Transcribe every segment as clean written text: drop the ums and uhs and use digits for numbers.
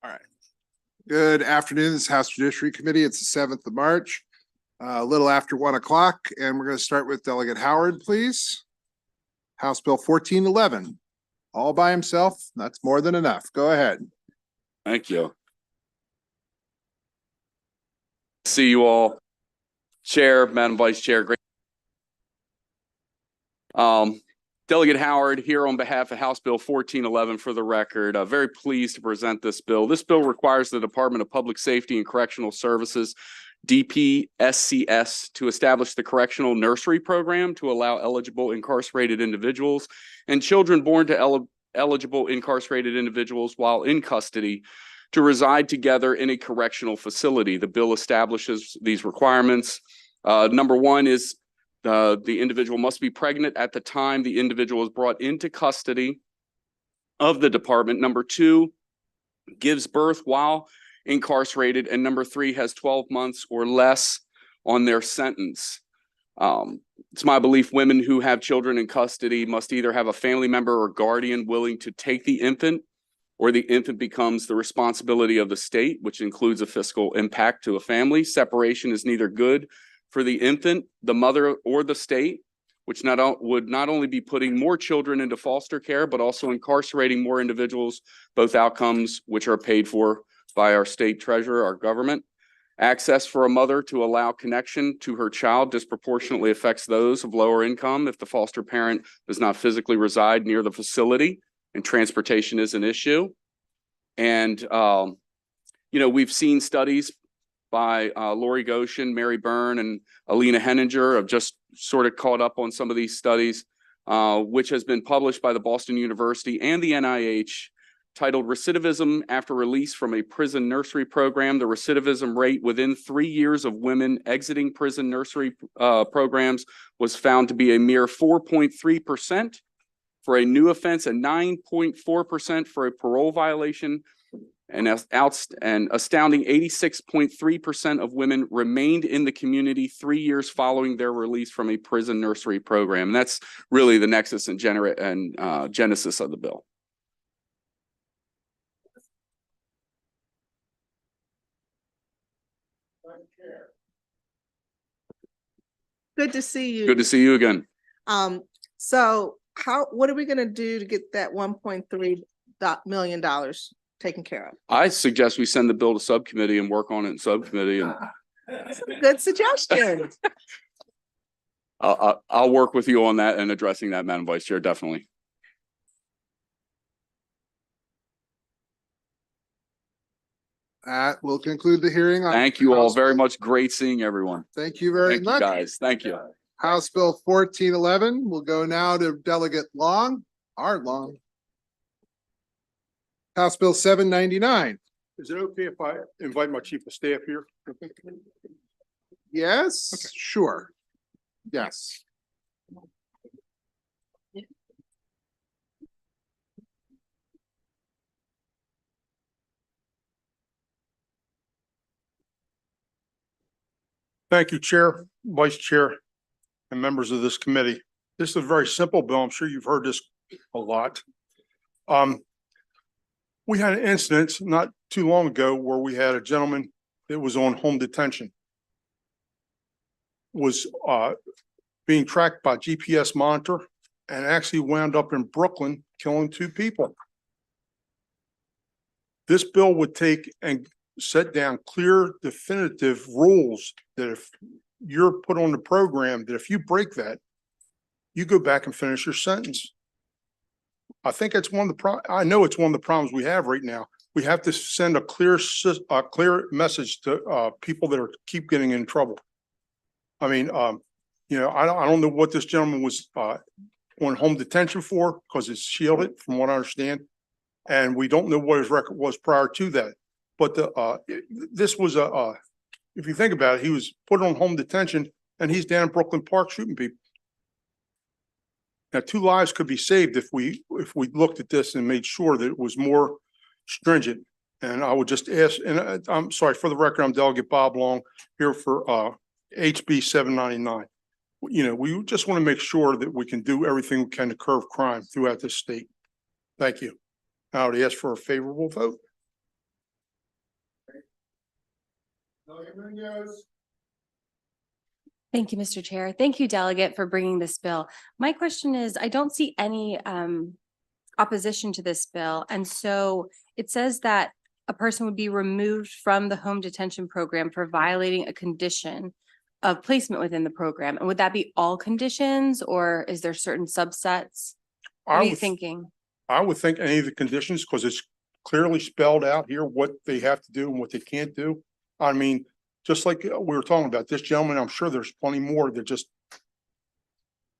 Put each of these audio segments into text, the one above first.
All right. Good afternoon. This is House Judiciary Committee. It's the 7th of March, a little after 1 o'clock, and we're going to start with Delegate Howard, please. House Bill 1411, all by himself. That's more than enough. Go ahead. Thank you. See you all. Chair, Madam Vice Chair, great. Delegate Howard here on behalf of House Bill 1411 for the record. Very pleased to present this bill. This bill requires the Department of Public Safety and Correctional Services, DPSCS, to establish the Correctional Nursery Program to allow eligible incarcerated individuals and children born to eligible incarcerated individuals while in custody to reside together in a correctional facility. The bill establishes these requirements. Number one is the individual must be pregnant at the time the individual is brought into custody of the department. Number two, gives birth while incarcerated. And number three, has 12 months or less on their sentence. It's my belief women who have children in custody must either have a family member or guardian willing to take the infant, or the infant becomes the responsibility of the state, which includes a fiscal impact to a family. Separation is neither good for the infant, the mother, or the state, which would not only be putting more children into foster care, but also incarcerating more individuals, both outcomes which are paid for by our state treasurer, our government. Access for a mother to allow connection to her child disproportionately affects those of lower income if the foster parent does not physically reside near the facility and transportation is an issue. And, we've seen studies by Lori Goshen, Mary Byrne, and Alina Henninger have just sort of caught up on some of these studies, which has been published by the Boston University and the NIH, titled Recidivism After Release from a Prison Nursery Program. The recidivism rate within 3 years of women exiting prison nursery programs was found to be a mere 4.3% for a new offense and 9.4% for a parole violation. And an astounding 86.3% of women remained in the community 3 years following their release from a prison nursery program. And that's really the nexus and genesis of the bill. Good to see you. Good to see you again. So what are we going to do to get that $1.3 million taken care of? I suggest we send the bill to subcommittee and work on it in subcommittee. And that's a good suggestion. I'll work with you on that and addressing that, Madam Vice Chair, definitely. That will conclude the hearing. Thank you all very much. Great seeing everyone. Thank you very much. Guys. Thank you. House Bill 1411 will go now to Delegate Long, Art Long. House Bill 799. Is it okay if I invite my chief of staff here? Yes, okay. Sure. Yes. Thank you, Chair, Vice Chair, and members of this committee. This is a very simple bill. I'm sure you've heard this a lot. We had an incident not too long ago where we had a gentleman that was on home detention, was being tracked by GPS monitor, and actually wound up in Brooklyn killing 2 people. This bill would take and set down clear, definitive rules that if you're put on the program, that if you break that, you go back and finish your sentence. I think it's I know it's one of the problems we have right now. We have to send a clear message to people that keep getting in trouble. I mean, I don't know what this gentleman was on home detention for, because it's shielded from what I understand, and we don't know what his record was prior to that. But this was if you think about it, he was put on home detention and he's down in Brooklyn Park shooting people. Now, 2 lives could be saved if we looked at this and made sure that it was more stringent. And I would just ask, and I'm sorry, for the record, I'm Delegate Bob Long here for HB 799. We just want to make sure that we can do everything we can to curb crime throughout this state. Thank you. I would ask for a favorable vote. Thank you, Mr. Chair. Thank you, Delegate, for bringing this bill. My question is, I don't see any opposition to this bill. And so it says that a person would be removed from the home detention program for violating a condition of placement within the program. And would that be all conditions, or is there certain subsets? What are you thinking? I would think any of the conditions, because it's clearly spelled out here what they have to do and what they can't do. I mean, just like we were talking about this gentleman, I'm sure there's plenty more that just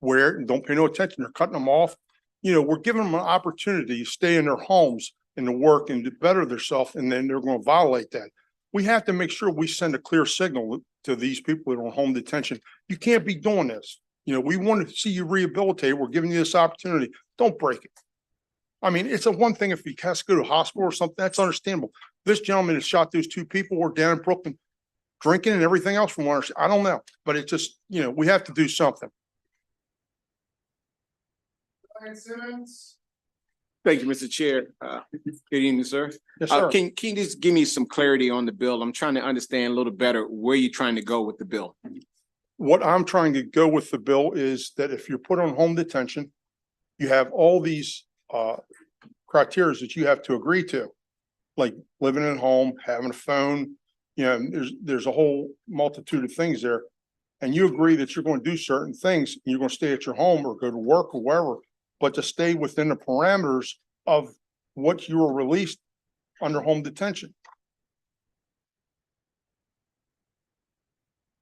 wear it and don't pay no attention. They're cutting them off. You know, we're giving them an opportunity to stay in their homes and to work and to better themselves, and then they're going to violate that. We have to make sure we send a clear signal to these people that are on home detention. You can't be doing this. You know, we want to see you rehabilitate. We're giving you this opportunity. Don't break it. I mean, it's a one thing if he has to go to a hospital or something, that's understandable. This gentleman that shot those two people were down in Brooklyn drinking and everything else from what I don't know, but it just, you know, we have to do something. Thank you, Mr. Chair. Good evening, sir. Yes, sir. Can you just give me some clarity on the bill? I'm trying to understand a little better where you're trying to go with the bill. What I'm trying to go with the bill is that if you're put on home detention, you have all these criteria that you have to agree to, like living at home, having a phone, you know, there's a whole multitude of things there. And you agree that you're going to do certain things, and you're going to stay at your home or go to work or wherever, but to stay within the parameters of what you were released under home detention.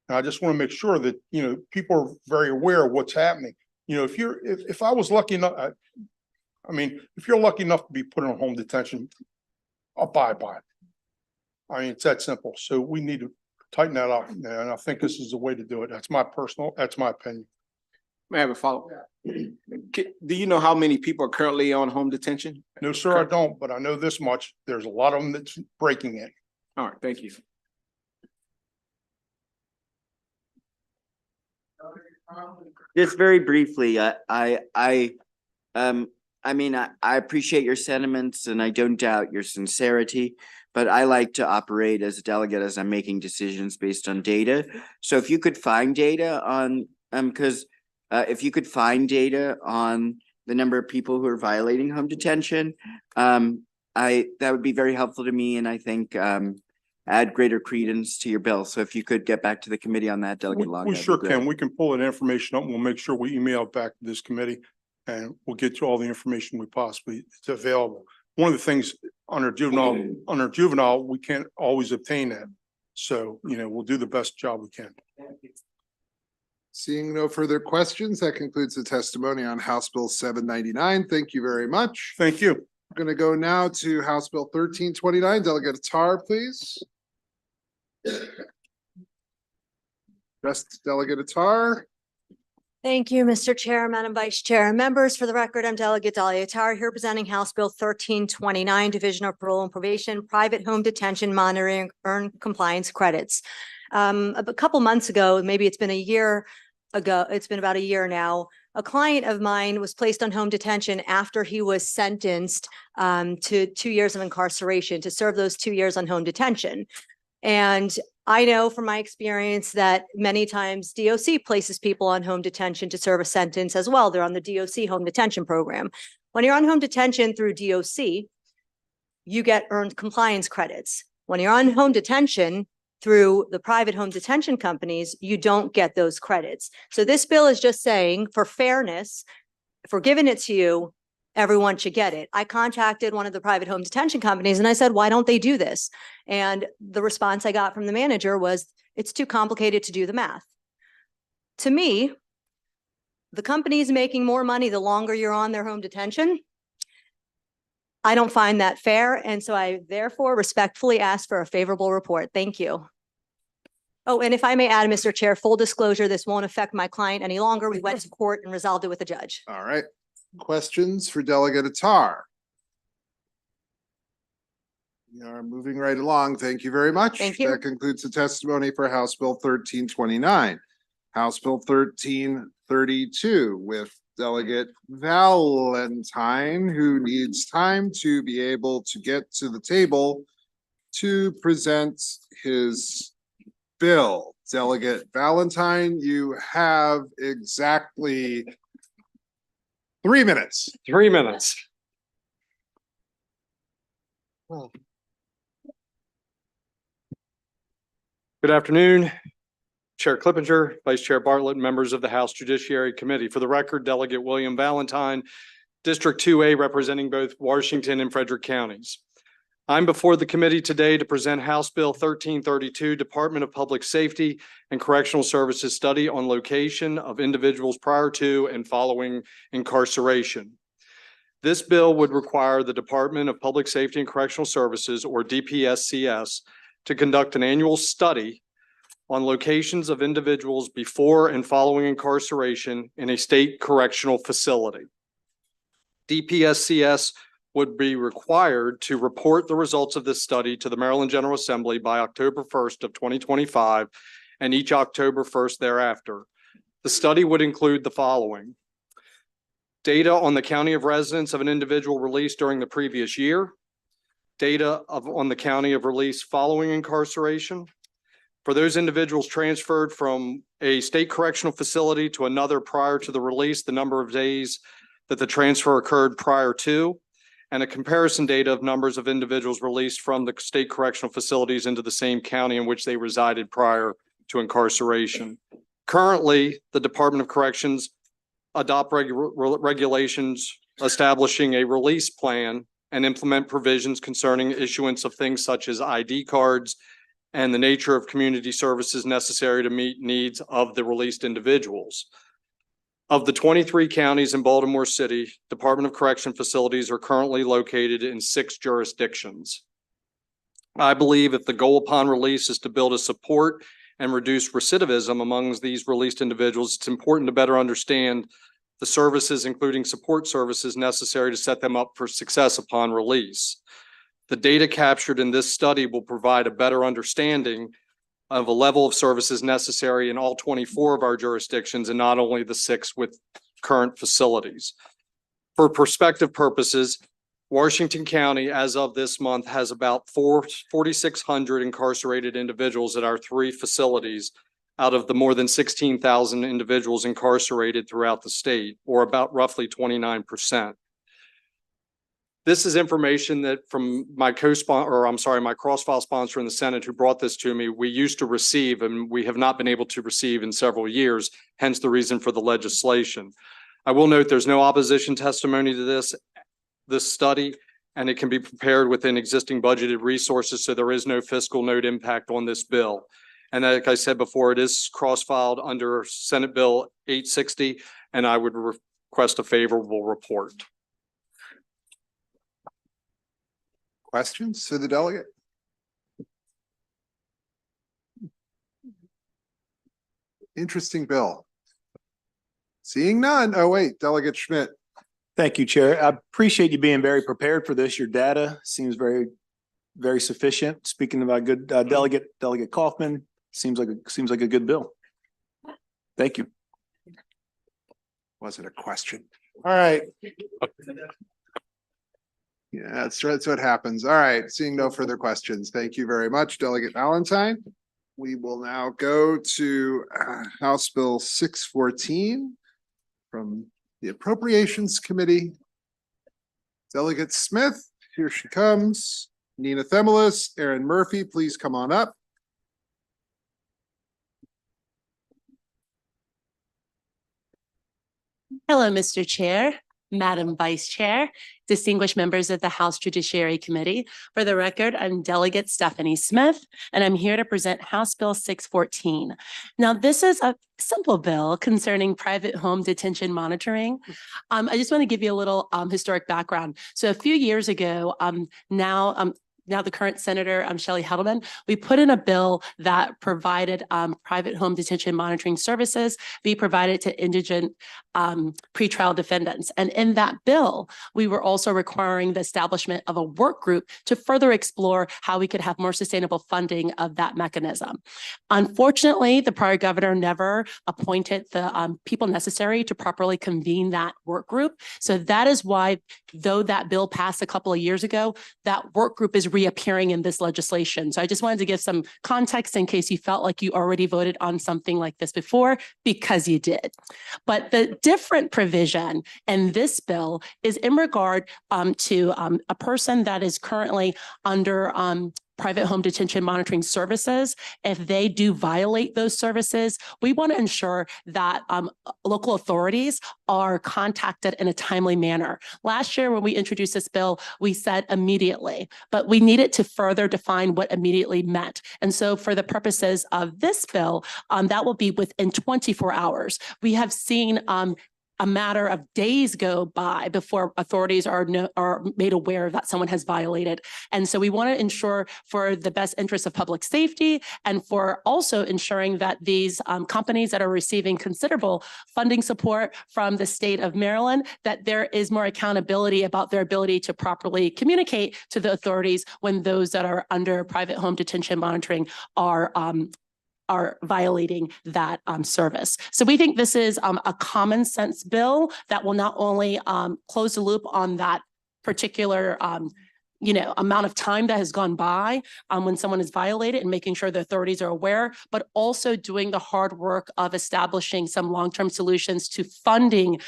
And I just want to make sure that, you know, people are very aware of what's happening. You know, if I was lucky enough, I mean, if you're lucky enough to be put in home detention, abide by it. I mean, it's that simple. So we need to tighten that up. And I think this is the way to do it. That's my opinion. May I have a follow-up? Do you know how many people are currently on home detention? No, sir, I don't, but I know this much. There's a lot of them that's breaking it. All right, thank you. Just very briefly, I mean, I appreciate your sentiments and I don't doubt your sincerity, but I like to operate as a delegate as I'm making decisions based on data. So if you could find data on, if you could find data on the number of people who are violating home detention, that would be very helpful to me, and I think add greater credence to your bill. So if you could get back to the committee on that, Delegate Long. We that'd be sure great. can. We can pull that information up and we'll make sure we email it back to this committee and we'll get you all the information we possibly is available. One of the things under juvenile, we can't always obtain that. So, you know, we'll do the best job we can. Seeing no further questions, that concludes the testimony on House Bill 799. Thank you very much. Thank you. I'm going to go now to House Bill 1329. Delegate Attar, please. Just Delegate Attar. Thank you, Mr. Chair, Madam Vice Chair, and members. For the record, I'm Delegate Dahlia Attar here presenting House Bill 1329, Division of Parole and Probation, Private Home Detention Monitoring Earned Compliance Credits. A couple months ago, maybe it's been a year ago, it's been about a year now, a client of mine was placed on home detention after he was sentenced to 2 years of incarceration to serve those 2 years on home detention. And I know from my experience that many times DOC places people on home detention to serve a sentence as well. They're on the DOC home detention program. When you're on home detention through DOC, you get earned compliance credits. When you're on home detention through the private home detention companies, you don't get those credits. So this bill is just saying, for fairness, if we're giving it to you, everyone should get it. I contacted one of the private home detention companies and I said, why don't they do this? And the response I got from the manager was, it's too complicated to do the math. To me, the company is making more money the longer you're on their home detention. I don't find that fair. And so I therefore respectfully ask for a favorable report. Thank you. Oh, and if I may add, Mr. Chair, full disclosure, this won't affect my client any longer. We went to court and resolved it with the judge. All right. Questions for Delegate Attar? We are moving right along. Thank you very much. Thank you. That concludes the testimony for House Bill 1329. House Bill 1332 with Delegate Valentine, who needs time to be able to get to the table to present his bill. Delegate Valentine, you have exactly 3 minutes. 3 minutes. Good afternoon, Chair Clippinger, Vice Chair Bartlett, members of the House Judiciary Committee. For the record, Delegate William Valentine, District 2A, representing both Washington and Frederick counties. I'm before the committee today to present House Bill 1332, Department of Public Safety and Correctional Services Study on Location of Individuals Prior to and Following Incarceration. This bill would require the Department of Public Safety and Correctional Services, or DPSCS, to conduct an annual study on locations of individuals before and following incarceration in a state correctional facility. DPSCS would be required to report the results of this study to the Maryland General Assembly by October 1st of 2025 and each October 1st thereafter. The study would include the following: data on the county of residence of an individual released during the previous year, data on the county of release following incarceration. For those individuals transferred from a state correctional facility to another prior to the release, the number of days that the transfer occurred prior to, and a comparison data of numbers of individuals released from the state correctional facilities into the same county in which they resided prior to incarceration. Currently, the Department of Corrections adopt regulations establishing a release plan and implement provisions concerning issuance of things such as ID cards and the nature of community services necessary to meet needs of the released individuals. Of the 23 counties in Baltimore City, Department of Correction facilities are currently located in 6 jurisdictions. I believe if the goal upon release is to build a support and reduce recidivism among these released individuals, it's important to better understand the services, including support services, necessary to set them up for success upon release. The data captured in this study will provide a better understanding of a level of services necessary in all 24 of our jurisdictions and not only the 6 with current facilities. For perspective purposes, Washington County, as of this month, has about 4,600 incarcerated individuals at our 3 facilities out of the more than 16,000 individuals incarcerated throughout the state, or about roughly 29%. This is information that from my my cross-file sponsor in the Senate who brought this to me, we used to receive and we have not been able to receive in several years, hence the reason for the legislation. I will note there's no opposition testimony to this study, and it can be prepared within existing budgeted resources, so there is no fiscal note impact on this bill. And like I said before, it is cross-filed under Senate Bill 860, and I would request a favorable report. Questions to the delegate? Interesting bill. Seeing none. Oh, wait, Delegate Schmidt. Thank you, Chair. I appreciate you being very prepared for this. Your data seems very, very sufficient. Speaking of our good Delegate Kaufman, seems like a good bill. Thank you. Was it a question? All right. Yeah, that's what happens. All right, seeing no further questions. Thank you very much, Delegate Valentine. We will now go to House Bill 614 from the Appropriations Committee. Delegate Smith, here she comes. Nina Themelis, Aaron Murphy, please come on up. Hello, Mr. Chair, Madam Vice Chair, distinguished members of the House Judiciary Committee. For the record, I'm Delegate Stephanie Smith, and I'm here to present House Bill 614. Now, this is a simple bill concerning private home detention monitoring. I just want to give you a little historic background. So a few years ago, now the current Senator, Shelley Heddleman, we put in a bill that provided private home detention monitoring services be provided to indigent pretrial defendants. And in that bill, we were also requiring the establishment of a work group to further explore how we could have more sustainable funding of that mechanism. Unfortunately, the prior governor never appointed the people necessary to properly convene that work group. So that is why, though that bill passed a couple of years ago, that work group is reappearing in this legislation. So I just wanted to give some context in case you felt like you already voted on something like this before, because you did. But the different provision in this bill is in regard to a person that is currently under private home detention monitoring services. If they do violate those services, we want to ensure that local authorities are contacted in a timely manner. Last year, when we introduced this bill, we said immediately, but we needed to further define what immediately meant. And so for the purposes of this bill, that will be within 24 hours. We have seen a matter of days go by before authorities are made aware that someone has violated. And so we want to ensure for the best interest of public safety and for also ensuring that these companies that are receiving considerable funding support from the state of Maryland, that there is more accountability about their ability to properly communicate to the authorities when those that are under private home detention monitoring are violating that service. So we think this is a common sense bill that will not only close the loop on that particular amount of time that has gone by when someone is violated and making sure the authorities are aware, but also doing the hard work of establishing some long-term solutions to funding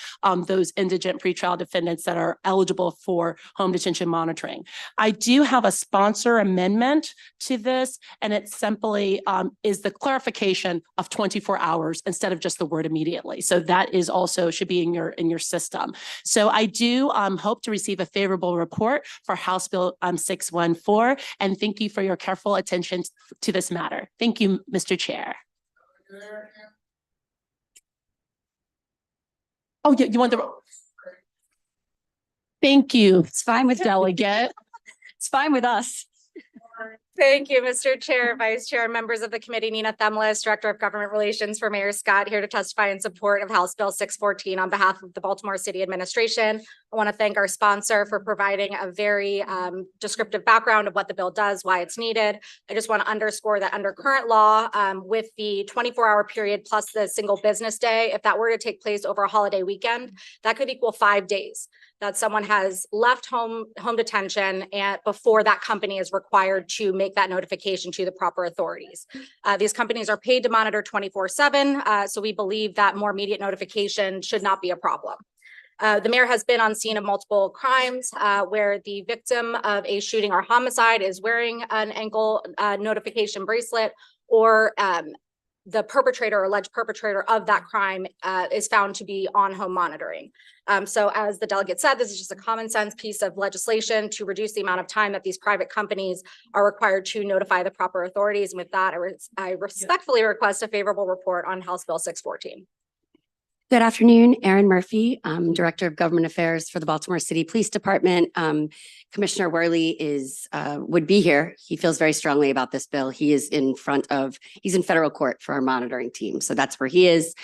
those indigent pretrial defendants that are eligible for home detention monitoring. I do have a sponsor amendment to this, and it simply is the clarification of 24 hours instead of just the word immediately. So that is also should be in your system. So I do hope to receive a favorable report for House Bill 614, and thank you for your careful attention to this matter. Thank you, Mr. Chair. Oh, yeah, you want the. Thank you. It's fine with Delegate. It's fine with us. Thank you, Mr. Chair, Vice Chair, members of the committee. Nina Themlis, Director of Government Relations for Mayor Scott, here to testify in support of House Bill 614 on behalf of the Baltimore City Administration. I want to thank our sponsor for providing a very descriptive background of what the bill does, why it's needed. I just want to underscore that under current law, with the 24-hour period plus the single business day, if that were to take place over a holiday weekend, that could equal 5 days that someone has left home detention and before that company is required to make that notification to the proper authorities. These companies are paid to monitor 24/7, so we believe that more immediate notification should not be a problem. The mayor has been on scene of multiple crimes where the victim of a shooting or homicide is wearing an ankle notification bracelet, or the perpetrator or alleged perpetrator of that crime is found to be on home monitoring. So as the delegate said, this is just a common sense piece of legislation to reduce the amount of time that these private companies are required to notify the proper authorities. And with that, I respectfully request a favorable report on House Bill 614. Good afternoon, Erin Murphy, Director of Government Affairs for the Baltimore City Police Department. Commissioner Worley would be here. He feels very strongly about this bill. He's in federal court for our monitoring team. So that's where he is.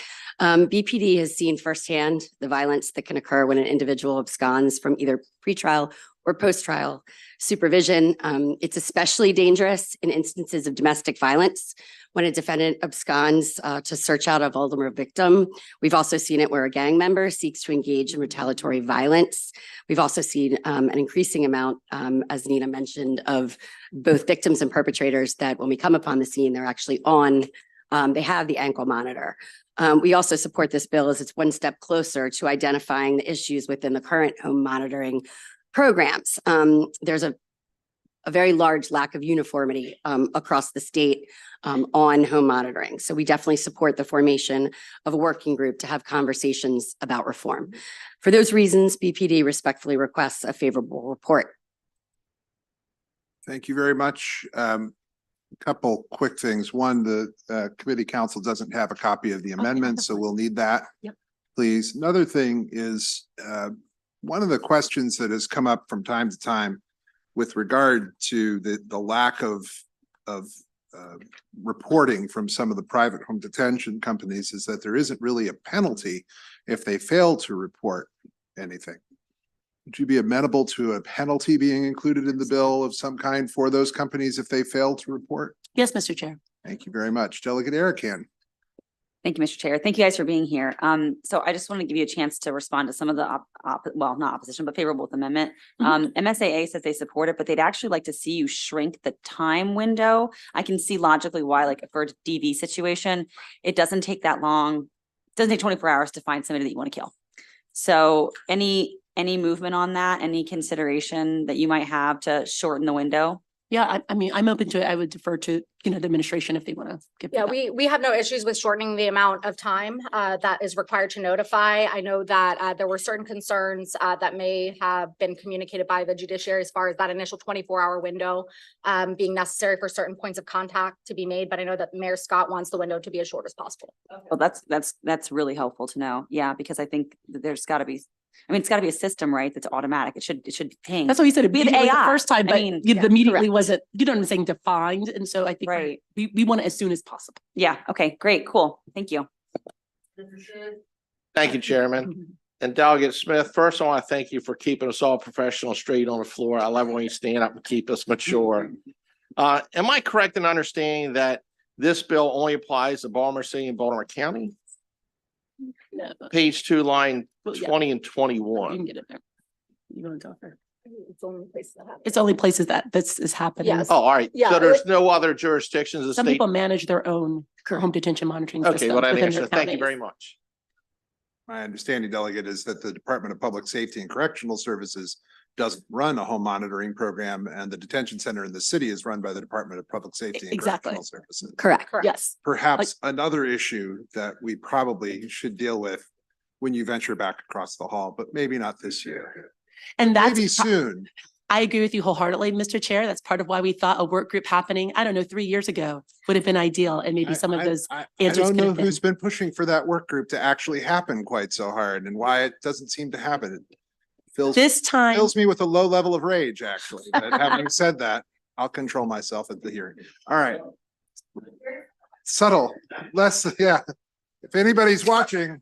BPD has seen firsthand the violence that can occur when an individual absconds from either pretrial or post-trial supervision. It's especially dangerous in instances of domestic violence when a defendant absconds to search out a vulnerable victim. We've also seen it where a gang member seeks to engage in retaliatory violence. We've also seen an increasing amount, as Nina mentioned, of both victims and perpetrators that when we come upon the scene, they're actually they have the ankle monitor. We also support this bill as it's one step closer to identifying the issues within the current home monitoring programs. There's a very large lack of uniformity across the state on home monitoring. So we definitely support the formation of a working group to have conversations about reform. For those reasons, BPD respectfully requests a favorable report. Thank you very much. A couple quick things. One, the committee council doesn't have a copy of the amendment, so we'll need that. Yep. Please. Another thing is one of the questions that has come up from time to time with regard to the lack of reporting from some of the private home detention companies is that there isn't really a penalty if they fail to report anything. Would you be amenable to a penalty being included in the bill of some kind for those companies if they fail to report? Yes, Mr. Chair. Thank you very much. Delegate Erican. Thank you, Mr. Chair. Thank you guys for being here. So I just want to give you a chance to respond to some of the well, not opposition, but favorable with amendment. MSAA says they support it, but they'd actually like to see you shrink the time window. I can see logically why, like for a DV situation, it doesn't take that long. It doesn't take 24 hours to find somebody that you want to kill. So any movement on that, any consideration that you might have to shorten the window? Yeah, I mean, I'm open to it. I would defer to, the administration if they want to give. Yeah, feedback. we have no issues with shortening the amount of time that is required to notify. I know that there were certain concerns that may have been communicated by the judiciary as far as that initial 24-hour window being necessary for certain points of contact to be made. But I know that Mayor Scott wants the window to be as short as possible. Well, that's really helpful to know. Yeah, because I think that there's got to be, it's got to be a system, right? That's automatic. It should ping. That's what you said. We have immediately the AI. first time, I but mean, the immediately correct. wasn't, you know what I'm saying, defined. And so I think Right. we want it as soon as possible. Yeah. Okay, great. Cool. Thank you. Thank you, Chairman. And Delegate Smith, first I want to thank you for keeping us all professional straight on the floor. I love when you stand up and keep us mature. Am I correct in understanding that this bill only applies to Baltimore City and Baltimore County? No, Page 2, line Well, yeah. 20 and You 21. can get it there. You want to talk there? It's only places that happen. It's only places that this is happening. Yes. Oh, all right. Yeah, So there's no other jurisdictions of the Some state. people manage their own home detention monitoring Okay, system. well, that within answers their it. Thank you counties. very much. My understanding, Delegate, is that the Department of Public Safety and Correctional Services doesn't run a home monitoring program, and the detention center in the city is run by the Department of Public Safety and Exactly. Correctional Services. Correct. Correct. Yes. Perhaps another issue that we probably should deal with when you venture back across the hall, but maybe not this year. And Maybe that's, soon. I agree with you wholeheartedly, Mr. Chair. That's part of why we thought a work group happening, I don't know, 3 years ago would have been ideal. And maybe some of those I answers don't could know have been. who's been pushing for that work group to actually happen quite so hard and why it doesn't seem to happen. It This time, fills me with a low level of rage, actually. But having said that, I'll control myself at the hearing. All right. Subtle, less, yeah. If anybody's watching,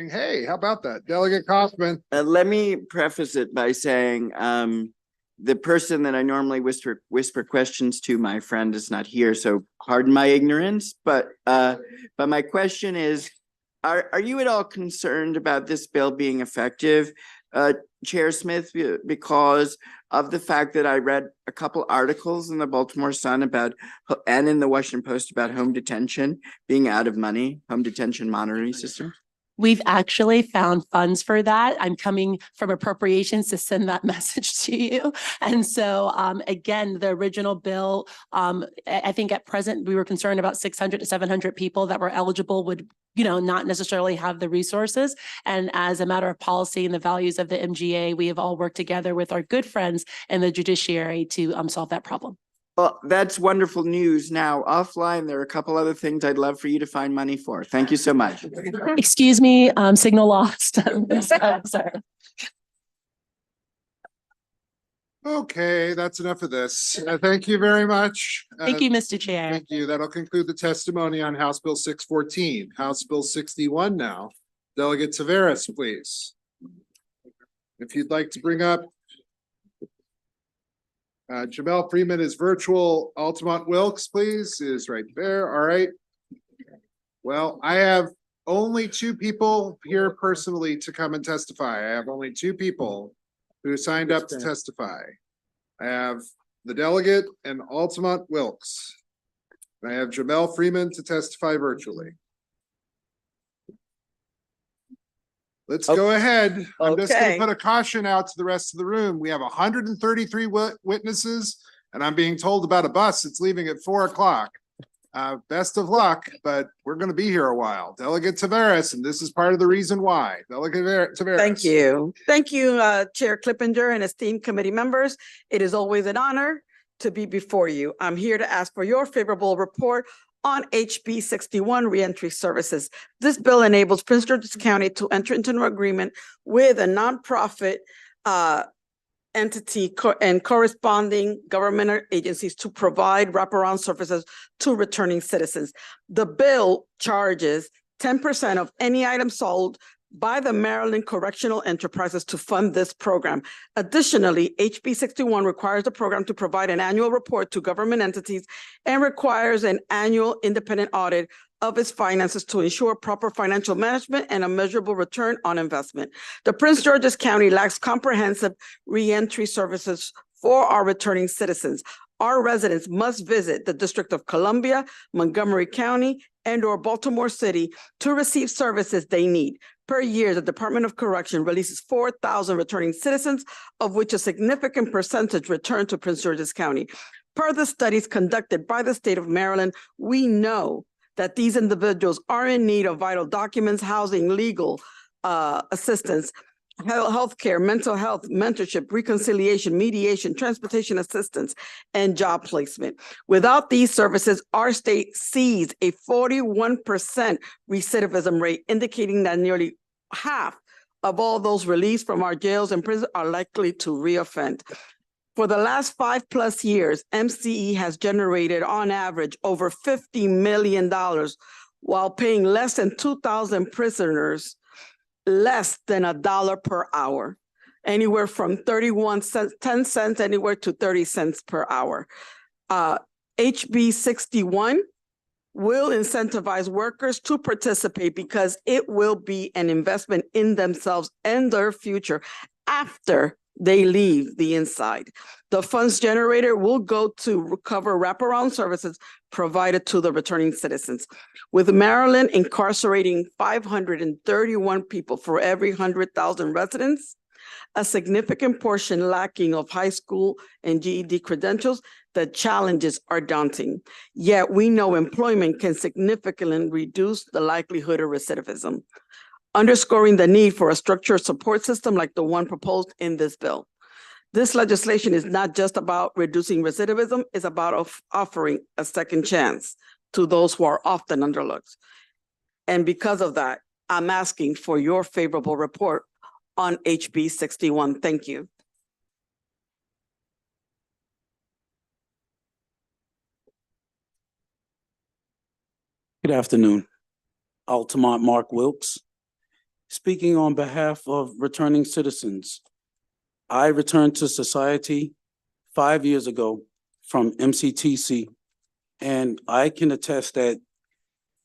hey, how about that? Delegate Kaufman. Let me preface it by saying, the person that I normally whisper questions to, my friend, is not here, so pardon my ignorance, but my question is, are you at all concerned about this bill being effective, Chair Smith, because of the fact that I read a couple articles in the Baltimore Sun about, and in the Washington Post about home detention being out of money, home detention monitoring system? we've actually found funds for that. I'm coming from appropriations to send that message to you. And so again, the original bill, I think at present, we were concerned about 600 to 700 people that were eligible would, not necessarily have the resources. And as a matter of policy and the values of the MGA, we have all worked together with our good friends in the judiciary to solve that problem. Well, that's wonderful news. Now, offline, there are a couple other things I'd love for you to find money for. Thank you so much. Excuse me, signal lost. Sorry. Okay, that's enough of this. Thank you very much. Thank you, Mr. Chair. Thank you. That'll conclude the testimony on House Bill 614. House Bill 61 now. Delegate Taveras, please. If you'd like to bring up Jamel Freeman is virtual. Altamont Wilkes, please, is right there. All right. Well, I have only two people here personally to come and testify. I have only two people who signed up to testify. I have the delegate and Altamont Wilkes. I have Jamel Freeman to testify virtually. Let's go ahead. I'm just gonna put a caution out to the rest of the room. We have 133 witnesses, and I'm being told about a bus that's leaving at 4 o'clock. Best of luck, but we're gonna be here a while. Delegate Taveras, and this is part of the reason why. Delegate Taveras. Thank you. Thank you, Chair Clippinger and esteemed committee members. It is always an honor to be before you. I'm here to ask for your favorable report on HB 61 reentry services. This bill enables Prince George's County to enter into an agreement with a nonprofit entity and corresponding government agencies to provide wraparound services to returning citizens. The bill charges 10% of any item sold by the Maryland Correctional Enterprises to fund this program. Additionally, HB 61 requires the program to provide an annual report to government entities and requires an annual independent audit of its finances to ensure proper financial management and a measurable return on investment. The Prince George's County lacks comprehensive reentry services for our returning citizens. Our residents must visit the District of Columbia, Montgomery County, and/or Baltimore City to receive services they need. Per year, the Department of Correction releases 4,000 returning citizens, of which a significant percentage return to Prince George's County. Per the studies conducted by the state of Maryland, we know that these individuals are in need of vital documents, housing, legal assistance, healthcare, mental health, mentorship, reconciliation, mediation, transportation assistance, and job placement. Without these services, our state sees a 41% recidivism rate, indicating that nearly half of all those released from our jails and prisons are likely to reoffend. For the last 5+ years, MCE has generated on average over $50 million while paying less than 2,000 prisoners less than $1 per hour, anywhere from 10 cents anywhere to 30 cents per hour. HB 61 will incentivize workers to participate because it will be an investment in themselves and their future after they leave the inside. The funds generated will go to recover wraparound services provided to the returning citizens. With Maryland incarcerating 531 people for every 100,000 residents, a significant portion lacking of high school and GED credentials, the challenges are daunting. Yet we know employment can significantly reduce the likelihood of recidivism, underscoring the need for a structured support system like the one proposed in this bill. This legislation is not just about reducing recidivism, it's about offering a second chance to those who are often underlooked. And because of that, I'm asking for your favorable report on HB 61. Thank you. Good afternoon. Altamont Mark Wilkes. Speaking on behalf of returning citizens, I returned to society 5 years ago from MCTC, and I can attest that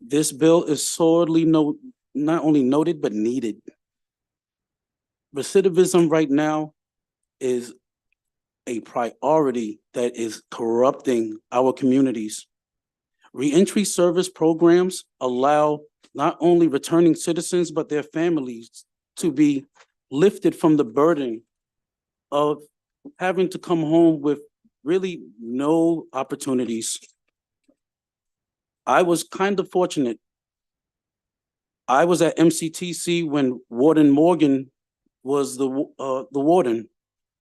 this bill is sorely not only noted, but needed. Recidivism right now is a priority that is corrupting our communities. Reentry service programs allow not only returning citizens, but their families to be lifted from the burden of having to come home with really no opportunities. I was kind of fortunate. I was at MCTC when Warden Morgan was the warden,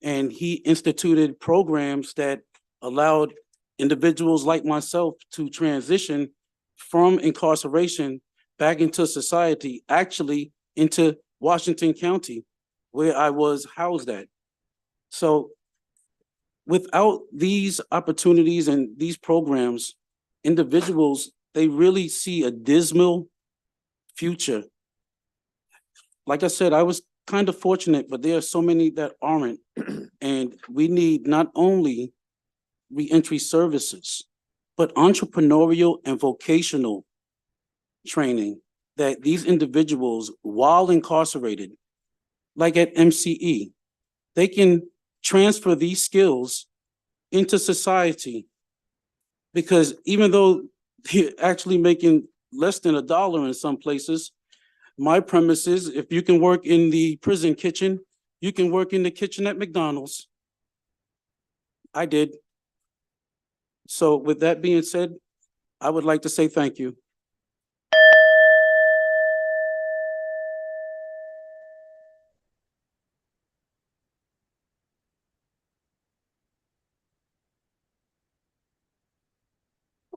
and he instituted programs that allowed individuals like myself to transition from incarceration back into society, actually into Washington County, where I was housed at. So without these opportunities and these programs, individuals, they really see a dismal future. Like I said, I was kind of fortunate, but there are so many that aren't. And we need not only reentry services, but entrepreneurial and vocational training that these individuals, while incarcerated, like at MCE, they can transfer these skills into society. Because even though they're actually making less than $1 in some places, my premise is if you can work in the prison kitchen, you can work in the kitchen at McDonald's. I did. So with that being said, I would like to say thank you.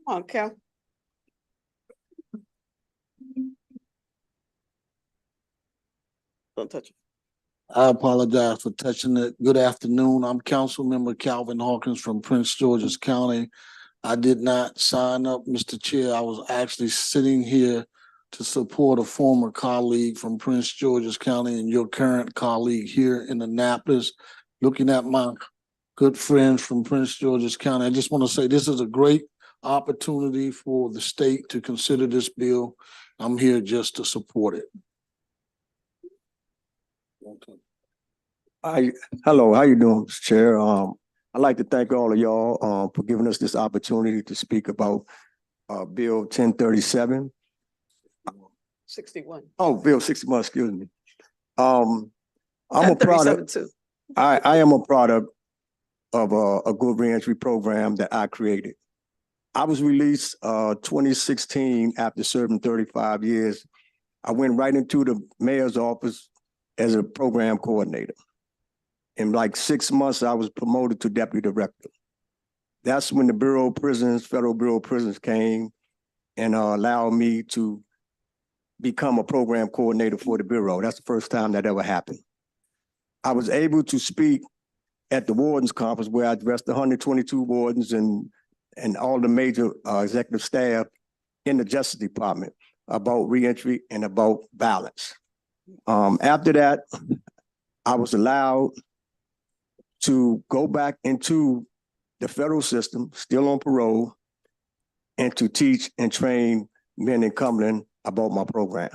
Come on, Cal. Don't touch it. I apologize for touching it. Good afternoon. I'm Councilmember Calvin Hawkins from Prince George's County. I did not sign up, Mr. Chair. I was actually sitting here to support a former colleague from Prince George's County and your current colleague here in Annapolis. Looking at my good friends from Prince George's County, I just want to say this is a great opportunity for the state to consider this bill. I'm here just to support it. Hello, how you doing, Mr. Chair? I'd like to thank all of y'all, for giving us this opportunity to speak about, Bill 1037. 61. Oh, Bill 61, excuse me. I'm a product, too. I am a product of a good reentry program that I created. I was released 2016 after serving 35 years. I went right into the mayor's office as a program coordinator. In like 6 months, I was promoted to deputy director. That's when the Bureau of Prisons, Federal Bureau of Prisons came and allowed me to become a program coordinator for the Bureau. That's the first time that ever happened. I was able to speak at the Wardens Conference where I addressed 122 wardens and all the major executive staff in the Justice Department about reentry and about violence. After that, I was allowed to go back into the federal system, still on parole, and to teach and train men in Cumberland about my program.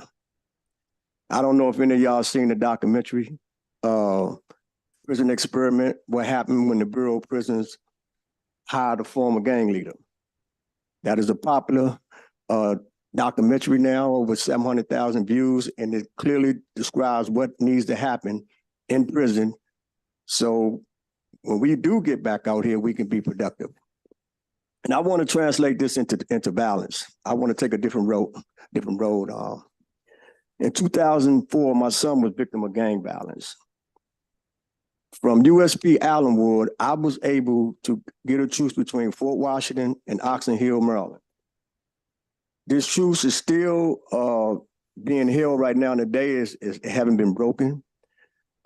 I don't know if any of y'all seen the documentary, Prison Experiment, what happened when the Bureau of Prisons hired a former gang leader. That is a popular documentary now, over 700,000 views, and it clearly describes what needs to happen in prison. So when we do get back out here, we can be productive. And I want to translate this into balance. I want to take a different road. In 2004, my son was victim of gang violence. From USP Allenwood, I was able to get a truce between Fort Washington and Oxon Hill, Maryland. This truce is still being held right now, and today it haven't been broken.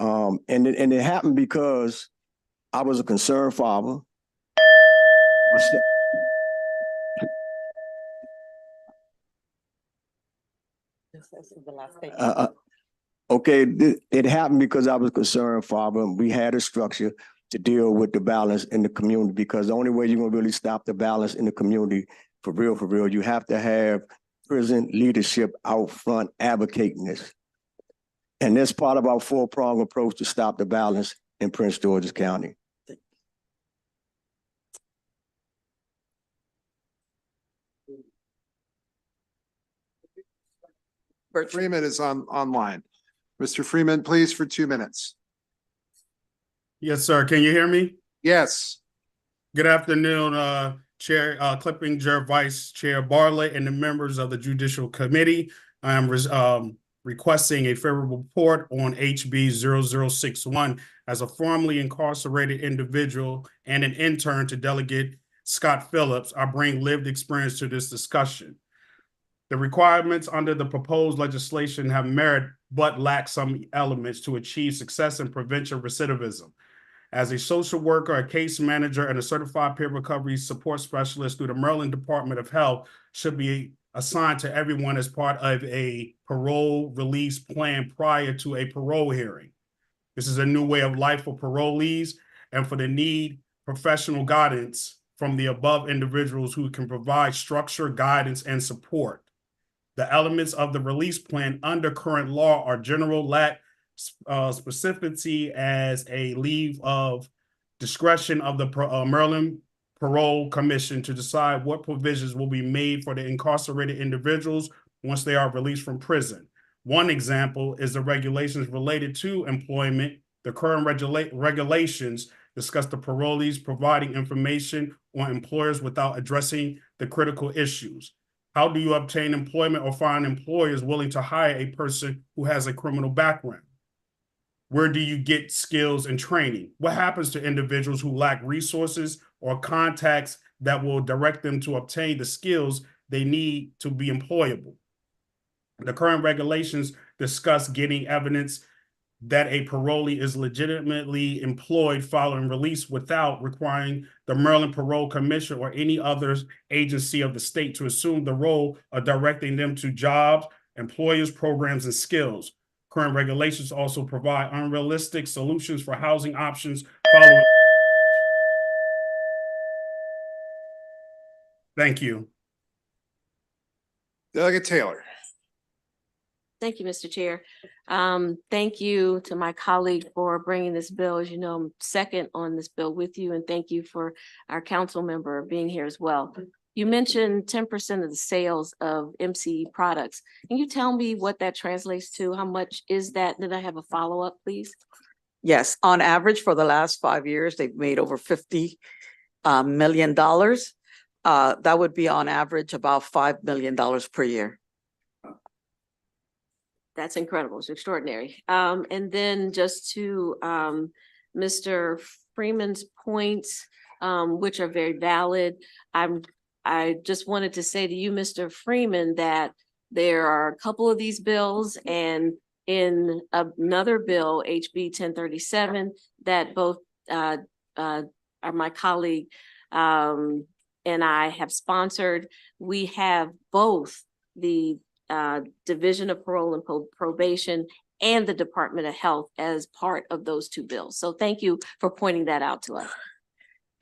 And it happened because I was a concerned father. Okay, it happened because I was a concerned father, and we had a structure to deal with the balance in the community, because the only way you're gonna really stop the balance in the community for real, you have to have prison leadership out front advocating this. And that's part of our four-pronged approach to stop the balance in Prince George's County. Freeman is online. Mr. Freeman, please, for 2 minutes. Yes, sir. Can you hear me? Yes. Good afternoon, Chair Clippinger, Vice Chair Bartlett, and the members of the Judicial Committee. I am requesting a favorable report on HB 0061 as a formerly incarcerated individual and an intern to Delegate Scott Phillips. I bring lived experience to this discussion. The requirements under the proposed legislation have merit, but lack some elements to achieve success in prevention recidivism. As a social worker, a case manager, and a certified peer recovery support specialist through the Maryland Department of Health should be assigned to everyone as part of a parole release plan prior to a parole hearing. This is a new way of life for parolees and for the need professional guidance from the above individuals who can provide structure, guidance, and support. The elements of the release plan under current law are general, lack specificity as a leave of discretion of the Maryland Parole Commission to decide what provisions will be made for the incarcerated individuals once they are released from prison. One example is the regulations related to employment. The current regulations discuss the parolees providing information on employers without addressing the critical issues. How do you obtain employment or find employers willing to hire a person who has a criminal background? Where do you get skills and training? What happens to individuals who lack resources or contacts that will direct them to obtain the skills they need to be employable? The current regulations discuss getting evidence that a parolee is legitimately employed following release without requiring the Maryland Parole Commission or any other agency of the state to assume the role of directing them to jobs, employers, programs, and skills. Current regulations also provide unrealistic solutions for housing options following. Thank you. Delegate Taylor. Thank you, Mr. Chair. Thank you to my colleague for bringing this bill. As you know, I'm second on this bill with you, and thank you for our council member being here as well. You mentioned 10% of the sales of MCE products. Can you tell me what that translates to? How much is that? Then I have a follow-up, please. Yes, on average, for the last 5 years, they've made over $50 million. That would be on average about $5 million per year. That's incredible. It's extraordinary. And then just to Mr. Freeman's points, which are very valid. I just wanted to say to you, Mr. Freeman, that there are a couple of these bills, and in another bill, HB 1037, that both are my colleague and I have sponsored. We have both the Division of Parole and Probation and the Department of Health as part of those two bills. So thank you for pointing that out to us.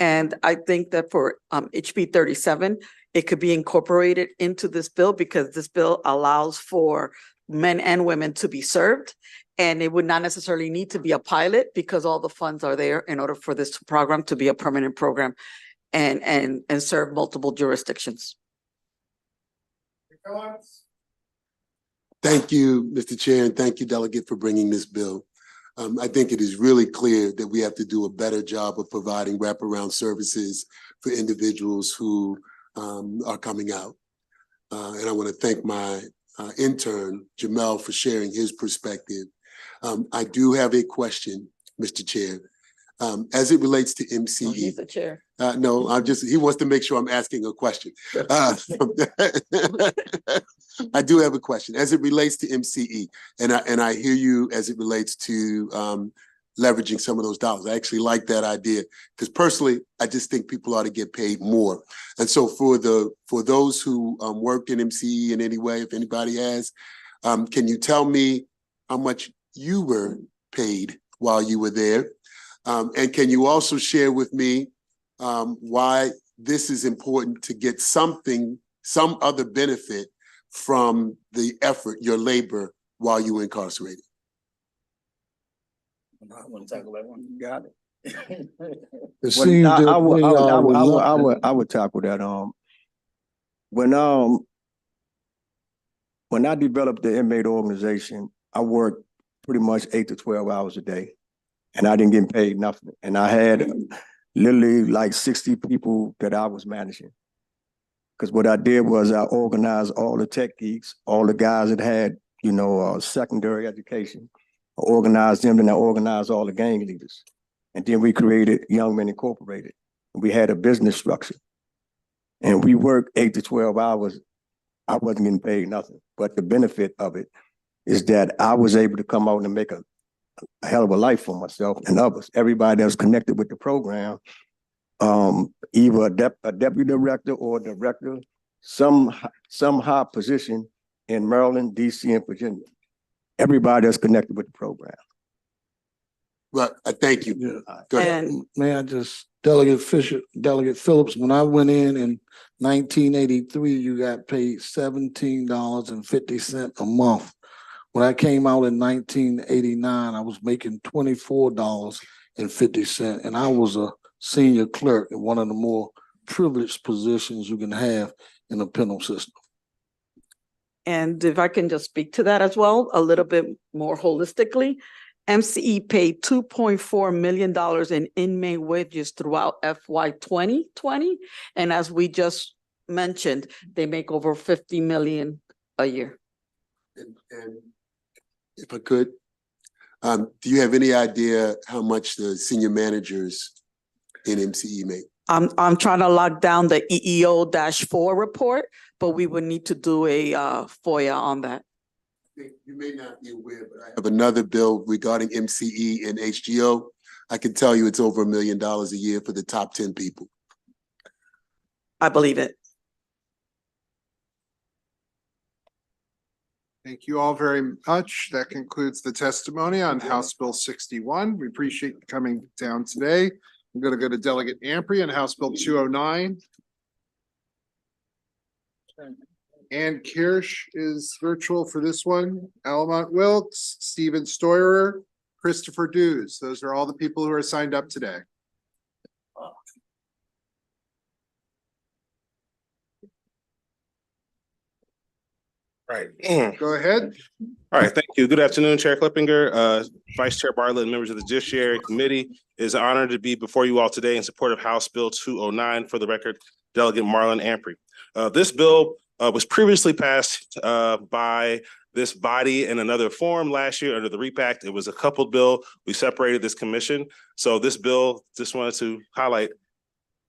And I think that for HB 37, it could be incorporated into this bill because this bill allows for men and women to be served. And it would not necessarily need to be a pilot because all the funds are there in order for this program to be a permanent program and serve multiple jurisdictions. Thank you, Mr. Chair, and thank you, Delegate, for bringing this bill. I think it is really clear that we have to do a better job of providing wraparound services for individuals who are coming out. And I want to thank my intern, Jamel, for sharing his perspective. I do have a question, Mr. Chair. As it relates to MCE. He's the chair. No, he wants to make sure I'm asking a question. I do have a question as it relates to MCE, and I hear you as it relates to leveraging some of those dollars. I actually like that idea because personally, I just think people ought to get paid more. And so for those who worked in MCE in any way, if anybody has, can you tell me how much you were paid while you were there? And can you also share with me why this is important to get some other benefit from the effort, your labor, while you were incarcerated? I want to tackle that one. You got it. It seems that I would tackle that. When I developed the inmate organization, I worked pretty much 8 to 12 hours a day, and I didn't get paid nothing. And I had literally like 60 people that I was managing. Because what I did was I organized all the tech geeks, all the guys that had, secondary education. I organized them, and I organized all the gang leaders. And then we created Young Men Incorporated. We had a business structure. And we worked 8 to 12 hours. I wasn't getting paid nothing. But the benefit of it is that I was able to come out and make a hell of a life for myself and others. Everybody that was connected with the program, either a deputy director or a director, some high position in Maryland, DC, and Virginia. Everybody that's connected with the program. Well, thank you. Go ahead. May I just, Delegate Phillips, when I went in 1983, you got paid $17.50 a month. When I came out in 1989, I was making $24.50, and I was a senior clerk in one of the more privileged positions you can have in the penal system. And if I can just speak to that as well, a little bit more holistically, MCE paid $2.4 million in inmate wages throughout FY 2020. And as we just mentioned, they make over $50 million a year. And if I could, do you have any idea how much the senior managers in MCE make? I'm trying to lock down the EEO-4 report, but we would need to do a FOIA on that. You may not be aware, but I have another bill regarding MCE and HGO. I can tell you it's over $1 million a year for the top 10 people. I believe it. Thank you all very much. That concludes the testimony on House Bill 61. We appreciate you coming down today. I'm going to go to Delegate Amprey on House Bill 209. Ann Kirsch is virtual for this one. Alamont Wilkes, Stephen Stoyer, Christopher Dews. Those are all the people who are signed up today. Right. Go ahead. All right, thank you. Good afternoon, Chair Clippinger, Vice Chair Bartlett, and members of the Judiciary Committee. It is an honor to be before you all today in support of House Bill 209. For the record, Delegate Marlon Ampry. This bill was previously passed by this body in another form last year under the REAP Act. It was a coupled bill. We separated this commission. So this bill, just wanted to highlight,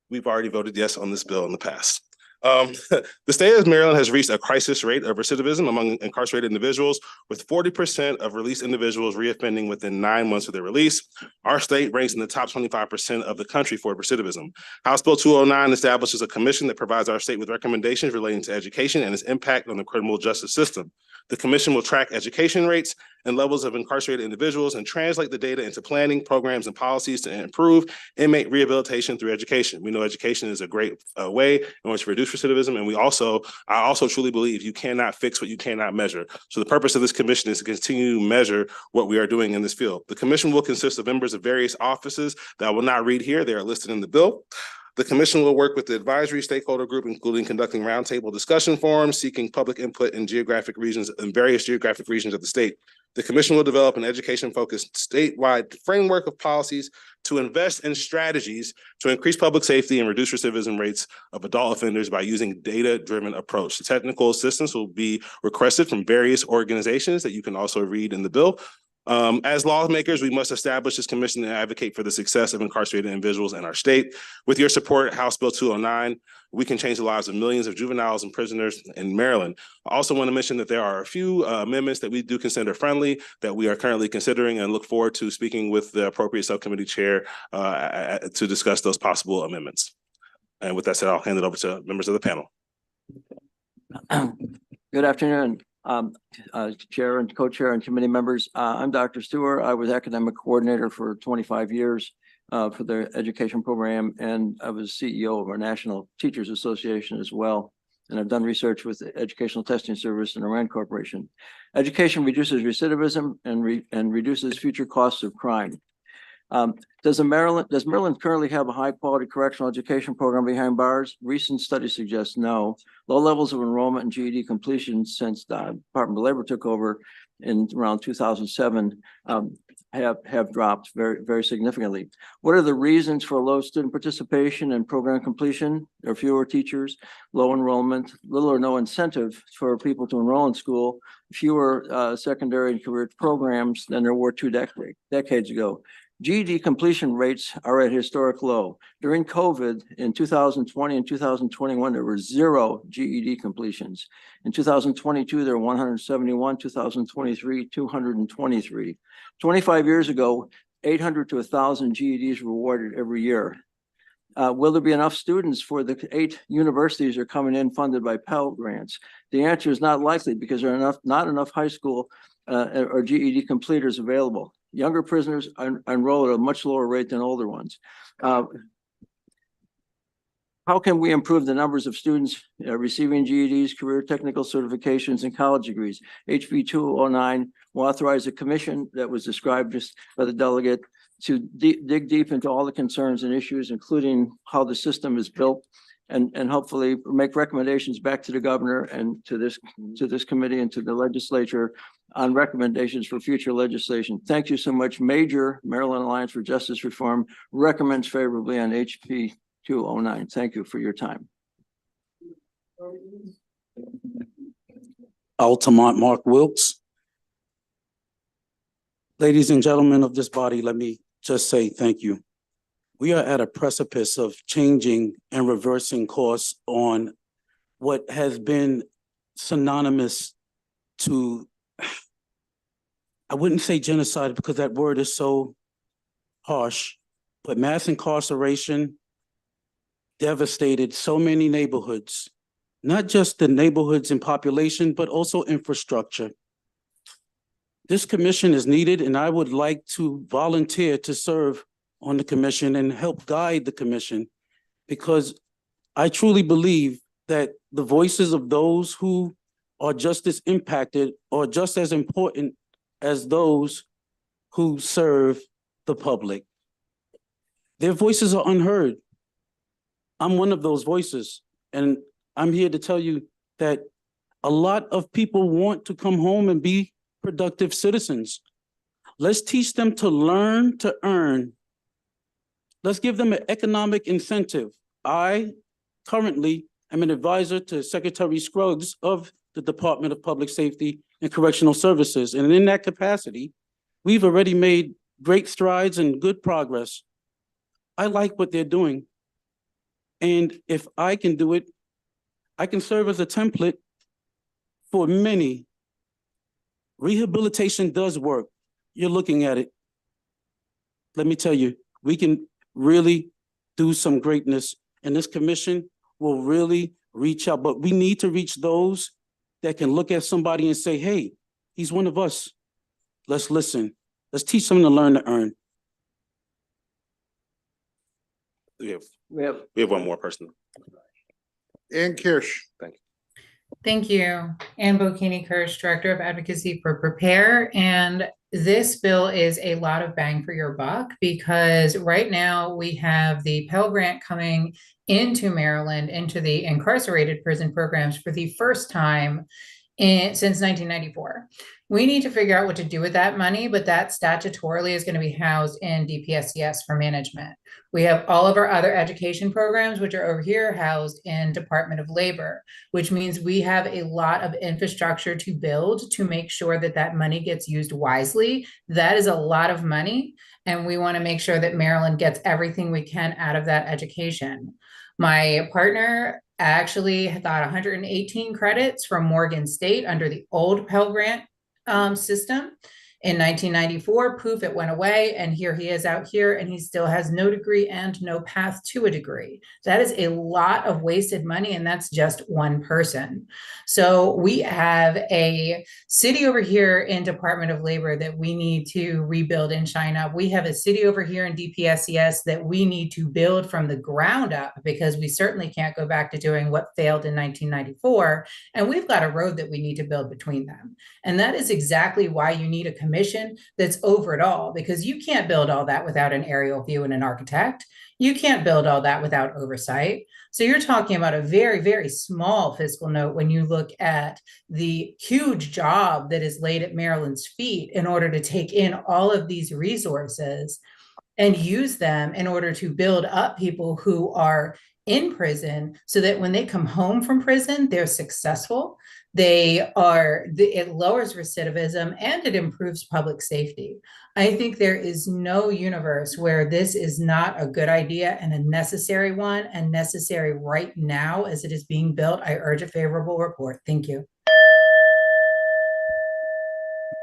we've already voted yes on this bill in the past. The state of Maryland has reached a crisis rate of recidivism among incarcerated individuals, with 40% of released individuals reoffending within 9 months of their release. Our state ranks in the top 25% of the country for recidivism. House Bill 209 establishes a commission that provides our state with recommendations relating to education and its impact on the criminal justice system. The commission will track education rates and levels of incarcerated individuals and translate the data into planning, programs, and policies to improve inmate rehabilitation through education. We know education is a great way in which to reduce recidivism, and I also truly believe you cannot fix what you cannot measure. So the purpose of this commission is to continue to measure what we are doing in this field. The commission will consist of members of various offices that I will not read here. They are listed in the bill. The commission will work with the advisory stakeholder group, including conducting roundtable discussion forums, seeking public input in various geographic regions of the state. The commission will develop an education-focused statewide framework of policies to invest in strategies to increase public safety and reduce recidivism rates of adult offenders by using data-driven approach. Technical assistance will be requested from various organizations that you can also read in the bill. As lawmakers, we must establish this commission and advocate for the success of incarcerated individuals in our state. With your support, House Bill 209, we can change the lives of millions of juveniles and prisoners in Maryland. I also want to mention that there are a few amendments that we do consider friendly that we are currently considering, and look forward to speaking with the appropriate subcommittee chair to discuss those possible amendments. And with that said, I'll hand it over to members of the panel. Good afternoon. Chair and co-chair and committee members. I'm Dr. Stewart. I was academic coordinator for 25 years for the education program, and I was CEO of our National Teachers Association as well. And I've done research with the Educational Testing Service and Iran Corporation. Education reduces recidivism and reduces future costs of crime. Does Maryland currently have a high-quality correctional education program behind bars? Recent studies suggest no. Low levels of enrollment and GED completion since the Department of Labor took over in around 2007 have dropped very, very significantly. What are the reasons for low student participation and program completion? There are fewer teachers, low enrollment, little or no incentive for people to enroll in school, fewer secondary and career programs than there were 2 decades ago. GED completion rates are at historic low. During COVID in 2020 and 2021, there were 0 GED completions. In 2022, there were 171, 2023, 223. 25 years ago, 800 to 1,000 GEDs were awarded every year. Will there be enough students for the 8 universities that are coming in funded by Pell grants? The answer is not likely because there are not enough high school or GED completers available. Younger prisoners are enrolled at a much lower rate than older ones. How can we improve the numbers of students receiving GEDs, career technical certifications, and college degrees? HB 209 will authorize a commission that was described just by the delegate to dig deep into all the concerns and issues, including how the system is built, and hopefully make recommendations back to the governor and to this committee and to the legislature on recommendations for future legislation. Thank you so much. Major Maryland Alliance for Justice Reform recommends favorably on HB 209. Thank you for your time. Altamont Mark Wilkes. Ladies and gentlemen of this body, let me just say thank you. We are at a precipice of changing and reversing course on what has been synonymous to, I wouldn't say genocide because that word is so harsh, but mass incarceration devastated so many neighborhoods, not just the neighborhoods and population, but also infrastructure. This commission is needed, and I would like to volunteer to serve on the commission and help guide the commission, because I truly believe that the voices of those who are just as impacted or just as important as those who serve the public. Their voices are unheard. I'm one of those voices, and I'm here to tell you that a lot of people want to come home and be productive citizens. Let's teach them to learn to earn. Let's give them an economic incentive. I currently am an advisor to Secretary Scruggs of the Department of Public Safety and Correctional Services. And in that capacity, we've already made great strides and good progress. I like what they're doing. And if I can do it, I can serve as a template for many. Rehabilitation does work. You're looking at it. Let me tell you, we can really do some greatness, and this commission will really reach out, but we need to reach those that can look at somebody and say, hey, he's one of us. Let's listen. Let's teach them to learn to earn. We have one more person. Ann Kirsch. Thank you. Thank you. Ann Bocchini Kirsch, Director of Advocacy for Prepare. And this bill is a lot of bang for your buck because right now we have the Pell Grant coming into Maryland, into the incarcerated prison programs for the first time since 1994. We need to figure out what to do with that money, but that statutorily is going to be housed in DPSCS for management. We have all of our other education programs, which are over here housed in Department of Labor, which means we have a lot of infrastructure to build to make sure that that money gets used wisely. That is a lot of money, and we want to make sure that Maryland gets everything we can out of that education. My partner actually got 118 credits from Morgan State under the old Pell Grant system. In 1994, poof, it went away, and here he is out here, and he still has no degree and no path to a degree. That is a lot of wasted money, and that's just one person. So we have a city over here in Department of Labor that we need to rebuild in China. We have a city over here in DPSCS that we need to build from the ground up because we certainly can't go back to doing what failed in 1994. And we've got a road that we need to build between them. And that is exactly why you need a commission that's over it all, because you can't build all that without an aerial view and an architect. You can't build all that without oversight. So you're talking about a very, very small fiscal note when you look at the huge job that is laid at Maryland's feet in order to take in all of these resources and use them in order to build up people who are in prison so that when they come home from prison, they're successful. It lowers recidivism and it improves public safety. I think there is no universe where this is not a good idea and a necessary one, and necessary right now as it is being built. I urge a favorable report. Thank you.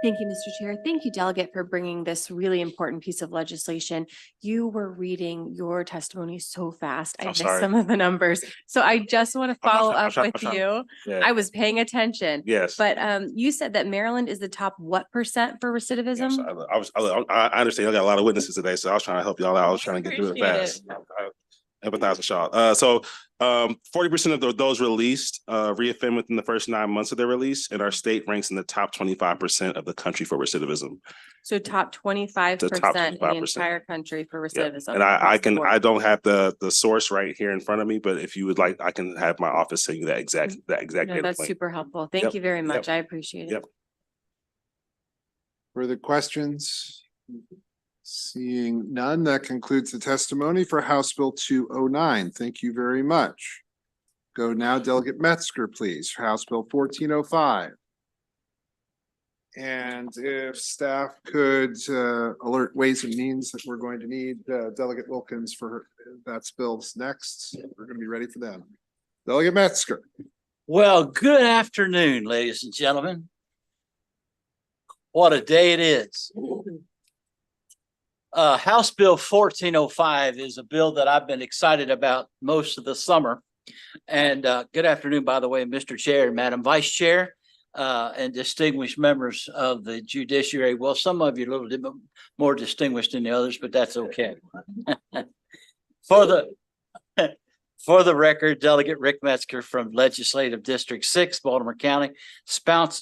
Thank you, Mr. Chair. Thank you, Delegate, for bringing this really important piece of legislation. You were reading your testimony so fast. I missed some of the numbers. So I just want to follow up with you. Yeah. I was paying attention. Yes. But you said that Maryland is the top what % for recidivism? Yes, I understand. I got a lot of witnesses today, so I was trying to help y'all out. I was trying to get through it fast. I empathize with y'all. So 40% of those released reoffend within the first 9 months of their release, and our state ranks in the top 25% of the country for recidivism. So top 25% in the entire country for recidivism. And I don't have the source right here in front of me, but if you would like, I can have my office send you that exact No, data that's point. super helpful. Thank you very much. I appreciate it. Yep. Further questions? Seeing none, that concludes the testimony for House Bill 209. Thank you very much. Go now, Delegate Metzger, please, for House Bill 1405. And if staff could alert Ways and Means that we're going to need Delegate Wilkins for that's bills next. We're going to be ready for them. Delegate Metzger. Well, good afternoon, ladies and gentlemen. What a day it is. House Bill 1405 is a bill that I've been excited about most of the summer. And good afternoon, by the way, Mr. Chair and Madam Vice Chair, and distinguished members of the judiciary. Well, some of you are a little bit more distinguished than the others, but that's okay. For For the record, Delegate Rick Metzger from Legislative District 6, Baltimore County,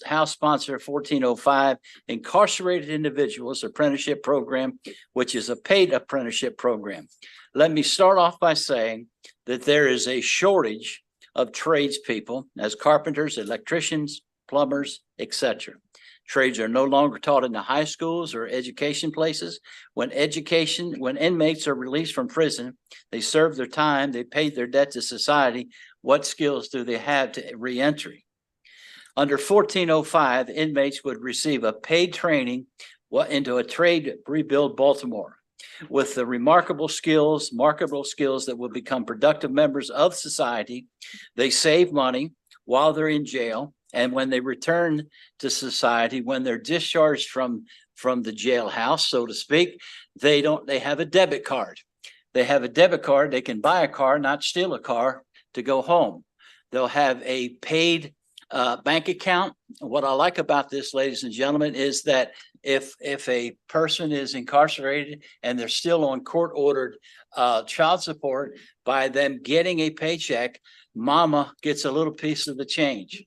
House Sponsor 1405, Incarcerated Individuals Apprenticeship Program, which is a paid apprenticeship program. Let me start off by saying that there is a shortage of tradespeople as carpenters, electricians, plumbers, etc. Trades are no longer taught in the high schools or education places. When inmates are released from prison, they serve their time, they paid their debt to society. What skills do they have to reentry? Under 1405, inmates would receive a paid training into a trade rebuild Baltimore with the marketable skills that will become productive members of society. They save money while they're in jail. And when they return to society, when they're discharged from the jailhouse, so to speak, they have a debit card. They have a debit card. They can buy a car, not steal a car to go home. They'll have a paid bank account. What I like about this, ladies and gentlemen, is that if a person is incarcerated and they're still on court-ordered child support, by them getting a paycheck, mama gets a little piece of the change.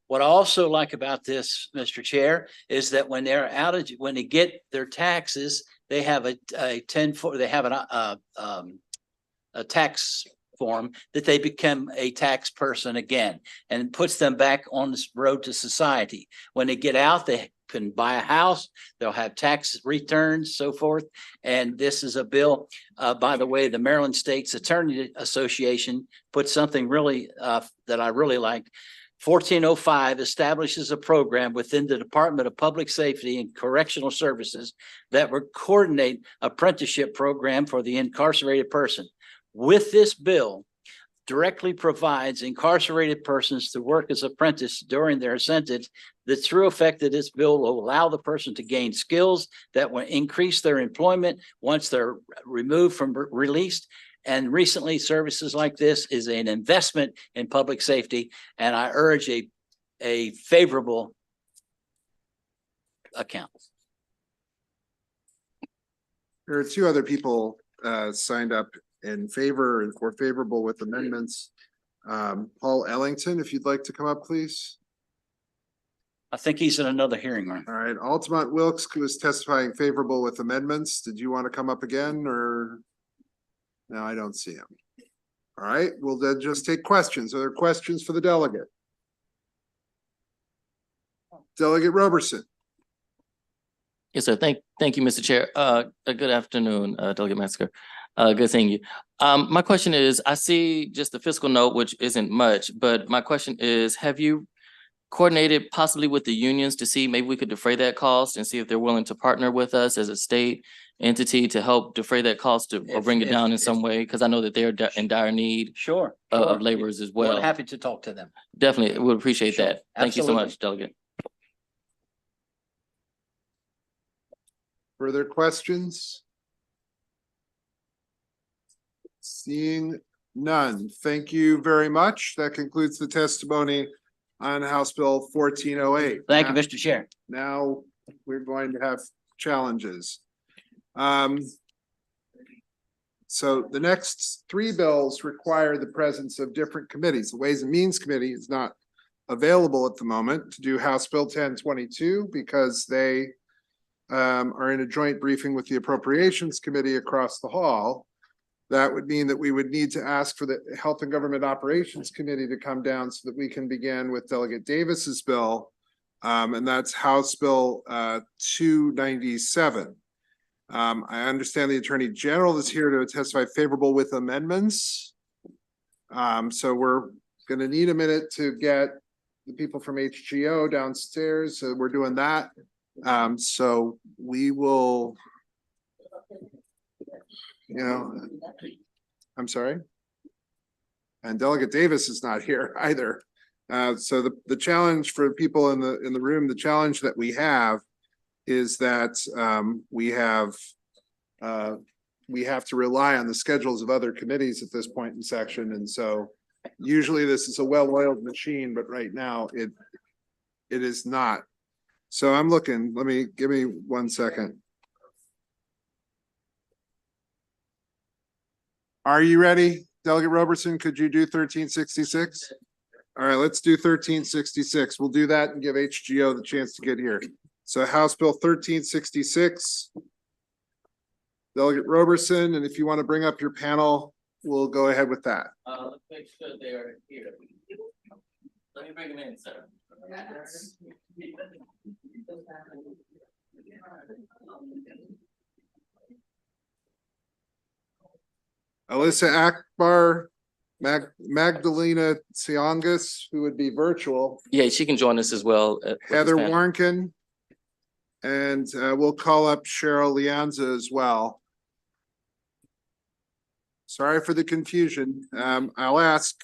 What I also like about this, Mr. Chair, is that when they're when they get their taxes, they have a tax form that they become a tax person again, and puts them back on this road to society. When they get out, they can buy a house, they'll have tax returns, so forth. And this is a bill, by the way, the Maryland State's Attorney Association put something really that I really like. 1405 establishes a program within the Department of Public Safety and Correctional Services that would coordinate apprenticeship program for the incarcerated person. With this bill, directly provides incarcerated persons to work as apprentices during their sentence. The true effect of this bill will allow the person to gain skills that will increase their employment once they're removed from released. And recently, services like this is an investment in public safety, and I urge a favorable account. There are two other people signed up in favor or favorable with amendments. Paul Ellington, if you'd like to come up, please. I think he's in another hearing room. All right, Altamont Wilkes, who is testifying favorable with amendments. Did you want to come up again, or? No, I don't see him. All right, we'll then just take questions. Are there questions for the delegate? Delegate Roberson. Yes, sir. Thank you, Mr. Chair. Good afternoon, Delegate Metzger. Good seeing you. My question is, I see just the fiscal note, which isn't much, but my question is, have you coordinated possibly with the unions to see maybe we could defray that cost and see if they're willing to partner with us as a state entity to help defray that cost or bring it down in some way? Because I know that they're in dire need of laborers as well. We're happy to talk to them. Definitely, would appreciate that. Thank you so Absolutely. much, Delegate. Further questions? Seeing none. Thank you very much. That concludes the testimony on House Bill 1408. Thank you, Mr. Chair. Now we're going to have challenges. So the next three bills require the presence of different committees. The Ways and Means Committee is not available at the moment to do House Bill 1022 because they are in a joint briefing with the Appropriations Committee across the hall. That would mean that we would need to ask for the Health and Government Operations Committee to come down so that we can begin with Delegate Davis's bill. And that's House Bill 297. I understand the Attorney General is here to testify favorable with amendments. So we're going to need a minute to get the people from HGO downstairs. So we're doing that. So we will, I'm sorry. And Delegate Davis is not here either. So the challenge for people in the room, the challenge that we have is that we have to rely on the schedules of other committees at this point in section. And so usually this is a well-oiled machine, but right now it is not. So I'm looking, give me 1 second. Are you ready? Delegate Roberson, could you do 1366? All right, let's do 1366. We'll do that and give HGO the chance to get here. So House Bill 1366. Delegate Roberson, and if you want to bring up your panel, we'll go ahead with that. Let's make sure they are here. Let me bring them in, sir. Alyssa Akbar, Magdalena Siongas, who would be virtual. Yeah, she can join us as well. With this Heather panel. Warnken. And we'll call up Cheryl Lianza as well. Sorry for the confusion. I'll ask.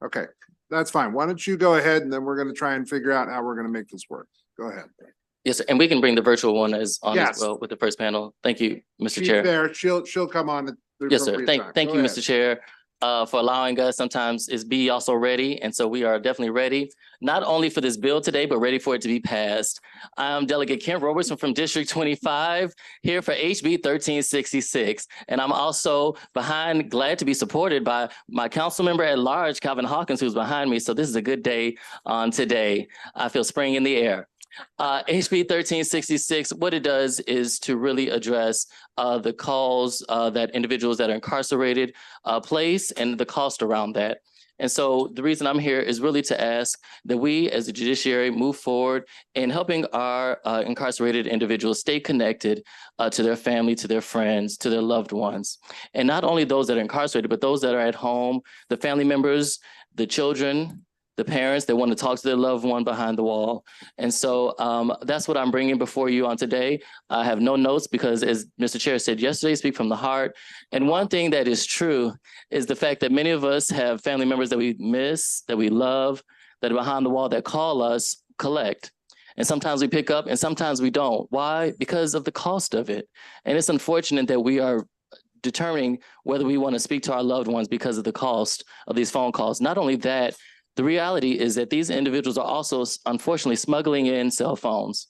Okay, that's fine. Why don't you go ahead and then we're going to try and figure out how we're going to make this work. Go ahead. Yes, sir. And we can bring the virtual one as on Yes. as well with the first panel. Thank you, Mr. She's Chair. there. She'll come on at the Yes, sir. appropriate time. Thank Go you, ahead. Mr. Chair, for allowing us. Sometimes is be also ready. And so we are definitely ready, not only for this bill today, but ready for it to be passed. I'm Delegate Ken Robertson from District 25 here for HB 1366. And I'm also glad to be supported by my council member at large, Calvin Hawkins, who's behind me. So this is a good day on today. I feel spring in the air. HB 1366, what it does is to really address the calls that individuals that are incarcerated place and the cost around that. And so the reason I'm here is really to ask that we as the judiciary move forward in helping our incarcerated individuals stay connected to their family, to their friends, to their loved ones. And not only those that are incarcerated, but those that are at home, the family members, the children, the parents that want to talk to their loved one behind the wall. And so that's what I'm bringing before you on today. I have no notes because, as Mr. Chair said yesterday, speak from the heart. And one thing that is true is the fact that many of us have family members that we miss, that we love, that are behind the wall, that call us, collect. And sometimes we pick up and sometimes we don't. Why? Because of the cost of it. And it's unfortunate that we are determining whether we want to speak to our loved ones because of the cost of these phone calls. Not only that, the reality is that these individuals are also unfortunately smuggling in cell phones.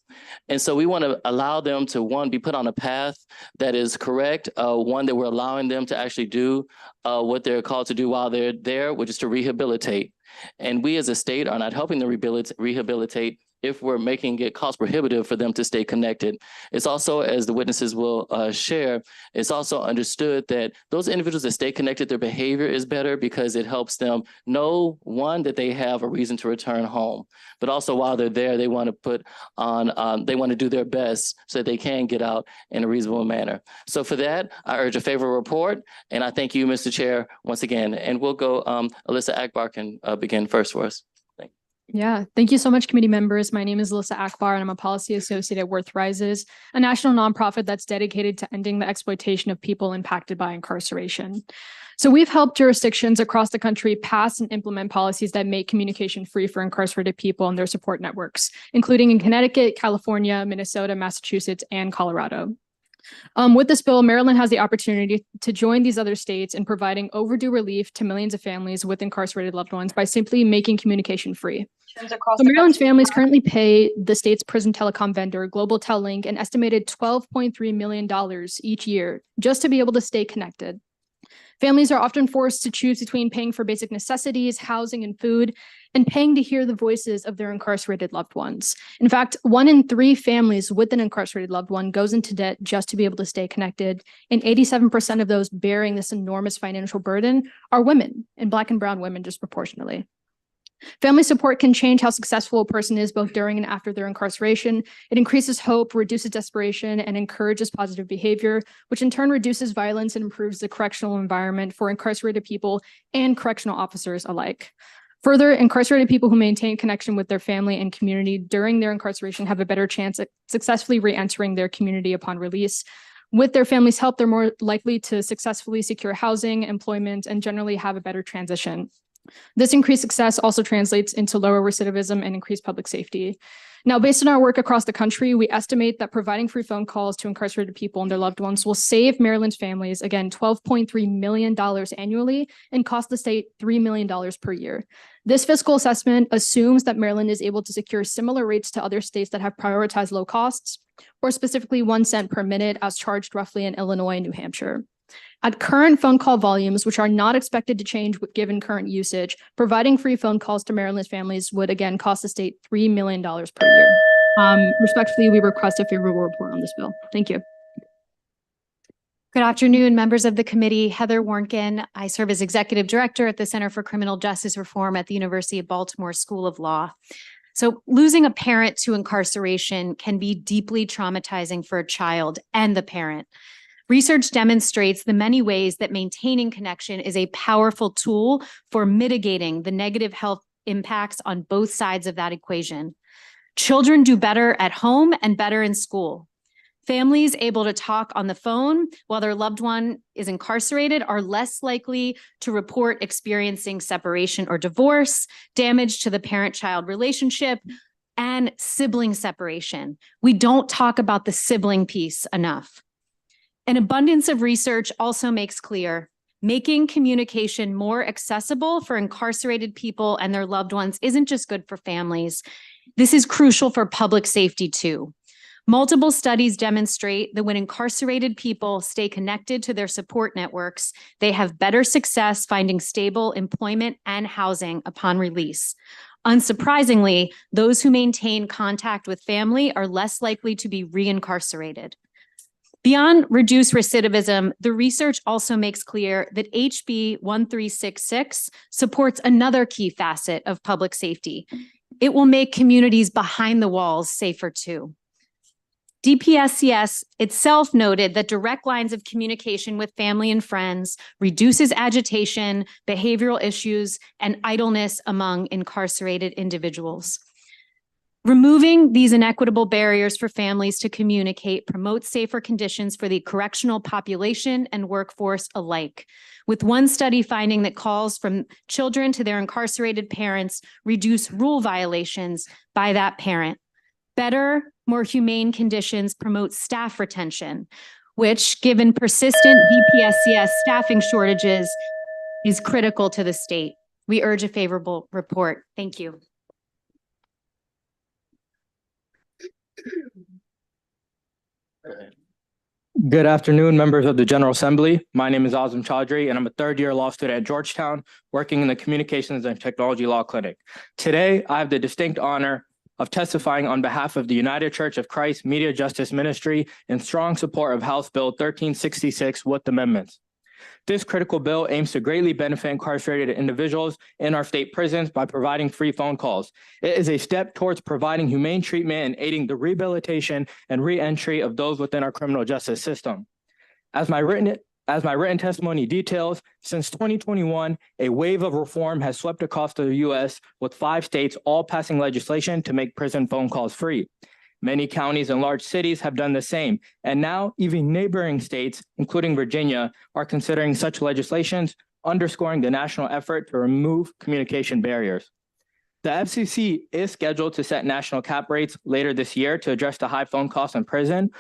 And so we want to allow them to, one, be put on a path that is correct, one that we're allowing them to actually do what they're called to do while they're there, which is to rehabilitate. And we as a state are not helping them rehabilitate if we're making it cost prohibitive for them to stay connected. It's also, as the witnesses will share, it's also understood that those individuals that stay connected, their behavior is better because it helps them know, one, that they have a reason to return home, but also while they're there, they want to put on, they want to do their best so that they can get out in a reasonable manner. So for that, I urge a favorable report, and I thank you, Mr. Chair, once again. And we'll go, Alyssa Akbar can begin first for us. Yeah, thank you so much, committee members. My name is Alyssa Akbar, and I'm a policy associate at Worth Rises, a national nonprofit that's dedicated to ending the exploitation of people impacted by incarceration. So we've helped jurisdictions across the country pass and implement policies that make communication free for incarcerated people and their support networks, including in Connecticut, California, Minnesota, Massachusetts, and Colorado. With this bill, Maryland has the opportunity to join these other states in providing overdue relief to millions of families with incarcerated loved ones by simply making communication free. So Maryland's families currently pay the state's prison telecom vendor, Global Tellink, an estimated $12.3 million each year just to be able to stay connected. Families are often forced to choose between paying for basic necessities, housing, and food, and paying to hear the voices of their incarcerated loved ones. In fact, 1 in 3 families with an incarcerated loved one goes into debt just to be able to stay connected, and 87% of those bearing this enormous financial burden are women, and Black and brown women disproportionately. Family support can change how successful a person is both during and after their incarceration. It increases hope, reduces desperation, and encourages positive behavior, which in turn reduces violence and improves the correctional environment for incarcerated people and correctional officers alike. Further, incarcerated people who maintain connection with their family and community during their incarceration have a better chance at successfully re-entering their community upon release. With their family's help, they're more likely to successfully secure housing, employment, and generally have a better transition. This increased success also translates into lower recidivism and increased public safety. Now, based on our work across the country, we estimate that providing free phone calls to incarcerated people and their loved ones will save Maryland's families, again, $12.3 million annually and cost the state $3 million per year. This fiscal assessment assumes that Maryland is able to secure similar rates to other states that have prioritized low costs, or specifically 1 cent per minute as charged roughly in Illinois and New Hampshire. At current phone call volumes, which are not expected to change given current usage, providing free phone calls to Maryland's families would again cost the state $3 million per year. Respectfully, we request a favorable report on this bill. Thank you. Good afternoon, members of the committee. Heather Warnken. I serve as Executive Director at the Center for Criminal Justice Reform at the University of Baltimore School of Law. So losing a parent to incarceration can be deeply traumatizing for a child and the parent. Research demonstrates the many ways that maintaining connection is a powerful tool for mitigating the negative health impacts on both sides of that equation. Children do better at home and better in school. Families able to talk on the phone while their loved one is incarcerated are less likely to report experiencing separation or divorce, damage to the parent-child relationship, and sibling separation. We don't talk about the sibling piece enough. An abundance of research also makes clear making communication more accessible for incarcerated people and their loved ones isn't just good for families. This is crucial for public safety too. Multiple studies demonstrate that when incarcerated people stay connected to their support networks, they have better success finding stable employment and housing upon release. Unsurprisingly, those who maintain contact with family are less likely to be reincarcerated. Beyond reduced recidivism, the research also makes clear that HB 1366 supports another key facet of public safety. It will make communities behind the walls safer too. DPSCS itself noted that direct lines of communication with family and friends reduces agitation, behavioral issues, and idleness among incarcerated individuals. Removing these inequitable barriers for families to communicate promotes safer conditions for the correctional population and workforce alike, with one study finding that calls from children to their incarcerated parents reduce rule violations by that parent. Better, more humane conditions promote staff retention, which, given persistent DPSCS staffing shortages, is critical to the state. We urge a favorable report. Thank you. Good afternoon, members of the General Assembly. My name is Azam Chaudhry, and I'm a third-year law student at Georgetown, working in the Communications and Technology Law Clinic. Today, I have the distinct honor of testifying on behalf of the United Church of Christ Media Justice Ministry in strong support of House Bill 1366 with amendments. This critical bill aims to greatly benefit incarcerated individuals in our state prisons by providing free phone calls. It is a step towards providing humane treatment and aiding the rehabilitation and re-entry of those within our criminal justice system. As my written testimony details, since 2021, a wave of reform has swept across the U.S., with 5 states all passing legislation to make prison phone calls free. Many counties and large cities have done the same, and now even neighboring states, including Virginia, are considering such legislations, underscoring the national effort to remove communication barriers. The FCC is scheduled to set national cap rates later this year to address the high phone costs in prison.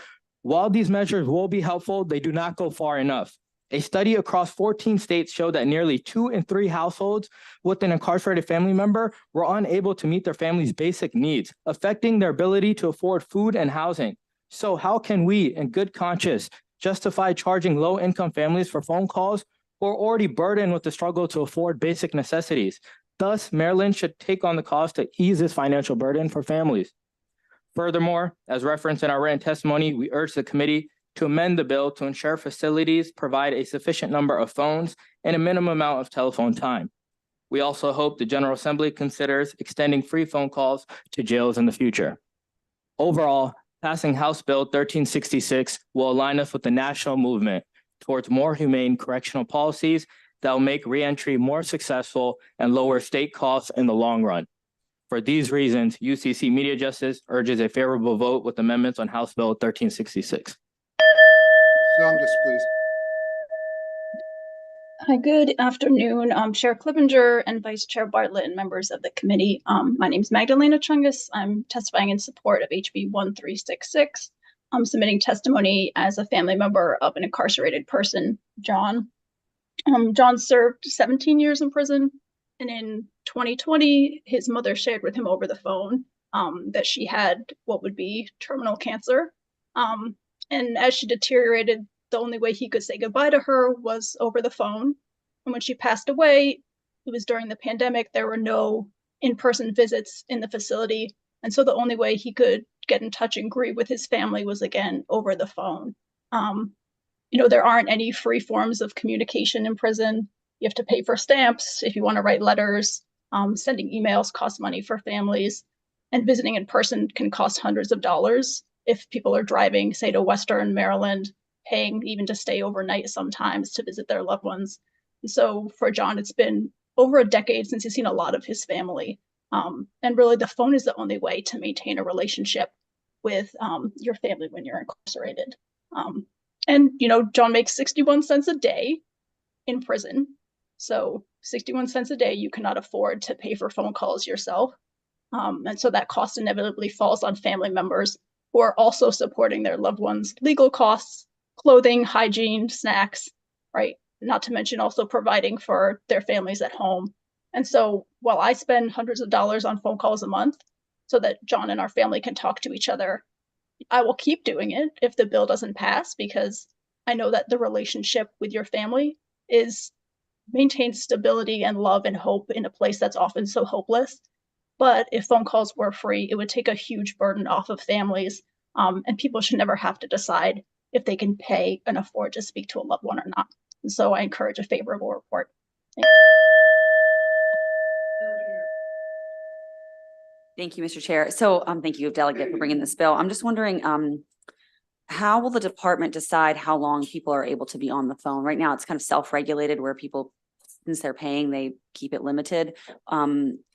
While these measures will be helpful, they do not go far enough. A study across 14 states showed that nearly 2 in 3 households with an incarcerated family member were unable to meet their family's basic needs, affecting their ability to afford food and housing. So how can we, in good conscience, justify charging low-income families for phone calls who are already burdened with the struggle to afford basic necessities? Thus, Maryland should take on the cost to ease this financial burden for families. Furthermore, as referenced in our written testimony, we urge the committee to amend the bill to ensure facilities provide a sufficient number of phones and a minimum amount of telephone time. We also hope the General Assembly considers extending free phone calls to jails in the future. Overall, passing House Bill 1366 will align us with the national movement towards more humane correctional policies that will make reentry more successful and lower state costs in the long run. For these reasons, UCC Media Justice urges a favorable vote with amendments on House Bill 1366. Youngest, please. Hi, good afternoon, Chair Clippinger and Vice Chair Bartlett and members of the committee. My name is Magdalena Chungus. I'm testifying in support of HB 1366. I'm submitting testimony as a family member of an incarcerated person, John. John served 17 years in prison, and in 2020, his mother shared with him over the phone that she had what would be terminal cancer. And as she deteriorated the only way he could say goodbye to her was over the phone. And when she passed away, it was during the pandemic. There were no in-person visits in the facility. And so the only way he could get in touch and grieve with his family was again over the phone. There aren't any free forms of communication in prison. You have to pay for stamps if you want to write letters. Sending emails costs money for families, and visiting in person can cost hundreds of dollars if people are driving, say, to Western Maryland, paying even to stay overnight sometimes to visit their loved ones. And so for John, it's been over a decade since he's seen a lot of his family. And really the phone is the only way to maintain a relationship with your family when you're incarcerated. John makes 61 cents a day in prison. So 61 cents a day, you cannot afford to pay for phone calls yourself. And so that cost inevitably falls on family members who are also supporting their loved ones' legal costs, clothing, hygiene, snacks, right? Not to mention also providing for their families at home. And so while I spend hundreds of dollars on phone calls a month so that John and our family can talk to each other, I will keep doing it if the bill doesn't pass, because I know that the relationship with your family maintains stability and love and hope in a place that's often so hopeless. But if phone calls were free, it would take a huge burden off of families, and people should never have to decide if they can pay and afford to speak to a loved one or not. And so I encourage a favorable report. Thank you, Mr. Chair. So thank you, Delegate, for bringing this bill. I'm just wondering, how will the department decide how long people are able to be on the phone? Right now, it's kind of self-regulated where people, since they're paying, they keep it limited.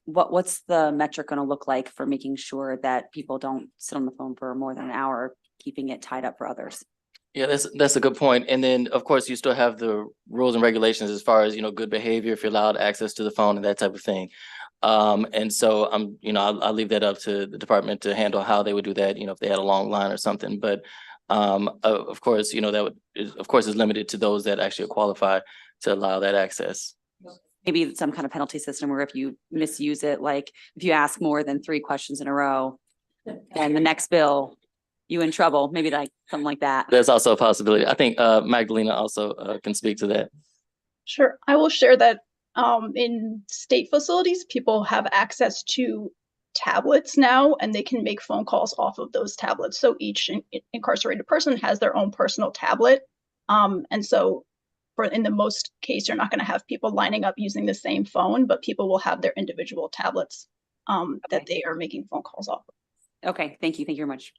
What's the metric going to look like for making sure that people don't sit on the phone for more than an hour, keeping it tied up for others? Yeah, that's a good point. And then, of course, you still have the rules and regulations as far as, good behavior, if you're allowed access to the phone and that type of thing. And so I'll leave that up to the department to handle how they would do that, if they had a long line or something. But of course, is limited to those that actually qualify to allow that access. Maybe some kind of penalty system where if you misuse it, like if you ask more than 3 questions in a row, then the next bill, you in trouble, maybe like something like that. That's also a possibility. I think Magdalena also can speak to that. Sure. I will share that in state facilities, people have access to tablets now, and they can make phone calls off of those tablets. So each incarcerated person has their own personal tablet. And so in the most case, you're not going to have people lining up using the same phone, but people will have their individual tablets that they are making phone calls off of. Okay, thank you. Thank you very much.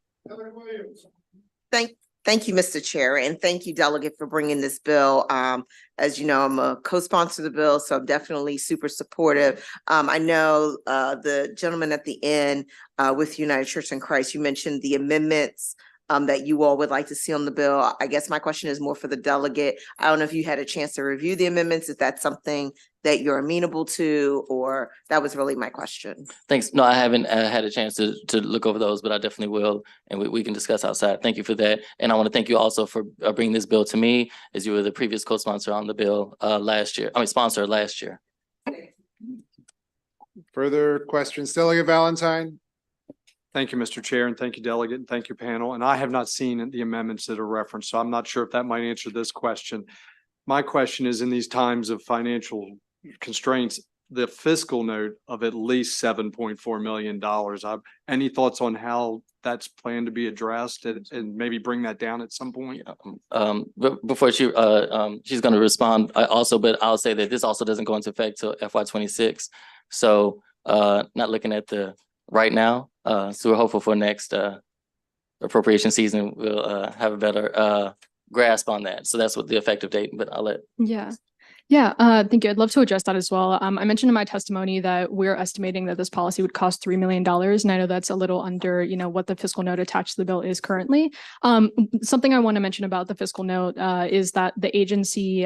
Thank you, Mr. Chair, and thank you, Delegate, for bringing this bill. As you know, I'm a co-sponsor of the bill, so I'm definitely super supportive. I know the gentleman at the end with United Church in Christ, you mentioned the amendments that you all would like to see on the bill. I guess my question is more for the delegate. I don't know if you had a chance to review the amendments, if that's something that you're amenable to, or that was really my question. Thanks. No, I haven't had a chance to look over those, but I definitely will, and we can discuss outside. Thank you for that. And I want to thank you also for bringing this bill to me, as you were the previous co-sponsor on the bill sponsor last year. Further questions, Delegate Valentine? Thank you, Mr. Chair, and thank you, Delegate, and thank you, panel. And I have not seen the amendments that are referenced, so I'm not sure if that might answer this question. My question is, in these times of financial constraints, the fiscal note of at least $7.4 million. Any thoughts on how that's planned to be addressed and maybe bring that down at some point? But before she's going to respond but I'll say that this also doesn't go into effect till FY26. So not looking at the right now. So we're hopeful for next appropriation season, we'll have a better grasp on that. So that's what the effective date, but I'll let. Yeah, thank you. I'd love to address that as well. I mentioned in my testimony that we're estimating that this policy would cost $3 million. And I know that's a little under, what the fiscal note attached to the bill is currently. Something I want to mention about the fiscal note is that the agency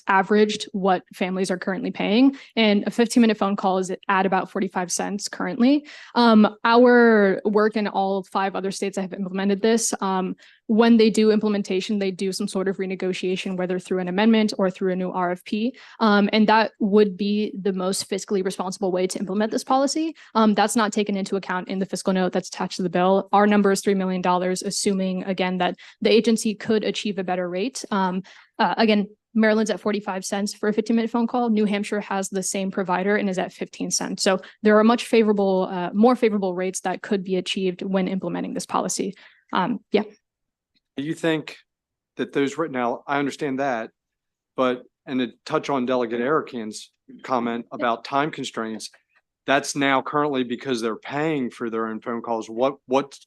averaged what families are currently paying, and a 15-minute phone call is at about 45 cents currently. Our work in all 5 other states that have implemented this when they do implementation, they do some sort of renegotiation, whether through an amendment or through a new RFP. And that would be the most fiscally responsible way to implement this policy. That's not taken into account in the fiscal note that's attached to the bill. Our number is $3 million, assuming again that the agency could achieve a better rate. Again, Maryland's at 45 cents for a 15-minute phone call. New Hampshire has the same provider and is at 15 cents. So there are much favorable, more favorable rates that could be achieved when implementing this policy. Yeah. Do you think that those right now, I understand that, but, and to touch on Delegate Erican's comment about time constraints, that's now currently because they're paying for their own phone calls. What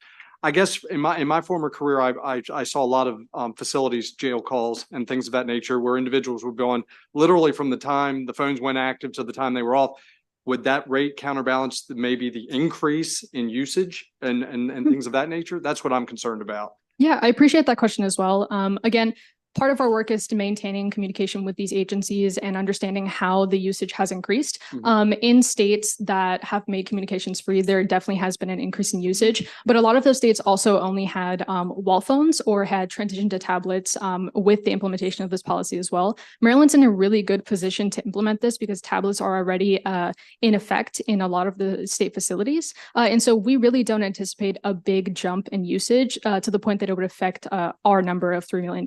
I guess in my former career, I saw a lot of facilities, jail calls and things of that nature where individuals would go on literally from the time the phones went active to the time they were off. Would that rate counterbalance maybe the increase in usage and things of that nature? That's what I'm concerned about. Yeah, I appreciate that question as well. Again, part of our work is to maintaining communication with these agencies and understanding how the usage has increased. In states that have made communications free, there definitely has been an increase in usage, but a lot of those states also only had wall phones or had transitioned to tablets with the implementation of this policy as well. Maryland's in a really good position to implement this because tablets are already in effect in a lot of the state facilities. And so we really don't anticipate a big jump in usage to the point that it would affect our number of $3 million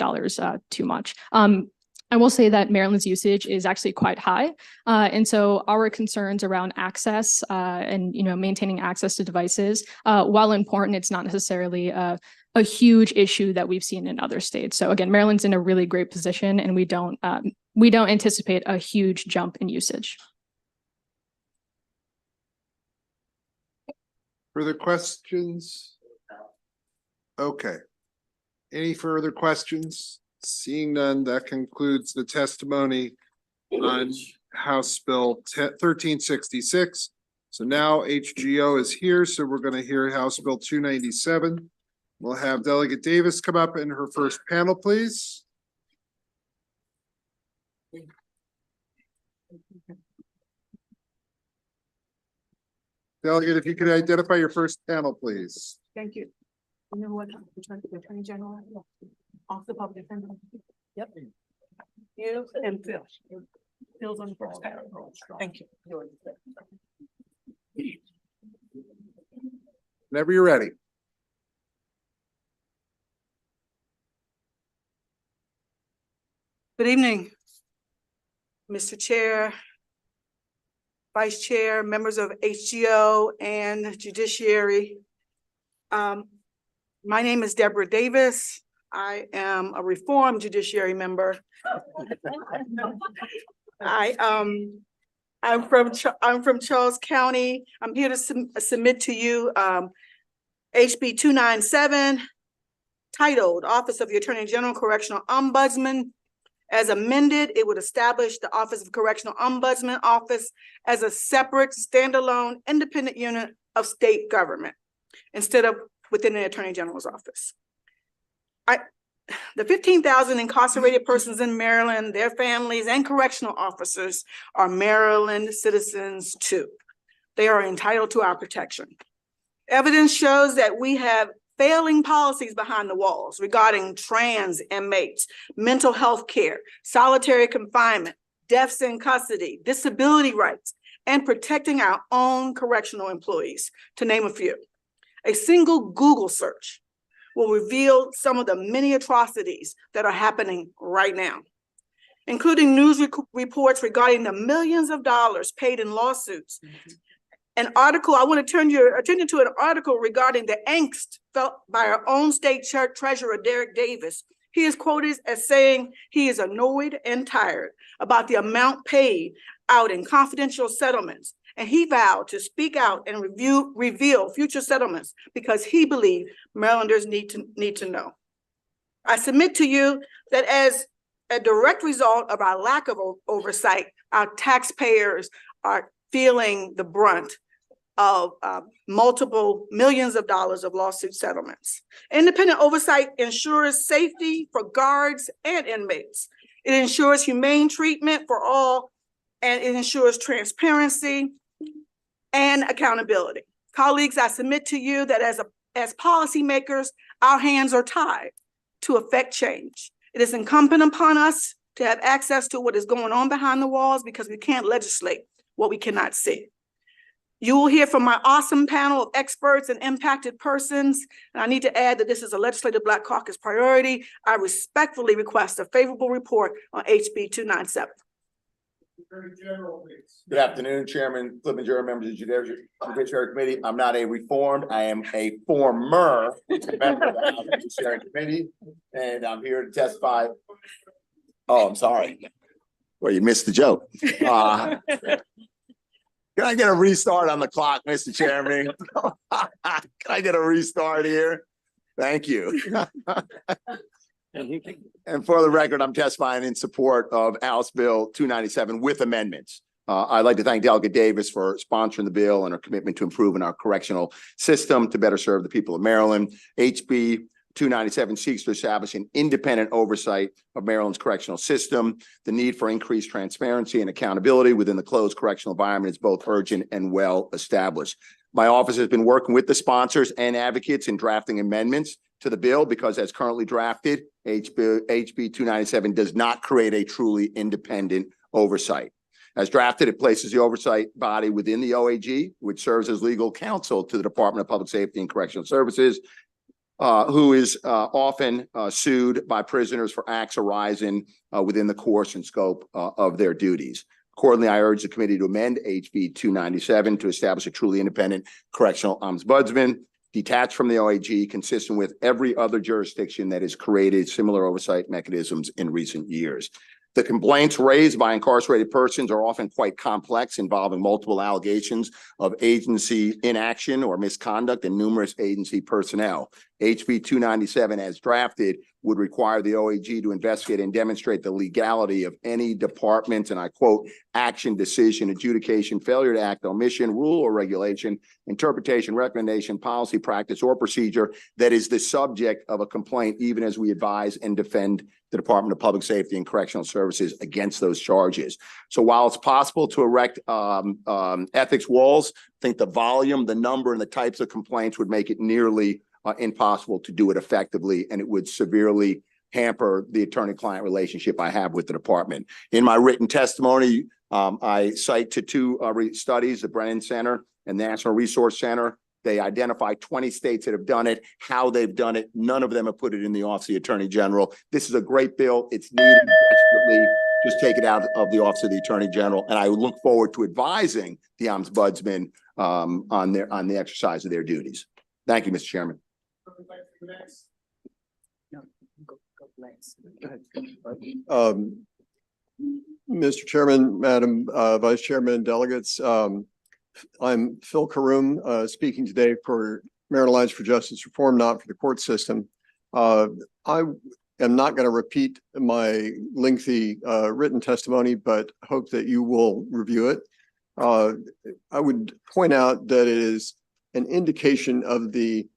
too much. I will say that Maryland's usage is actually quite high. And so our concerns around access and, maintaining access to devices, while important, it's not necessarily a huge issue that we've seen in other states. So again, Maryland's in a really great position and we don't anticipate a huge jump in usage. Further questions? Okay. Any further questions? Seeing none, that concludes the testimony on House Bill 1366. So now HGO is here, so we're going to hear House Bill 297. We'll have Delegate Davis come up in her first panel, please. Delegate, if you could identify your first panel, please. Thank you. You know what? Attorney General, off the public defender. Yep. You and Phil. Phil's on the first panel. Thank you. Whenever you're ready. Good evening, Mr. Chair, Vice Chair, members of HGO and Judiciary. My name is Deborah Davis. I am a reformed judiciary member. I'm from Charles County. I'm here to submit to you HB 297, titled Office of the Attorney General Correctional Ombudsman. As amended, it would establish the Office of Correctional Ombudsman Office as a separate, standalone, independent unit of state government instead of within the Attorney General's office. The 15,000 incarcerated persons in Maryland, their families and correctional officers are Maryland citizens too. They are entitled to our protection. Evidence shows that we have failing policies behind the walls regarding trans inmates, mental health care, solitary confinement, deaths in custody, disability rights, and protecting our own correctional employees, to name a few. A single Google search will reveal some of the many atrocities that are happening right now, including news reports regarding the millions of dollars paid in lawsuits. An article, I want to turn your attention to an article regarding the angst felt by our own state treasurer, Derek Davis. He is quoted as saying he is annoyed and tired about the amount paid out in confidential settlements. And he vowed to speak out and reveal future settlements because he believed Marylanders need to know. I submit to you that as a direct result of our lack of oversight, our taxpayers are feeling the brunt of multiple millions of dollars of lawsuit settlements. Independent oversight ensures safety for guards and inmates. It ensures humane treatment for all, and it ensures transparency and accountability. Colleagues, I submit to you that as policymakers, our hands are tied to affect change. It is incumbent upon us to have access to what is going on behind the walls because we can't legislate what we cannot see. You will hear from my awesome panel of experts and impacted persons. And I need to add that this is a Legislative Black Caucus priority. I respectfully request a favorable report on HB 297. Good afternoon, Chairman Clippinger, members of the Judiciary Committee. I'm not a reformed, I am a former member of the House Judiciary Committee, and I'm here to testify. Oh, I'm sorry. Well, you missed the joke. Can I get a restart on the clock, Mr. Chairman? Can I get a restart here? Thank you. And for the record, I'm testifying in support of House Bill 297 with amendments. I'd like to thank Delegate Davis for sponsoring the bill and her commitment to improving our correctional system to better serve the people of Maryland. HB 297 seeks to establish an independent oversight of Maryland's correctional system. The need for increased transparency and accountability within the closed correctional environment is both urgent and well established. My office has been working with the sponsors and advocates in drafting amendments to the bill because as currently drafted, HB 297 does not create a truly independent oversight. As drafted, it places the oversight body within the OAG, which serves as legal counsel to the Department of Public Safety and Correctional Services, who is often sued by prisoners for acts arising within the course and scope of their duties. Accordingly, I urge the committee to amend HB 297 to establish a truly independent correctional ombudsman detached from the OAG, consistent with every other jurisdiction that has created similar oversight mechanisms in recent years. The complaints raised by incarcerated persons are often quite complex, involving multiple allegations of agency inaction or misconduct and numerous agency personnel. HB 297 as drafted would require the OAG to investigate and demonstrate the legality of any department, and I quote, action, decision, adjudication, failure to act, omission, rule or regulation, interpretation, recommendation, policy, practice, or procedure that is the subject of a complaint, even as we advise and defend the Department of Public Safety and Correctional Services against those charges. So while it's possible to erect ethics walls, I think the volume, the number, and the types of complaints would make it nearly impossible to do it effectively, and it would severely hamper the attorney-client relationship I have with the department. In my written testimony, I cite to two studies, the Brennan Center and National Resource Center. They identify 20 states that have done it, how they've done it. None of them have put it in the Office of the Attorney General. This is a great bill. It's needed desperately. Just take it out of the Office of the Attorney General. And I look forward to advising the ombudsman on the exercise of their duties. Thank you, Mr. Chairman. Mr. Chairman, Madam Vice Chairman, delegates, I'm Phil Karoom, speaking today for Maryland Alliance for Justice Reform, not for the court system. I am not going to repeat my lengthy written testimony, but hope that you will review it. I would point out that it is an indication of the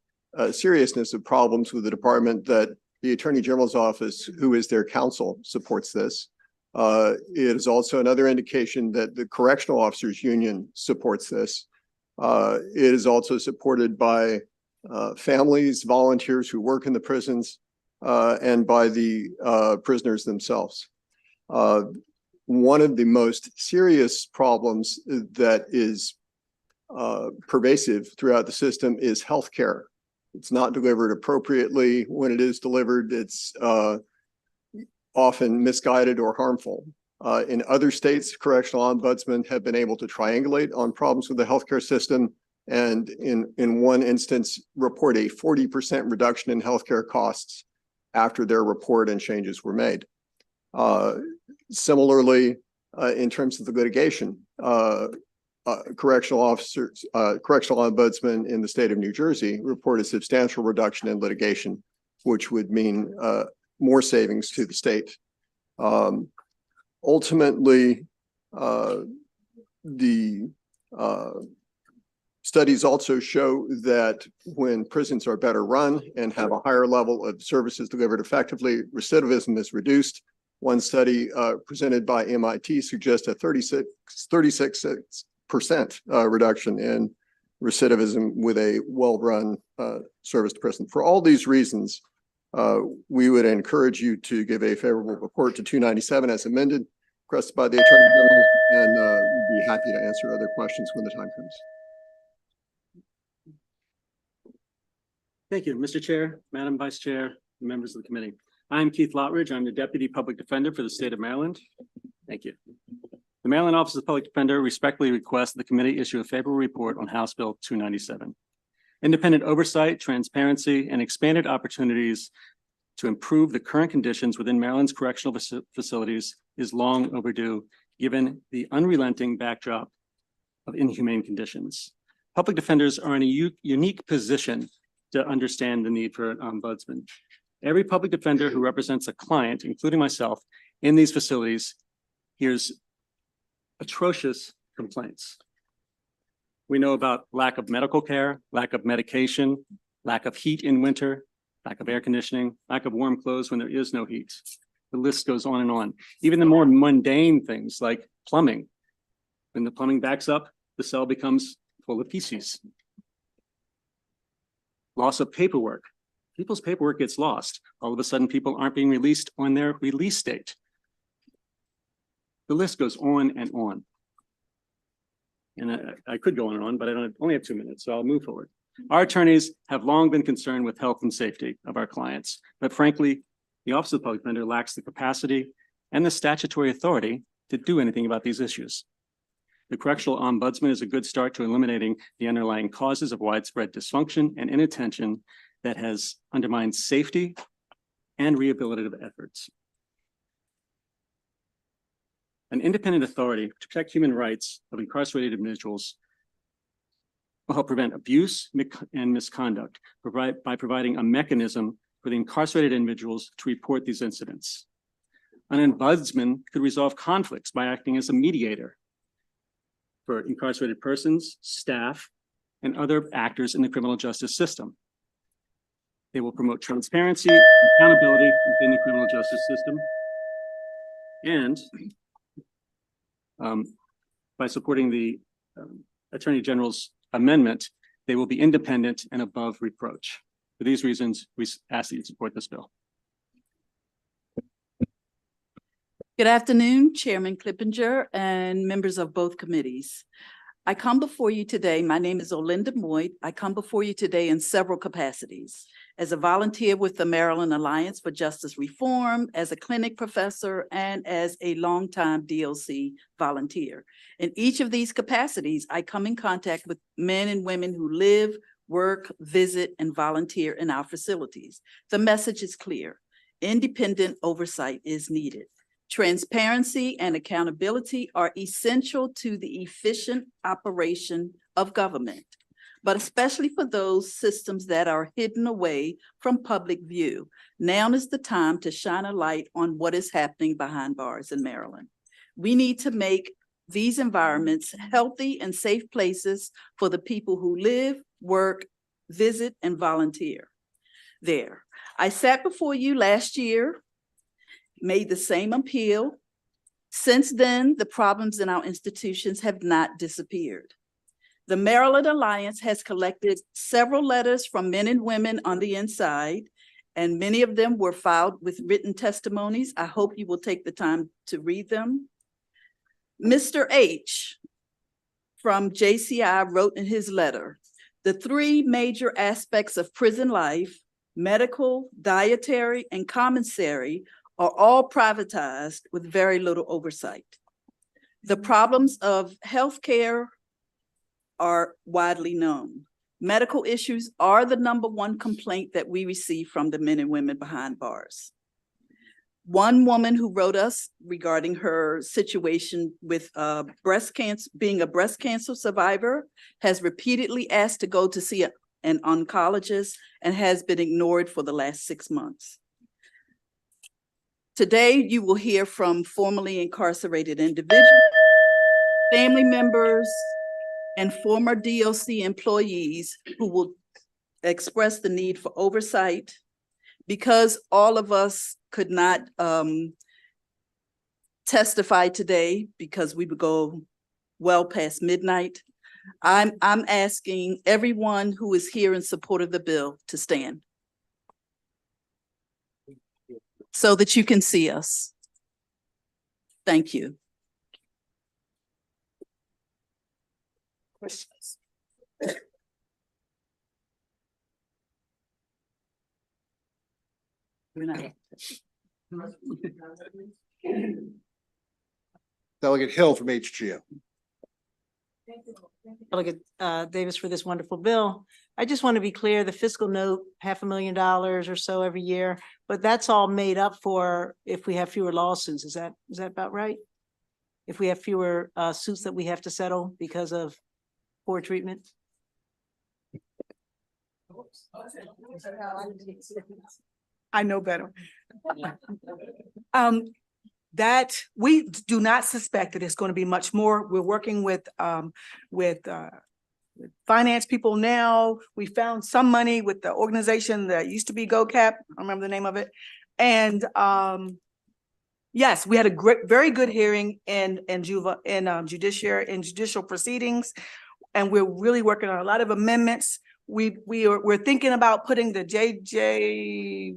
seriousness of problems with the department that the Attorney General's office, who is their counsel, supports this. It is also another indication that the Correctional Officers Union supports this. It is also supported by families, volunteers who work in the prisons, and by the prisoners themselves. One of the most serious problems that is pervasive throughout the system is healthcare. It's not delivered appropriately. When it is delivered, it's often misguided or harmful. In other states, correctional ombudsmen have been able to triangulate on problems with the healthcare system, and in one instance, report a 40% reduction in healthcare costs after their report and changes were made. Similarly, in terms of the litigation, correctional ombudsmen in the state of New Jersey report a substantial reduction in litigation, which would mean more savings to the state. Ultimately, the studies also show that when prisons are better run and have a higher level of services delivered effectively, recidivism is reduced. One study presented by MIT suggests a 36% reduction in recidivism with a well-run service to prison. For all these reasons, we would encourage you to give a favorable report to 297 as amended, requested by the Attorney General, and we'd be happy to answer other questions when the time comes. Thank you, Mr. Chair, Madam Vice Chair, and members of the committee. I'm Keith Lottridge. I'm the Deputy Public Defender for the state of Maryland. Thank you. The Maryland Office of the Public Defender respectfully requests the committee issue a favorable report on House Bill 297. Independent oversight, transparency, and expanded opportunities to improve the current conditions within Maryland's correctional facilities is long overdue, given the unrelenting backdrop of inhumane conditions. Public defenders are in a unique position to understand the need for an ombudsman. Every public defender who represents a client, including myself, in these facilities hears atrocious complaints. We know about lack of medical care, lack of medication, lack of heat in winter, lack of air conditioning, lack of warm clothes when there is no heat. The list goes on and on. Even the more mundane things like plumbing. When the plumbing backs up, the cell becomes full of feces. Loss of paperwork. People's paperwork gets lost. All of a sudden, people aren't being released on their release date. The list goes on and on. And I could go on and on, but I only have 2 minutes, so I'll move forward. Our attorneys have long been concerned with health and safety of our clients, but frankly, the Office of the Public Defender lacks the capacity and the statutory authority to do anything about these issues. The Correctional Ombudsman is a good start to eliminating the underlying causes of widespread dysfunction and inattention that has undermined safety and rehabilitative efforts. An independent authority to protect human rights of incarcerated individuals will help prevent abuse and misconduct by providing a mechanism for the incarcerated individuals to report these incidents. An ombudsman could resolve conflicts by acting as a mediator for incarcerated persons, staff, and other actors in the criminal justice system. They will promote transparency and accountability within the criminal justice system. And by supporting the Attorney General's amendment, they will be independent and above reproach. For these reasons, we ask that you support this bill. Good afternoon, Chairman Clippinger and members of both committees. I come before you today, my name is Olinda Moyd. I come before you today in several capacities. As a volunteer with the Maryland Alliance for Justice Reform, as a clinic professor, and as a longtime DLC volunteer. In each of these capacities, I come in contact with men and women who live, work, visit, and volunteer in our facilities. The message is clear. Independent oversight is needed. Transparency and accountability are essential to the efficient operation of government, but especially for those systems that are hidden away from public view. Now is the time to shine a light on what is happening behind bars in Maryland. We need to make these environments healthy and safe places for the people who live, work, visit, and volunteer there. I sat before you last year, made the same appeal. Since then, the problems in our institutions have not disappeared. The Maryland Alliance has collected several letters from men and women on the inside, and many of them were filed with written testimonies. I hope you will take the time to read them. Mr. H from JCI wrote in his letter, the three major aspects of prison life, medical, dietary, and commissary, are all privatized with very little oversight. The problems of healthcare are widely known. Medical issues are the number1 complaint that we receive from the men and women behind bars. One woman who wrote us regarding her situation with breast cancer, being a breast cancer survivor, has repeatedly asked to go to see an oncologist and has been ignored for the last 6 months. Today, you will hear from formerly incarcerated individuals, family members, and former DLC employees who will express the need for oversight. Because all of us could not testify today because we would go well past midnight, I'm asking everyone who is here in support of the bill to stand so that you can see us. Thank you. Questions? Delegate Hill from HGO. Delegate Davis for this wonderful bill. I just want to be clear, the fiscal note, $500,000 or so every year, but that's all made up for if we have fewer lawsuits. Is that about right? If we have fewer suits that we have to settle because of poor treatment? I know better. That we do not suspect that it's going to be much more. We're working with finance people now. We found some money with the organization that used to be GoCap. I don't remember the name of it. And yes, we had a very good hearing in judicial proceedings, and we're really working on a lot of amendments. We're thinking about putting the JJMU.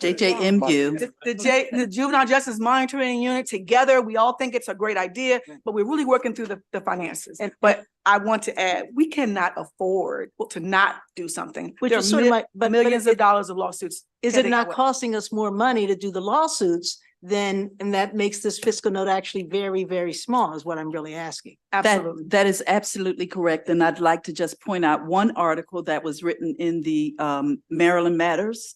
The Juvenile Justice Monitoring Unit together. We all think it's a great idea, but we're really working through the finances. But I want to add, we cannot afford to not do something. Which There is are sort of like, millions of dollars of lawsuits. Is it not costing us more money to do the lawsuits then, and that makes this fiscal note actually very, very small is what I'm really asking. Absolutely. That is absolutely correct. And I'd like to just point out one article that was written in the Maryland Matters,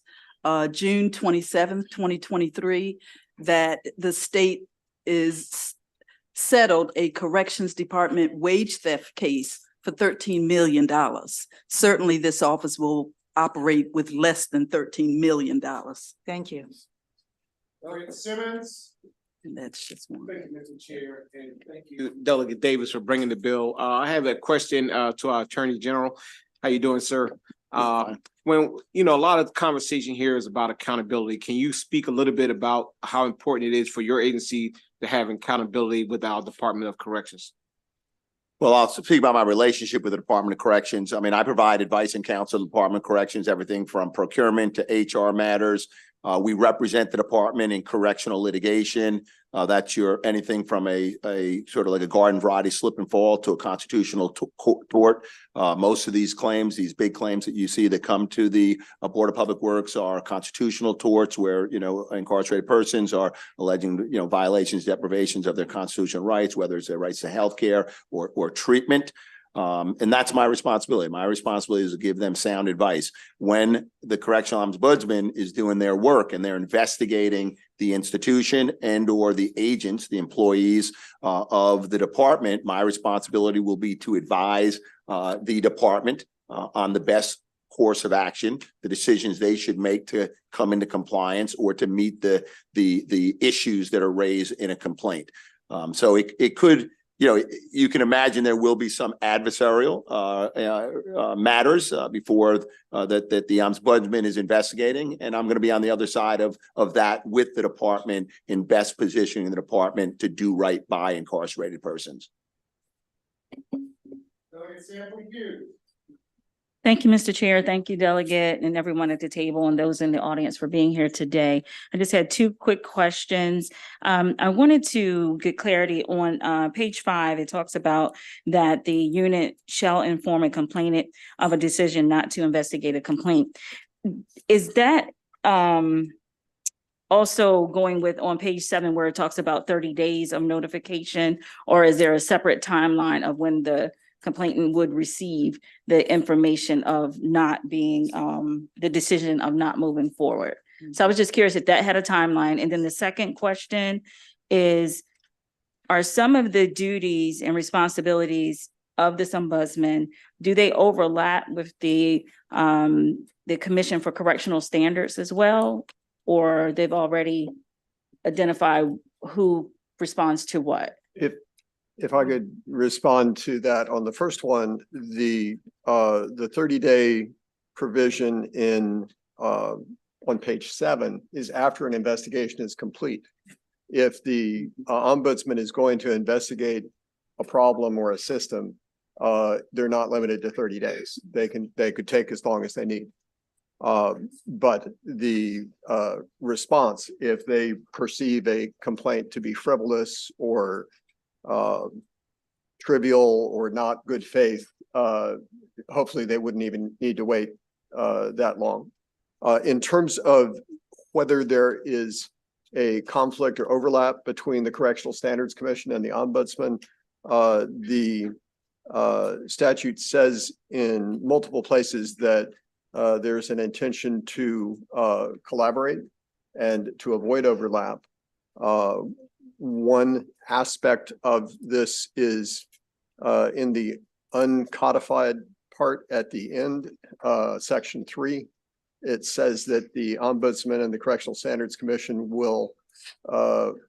June 27th, 2023, that the state is settled a corrections department wage theft case for $13 million. Certainly this office will operate with less than $13 million. Thank you. Delegate Simmons. And that's just one. Thank you, Mr. Chair, and thank you, Delegate Davis, for bringing the bill. I have a question to our Attorney General. How you doing, sir? When, a lot of the conversation here is about accountability. Can you speak a little bit about how important it is for your agency to have accountability with our Department of Corrections? Well, I'll speak about my relationship with the Department of Corrections. I mean, I provide advice and counsel to the Department of Corrections, everything from procurement to HR matters. We represent the department in correctional litigation. That's anything from a sort of like a garden variety slip and fall to a constitutional tort. Most of these claims, these big claims that you see that come to the Board of Public Works are constitutional torts where, incarcerated persons are alleging, violations, deprivations of their constitutional rights, whether it's their rights to health care or treatment. And that's my responsibility. My responsibility is to give them sound advice. When the correctional ombudsman is doing their work and they're investigating the institution and or the agents, the employees of the department, my responsibility will be to advise the department on the best course of action, the decisions they should make to come into compliance or to meet the issues that are raised in a complaint. So it could, you can imagine there will be some adversarial matters before that the ombudsman is investigating, and I'm going to be on the other side of that with the department in best positioning the department to do right by incarcerated persons. Thank you, Mr. Chair. Thank you, Delegate, and everyone at the table and those in the audience for being here today. I just had two quick questions. I wanted to get clarity on page 5. It talks about that the unit shall inform a complainant of a decision not to investigate a complaint. Is that also going with on page 7 where it talks about 30 days of notification, or is there a separate timeline of when the complainant would receive the information of not being, the decision of not moving forward? So I was just curious if that had a timeline. And then the second question is, are some of the duties and responsibilities of this ombudsman, do they overlap with the Commission for Correctional Standards as well? Or they've already identified who responds to what? If I could respond to that on the first one, the 30-day provision on page 7 is after an investigation is complete. if the ombudsman is going to investigate a problem or a system, they're not limited to 30 days. They could take as long as they need. But the response, if they perceive a complaint to be frivolous or trivial or not good faith, hopefully they wouldn't even need to wait that long. In terms of whether there is a conflict or overlap between the Correctional Standards Commission and the Ombudsman, the statute says in multiple places that there's an intention to collaborate and to avoid overlap. One aspect of this is in the uncodified part at the end, section 3. It says that the Ombudsman and the Correctional Standards Commission will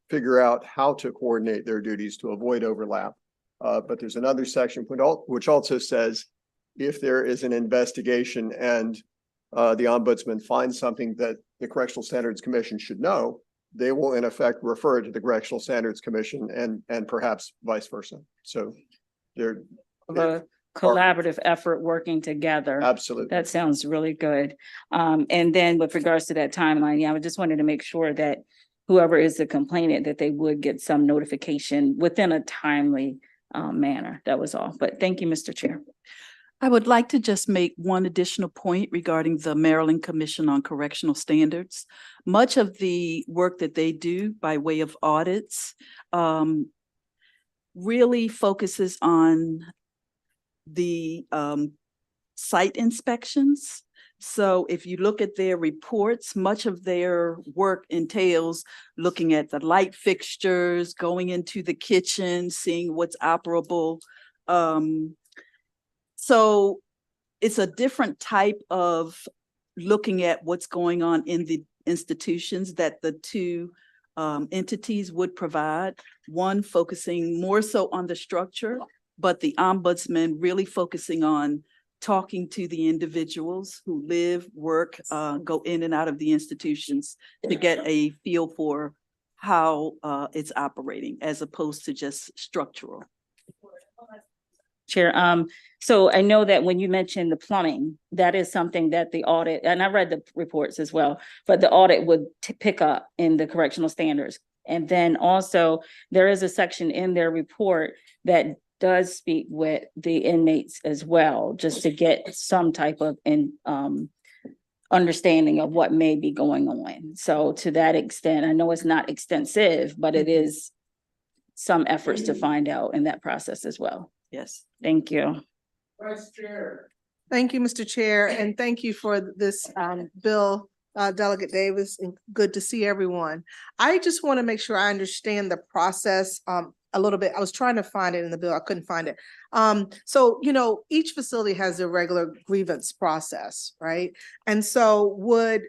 figure out how to coordinate their duties to avoid overlap. But there's another section which also says if there is an investigation and the Ombudsman finds something that the Correctional Standards Commission should know, they will in effect refer it to the Correctional Standards Commission and perhaps vice versa. So they're a collaborative effort working together. Absolutely. That sounds really good. And then with regards to that timeline, yeah, I just wanted to make sure that whoever is the complainant, that they would get some notification within a timely manner. That was all. But thank you, Mr. Chair. I would like to just make one additional point regarding the Maryland Commission on Correctional Standards. Much of the work that they do by way of audits really focuses on the site inspections. So if you look at their reports, much of their work entails looking at the light fixtures, going into the kitchen, seeing what's operable. So it's a different type of looking at what's going on in the institutions that the two entities would provide. One focusing more so on the structure, but the Ombudsman really focusing on talking to the individuals who live, work, go in and out of the institutions to get a feel for how it's operating as opposed to just structural. Chair, so I know that when you mentioned the plumbing, that is something that the audit, and I read the reports as well, but the audit would pick up in the correctional standards. And then also there is a section in their report that does speak with the inmates as well, just to get some type of understanding of what may be going on. So to that extent, I know it's not extensive, but it is some efforts to find out in that process as well. Yes. Thank you. Vice Chair. Thank you, Mr. Chair, and thank you for this bill, Delegate Davis, and good to see everyone. I just want to make sure I understand the process a little bit. I was trying to find it in the bill. I couldn't find it. So, you know, each facility has their regular grievance process, right? And so would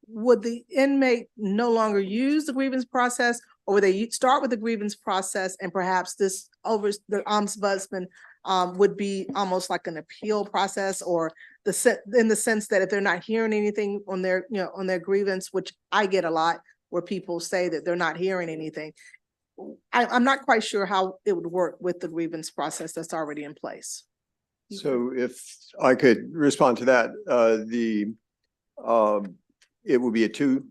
the inmate no longer use the grievance process, or would they start with the grievance process and perhaps the ombudsman would be almost like an appeal process, or in the sense that if they're not hearing anything on their, on their grievance, which I get a lot where people say that they're not hearing anything. I'm not quite sure how it would work with the grievance process that's already in place. So if I could respond to that, it would be two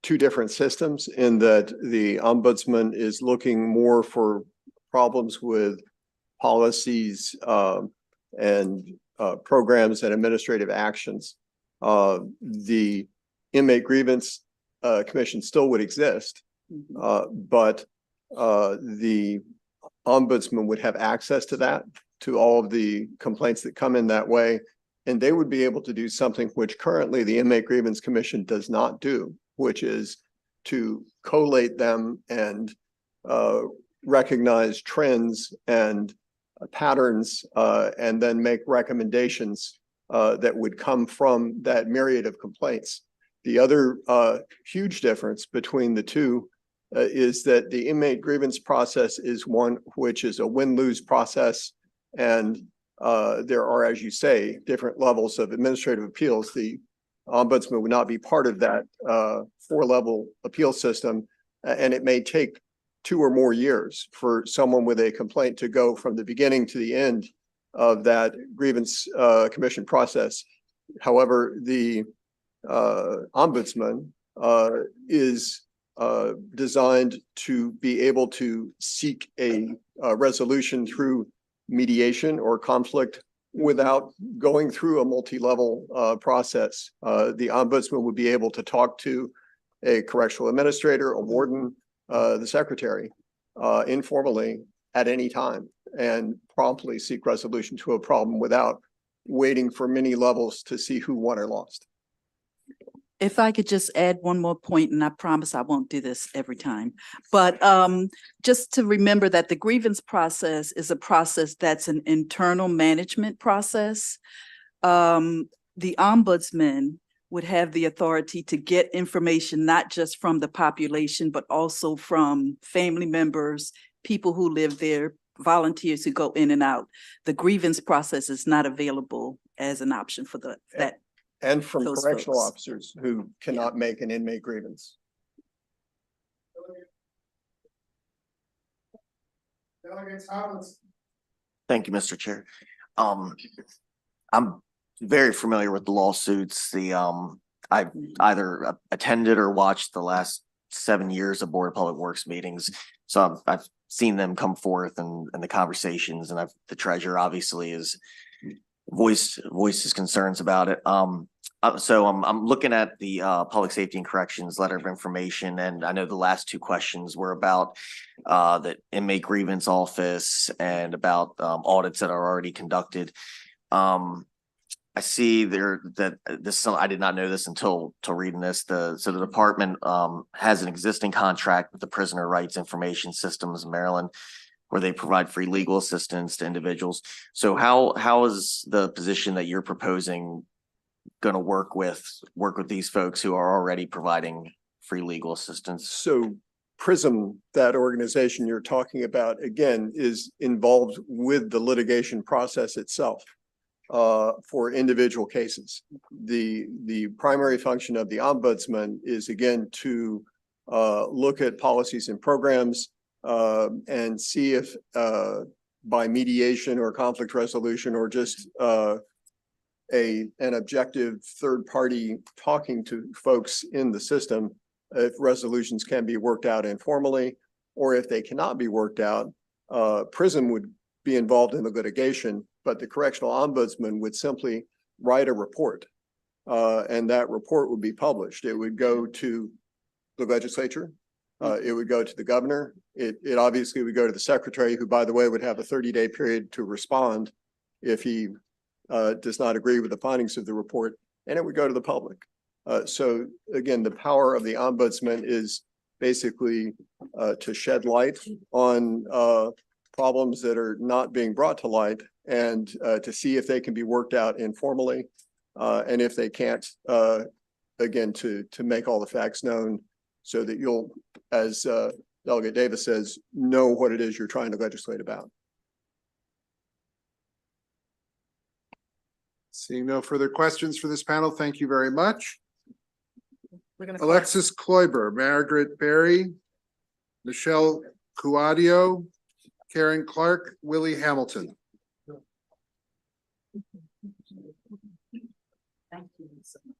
different systems in that the ombudsman is looking more for problems with policies and programs and administrative actions. The inmate grievance commission still would exist, but the ombudsman would have access to that, to all of the complaints that come in that way. And they would be able to do something which currently the Inmate Grievance Commission does not do, which is to collate them and recognize trends and patterns and then make recommendations that would come from that myriad of complaints. The other huge difference between the two is that the inmate grievance process is one which is a win-lose process, and there are, as you say, different levels of administrative appeals. The ombudsman would not be part of that 4-level appeal system, And it may take 2 or more years for someone with a complaint to go from the beginning to the end of that grievance commission process. However, the ombudsman is designed to be able to seek a resolution through mediation or conflict without going through a multi-level process. The ombudsman would be able to talk to a correctional administrator, a warden, the secretary, informally at any time and promptly seek resolution to a problem without waiting for many levels to see who won or lost. If I could just add one more point, and I promise I won't do this every time, but just to remember that the grievance process is a process that's an internal management process. The ombudsman would have the authority to get information, not just from the population, but also from family members, people who live there, volunteers who go in and out. The grievance process is not available as an option for that. And from those correctional folks. officers who cannot make an inmate grievance. Thank you, Mr. Chair. I'm very familiar with the lawsuits. I've either attended or watched the last 7 years of Board of Public Works meetings. So I've seen them come forth and the conversations, and the treasurer obviously is voiced his concerns about it. So I'm looking at the Public Safety and Corrections letter of information, and I know the last 2 questions were about the inmate grievance office and about audits that are already conducted. I see there that I did not know this until reading this. So the department has an existing contract with the Prisoner Rights Information Systems in Maryland, where they provide free legal assistance to individuals. So how is the position that you're proposing going to work with these folks who are already providing free legal assistance? So PRISM, that organization you're talking about, again, is involved with the litigation process itself for individual cases. The primary function of the ombudsman is, again, to look at policies and programs and see if by mediation or conflict resolution or just an objective third party talking to folks in the system, if resolutions can be worked out informally, or if they cannot be worked out, PRISM would be involved in the litigation, but the correctional ombudsman would simply write a report, and that report would be published. It would go to the legislature. It would go to the governor. It obviously would go to the secretary, who, by the way, would have a 30-day period to respond if he does not agree with the findings of the report, and it would go to the public. So again, the power of the ombudsman is basically to shed light on problems that are not being brought to light, and to see if they can be worked out informally, and if they can't, again, to make all the facts known so that you'll, as Delegate Davis says, know what it is you're trying to legislate about. Seeing no further questions for this panel, thank you very much. Alexis Kloiber, Margaret Berry, Michelle Cuadio, Karen Clark, Willie Hamilton. Thank you so much.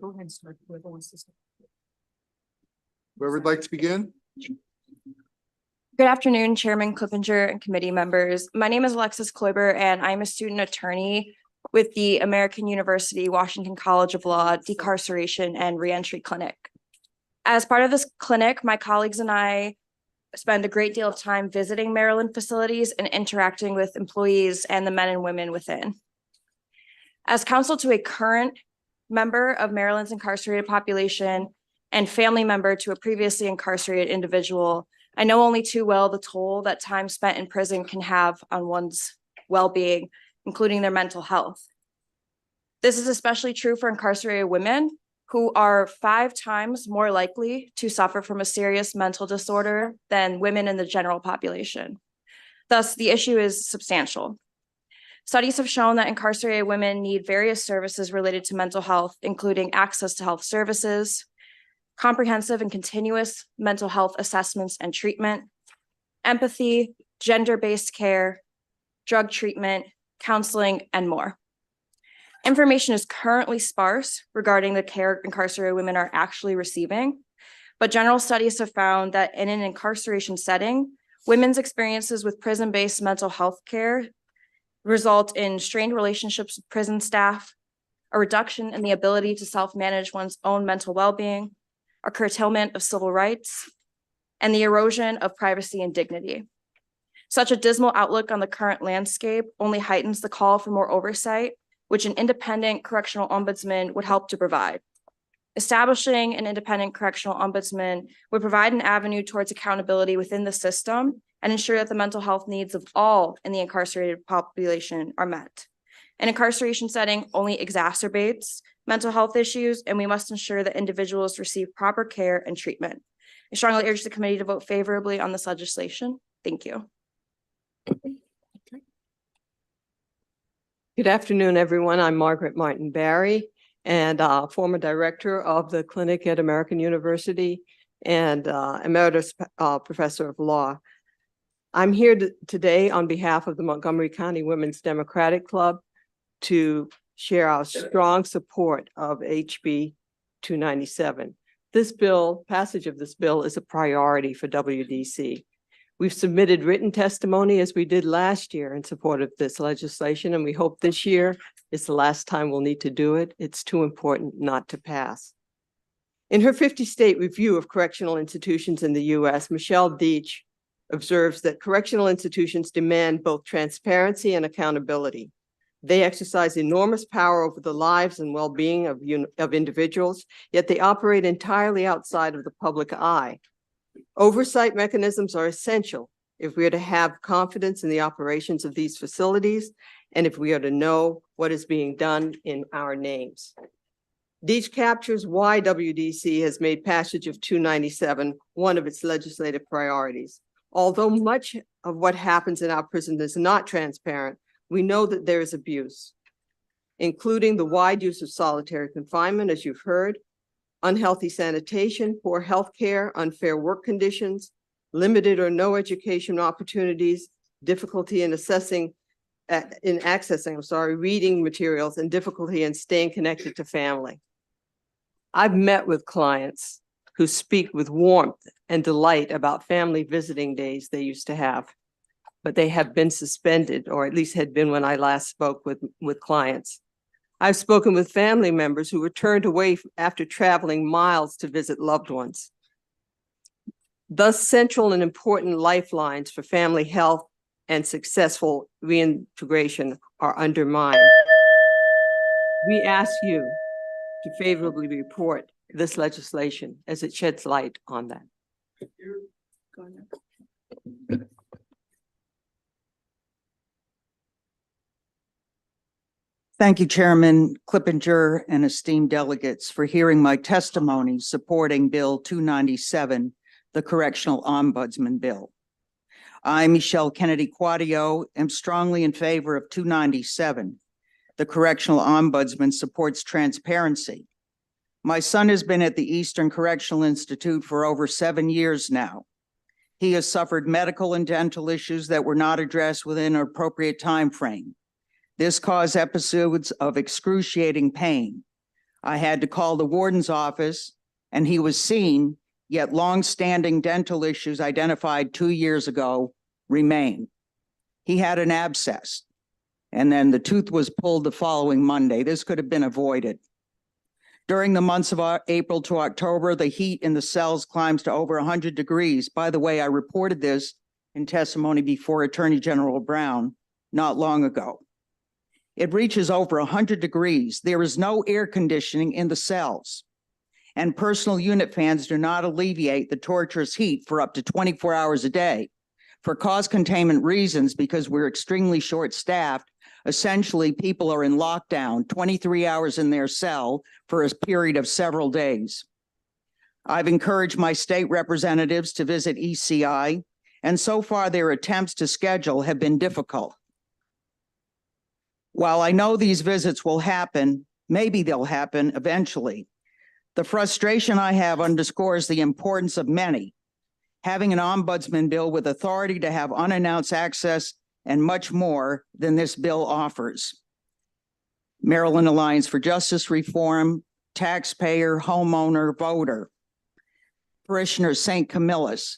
Go ahead and start. Whoever wants to start. Whoever would like to begin? Good afternoon, Chairman Clippinger and committee members. My name is Alexis Kloiber, and I'm a student attorney with the American University Washington College of Law Decarceration and Reentry Clinic. As part of this clinic, my colleagues and I spend a great deal of time visiting Maryland facilities and interacting with employees and the men and women within. As counsel to a current member of Maryland's incarcerated population and family member to a previously incarcerated individual, I know only too well the toll that time spent in prison can have on one's well-being, including their mental health. This is especially true for incarcerated women, who are 5 times more likely to suffer from a serious mental disorder than women in the general population. Thus, the issue is substantial. Studies have shown that incarcerated women need various services related to mental health, including access to health services, comprehensive and continuous mental health assessments and treatment, empathy, gender-based care, drug treatment, counseling, and more. Information is currently sparse regarding the care incarcerated women are actually receiving, but general studies have found that in an incarceration setting, women's experiences with prison-based mental health care result in strained relationships with prison staff, a reduction in the ability to self-manage one's own mental well-being, a curtailment of civil rights, and the erosion of privacy and dignity. Such a dismal outlook on the current landscape only heightens the call for more oversight, which an independent correctional ombudsman would help to provide. Establishing an independent correctional ombudsman would provide an avenue towards accountability within the system and ensure that the mental health needs of all in the incarcerated population are met. An incarceration setting only exacerbates mental health issues, and we must ensure that individuals receive proper care and treatment. I strongly urge the committee to vote favorably on this legislation. Thank you. Good afternoon, everyone. I'm Margaret Martin Barry, and former director of the clinic at American University and emeritus professor of law. I'm here today on behalf of the Montgomery County Women's Democratic Club to share our strong support of HB 297. This bill, passage of this bill, is a priority for WDC. We've submitted written testimony as we did last year in support of this legislation, and we hope this year is the last time we'll need to do it. It's too important not to pass. In her 50-state review of correctional institutions in the U.S., Michelle Deach observes that correctional institutions demand both transparency and accountability. They exercise enormous power over the lives and well-being of individuals, yet they operate entirely outside of the public eye. Oversight mechanisms are essential if we are to have confidence in the operations of these facilities and if we are to know what is being done in our names. Deach captures why WDC has made passage of 297 one of its legislative priorities. Although much of what happens in our prison is not transparent, we know that there is abuse, including the wide use of solitary confinement, as you've heard, unhealthy sanitation, poor health care, unfair work conditions, limited or no education opportunities, difficulty in accessing reading materials, and difficulty in staying connected to family. I've met with clients who speak with warmth and delight about family visiting days they used to have, but they have been suspended, or at least had been when I last spoke with clients. I've spoken with family members who were turned away after traveling miles to visit loved ones. Thus, central and important lifelines for family health and successful reintegration are undermined. We ask you to favorably report this legislation as it sheds light on that. Thank you, Chairman Clippinger and esteemed delegates, for hearing my testimony supporting Bill 297, the Correctional Ombudsman Bill. I, Michelle Kennedy Quadio, am strongly in favor of 297. The Correctional Ombudsman supports transparency. My son has been at the Eastern Correctional Institute for over 7 years now. He has suffered medical and dental issues that were not addressed within an appropriate time frame. This caused episodes of excruciating pain. I had to call the warden's office and he was seen, yet long-standing dental issues identified 2 years ago remain. He had an abscess and then the tooth was pulled the following Monday. This could have been avoided. During the months of April to October, the heat in the cells climbs to over 100 degrees. By the way, I reported this in testimony before Attorney General Brown not long ago. It reaches over 100 degrees. There is no air conditioning in the cells, and personal unit fans do not alleviate the torturous heat for up to 24 hours a day. For cost containment reasons, because we're extremely short-staffed, essentially people are in lockdown 23 hours in their cell for a period of several days. I've encouraged my state representatives to visit ECI and so far their attempts to schedule have been difficult. While I know these visits will happen, maybe they'll happen eventually, the frustration I have underscores the importance of many. Having an ombudsman bill with authority to have unannounced access and much more than this bill offers. Maryland Alliance for Justice Reform, taxpayer, homeowner, voter, parishioner St. Camillus.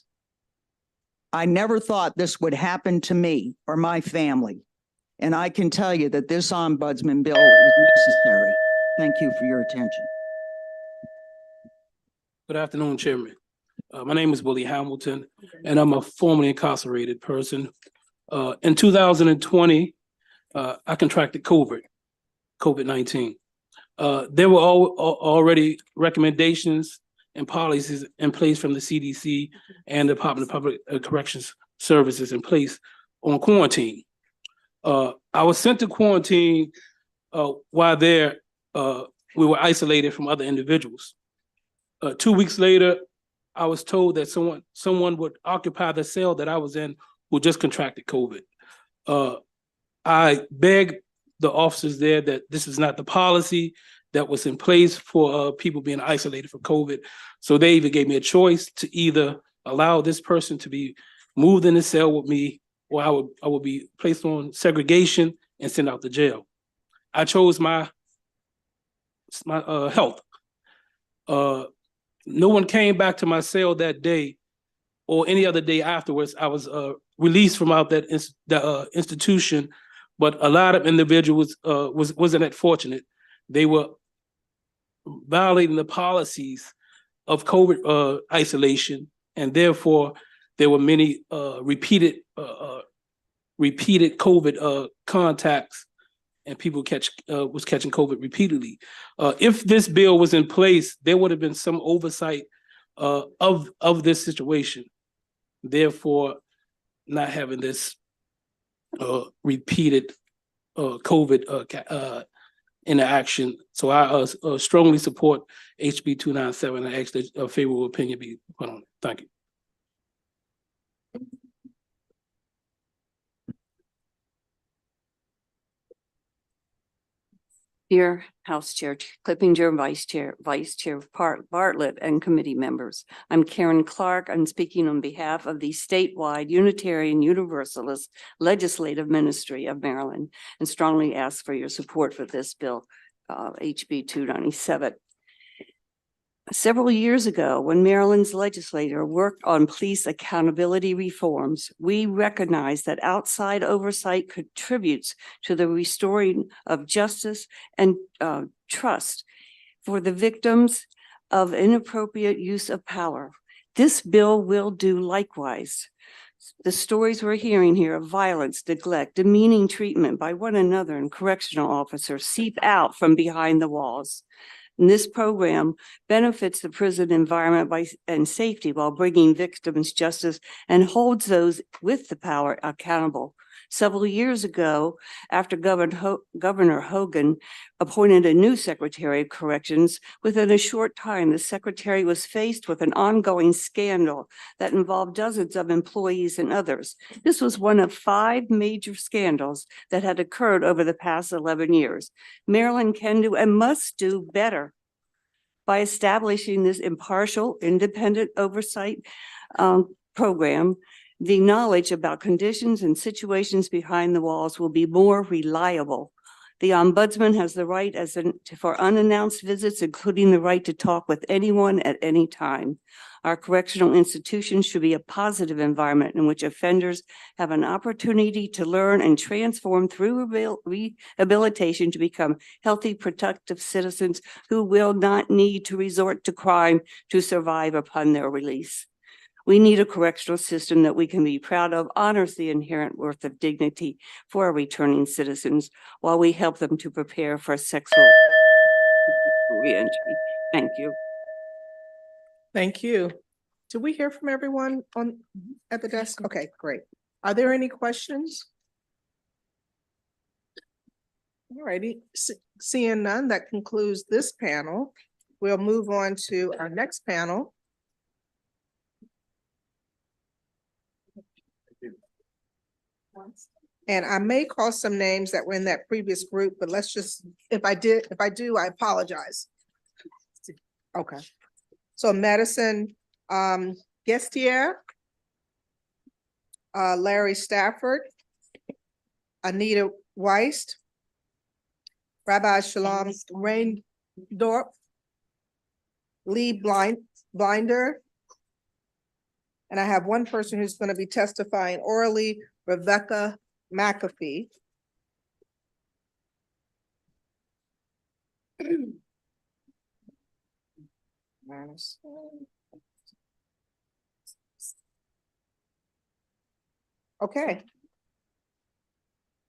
I never thought this would happen to me or my family. And I can tell you that this ombudsman bill is necessary. Thank you for your attention. Good afternoon, Chairman. My name is Willie Hamilton, and I'm a formerly incarcerated person. In 2020, I contracted COVID-19. There were already recommendations and policies in place from the CDC and the Department of Public Corrections Services in place on quarantine. I was sent to quarantine while there, we were isolated from other individuals. 2 weeks later, I was told that someone would occupy the cell that I was in who just contracted COVID. I begged the officers there that this is not the policy that was in place for people being isolated for COVID. So they even gave me a choice to either allow this person to be moved in the cell with me, or I would be placed on segregation and sent out to jail. I chose my health. No one came back to my cell that day or any other day afterwards. I was released from out that institution, but a lot of individuals wasn't that fortunate. They were violating the policies of COVID isolation, and therefore there were many repeated COVID contacts, and people was catching COVID repeatedly. If this bill was in place, there would have been some oversight of this situation. Therefore, not having this repeated COVID interaction. So I strongly support HB 297 and ask that a favorable opinion be put on it. Thank you. Dear House Chair Clippinger, Vice Chair Bartlett, and committee members. I'm Karen Clark. I'm speaking on behalf of the statewide Unitarian Universalist Legislative Ministry of Maryland, and strongly ask for your support for this bill, HB 297. Several years ago, when Maryland's legislature worked on police accountability reforms, we recognized that outside oversight contributes to the restoring of justice and trust for the victims of inappropriate use of power. This bill will do likewise. The stories we're hearing here of violence, neglect, demeaning treatment by one another and correctional officers seep out from behind the walls. And this program benefits the prison environment and safety while bringing victims justice and holds those with the power accountable. Several years ago, after Governor Hogan appointed a new Secretary of Corrections, within a short time, the Secretary was faced with an ongoing scandal that involved dozens of employees and others. This was one of 5 major scandals that had occurred over the past 11 years. Maryland can do and must do better by establishing this impartial, independent oversight program. The knowledge about conditions and situations behind the walls will be more reliable. The ombudsman has the right for unannounced visits, including the right to talk with anyone at any time. Our correctional institutions should be a positive environment in which offenders have an opportunity to learn and transform through rehabilitation to become healthy, productive citizens who will not need to resort to crime to survive upon their release. We need a correctional system that we can be proud of, honors the inherent worth of dignity for our returning citizens while we help them to prepare for sexual reentry. Thank you. Thank you. Did we hear from everyone at the desk? Okay, great. Are there any questions? All righty, seeing none, that concludes this panel. We'll move on to our next panel. And I may call some names that were in that previous group, but let's just, if I do, I apologize. Okay. So Madison, Gestier, Larry Stafford, Anita Weist, Rabbi Shalom Raindorp, Lee Blinder. And I have one person who's going to be testifying orally, Rebecca McAfee. Okay.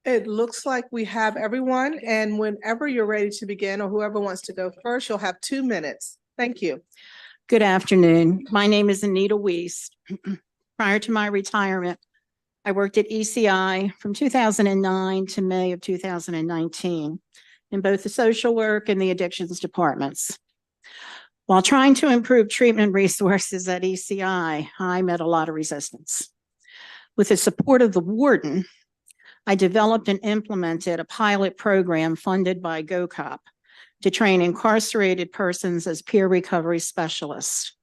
It looks like we have everyone, and whenever you're ready to begin, or whoever wants to go first, you'll have 2 minutes. Thank you. Good afternoon. My name is Anita Weist. Prior to my retirement, I worked at ECI from 2009 to May of 2019 in both the social work and the addictions departments. While trying to improve treatment resources at ECI, I met a lot of resistance. With the support of the warden, I developed and implemented a pilot program funded by GoCop to train incarcerated persons as peer recovery specialists.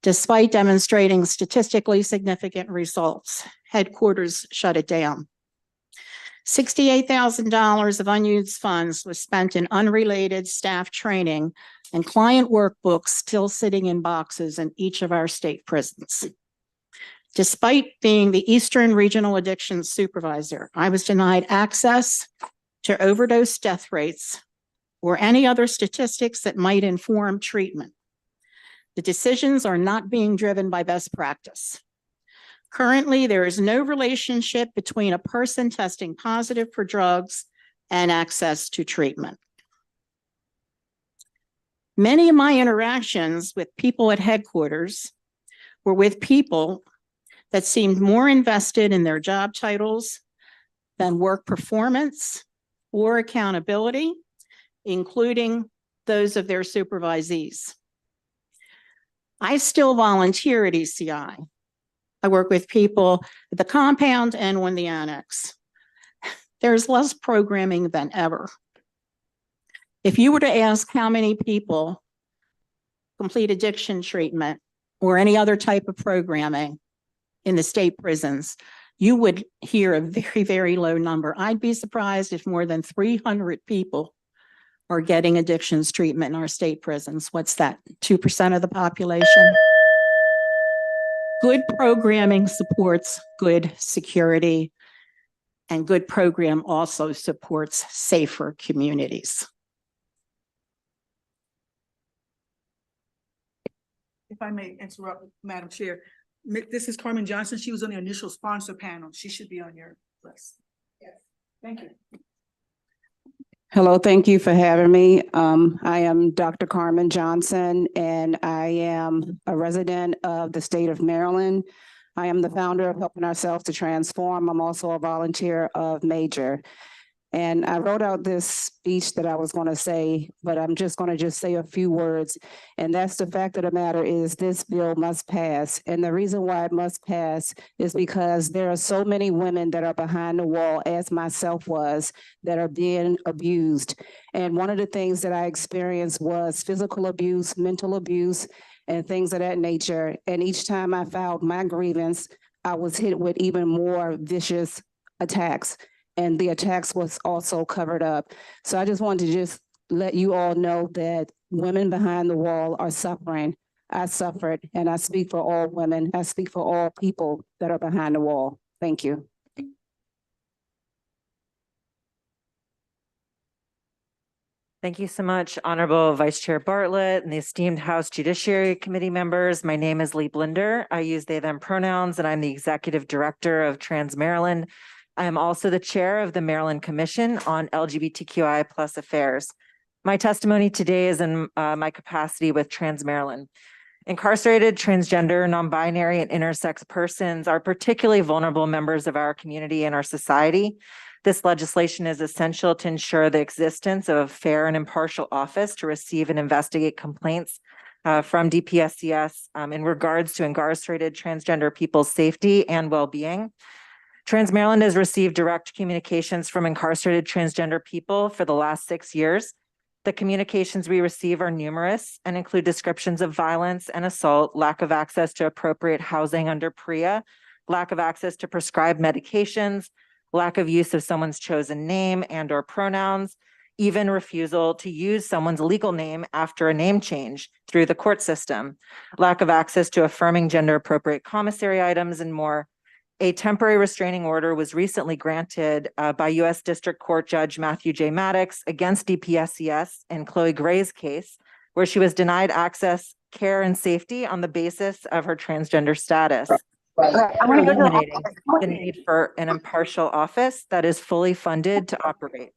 Despite demonstrating statistically significant results, headquarters shut it down. $68,000 of unused funds was spent in unrelated staff training and client workbooks still sitting in boxes in each of our state prisons. Despite being the Eastern Regional Addictions Supervisor, I was denied access to overdose death rates or any other statistics that might inform treatment. The decisions are not being driven by best practice. Currently, there is no relationship between a person testing positive for drugs and access to treatment. Many of my interactions with people at headquarters were with people that seemed more invested in their job titles than work performance or accountability, including those of their supervisees. I still volunteer at ECI. I work with people at the compound and on the annex. There's less programming than ever. If you were to ask how many people complete addiction treatment or any other type of programming in the state prisons, you would hear a very, very low number. I'd be surprised if more than 300 people are getting addictions treatment in our state prisons. What's that, 2% of the population? Good programming supports good security, and good program also supports safer communities. If I may interrupt, Madam Chair, this is Carmen Johnson. She was on the initial sponsor panel. She should be on your list. Yes, thank you. Hello, thank you for having me. I am Dr. Carmen Johnson, and I am a resident of the state of Maryland. I am the founder of Helping Ourselves to Transform. I'm also a volunteer of Major. And I wrote out this speech that I was going to say, but I'm just going to say a few words. And that's the fact of the matter is this bill must pass. And the reason why it must pass is because there are so many women that are behind the wall, as myself was, that are being abused. And one of the things that I experienced was physical abuse, mental abuse, and things of that nature. And each time I filed my grievance, I was hit with even more vicious attacks. And the attacks was also covered up. So I just wanted to just let you all know that women behind the wall are suffering. I suffered, and I speak for all women. I speak for all people that are behind the wall. Thank you. Thank you so much, Honorable Vice Chair Bartlett and the esteemed House Judiciary Committee members. My name is Lee Blinder. I use they, them pronouns, and I'm the Executive Director of Trans Maryland. I am also the chair of the Maryland Commission on LGBTQI+ Affairs. My testimony today is in my capacity with Trans Maryland. Incarcerated, transgender, non-binary, and intersex persons are particularly vulnerable members of our community and our society. This legislation is essential to ensure the existence of a fair and impartial office to receive and investigate complaints from DPSCS in regards to incarcerated transgender people's safety and well-being. Trans Maryland has received direct communications from incarcerated transgender people for the last 6 years. The communications we receive are numerous and include descriptions of violence and assault, lack of access to appropriate housing under PREA, lack of access to prescribed medications, lack of use of someone's chosen name and or pronouns, even refusal to use someone's legal name after a name change through the court system, lack of access to affirming gender appropriate commissary items, and more. A temporary restraining order was recently granted by U.S. District Court Judge Matthew J. Maddox against DPSCS in Chloe Gray's case, where she was denied access, care, and safety on the basis of her transgender status, eliminating the need for an impartial office that is fully funded to operate.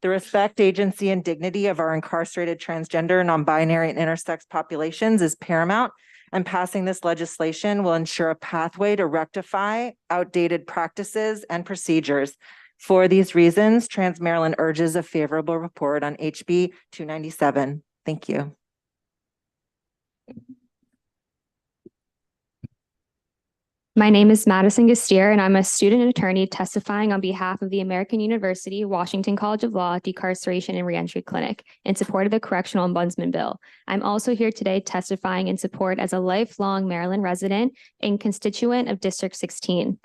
The respect, agency, and dignity of our incarcerated transgender, non-binary, and intersex populations is paramount, and passing this legislation will ensure a pathway to rectify outdated practices and procedures. For these reasons, Trans Maryland urges a favorable report on HB 297. Thank you. My name is Madison Gastier, and I'm a student attorney testifying on behalf of the American University Washington College of Law Decarceration and Reentry Clinic in support of the Correctional Ombudsman Bill. I'm also here today testifying in support as a lifelong Maryland resident and constituent of District 16.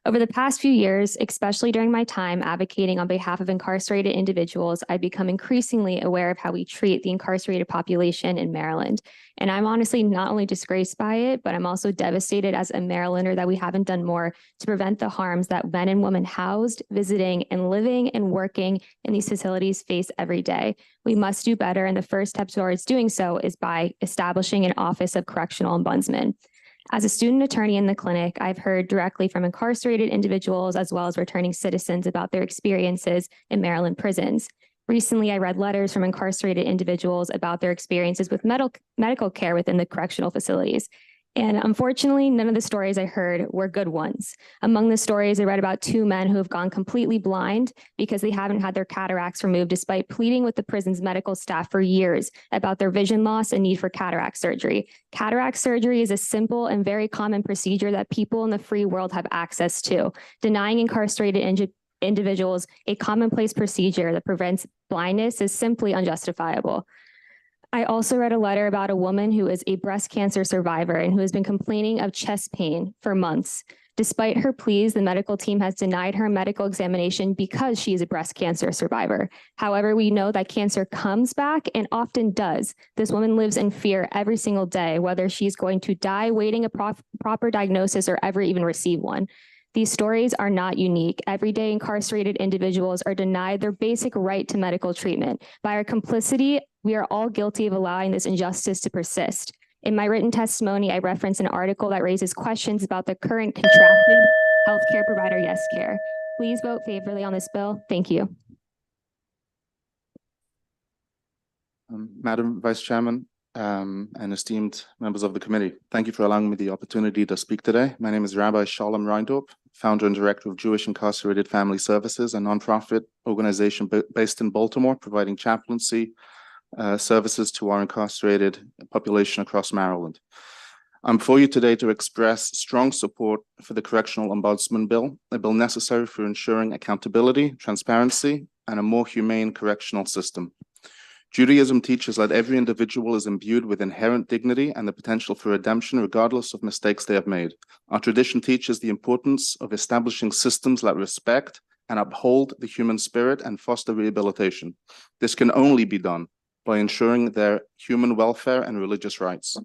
Over the past few years, especially during my time advocating on behalf of incarcerated individuals, I've become increasingly aware of how we treat the incarcerated population in Maryland. And I'm honestly not only disgraced by it, but I'm also devastated as a Marylander that we haven't done more to prevent the harms that men and women housed, visiting, and living and working in these facilities face every day. We must do better, and the first step towards doing so is by establishing an Office of Correctional Ombudsman. As a student attorney in the clinic, I've heard directly from incarcerated individuals as well as returning citizens about their experiences in Maryland prisons. Recently, I read letters from incarcerated individuals about their experiences with medical care within the correctional facilities. And unfortunately, none of the stories I heard were good ones. Among the stories, I read about 2 men who have gone completely blind because they haven't had their cataracts removed despite pleading with the prison's medical staff for years about their vision loss and need for cataract surgery. Cataract surgery is a simple and very common procedure that people in the free world have access to. Denying incarcerated individuals a commonplace procedure that prevents blindness is simply unjustifiable. I also read a letter about a woman who is a breast cancer survivor and who has been complaining of chest pain for months. Despite her pleas, the medical team has denied her medical examination because she is a breast cancer survivor. However, we know that cancer comes back and often does. This woman lives in fear every single day, whether she's going to die waiting a proper diagnosis or ever even receive one. These stories are not unique. Everyday incarcerated individuals are denied their basic right to medical treatment. By our complicity, we are all guilty of allowing this injustice to persist. In my written testimony, I reference an article that raises questions about the current contracted healthcare provider YesCare. Please vote favorably on this bill. Thank you. Madam Vice Chairman, and esteemed members of the committee, thank you for allowing me the opportunity to speak today. My name is Rabbi Shalom Reindorp, founder and director of Jewish Incarcerated Family Services, a nonprofit organization based in Baltimore, providing chaplaincy services to our incarcerated population across Maryland. I'm before you today to express strong support for the Correctional Ombudsman Bill, a bill necessary for ensuring accountability, transparency, and a more humane correctional system. Judaism teaches that every individual is imbued with inherent dignity and the potential for redemption regardless of mistakes they have made. Our tradition teaches the importance of establishing systems that respect and uphold the human spirit and foster rehabilitation. This can only be done by ensuring their human welfare and religious rights.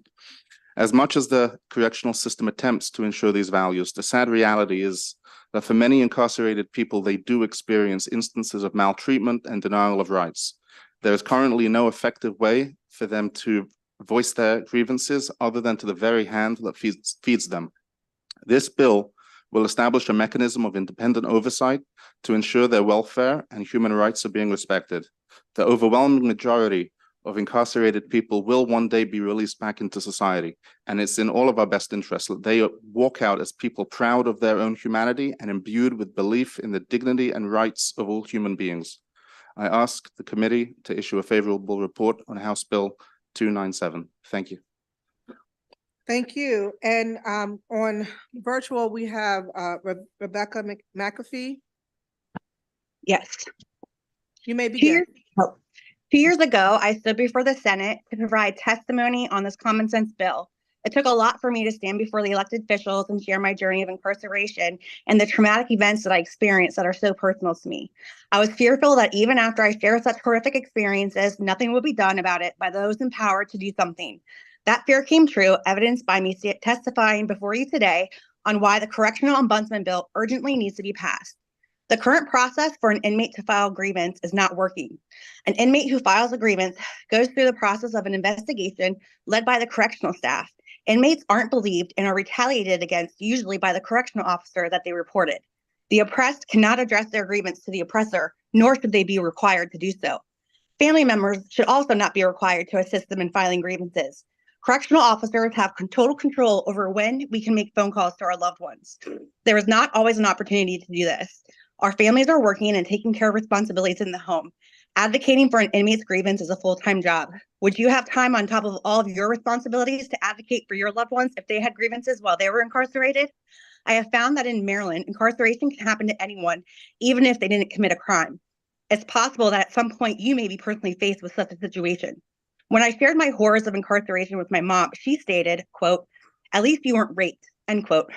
As much as the correctional system attempts to ensure these values, the sad reality is that for many incarcerated people, they do experience instances of maltreatment and denial of rights. There is currently no effective way for them to voice their grievances other than to the very hand that feeds them. This bill will establish a mechanism of independent oversight to ensure their welfare and human rights are being respected. The overwhelming majority of incarcerated people will one day be released back into society, and it's in all of our best interests that they walk out as people proud of their own humanity and imbued with belief in the dignity and rights of all human beings. I ask the committee to issue a favorable report on House Bill 297. Thank you. Thank you. And on virtual, we have Rebecca McAfee. Yes. You may begin. 2 years ago, I stood before the Senate to provide testimony on this common sense bill. It took a lot for me to stand before the elected officials and share my journey of incarceration and the traumatic events that I experienced that are so personal to me. I was fearful that even after I shared such horrific experiences, nothing would be done about it by those empowered to do something. That fear came true, evidenced by me testifying before you today on why the Correctional Ombudsman Bill urgently needs to be passed. The current process for an inmate to file grievance is not working. An inmate who files a grievance goes through the process of an investigation led by the correctional staff. Inmates aren't believed and are retaliated against, usually by the correctional officer that they reported. The oppressed cannot address their grievance to the oppressor, nor should they be required to do so. Family members should also not be required to assist them in filing grievances. Correctional officers have total control over when we can make phone calls to our loved ones. There is not always an opportunity to do this. Our families are working and taking care of responsibilities in the home. Advocating for an inmate's grievance is a full-time job. Would you have time on top of all of your responsibilities to advocate for your loved ones if they had grievances while they were incarcerated? I have found that in Maryland, incarceration can happen to anyone, even if they didn't commit a crime. It's possible that at some point you may be personally faced with such a situation. When I shared my horrors of incarceration with my mom, she stated, quote, "At least you weren't raped," end quote.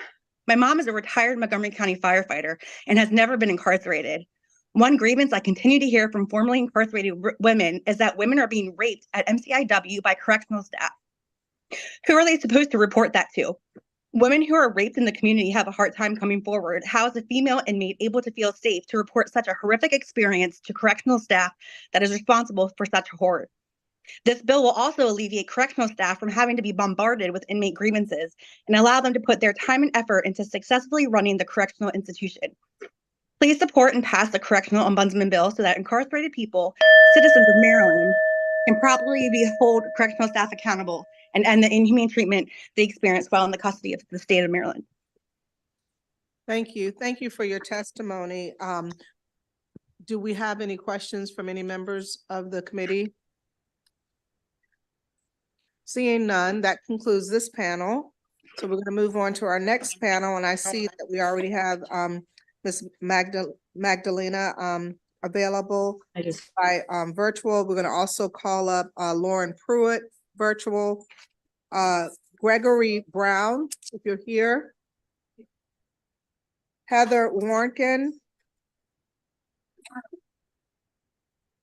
My mom is a retired Montgomery County firefighter and has never been incarcerated. One grievance I continue to hear from formerly incarcerated women is that women are being raped at MCIW by correctional staff. Who are they supposed to report that to? Women who are raped in the community have a hard time coming forward. How is a female inmate able to feel safe to report such a horrific experience to correctional staff that is responsible for such horror? This bill will also alleviate correctional staff from having to be bombarded with inmate grievances and allow them to put their time and effort into successfully running the correctional institution. Please support and pass the Correctional Ombudsman Bill so that incarcerated people, citizens of Maryland, can properly hold correctional staff accountable and end the inhumane treatment they experience while in the custody of the state of Maryland. Thank you. Thank you for your testimony. Do we have any questions from any members of the committee? Seeing none, that concludes this panel. So we're going to move on to our next panel, and I see that we already have Ms. Magdalena available by virtual. We're going to also call up Lauren Pruitt, virtual. Gregory Brown, if you're here. Heather Warnken.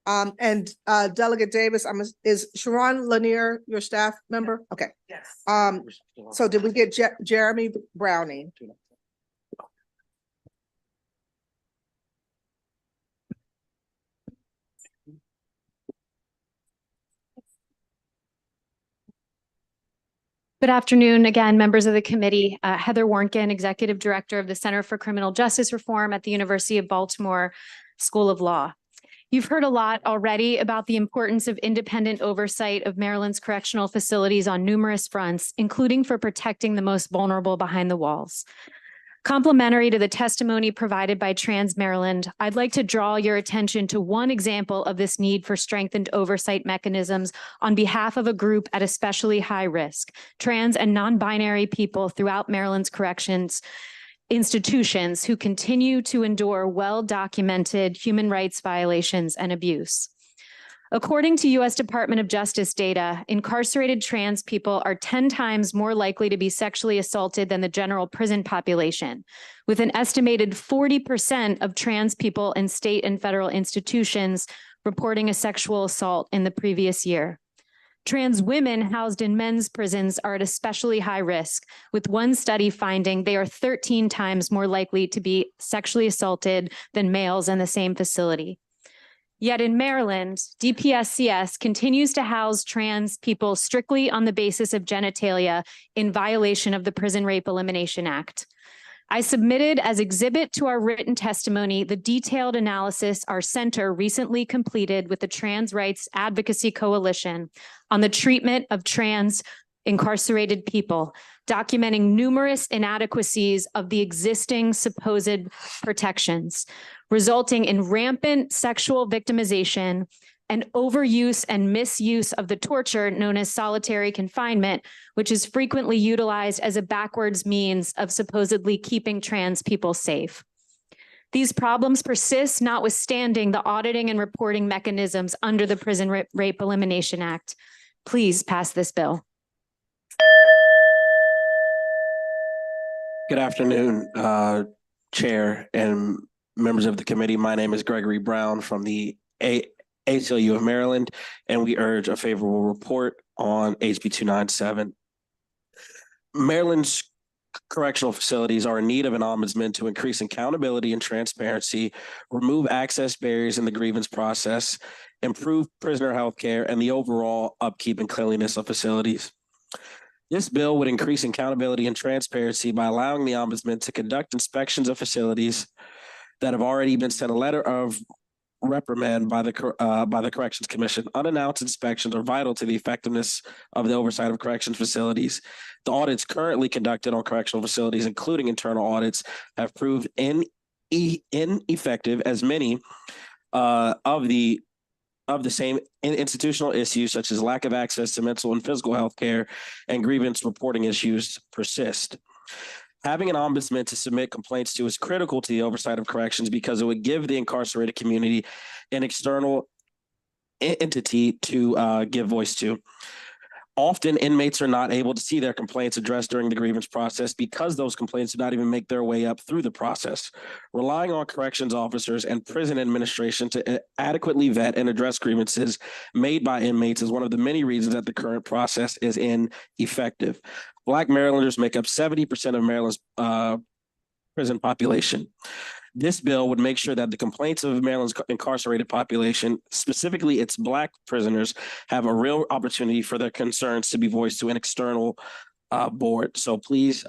And Delegate Davis, is Sharon Lanier your staff member? Okay. Yes. So did we get Jeremy Browning? Good afternoon, again, members of the committee. Heather Warnken, Executive Director of the Center for Criminal Justice Reform at the University of Baltimore School of Law. You've heard a lot already about the importance of independent oversight of Maryland's correctional facilities on numerous fronts, including for protecting the most vulnerable behind the walls. Complementary to the testimony provided by Trans Maryland, I'd like to draw your attention to one example of this need for strengthened oversight mechanisms on behalf of a group at especially high risk, trans and non-binary people throughout Maryland's corrections institutions who continue to endure well-documented human rights violations and abuse. According to U.S. Department of Justice data, incarcerated trans people are 10 times more likely to be sexually assaulted than the general prison population, with an estimated 40% of trans people in state and federal institutions reporting a sexual assault in the previous year. Trans women housed in men's prisons are at especially high risk, with one study finding they are 13 times more likely to be sexually assaulted than males in the same facility. Yet in Maryland, DPSCS continues to house trans people strictly on the basis of genitalia in violation of the Prison Rape Elimination Act. I submitted as exhibit to our written testimony the detailed analysis our center recently completed with the Trans Rights Advocacy Coalition on the treatment of trans incarcerated people, documenting numerous inadequacies of the existing supposed protections, resulting in rampant sexual victimization, and overuse and misuse of the torture known as solitary confinement, which is frequently utilized as a backwards means of supposedly keeping trans people safe. These problems persist notwithstanding the auditing and reporting mechanisms under the Prison Rape Elimination Act. Please pass this bill. Good afternoon, Chair and members of the committee. My name is Gregory Brown from the ACLU of Maryland, and we urge a favorable report on HB 297. Maryland's correctional facilities are in need of an ombudsman to increase accountability and transparency, remove access barriers in the grievance process, improve prisoner health care, and the overall upkeep and cleanliness of facilities. This bill would increase accountability and transparency by allowing the ombudsman to conduct inspections of facilities that have already been sent a letter of reprimand by the Corrections Commission. Unannounced inspections are vital to the effectiveness of the oversight of corrections facilities. The audits currently conducted on correctional facilities, including internal audits, have proved ineffective, as many of the same institutional issues, such as lack of access to mental and physical health care and grievance reporting issues, persist. Having an ombudsman to submit complaints to is critical to the oversight of corrections because it would give the incarcerated community an external entity to give voice to. Often inmates are not able to see their complaints addressed during the grievance process because those complaints do not even make their way up through the process. Relying on corrections officers and prison administration to adequately vet and address grievances made by inmates is one of the many reasons that the current process is ineffective. Black Marylanders make up 70% of Maryland's prison population. This bill would make sure that the complaints of Maryland's incarcerated population, specifically its Black prisoners, have a real opportunity for their concerns to be voiced to an external board. So please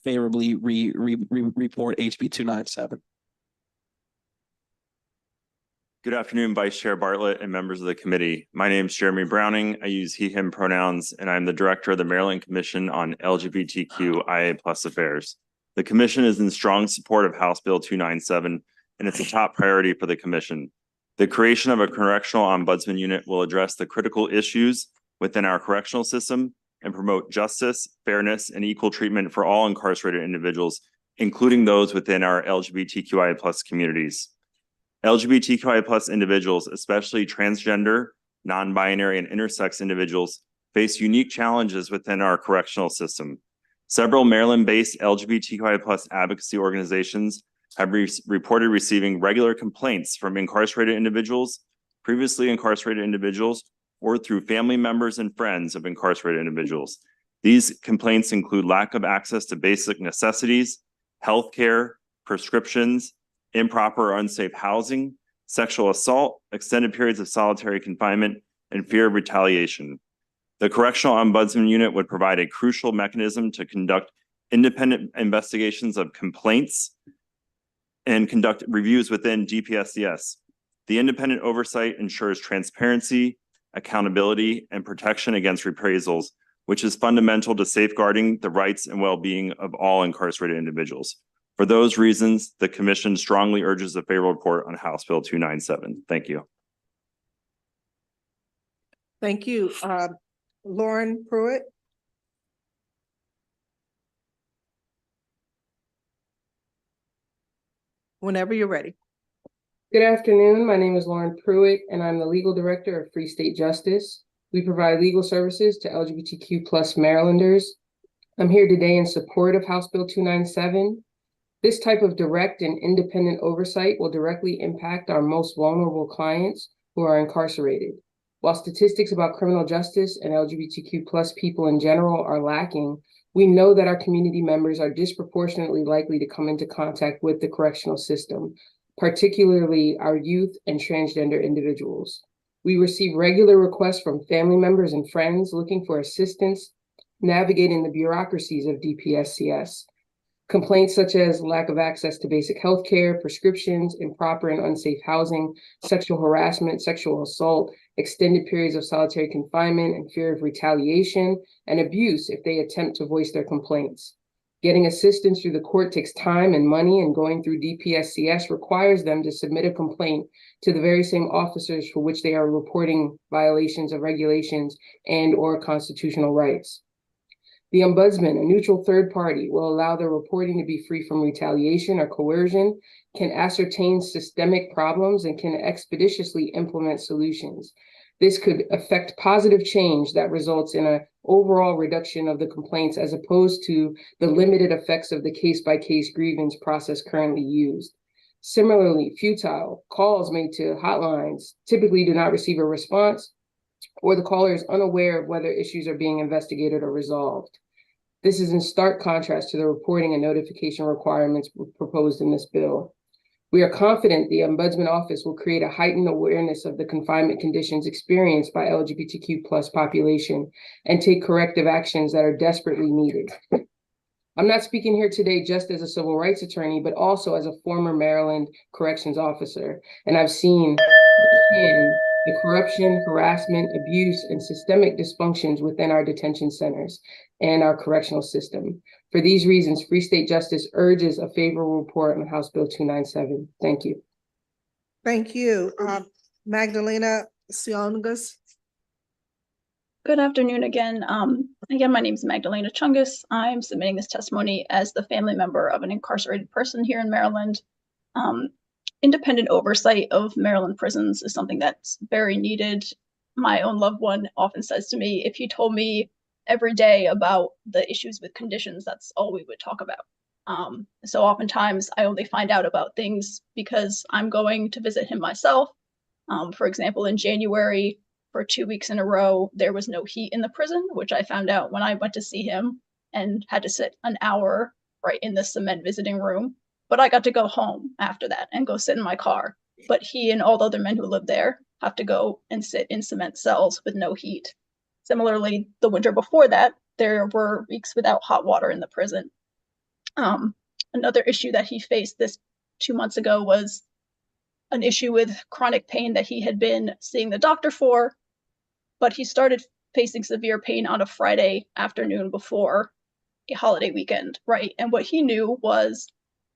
favorably report HB 297. Good afternoon, Vice Chair Bartlett and members of the committee. My name is Jeremy Browning. I use he, him pronouns, and I'm the director of the Maryland Commission on LGBTQIA+ affairs. The commission is in strong support of House Bill 297, and it's a top priority for the commission. The creation of a correctional ombudsman unit will address the critical issues within our correctional system and promote justice, fairness, and equal treatment for all incarcerated individuals, including those within our LGBTQIA+ communities. LGBTQIA+ individuals, especially transgender, non-binary, and intersex individuals, face unique challenges within our correctional system. Several Maryland-based LGBTQIA+ advocacy organizations have reported receiving regular complaints from incarcerated individuals, previously incarcerated individuals, or through family members and friends of incarcerated individuals. These complaints include lack of access to basic necessities, healthcare, prescriptions, improper or unsafe housing, sexual assault, extended periods of solitary confinement, and fear of retaliation. The Correctional Ombudsman Unit would provide a crucial mechanism to conduct independent investigations of complaints and conduct reviews within DPSCS. The independent oversight ensures transparency, accountability, and protection against reprisals, which is fundamental to safeguarding the rights and well-being of all incarcerated individuals. For those reasons, the Commission strongly urges a favorable report on House Bill 297. Thank you. Thank you. Lauren Pruitt. Whenever you're ready. Good afternoon. My name is Lauren Pruitt, and I'm the Legal Director of Free State Justice. We provide legal services to LGBTQ+ Marylanders. I'm here today in support of House Bill 297. This type of direct and independent oversight will directly impact our most vulnerable clients who are incarcerated. While statistics about criminal justice and LGBTQ+ people in general are lacking, we know that our community members are disproportionately likely to come into contact with the correctional system, particularly our youth and transgender individuals. We receive regular requests from family members and friends looking for assistance navigating the bureaucracies of DPSCS. Complaints such as lack of access to basic health care, prescriptions, improper and unsafe housing, sexual harassment, sexual assault, extended periods of solitary confinement, and fear of retaliation and abuse if they attempt to voice their complaints. Getting assistance through the court takes time and money, and going through DPSCS requires them to submit a complaint to the very same officers for which they are reporting violations of regulations and/or constitutional rights. The ombudsman, a neutral third party, will allow their reporting to be free from retaliation or coercion, can ascertain systemic problems, and can expeditiously implement solutions. This could affect positive change that results in an overall reduction of the complaints as opposed to the limited effects of the case-by-case grievance process currently used. Similarly, futile calls made to hotlines typically do not receive a response, or the caller is unaware of whether issues are being investigated or resolved. This is in stark contrast to the reporting and notification requirements proposed in this bill. We are confident the Ombudsman Office will create a heightened awareness of the confinement conditions experienced by LGBTQ+ population and take corrective actions that are desperately needed. I'm not speaking here today just as a civil rights attorney, but also as a former Maryland corrections officer, and I've seen firsthand the corruption, harassment, abuse, and systemic dysfunctions within our detention centers and our correctional system. For these reasons, Free State Justice urges a favorable report on House Bill 297. Thank you. Thank you. Magdalena Siongas. Good afternoon again. Again, my name is Magdalena Chungus. I'm submitting this testimony as the family member of an incarcerated person here in Maryland. Independent oversight of Maryland prisons is something that's very needed. My own loved one often says to me, if he told me every day about the issues with conditions, that's all we would talk about. So oftentimes I only find out about things because I'm going to visit him myself. For example, in January, for 2 weeks in a row, there was no heat in the prison, which I found out when I went to see him and had to sit an hour right in the cement visiting room. But I got to go home after that and go sit in my car. But he and all the other men who live there have to go and sit in cement cells with no heat. Similarly, the winter before that, there were weeks without hot water in the prison. Another issue that he faced this 2 months ago was an issue with chronic pain that he had been seeing the doctor for, but he started facing severe pain on a Friday afternoon before a holiday weekend, right? And what he knew was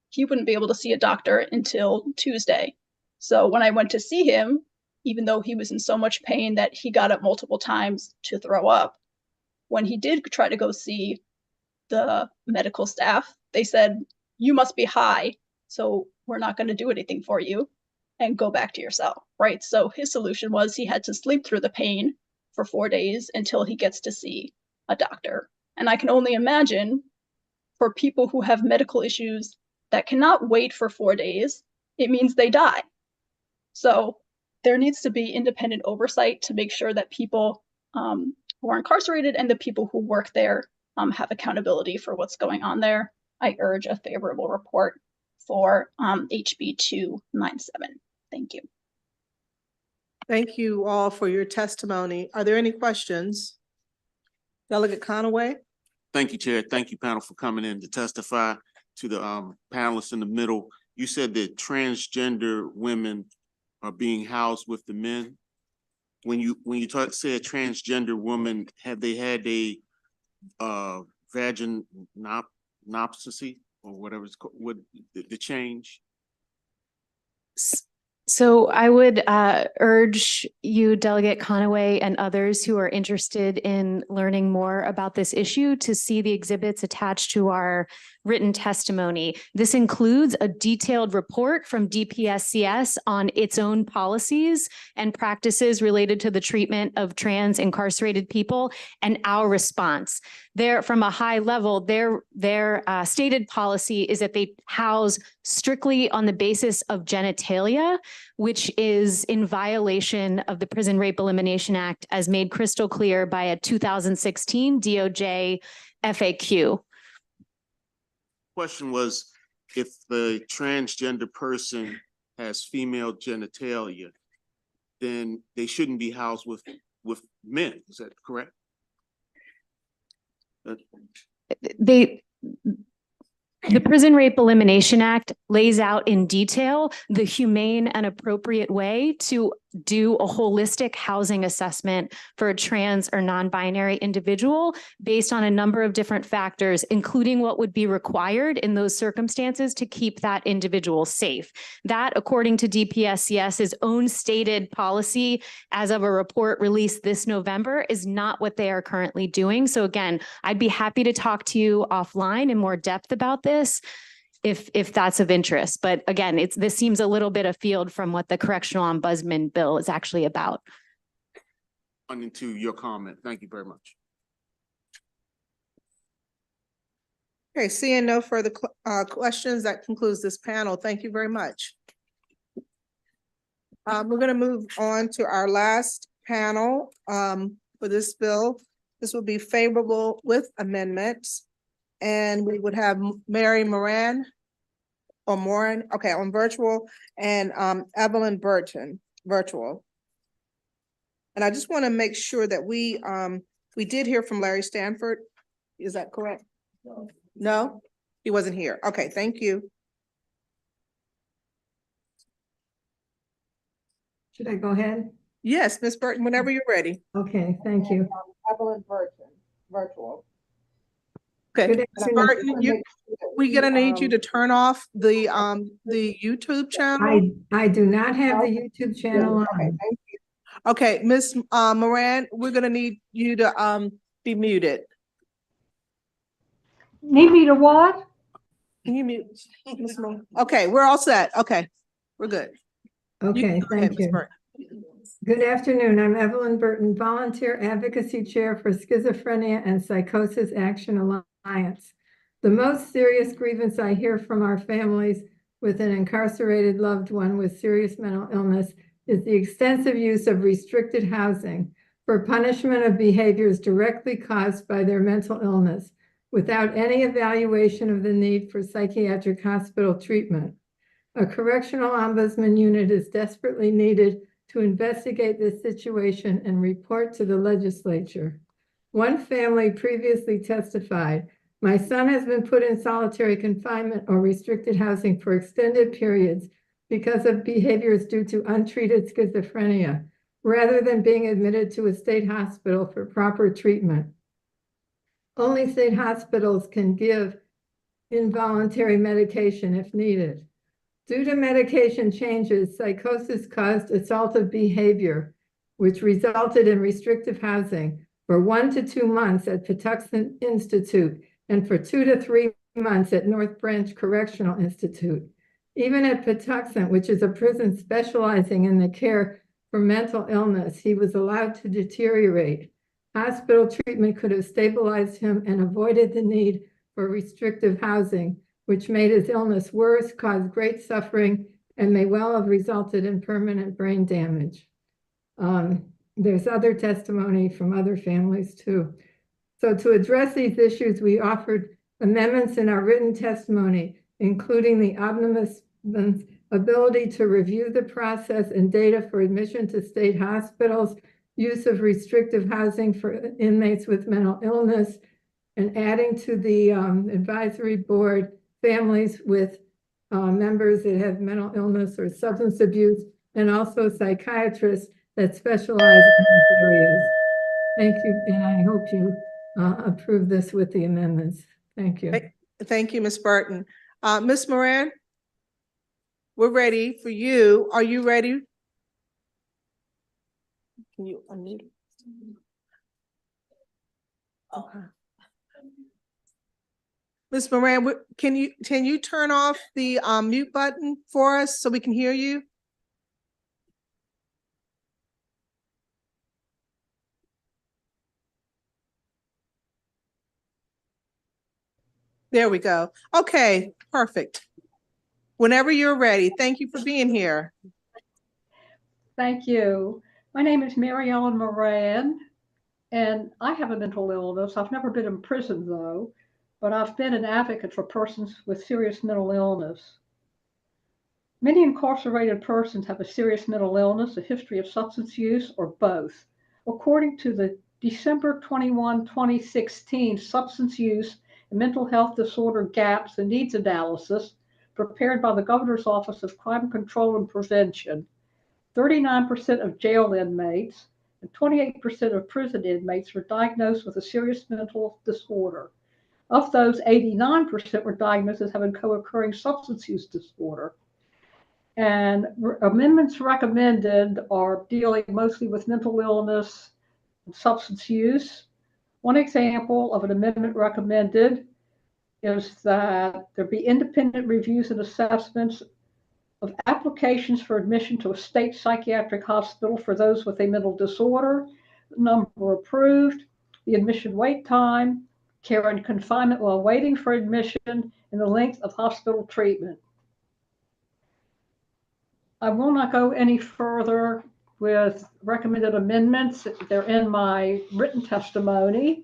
he wouldn't be able to see a doctor until Tuesday. So when I went to see him, even though he was in so much pain that he got up multiple times to throw up, when he did try to go see the medical staff, they said, you must be high, so we're not going to do anything for you, and go back to your cell, right? So his solution was he had to sleep through the pain for 4 days until he gets to see a doctor. And I can only imagine for people who have medical issues that cannot wait for 4 days, it means they die. So there needs to be independent oversight to make sure that people who are incarcerated and the people who work there have accountability for what's going on there. I urge a favorable report for HB 297. Thank you. Thank you all for your testimony. Are there any questions? Delegate Conaway? Thank you, Chair. Thank you, panel, for coming in to testify. To the panelists in the middle, you said that transgender women are being housed with the men. When you said transgender woman, have they had a vaginoplasty or whatever it's called? What the change? So I would urge you, Delegate Conaway, and others who are interested in learning more about this issue to see the exhibits attached to our written testimony. This includes a detailed report from DPSCS on its own policies and practices related to the treatment of trans incarcerated people and our response. There, from a high level, their stated policy is that they house strictly on the basis of genitalia, which is in violation of the Prison Rape Elimination Act as made crystal clear by a 2016 DOJ FAQ. Question was, if the transgender person has female genitalia, then they shouldn't be housed with men. Is that correct? The Prison Rape Elimination Act lays out in detail the humane and appropriate way to do a holistic housing assessment for a trans or non-binary individual based on a number of different factors, including what would be required in those circumstances to keep that individual safe. That, according to DPSCS's own stated policy as of a report released this November, is not what they are currently doing. So again, I'd be happy to talk to you offline in more depth about this if that's of interest. But again, this seems a little bit afield from what the Correctional Ombudsman bill is actually about. Into your comment. Thank you very much. Okay, seeing no further questions, that concludes this panel. Thank you very much. We're going to move on to our last panel for this bill. This will be favorable with amendments. And we would have Mary Moran on virtual, and Evelyn Burton, virtual. And I just want to make sure that we did hear from Larry Stanford. Is that correct? No, he wasn't here. Okay, thank you. Should I go ahead? Yes, Ms. Burton, whenever you're ready. Okay, thank you. Evelyn Burton, virtual. Okay, Good Ms. afternoon. Burton, we're gonna need you to turn off the YouTube channel. I do not have the YouTube channel Okay, on. thank you. Okay, Ms. Moran, we're gonna need you to be muted. Need me to what? Can you mute? Ms. Moran? Okay, we're all set. Okay, we're good. Okay, Go ahead, thank Ms. you. Burton. Good afternoon. I'm Evelyn Burton, Volunteer Advocacy Chair for Schizophrenia and Psychosis Action Alliance. The most serious grievance I hear from our families with an incarcerated loved one with serious mental illness is the extensive use of restricted housing for punishment of behaviors directly caused by their mental illness without any evaluation of the need for psychiatric hospital treatment. A correctional ombudsman unit is desperately needed to investigate this situation and report to the legislature. One family previously testified, "My son has been put in solitary confinement or restricted housing for extended periods because of behaviors due to untreated schizophrenia, rather than being admitted to a state hospital for proper treatment. Only state hospitals can give involuntary medication if needed. Due to medication changes, psychosis caused assaultive behavior, which resulted in restrictive housing for 1 to 2 months at Patuxent Institute and for 2 to 3 months at North Branch Correctional Institute. Even at Patuxent, which is a prison specializing in the care for mental illness, he was allowed to deteriorate. Hospital treatment could have stabilized him and avoided the need for restrictive housing, which made his illness worse, caused great suffering, and may well have resulted in permanent brain damage." There's other testimony from other families too. So to address these issues, we offered amendments in our written testimony, including the ombudsman's ability to review the process and data for admission to state hospitals, use of restrictive housing for inmates with mental illness, and adding to the advisory board families with members that have mental illness or substance abuse, and also psychiatrists that specialize in these areas. Thank you, and I hope you approve this with the amendments. Thank you. Thank you, Ms. Burton. Ms. Moran, we're ready for you. Are you ready? Can you unmute? Okay. Ms. Moran, can you turn off the mute button for us so we can hear you? There we go. Okay, perfect. Whenever you're ready. Thank you for being here. Thank you. My name is Mary Ellen Moran, and I have a mental illness. I've never been in prison though, but I've been an advocate for persons with serious mental illness. Many incarcerated persons have a serious mental illness, a history of substance use, or both. According to the December 21, 2016 Substance Use and Mental Health Disorder Gaps and Needs Analysis prepared by the Governor's Office of Crime Control and Prevention, 39% of jail inmates and 28% of prison inmates were diagnosed with a serious mental disorder. Of those, 89% were diagnosed as having co-occurring substance use disorder. And amendments recommended are dealing mostly with mental illness and substance use. One example of an amendment recommended is that there be independent reviews and assessments of applications for admission to a state psychiatric hospital for those with a mental disorder, the number approved, the admission wait time, care and confinement while waiting for admission, and the length of hospital treatment. I will not go any further with recommended amendments. They're in my written testimony,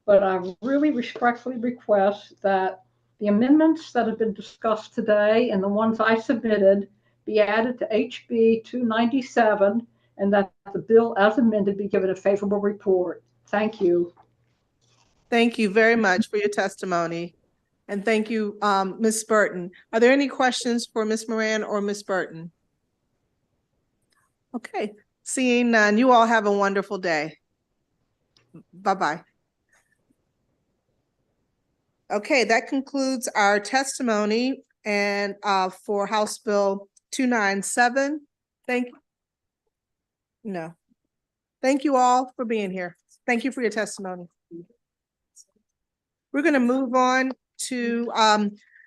but I really respectfully request that the amendments that have been discussed today and the ones I submitted be added to HB 297 and that the bill as amended be given a favorable report. Thank you. Thank you very much for your testimony. And thank you, Ms. Burton. Are there any questions for Ms. Moran or Ms. Burton? Okay, seeing none, you all have a wonderful day. Bye-bye. Okay, that concludes our testimony and for House Bill 297. Thank you all for being here. Thank you for your testimony. We're going to move on to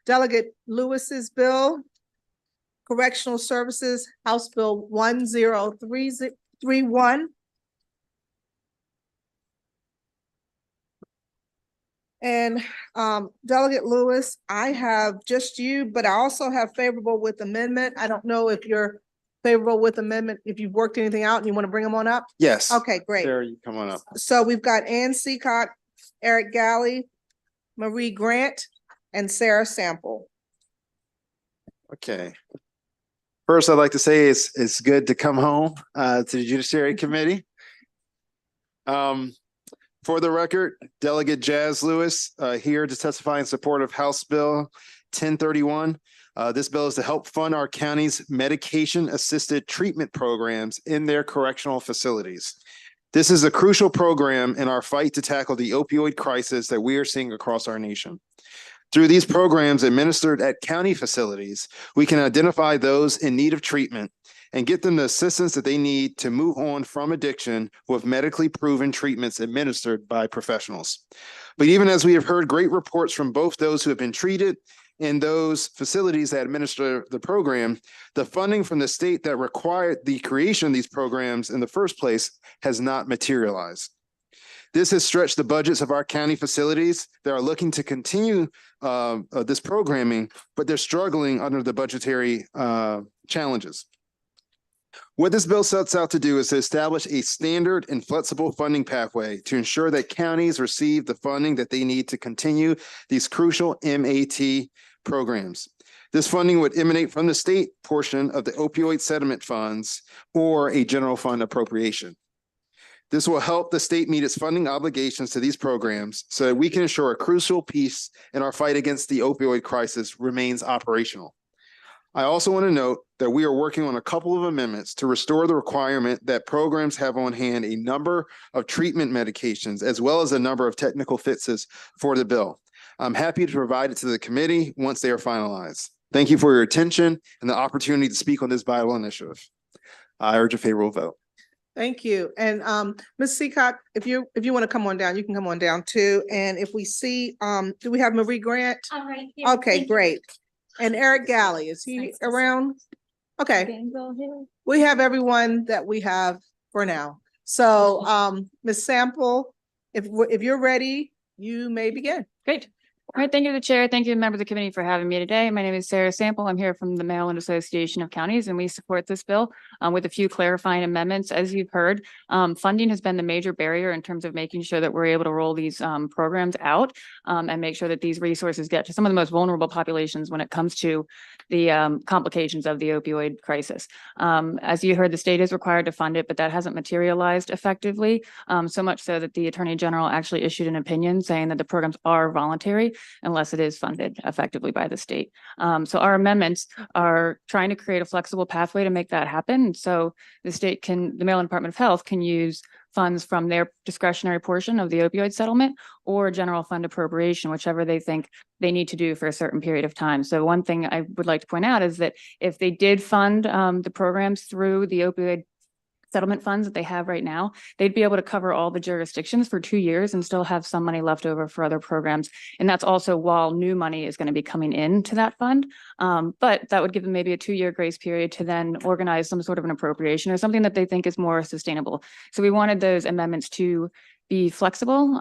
Delegate Lewis's bill, Correctional Services, House Bill 10331. And Delegate Lewis, I have just you, but I also have favorable with amendment. I don't know if you're favorable with amendment, if you've worked anything out and you want to bring them on up? Yes. Okay, great. Sarah, you come on up. So we've got Ann Seacott, Eric Galley, Marie Grant, and Sarah Sample. Okay. First, I'd like to say it's good to come home to the Judiciary Committee. For the record, Delegate Jazz Lewis here to testify in support of House Bill 1031. This bill is to help fund our county's medication-assisted treatment programs in their correctional facilities. This is a crucial program in our fight to tackle the opioid crisis that we are seeing across our nation. Through these programs administered at county facilities, we can identify those in need of treatment and get them the assistance that they need to move on from addiction with medically proven treatments administered by professionals. But even as we have heard great reports from both those who have been treated and those facilities that administer the program, the funding from the state that required the creation of these programs in the first place has not materialized. This has stretched the budgets of our county facilities that are looking to continue this programming, but they're struggling under the budgetary challenges. What this bill sets out to do is to establish a standard and flexible funding pathway to ensure that counties receive the funding that they need to continue these crucial MAT programs. This funding would emanate from the state portion of the opioid settlement funds or a general fund appropriation. This will help the state meet its funding obligations to these programs so that we can ensure a crucial piece in our fight against the opioid crisis remains operational. I also want to note that we are working on a couple of amendments to restore the requirement that programs have on hand a number of treatment medications as well as a number of technical fixes for the bill. I'm happy to provide it to the committee once they are finalized. Thank you for your attention and the opportunity to speak on this vital initiative. I urge a favorable vote. Thank you. And Ms. Seacott, if you want to come on down, you can come on down too. And if we see, do we have Marie Grant? All right. Yeah, okay, great. And Eric Galley, is he around? Okay. We have everyone that we have for now. So Ms. Sample, if you're ready, you may begin. Great. All right, thank you to the chair. Thank you, members of the committee, for having me today. My name is Sarah Sample. I'm here from the Maryland Association of Counties, and we support this bill with a few clarifying amendments. As you've heard, funding has been the major barrier in terms of making sure that we're able to roll these programs out and make sure that these resources get to some of the most vulnerable populations when it comes to the complications of the opioid crisis. As you heard, the state is required to fund it, but that hasn't materialized effectively, so much so that the Attorney General actually issued an opinion saying that the programs are voluntary. unless it is funded effectively by the state. So our amendments are trying to create a flexible pathway to make that happen. So the Maryland Department of Health can use funds from their discretionary portion of the opioid settlement or general fund appropriation, whichever they think they need to do for a certain period of time. So one thing I would like to point out is that if they did fund the programs through the opioid settlement funds that they have right now, they'd be able to cover all the jurisdictions for 2 years and still have some money left over for other programs. And that's also while new money is going to be coming into that fund. But that would give them maybe a 2-year grace period to then organize some sort of an appropriation or something that they think is more sustainable. So we wanted those amendments to be flexible.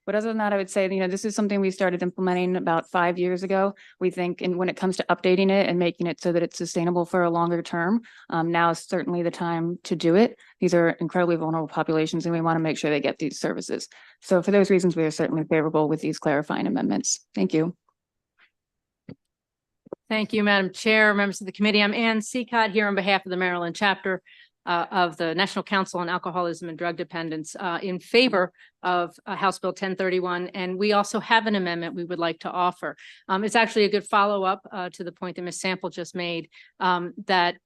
But other than that, I would say, this is something we started implementing about 5 years ago. We think, and when it comes to updating it and making it so that it's sustainable for a longer term, now is certainly the time to do it. These are incredibly vulnerable populations, and we want to make sure they get these services. So for those reasons, we are certainly favorable with these clarifying amendments. Thank you. Thank you, Madam Chair, members of the committee. I'm Ann Seacott here on behalf of the Maryland chapter of the National Council on Alcoholism and Drug Dependence in favor of House Bill 1031. And we also have an amendment we would like to offer. It's actually a good follow-up to the point that Ms. Sample just made, that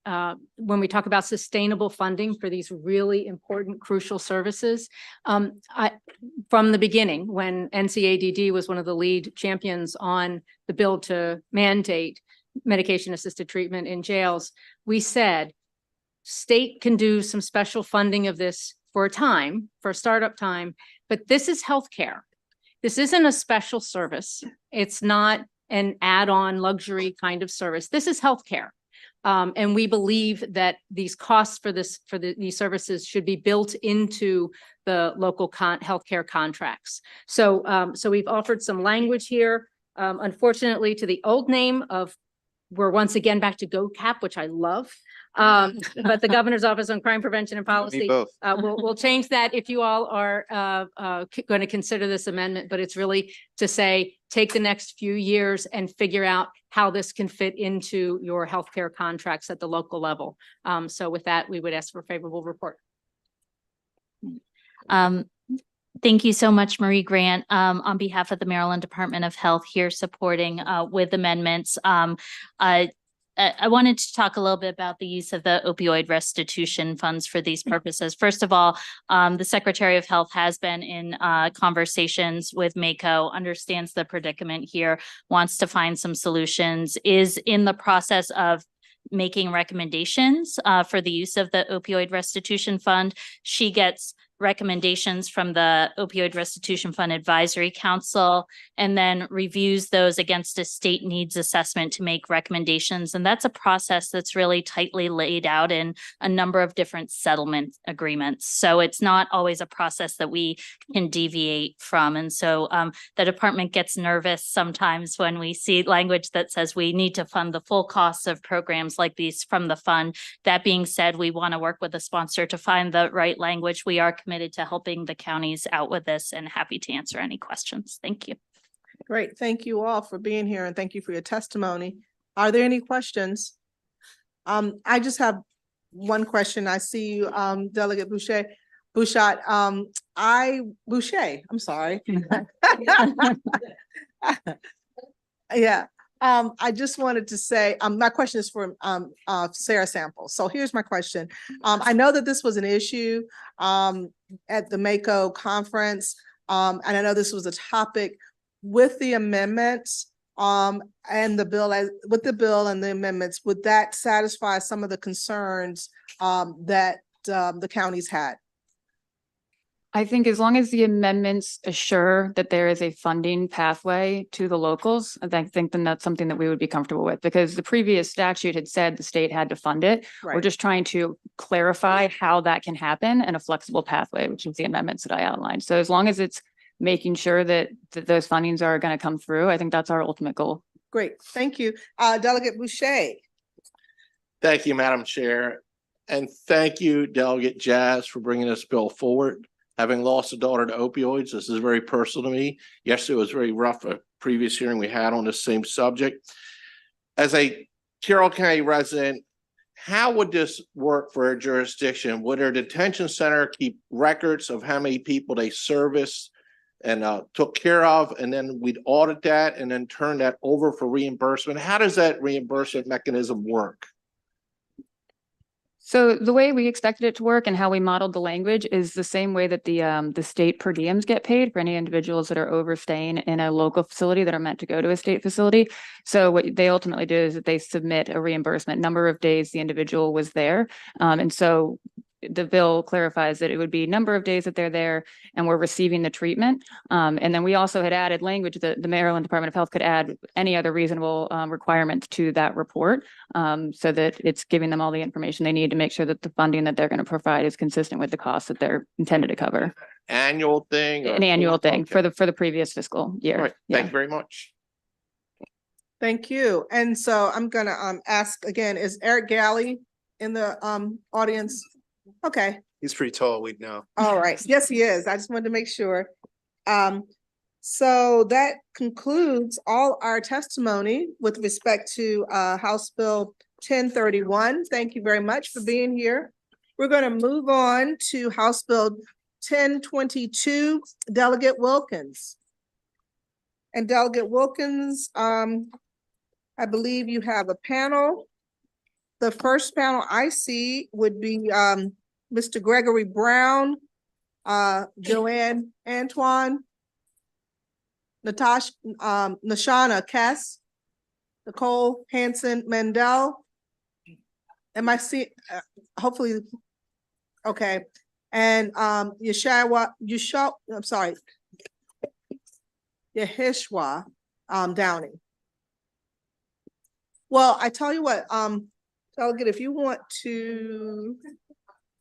when we talk about sustainable funding for these really important, crucial services, from the beginning, when NCADD was one of the lead champions on the bill to mandate medication-assisted treatment in jails, we said, state can do some special funding of this for a time, for a startup time, but this is healthcare. This isn't a special service. It's not an add-on luxury kind of service. This is healthcare. And we believe that these costs for these services should be built into the local healthcare contracts. So we've offered some language here. Unfortunately, to the old name of, we're once again back to GOCAP, which I love. But the Governor's Office on Crime Prevention and Policy, we'll change that if you all are going to consider this amendment. But it's really to say, take the next few years and figure out how this can fit into your healthcare contracts at the local level. So with that, we would ask for a favorable report. Thank you so much, Marie Grant, on behalf of the Maryland Department of Health here supporting with amendments. I wanted to talk a little bit about the use of the opioid restitution funds for these purposes. First of all, the Secretary of Health has been in conversations with MACO, understands the predicament here, wants to find some solutions, is in the process of making recommendations for the use of the opioid restitution fund. She gets recommendations from the Opioid Restitution Fund Advisory Council and then reviews those against a state needs assessment to make recommendations. And that's a process that's really tightly laid out in a number of different settlement agreements. So it's not always a process that we can deviate from. And so the department gets nervous sometimes when we see language that says we need to fund the full costs of programs like these from the fund. That being said, we want to work with the sponsor to find the right language. We are committed to helping the counties out with this and happy to answer any questions. Thank you. Great. Thank you all for being here and thank you for your testimony. Are there any questions? I just have one question. I see you, Delegate Boucher. Bouchard, I'm sorry. Yeah. I just wanted to say, my question is for Sarah Sample. So here's my question. I know that this was an issue at the MACO conference, and I know this was a topic with the amendments and the bill, with the bill and the amendments. Would that satisfy some of the concerns that the counties had? I think as long as the amendments assure that there is a funding pathway to the locals, I think then that's something that we would be comfortable with, because the previous statute had said the state had to fund it. Right. We're just trying to clarify how that can happen and a flexible pathway, which is the amendments that I outlined. So as long as it's making sure that those fundings are going to come through, I think that's our ultimate goal. Great, thank you. Delegate Boucher. Thank you, Madam Chair. And thank you, Delegate Jazz, for bringing this bill forward. Having lost a daughter to opioids, this is very personal to me. Yesterday was very rough, a previous hearing we had on the same subject. As a Carroll County resident, how would this work for a jurisdiction? Would their detention center keep records of how many people they service and took care of, and then we'd audit that and then turn that over for reimbursement. How does that reimbursement mechanism work? So the way we expected it to work and how we modeled the language is the same way that the state per diems get paid for any individuals that are overstaying in a local facility that are meant to go to a state facility. So what they ultimately do is that they submit a reimbursement number of days the individual was there. And so the bill clarifies that it would be number of days that they're there and we're receiving the treatment. And then we also had added language that the Maryland Department of Health could add any other reasonable requirements to that report, so that it's giving them all the information they need to make sure that the funding that they're going to provide is consistent with the costs that they're intended to cover. Annual thing? An annual thing for the previous fiscal year. All right, thank you very much. Thank you. And so I'm gonna ask again, is Eric Galley in the audience? Okay, He's pretty tall, we'd know. all right. Yes, he is. I just wanted to make sure. So that concludes all our testimony with respect to House Bill 1031. Thank you very much for being here. We're going to move on to House Bill 1022, Delegate Wilkins. And Delegate Wilkins, I believe you have a panel. The first panel I see would be Mr. Gregory Brown, Joanne Antoine, Nashana Kess, Nicole Hanson Mandel. Am I see? Hopefully, okay. And Yeshua Downing. Well, I tell you what, Delegate, if you want to.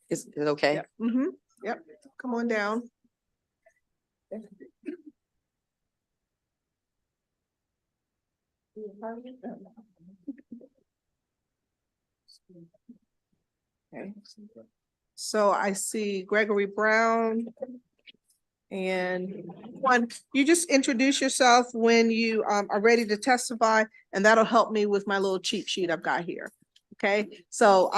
Is it okay? Yep. Mm-hmm. Yep. Come on down. Okay. So I see Gregory Brown. And one, you just introduce yourself when you are ready to testify, and that'll help me with my little cheat sheet I've got here. Okay, so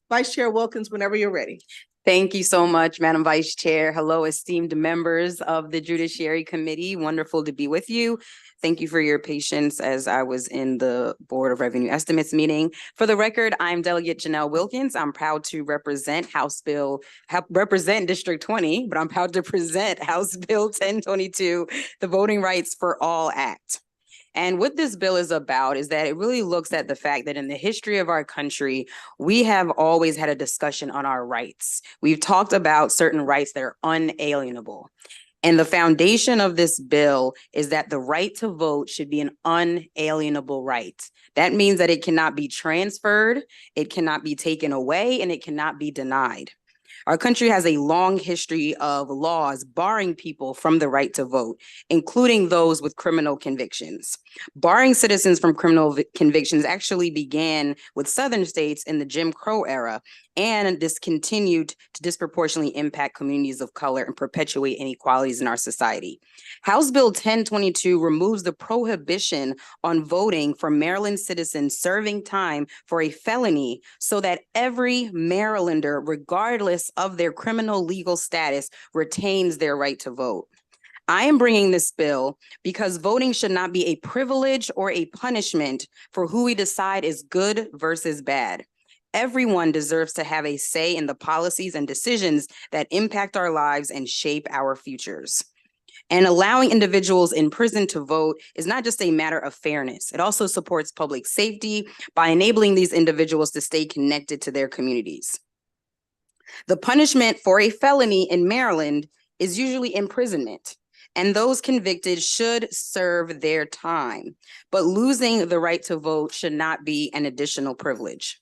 Vice Chair Wilkins, whenever you're ready. Thank you so much, Madam Vice Chair. Hello, esteemed members of the Judiciary Committee. Wonderful to be with you. Thank you for your patience as I was in the Board of Revenue Estimates meeting. For the record, I'm Delegate Janelle Wilkins. I'm proud to represent District 20, but I'm proud to present House Bill 1022, the Voting Rights for All Act. And what this bill is about is that it really looks at the fact that in the history of our country, we have always had a discussion on our rights. We've talked about certain rights that are unalienable. And the foundation of this bill is that the right to vote should be an unalienable right. That means that it cannot be transferred, it cannot be taken away, and it cannot be denied. Our country has a long history of laws barring people from the right to vote, including those with criminal convictions. Barring citizens from criminal convictions actually began with Southern states in the Jim Crow era, and this continued to disproportionately impact communities of color and perpetuate inequalities in our society. House Bill 1022 removes the prohibition on voting for Maryland citizens serving time for a felony so that every Marylander, regardless of their criminal legal status, retains their right to vote. I am bringing this bill because voting should not be a privilege or a punishment for who we decide is good versus bad. Everyone deserves to have a say in the policies and decisions that impact our lives and shape our futures. And allowing individuals in prison to vote is not just a matter of fairness. It also supports public safety by enabling these individuals to stay connected to their communities. The punishment for a felony in Maryland is usually imprisonment, and those convicted should serve their time. But losing the right to vote should not be an additional privilege.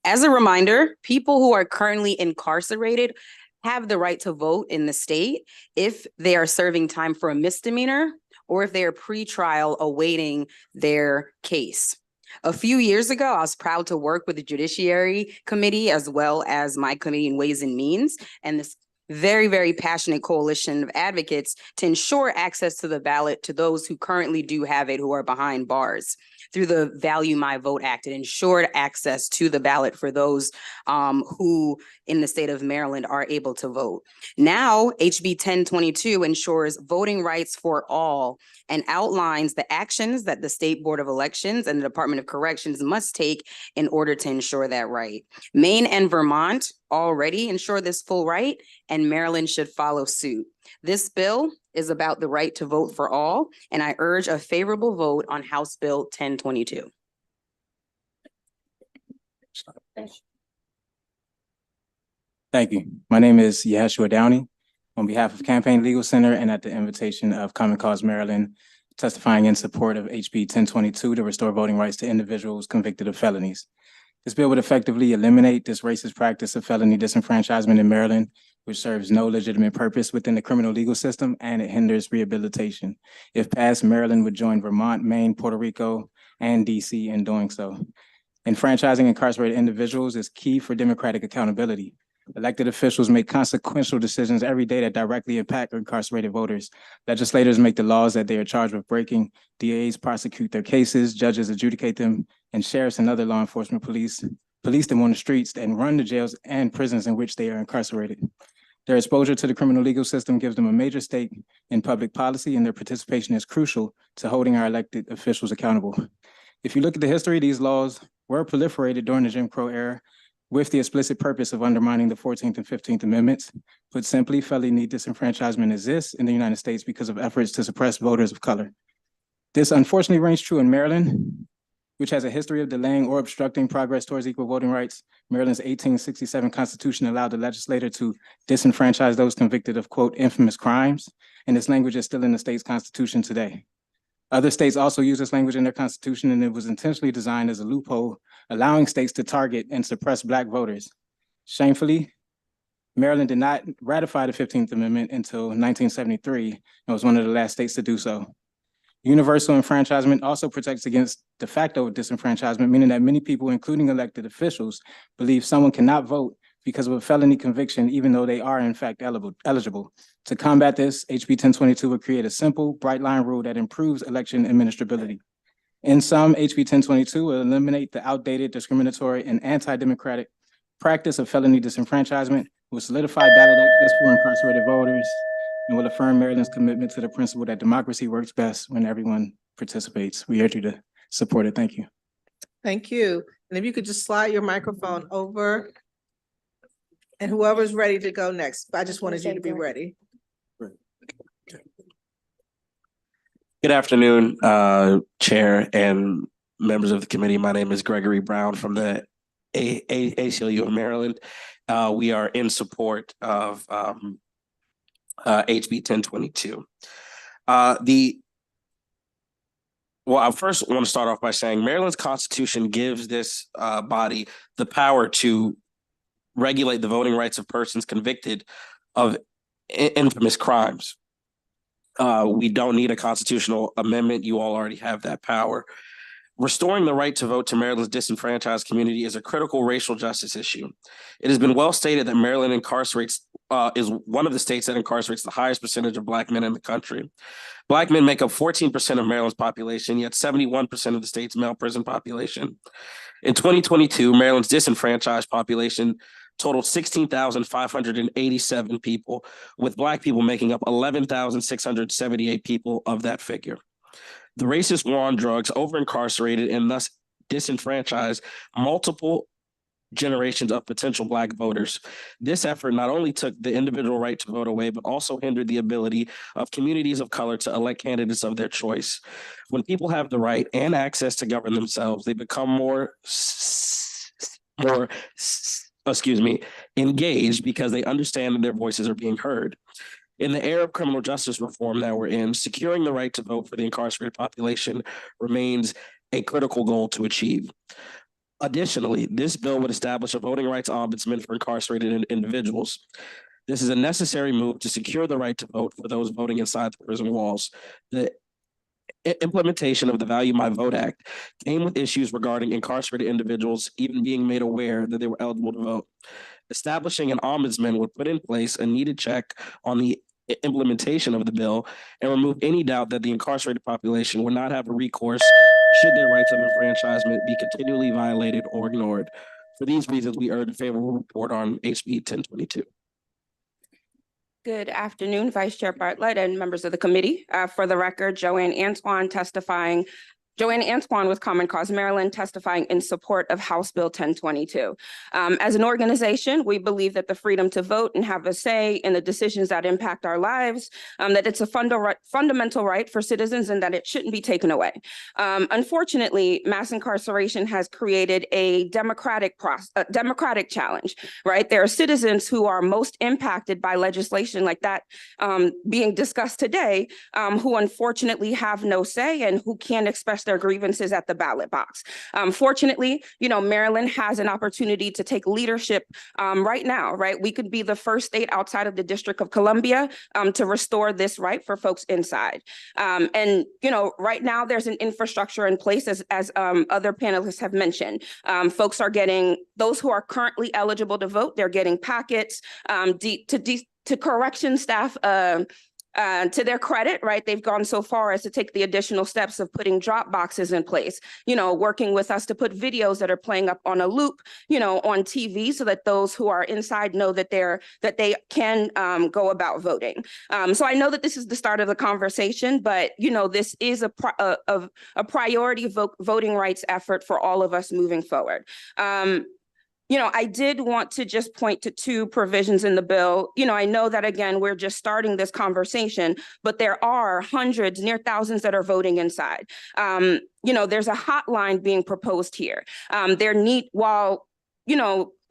As a reminder, people who are currently incarcerated have the right to vote in the state if they are serving time for a misdemeanor or if they are pretrial awaiting their case. A few years ago, I was proud to work with the Judiciary Committee as well as my committee in Ways and Means, and this very, very passionate coalition of advocates to ensure access to the ballot to those who currently do have it, who are behind bars. Through the Value My Vote Act, it ensured access to the ballot for those who in the state of Maryland are able to vote. Now, HB 1022 ensures voting rights for all and outlines the actions that the State Board of Elections and the Department of Corrections must take in order to ensure that right. Maine and Vermont already ensure this full right, and Maryland should follow suit. This bill is about the right to vote for all, and I urge a favorable vote on House Bill 1022. Thank you. My name is Yeshua Downey. On behalf of Campaign Legal Center and at the invitation of Common Cause Maryland, testifying in support of HB 1022 to restore voting rights to individuals convicted of felonies. This bill would effectively eliminate this racist practice of felony disenfranchisement in Maryland, which serves no legitimate purpose within the criminal legal system, and it hinders rehabilitation. If passed, Maryland would join Vermont, Maine, Puerto Rico, and DC in doing so. Enfranchising incarcerated individuals is key for democratic accountability. Elected officials make consequential decisions every day that directly impact incarcerated voters. Legislators make the laws that they are charged with breaking. DAs prosecute their cases, judges adjudicate them, and sheriffs and other law enforcement police them on the streets and run the jails and prisons in which they are incarcerated. Their exposure to the criminal legal system gives them a major stake in public policy, and their participation is crucial to holding our elected officials accountable. If you look at the history, these laws were proliferated during the Jim Crow era, with the explicit purpose of undermining the 14th and 15th Amendments. Put simply, felony disenfranchisement exists in the United States because of efforts to suppress voters of color. This unfortunately rings true in Maryland, which has a history of delaying or obstructing progress towards equal voting rights. Maryland's 1867 Constitution allowed the legislator to disenfranchise those convicted of, quote, infamous crimes, and this language is still in the state's constitution today. Other states also use this language in their constitution, and it was intentionally designed as a loophole, allowing states to target and suppress Black voters. Shamefully, Maryland did not ratify the 15th Amendment until 1973 and was one of the last states to do so. Universal enfranchisement also protects against de facto disenfranchisement, meaning that many people, including elected officials, believe someone cannot vote because of a felony conviction, even though they are in fact eligible. To combat this, HB 1022 would create a simple, bright line rule that improves election administrability. In sum, HB 1022 will eliminate the outdated, discriminatory, and anti-democratic practice of felony disenfranchisement, will solidify ballot access for incarcerated voters, and will affirm Maryland's commitment to the principle that democracy works best when everyone participates. We urge you to support it. Thank you. Thank you. And if you could just slide your microphone over. And whoever's ready to go next, I just wanted you to be ready. Good afternoon, Chair and members of the committee. My name is Gregory Brown from the ACLU of Maryland. We are in support of HB 1022. Well, I first want to start off by saying Maryland's Constitution gives this body the power to regulate the voting rights of persons convicted of infamous crimes. We don't need a constitutional amendment. You all already have that power. Restoring the right to vote to Maryland's disenfranchised community is a critical racial justice issue. It has been well stated that Maryland is one of the states that incarcerates the highest percentage of Black men in the country. Black men make up 14% of Maryland's population, yet 71% of the state's male prison population. In 2022, Maryland's disenfranchised population totaled 16,587 people, with Black people making up 11,678 people of that figure. The racist war on drugs over-incarcerated and thus disenfranchised multiple generations of potential Black voters. This effort not only took the individual right to vote away, but also hindered the ability of communities of color to elect candidates of their choice. When people have the right and access to govern themselves, they become more engaged because they understand that their voices are being heard. In the era of criminal justice reform that we're in, securing the right to vote for the incarcerated population remains a critical goal to achieve. Additionally, this bill would establish a voting rights ombudsman for incarcerated individuals. This is a necessary move to secure the right to vote for those voting inside the prison walls. The implementation of the Value My Vote Act came with issues regarding incarcerated individuals even being made aware that they were eligible to vote. Establishing an ombudsman would put in place a needed check on the implementation of the bill and remove any doubt that the incarcerated population would not have a recourse should their rights of enfranchisement be continually violated or ignored. For these reasons, we urge a favorable report on HB 1022. Good afternoon, Vice Chair Bartlett and members of the committee. For the record, Joanne Antoine with Common Cause Maryland, testifying in support of House Bill 1022. As an organization, we believe that the freedom to vote and have a say in the decisions that impact our lives, that it's a fundamental right for citizens and that it shouldn't be taken away. Unfortunately, mass incarceration has created a democratic challenge, right? There are citizens who are most impacted by legislation like that being discussed today, who unfortunately have no say and who can't express their grievances at the ballot box. Fortunately, Maryland has an opportunity to take leadership right now, right? We could be the first state outside of the District of Columbia to restore this right for folks inside. And right now there's an infrastructure in place as other panelists have mentioned. Folks are getting, those who are currently eligible to vote, they're getting packets to correction staff. To their credit, right, they've gone so far as to take the additional steps of putting drop boxes in place, working with us to put videos that are playing up on a loop, on TV so that those who are inside know that they can go about voting. So I know that this is the start of the conversation, but, this is a priority voting rights effort for all of us moving forward. I did want to just point to two provisions in the bill. I know that, again, we're just starting this conversation, but there are hundreds, near thousands that are voting inside. There's a hotline being proposed here. While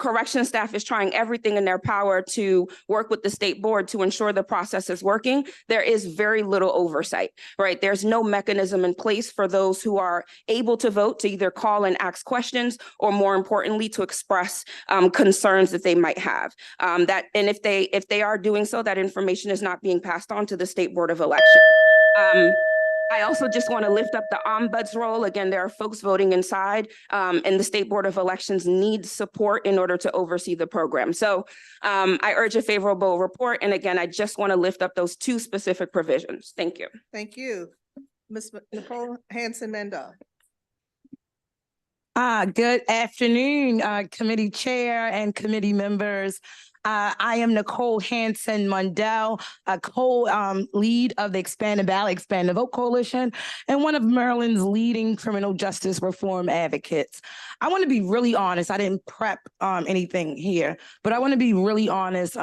correction staff is trying everything in their power to work with the state board to ensure the process is working, there is very little oversight, right? There's no mechanism in place for those who are able to vote to either call and ask questions or, more importantly, to express concerns that they might have. And if they are doing so, that information is not being passed on to the State Board of Election. I also just want to lift up the ombuds role. Again, there are folks voting inside, and the State Board of Elections needs support in order to oversee the program. So I urge a favorable report. And again, I just want to lift up those two specific provisions. Thank you. Thank you. Ms. Nicole Hanson-Mendel. Good afternoon, committee chair and committee members. I am Nicole Hanson-Mundell, a co-lead of the Expand the Ballot, Expand the Vote Coalition, and one of Maryland's leading criminal justice reform advocates. I want to be really honest. I didn't prep anything here, but I want to be really honest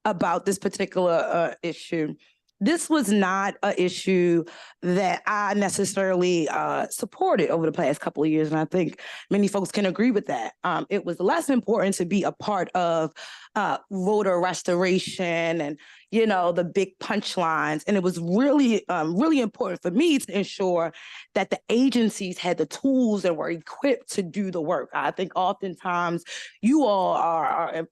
about this particular issue. This was not an issue that I necessarily supported over the past couple of years, and I think many folks can agree with that. It was less important to be a part of voter restoration and, the big punchlines. And it was really, really important for me to ensure that the agencies had the tools and were equipped to do the work. I think oftentimes you all are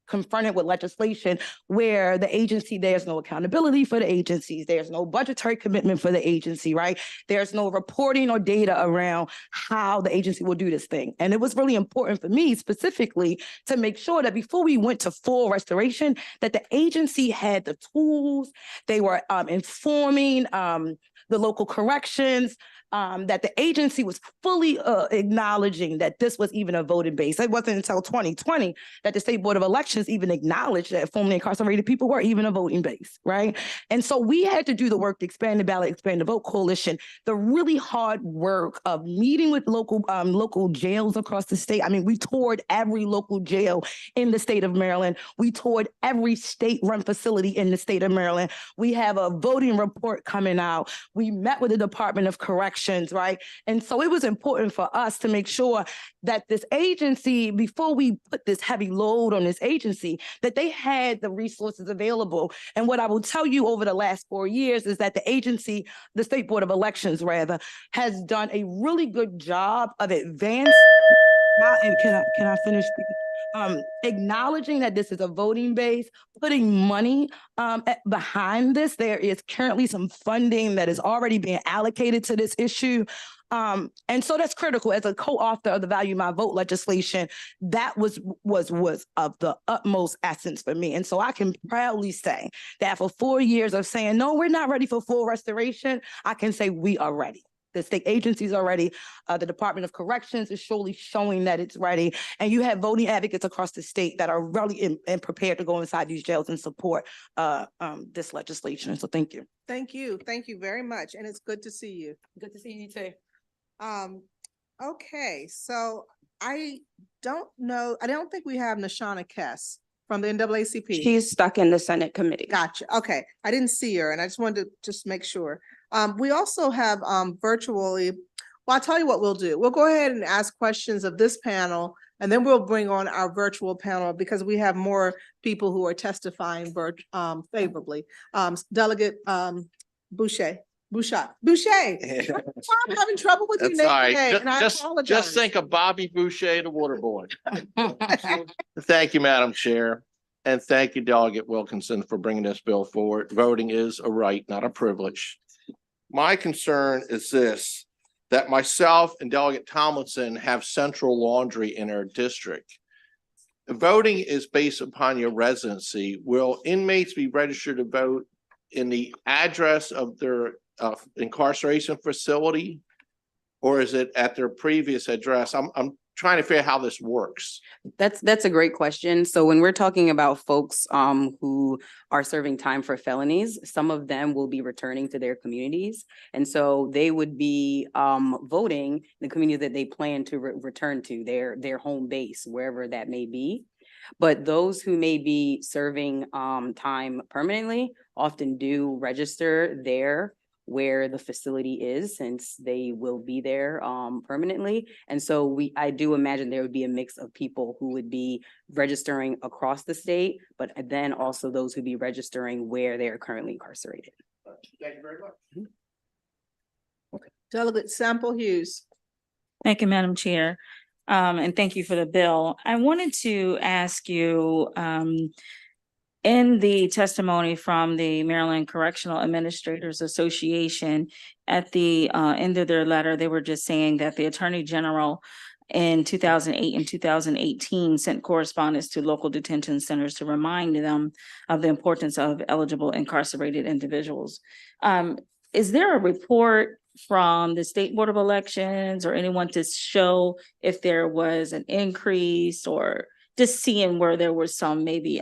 confronted with legislation where the agency, there's no accountability for the agencies, there's no budgetary commitment for the agency, right? There's no reporting or data around how the agency will do this thing. And it was really important for me specifically to make sure that before we went to full restoration, that the agency had the tools, they were informing the local corrections, that the agency was fully acknowledging that this was even a voting base. It wasn't until 2020 that the State Board of Elections even acknowledged that formerly incarcerated people were even a voting base, right? And so we had to do the work to Expand the Ballot, Expand the Vote Coalition, the really hard work of meeting with local jails across the state. I mean, we toured every local jail in the state of Maryland. We toured every state-run facility in the state of Maryland. We have a voting report coming out. We met with the Department of Corrections, right? And so it was important for us to make sure that this agency, before we put this heavy load on this agency, that they had the resources available. And what I will tell you over the last 4 years is that the agency, the State Board of Elections rather, has done a really good job of advancing. And can I finish speaking? Acknowledging that this is a voting base, putting money behind this. There is currently some funding that is already being allocated to this issue. And so that's critical. As a co-author of the Value My Vote legislation, that was of the utmost essence for me. And so I can proudly say that for 4 years of saying, no, we're not ready for full restoration, I can say we are ready. The state agencies are ready. The Department of Corrections is surely showing that it's ready. And you have voting advocates across the state that are really and prepared to go inside these jails and support this legislation. So thank you. Thank you. Thank you very much. And it's good to see you. Good to see you too. Okay, so I don't think we have Nashana Kess from the NAACP. She's stuck in the Senate committee. Gotcha. Okay, I didn't see her and I just wanted to just make sure. We also have virtually, well, I'll tell you what we'll do. We'll go ahead and ask questions of this panel and then we'll bring on our virtual panel because we have more people who are testifying favorably. Delegate Boucher. I'm having trouble with your That's name all right. today, and I Just apologize. think of Bobby Boucher, the water boy. Thank you, Madam Chair. And thank you, Delegate Wilkinson, for bringing this bill forward. Voting is a right, not a privilege. My concern is this, that myself and Delegate Tomlinson have central laundry in our district. Voting is based upon your residency. Will inmates be registered to vote in the address of their incarceration facility? Or is it at their previous address? I'm trying to figure out how this works. That's a great question. So when we're talking about folks who are serving time for felonies, some of them will be returning to their communities. And so they would be voting the community that they plan to return to, their home base, wherever that may be. But those who may be serving time permanently often do register there where the facility is, since they will be there permanently. And so I do imagine there would be a mix of people who would be registering across the state, but then also those who be registering where they are currently incarcerated. Thank you very much. Okay. Delegate Sample Hughes. Thank you, Madam Chair. And thank you for the bill. I wanted to ask you, in the testimony from the Maryland Correctional Administrators Association, at the end of their letter, they were just saying that the Attorney General in 2008 and 2018 sent correspondence to local detention centers to remind them of the importance of eligible incarcerated individuals. Is there a report from the State Board of Elections or anyone to show if there was an increase, or just seeing where there were some maybe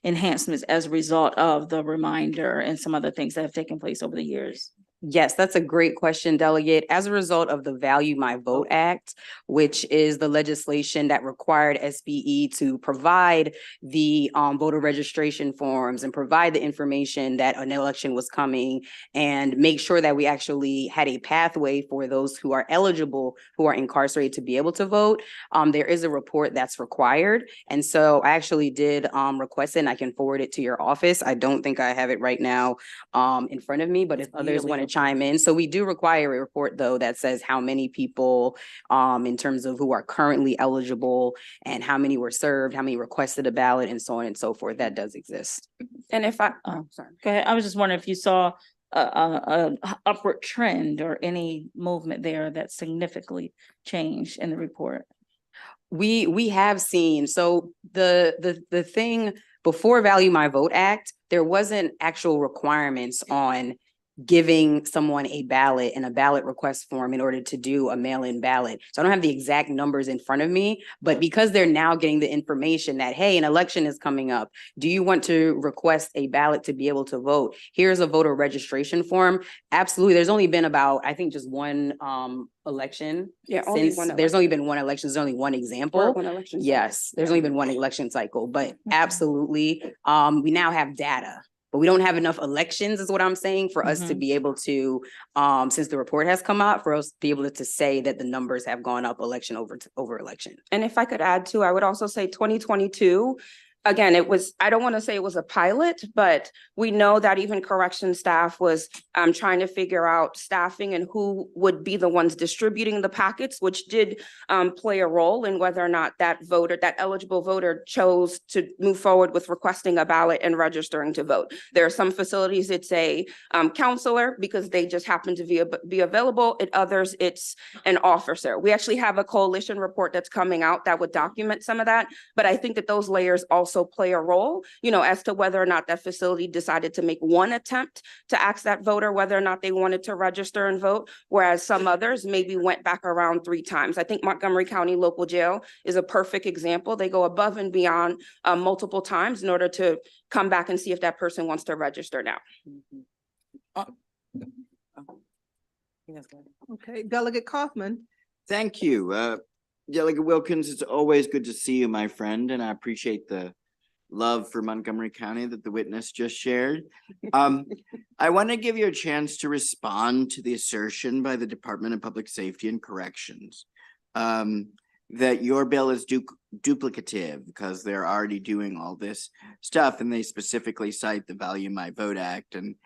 enhancements as a result of the reminder and some other things that have taken place over the years? Yes, that's a great question, Delegate. As a result of the Value My Vote Act, which is the legislation that required SBE to provide the voter registration forms and provide the information that an election was coming and make sure that we actually had a pathway for those who are eligible, who are incarcerated, to be able to vote, there is a report that's required. And so I actually did request it, and I can forward it to your office. I don't think I have it right now in front of me, but if others want to chime in. So we do require a report, though, that says how many people in terms of who are currently eligible and how many were served, how many requested a ballot, and so on and so forth. That does exist. And if I, sorry. Go ahead. I was just wondering if you saw a upward trend or any movement there that significantly changed in the report. We have seen, so the thing before Value My Vote Act, there wasn't actual requirements on giving someone a ballot and a ballot request form in order to do a mail-in ballot. So I don't have the exact numbers in front of me, but because they're now getting the information that, hey, an election is coming up, do you want to request a ballot to be able to vote? Here's a voter registration form. Absolutely. There's only been about, I think, just one election. Yeah, only since one there's only been one election. There's only one example. One election cycle. Yes, there's only been one election cycle, but absolutely. We now have data, but we don't have enough elections, is what I'm saying, for us to be able to, since the report has come out, for us to be able to say that the numbers have gone up election over election. And if I could add too, I would also say 2022, again, I don't want to say it was a pilot, but we know that even correction staff was trying to figure out staffing and who would be the ones distributing the packets, which did play a role in whether or not that eligible voter chose to move forward with requesting a ballot and registering to vote. There are some facilities it's a counselor because they just happen to be available. At others, it's an officer. We actually have a coalition report that's coming out that would document some of that, but I think that those layers also play a role, as to whether or not that facility decided to make one attempt to ask that voter whether or not they wanted to register and vote, whereas some others maybe went back around 3 times. I think Montgomery County Local Jail is a perfect example. They go above and beyond multiple times in order to come back and see if that person wants to register now. Okay, Delegate Kaufman. Thank you. Delegate Wilkins, it's always good to see you, my friend, and I appreciate the love for Montgomery County that the witness just shared. I want to give you a chance to respond to the assertion by the Department of Public Safety and Corrections that your bill is duplicative because they're already doing all this stuff, and they specifically cite the Value My Vote Act, and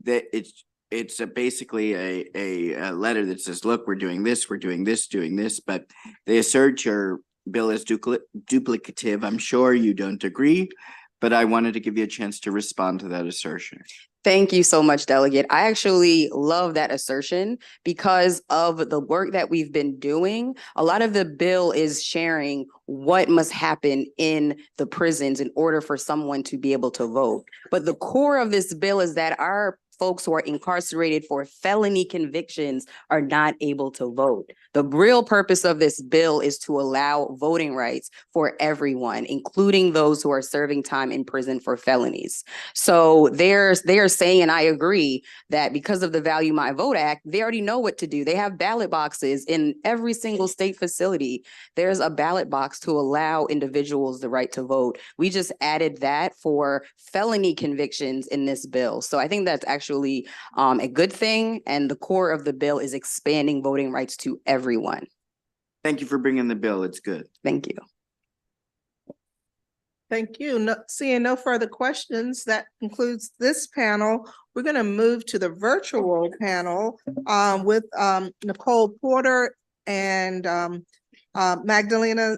that it's basically a letter that says, look, we're doing this, but they assert your bill is duplicative. I'm sure you don't agree, but I wanted to give you a chance to respond to that assertion. Thank you so much, Delegate. I actually love that assertion because of the work that we've been doing. A lot of the bill is sharing what must happen in the prisons in order for someone to be able to vote. But the core of this bill is that our folks who are incarcerated for felony convictions are not able to vote. The real purpose of this bill is to allow voting rights for everyone, including those who are serving time in prison for felonies. So they are saying, and I agree, that because of the Value My Vote Act, they already know what to do. They have ballot boxes in every single state facility. There's a ballot box to allow individuals the right to vote. We just added that for felony convictions in this bill. So I think that's actually a good thing, and the core of the bill is expanding voting rights to everyone. Thank you for bringing the bill. It's good. Thank you. Thank you. Seeing no further questions, that concludes this panel. We're going to move to the virtual panel with Nicole Porter and Magdalena.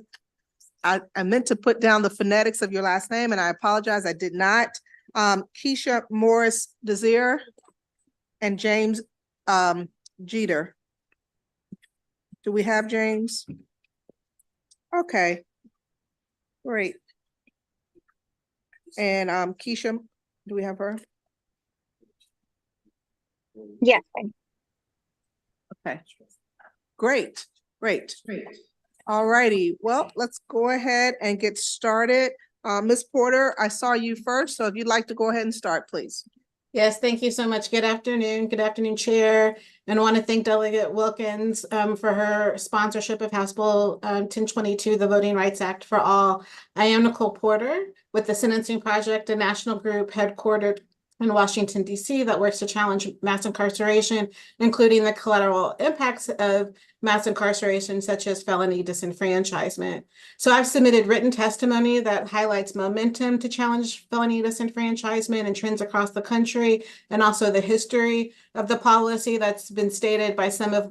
I meant to put down the phonetics of your last name, and I apologize, I did not. Keisha Morris Desir and James Jeter. Do we have James? Okay, great. And Keisha, do we have her? Yes. Okay, great. All righty, well, let's go ahead and get started. Ms. Porter, I saw you first, so if you'd like to go ahead and start, please. Yes, thank you so much. Good afternoon. Good afternoon, Chair. And I want to thank Delegate Wilkins for her sponsorship of House Bill 1022, the Voting Rights Act for All. I am Nicole Porter with the Sentencing Project, a national group headquartered in Washington, D.C. that works to challenge mass incarceration, including the collateral impacts of mass incarceration, such as felony disenfranchisement. So I've submitted written testimony that highlights momentum to challenge felony disenfranchisement and trends across the country, and also the history of the policy that's been stated by some of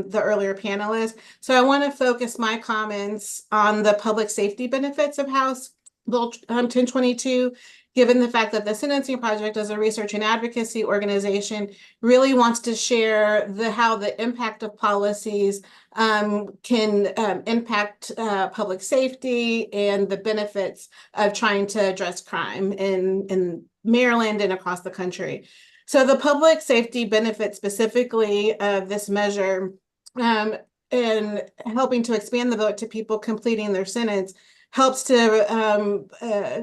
the earlier panelists. So I want to focus my comments on the public safety benefits of House Bill 1022, given the fact that the Sentencing Project, as a research and advocacy organization, really wants to share how the impact of policies can impact public safety and the benefits of trying to address crime in Maryland and across the country. So the public safety benefit specifically of this measure in helping to expand the vote to people completing their sentence helps to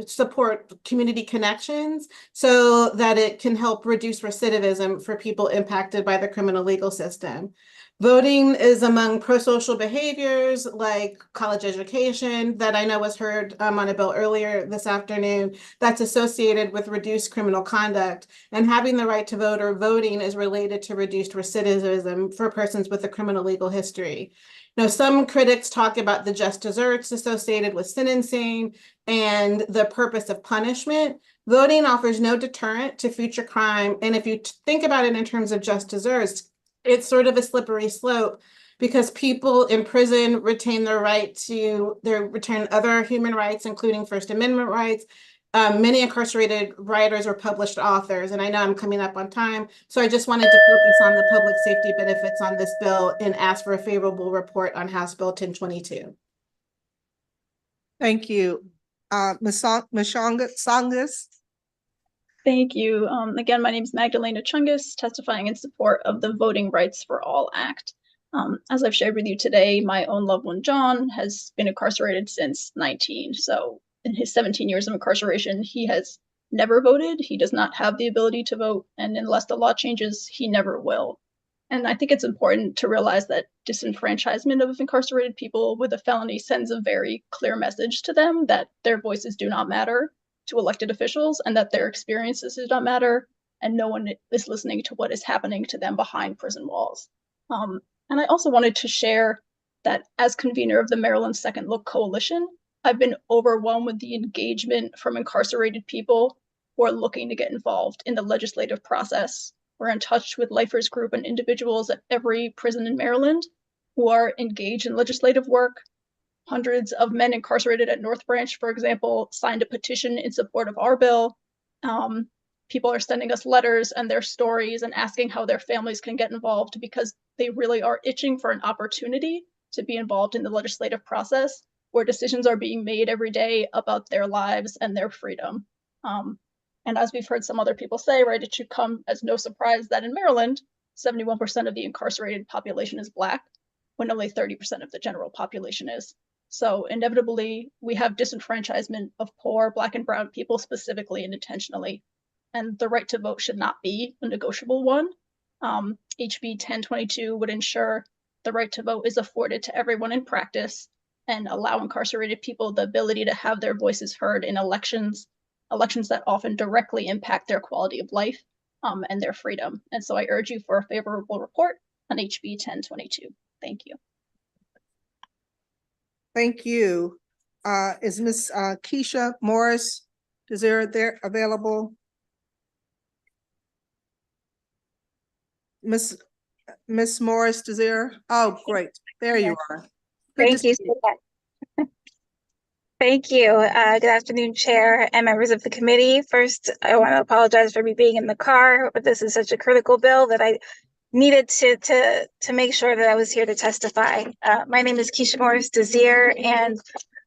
support community connections so that it can help reduce recidivism for people impacted by the criminal legal system. Voting is among pro-social behaviors like college education that I know was heard on a bill earlier this afternoon that's associated with reduced criminal conduct. And having the right to vote or voting is related to reduced recidivism for persons with a criminal legal history. Now, some critics talk about the just desserts associated with sentencing and the purpose of punishment. Voting offers no deterrent to future crime. And if you think about it in terms of just desserts, it's sort of a slippery slope because people in prison retain their right to retain other human rights, including First Amendment rights. Many incarcerated writers are published authors, and I know I'm coming up on time, so I just wanted to focus on the public safety benefits on this bill and ask for a favorable report on House Bill 1022. Thank you. Ms. Songus? Thank you. Again, my name is Magdalena Chungus, testifying in support of the Voting Rights for All Act. As I've shared with you today, my own loved one, John, has been incarcerated since 19. So in his 17 years of incarceration, he has never voted. He does not have the ability to vote. And unless the law changes, he never will. And I think it's important to realize that disenfranchisement of incarcerated people with a felony sends a very clear message to them that their voices do not matter to elected officials and that their experiences do not matter, and no one is listening to what is happening to them behind prison walls. And I also wanted to share that as convener of the Maryland Second Look Coalition, I've been overwhelmed with the engagement from incarcerated people who are looking to get involved in the legislative process. We're in touch with Lifers Group and individuals at every prison in Maryland who are engaged in legislative work. Hundreds of men incarcerated at North Branch, for example, signed a petition in support of our bill. People are sending us letters and their stories and asking how their families can get involved because they really are itching for an opportunity to be involved in the legislative process where decisions are being made every day about their lives and their freedom. And as we've heard some other people say, right, it should come as no surprise that in Maryland, 71% of the incarcerated population is Black, when only 30% of the general population is. So inevitably, we have disenfranchisement of poor Black and brown people specifically and intentionally. And the right to vote should not be a negotiable one. HB 1022 would ensure the right to vote is afforded to everyone in practice and allow incarcerated people the ability to have their voices heard in elections that often directly impact their quality of life and their freedom. And so I urge you for a favorable report on HB 1022. Thank you. Thank you. Is Ms. Keisha Morris, is there available? Miss Morris, oh, great. There you are. Thank you so much. Thank you. Good afternoon, Chair and members of the committee. First, I want to apologize for me being in the car, but this is such a critical bill that I needed to make sure that I was here to testify. My name is Keisha Morris Desir, and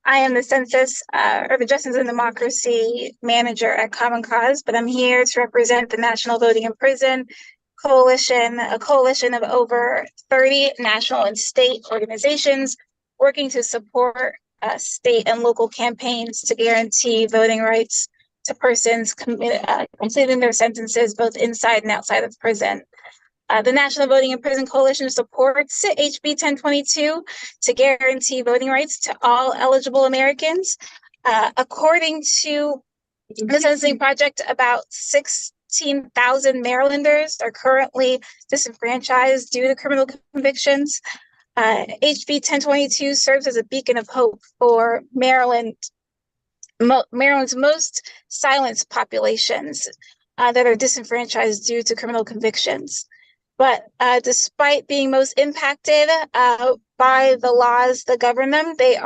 I am the Census or the Justice and Democracy Manager at Common Cause, but I'm here to represent the National Voting in Prison Coalition, a coalition of over 30 national and state organizations working to support state and local campaigns to guarantee voting rights to persons completing their sentences both inside and outside of prison. The National Voting in Prison Coalition supports HB 1022 to guarantee voting rights to all eligible Americans. According to the Sentencing Project, about 16,000 Marylanders are currently disenfranchised due to criminal convictions. HB 1022 serves as a beacon of hope for Maryland's most silenced populations that are disenfranchised due to criminal convictions. But despite being most impacted by the laws that govern them, they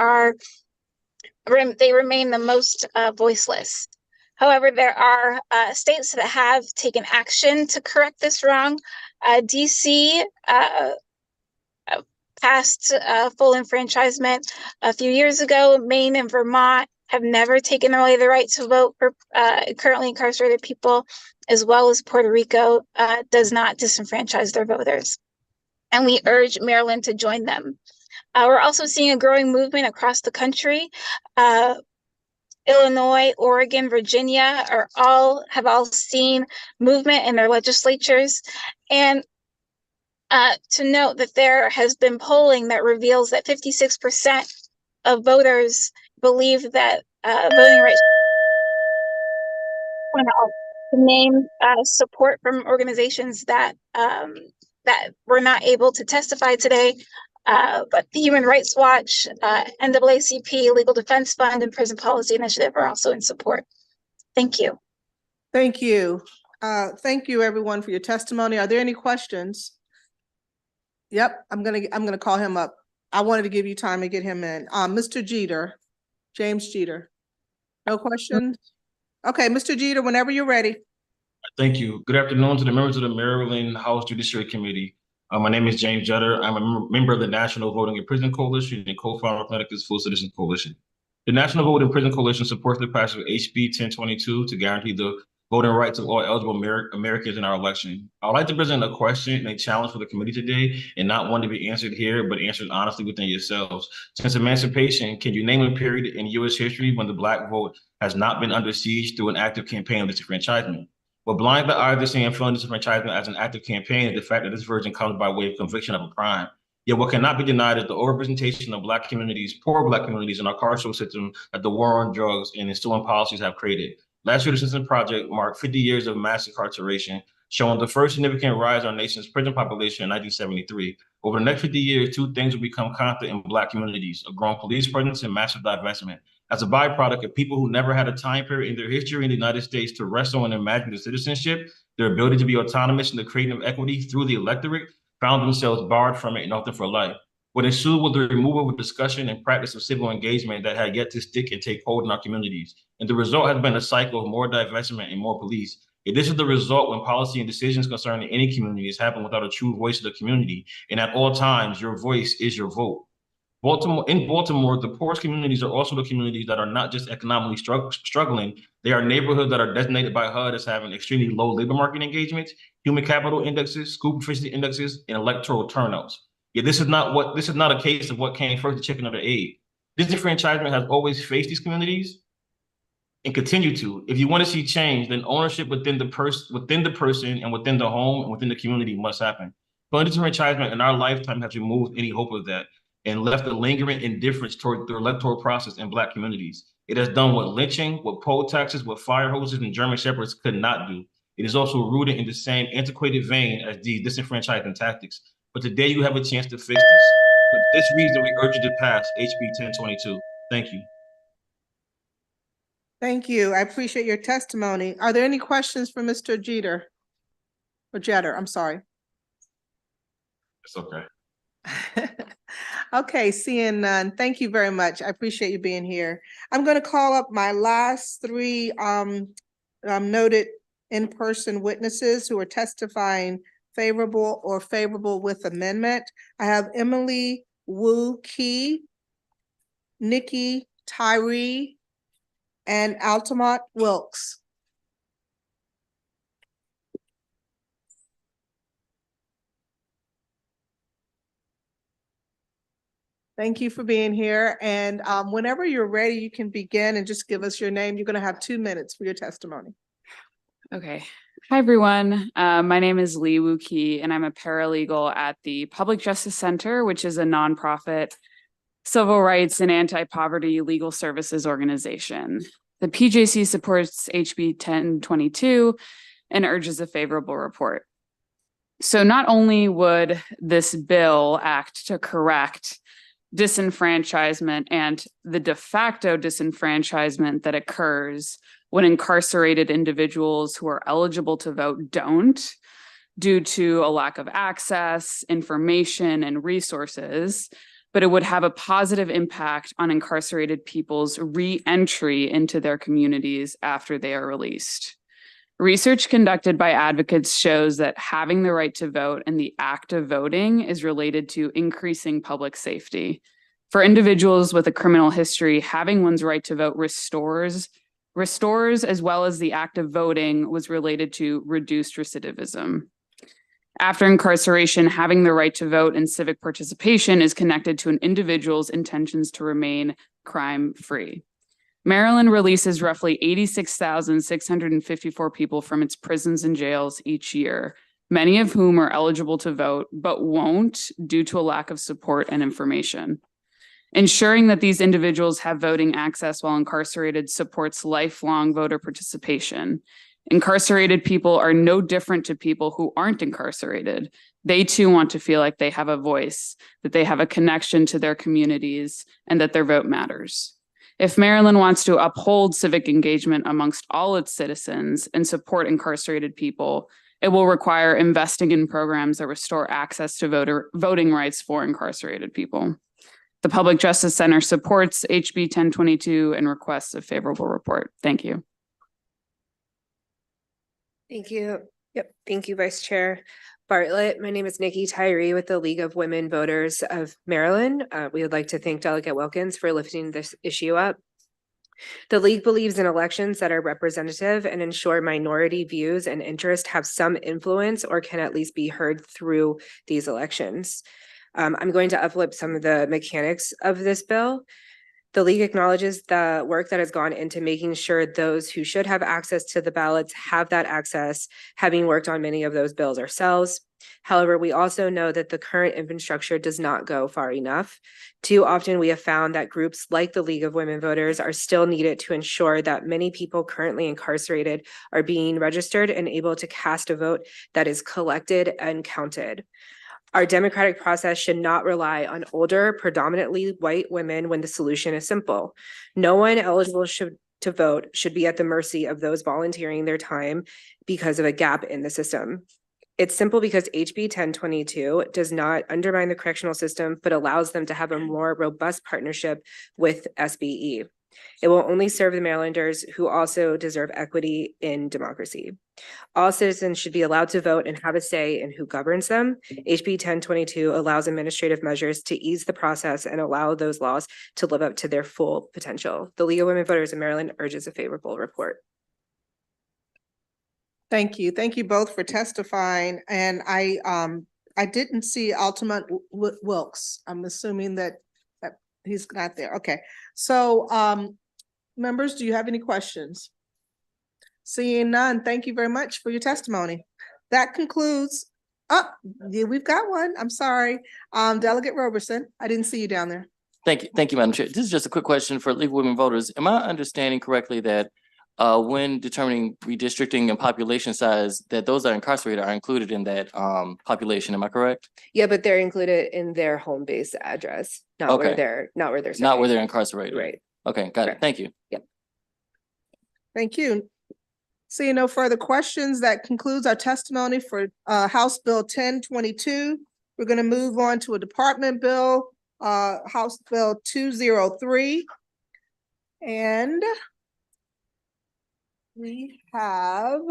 remain the most voiceless. However, there are states that have taken action to correct this wrong. DC passed full enfranchisement a few years ago. Maine and Vermont have never taken away the right to vote for currently incarcerated people, as well as Puerto Rico does not disenfranchise their voters. And we urge Maryland to join them. We're also seeing a growing movement across the country. Illinois, Oregon, Virginia have all seen movement in their legislatures. And to note that there has been polling that reveals that 56% of voters believe that voting rights. To name support from organizations that that were not able to testify today, but the Human Rights Watch, NAACP, Legal Defense Fund, and Prison Policy Initiative are also in support. Thank you. Thank you. Thank you, everyone, for your testimony. Are there any questions? Yep, I'm gonna call him up. I wanted to give you time to get him in. Mr. Jeter, James Jeter. No questions? Okay, Mr. Jeter, whenever you're ready. Thank you. Good afternoon to the members of the Maryland House Judiciary Committee. My name is James Jutter. I'm a member of the National Voting in Prison Coalition and co-founder of Connecticut's Full Citizen Coalition. The National Voting in Prison Coalition supports the passage of HB 1022 to guarantee the voting rights of all eligible Americans in our election. I would like to present a question and a challenge for the committee today, and not one to be answered here, but answered honestly within yourselves. Since emancipation, can you name a period in U.S. history when the Black vote has not been under siege through an active campaign of disenfranchisement? What blinds the eye of seeing felon disenfranchisement as an active campaign is the fact that this version comes by way of conviction of a crime. Yet what cannot be denied is the overrepresentation of Black communities, poor Black communities in our carceral system that the war on drugs and ensuing policies have created. Last year, the Citizen Project marked 50 years of mass incarceration, showing the first significant rise in our nation's prison population in 1973. Over the next 50 years, two things will become constant in Black communities: a growing police presence and massive divestment. As a byproduct of people who never had a time period in their history in the United States to wrestle and imagine their citizenship, their ability to be autonomous in the creating of equity through the electorate, found themselves barred from it and often for life. What ensued was the removal of discussion and practice of civil engagement that had yet to stick and take hold in our communities. And the result has been a cycle of more divestment and more police. If this is the result when policy and decisions concerning any communities happen without a true voice of the community, and at all times, your voice is your vote. In Baltimore, the poorest communities are also the communities that are not just economically struggling, they are neighborhoods that are designated by HUD as having extremely low labor market engagements, human capital indexes, school proficiency indexes, and electoral turnouts. Yet this is not a case of what came first, the chicken or the egg. Disenfranchisement has always faced these communities and continue to. If you want to see change, then ownership within the person and within the home and within the community must happen. But disenfranchisement in our lifetime has removed any hope of that and left a lingering indifference toward the electoral process in Black communities. It has done what lynching, what poll taxes, what fire hoses and German shepherds could not do. It is also rooted in the same antiquated vein as these disenfranchisement tactics. But today you have a chance to fix this. For this reason, we urge you to pass HB 1022. Thank you. Thank you. I appreciate your testimony. Are there any questions for Mr. Jeter? Or Jeter, I'm sorry. It's okay. Okay, seeing none. Thank you very much. I appreciate you being here. I'm going to call up my last three noted in-person witnesses who are testifying favorable or favorable with amendment. I have Emily Wu Key, Nikki Tyree, and Altamont Wilkes. Thank you for being here. And whenever you're ready, you can begin and just give us your name. You're going to have 2 minutes for your testimony. Okay. Hi, everyone. My name is Lee Woo Kee, and I'm a paralegal at the Public Justice Center, which is a nonprofit civil rights and anti-poverty legal services organization. The PJC supports HB 1022 and urges a favorable report. So not only would this bill act to correct disenfranchisement and the de facto disenfranchisement that occurs when incarcerated individuals who are eligible to vote don't, due to a lack of access, information, and resources, but it would have a positive impact on incarcerated people's re-entry into their communities after they are released. Research conducted by advocates shows that having the right to vote and the act of voting is related to increasing public safety. For individuals with a criminal history, having one's right to vote restores, as well as the act of voting was related to reduced recidivism. After incarceration, having the right to vote and civic participation is connected to an individual's intentions to remain crime-free. Maryland releases roughly 86,654 people from its prisons and jails each year. many of whom are eligible to vote but won't due to a lack of support and information. Ensuring that these individuals have voting access while incarcerated supports lifelong voter participation. Incarcerated people are no different to people who aren't incarcerated. They too want to feel like they have a voice, that they have a connection to their communities, and that their vote matters. If Maryland wants to uphold civic engagement amongst all its citizens and support incarcerated people, it will require investing in programs that restore access to voting rights for incarcerated people. The Public Justice Center supports HB 1022 and requests a favorable report. Thank you. Thank you. Yep. Thank you, Vice Chair Bartlett. My name is Nikki Tyree with the League of Women Voters of Maryland. We would like to thank Delegate Wilkins for lifting this issue up. The League believes in elections that are representative and ensure minority views and interests have some influence or can at least be heard through these elections. I'm going to uplift some of the mechanics of this bill. The League acknowledges the work that has gone into making sure those who should have access to the ballots have that access, having worked on many of those bills ourselves. However, we also know that the current infrastructure does not go far enough. Too often we have found that groups like the League of Women Voters are still needed to ensure that many people currently incarcerated are being registered and able to cast a vote that is collected and counted. Our democratic process should not rely on older, predominantly white women when the solution is simple. No one eligible to vote should be at the mercy of those volunteering their time because of a gap in the system. It's simple because HB 1022 does not undermine the correctional system, but allows them to have a more robust partnership with SBE. It will only serve the Marylanders who also deserve equity in democracy. All citizens should be allowed to vote and have a say in who governs them. HB 1022 allows administrative measures to ease the process and allow those laws to live up to their full potential. The League of Women Voters of Maryland urges a favorable report. Thank you. Thank you both for testifying. And I didn't see Altamont Wilkes. I'm assuming that he's not there. Okay. So members, do you have any questions? Seeing none, thank you very much for your testimony. That concludes, yeah, we've got one. I'm sorry. Delegate Roberson, I didn't see you down there. Thank you, Madam Chair. This is just a quick question for League of Women Voters. Am I understanding correctly that when determining redistricting and population size, that those that are incarcerated are included in that population? Am I correct? Yeah, but they're included in their home base address, not where they're incarcerated. Right. Okay, got it. Thank you. Yep. Thank you. Seeing no further questions, that concludes our testimony for House Bill 1022. We're going to move on to a department bill, House Bill 203. And we have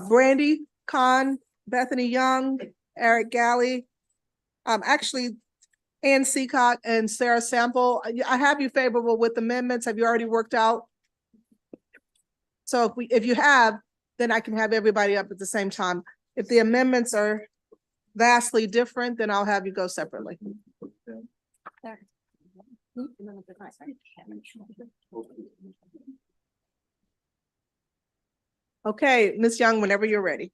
Brandy Kahn, Bethany Young, Eric Galley, actually Ann Seacott and Sarah Sample. I have you favorable with amendments. Have you already worked out? So if you have, then I can have everybody up at the same time. If the amendments are vastly different, then I'll have you go separately. Okay, Ms. Young, whenever you're ready.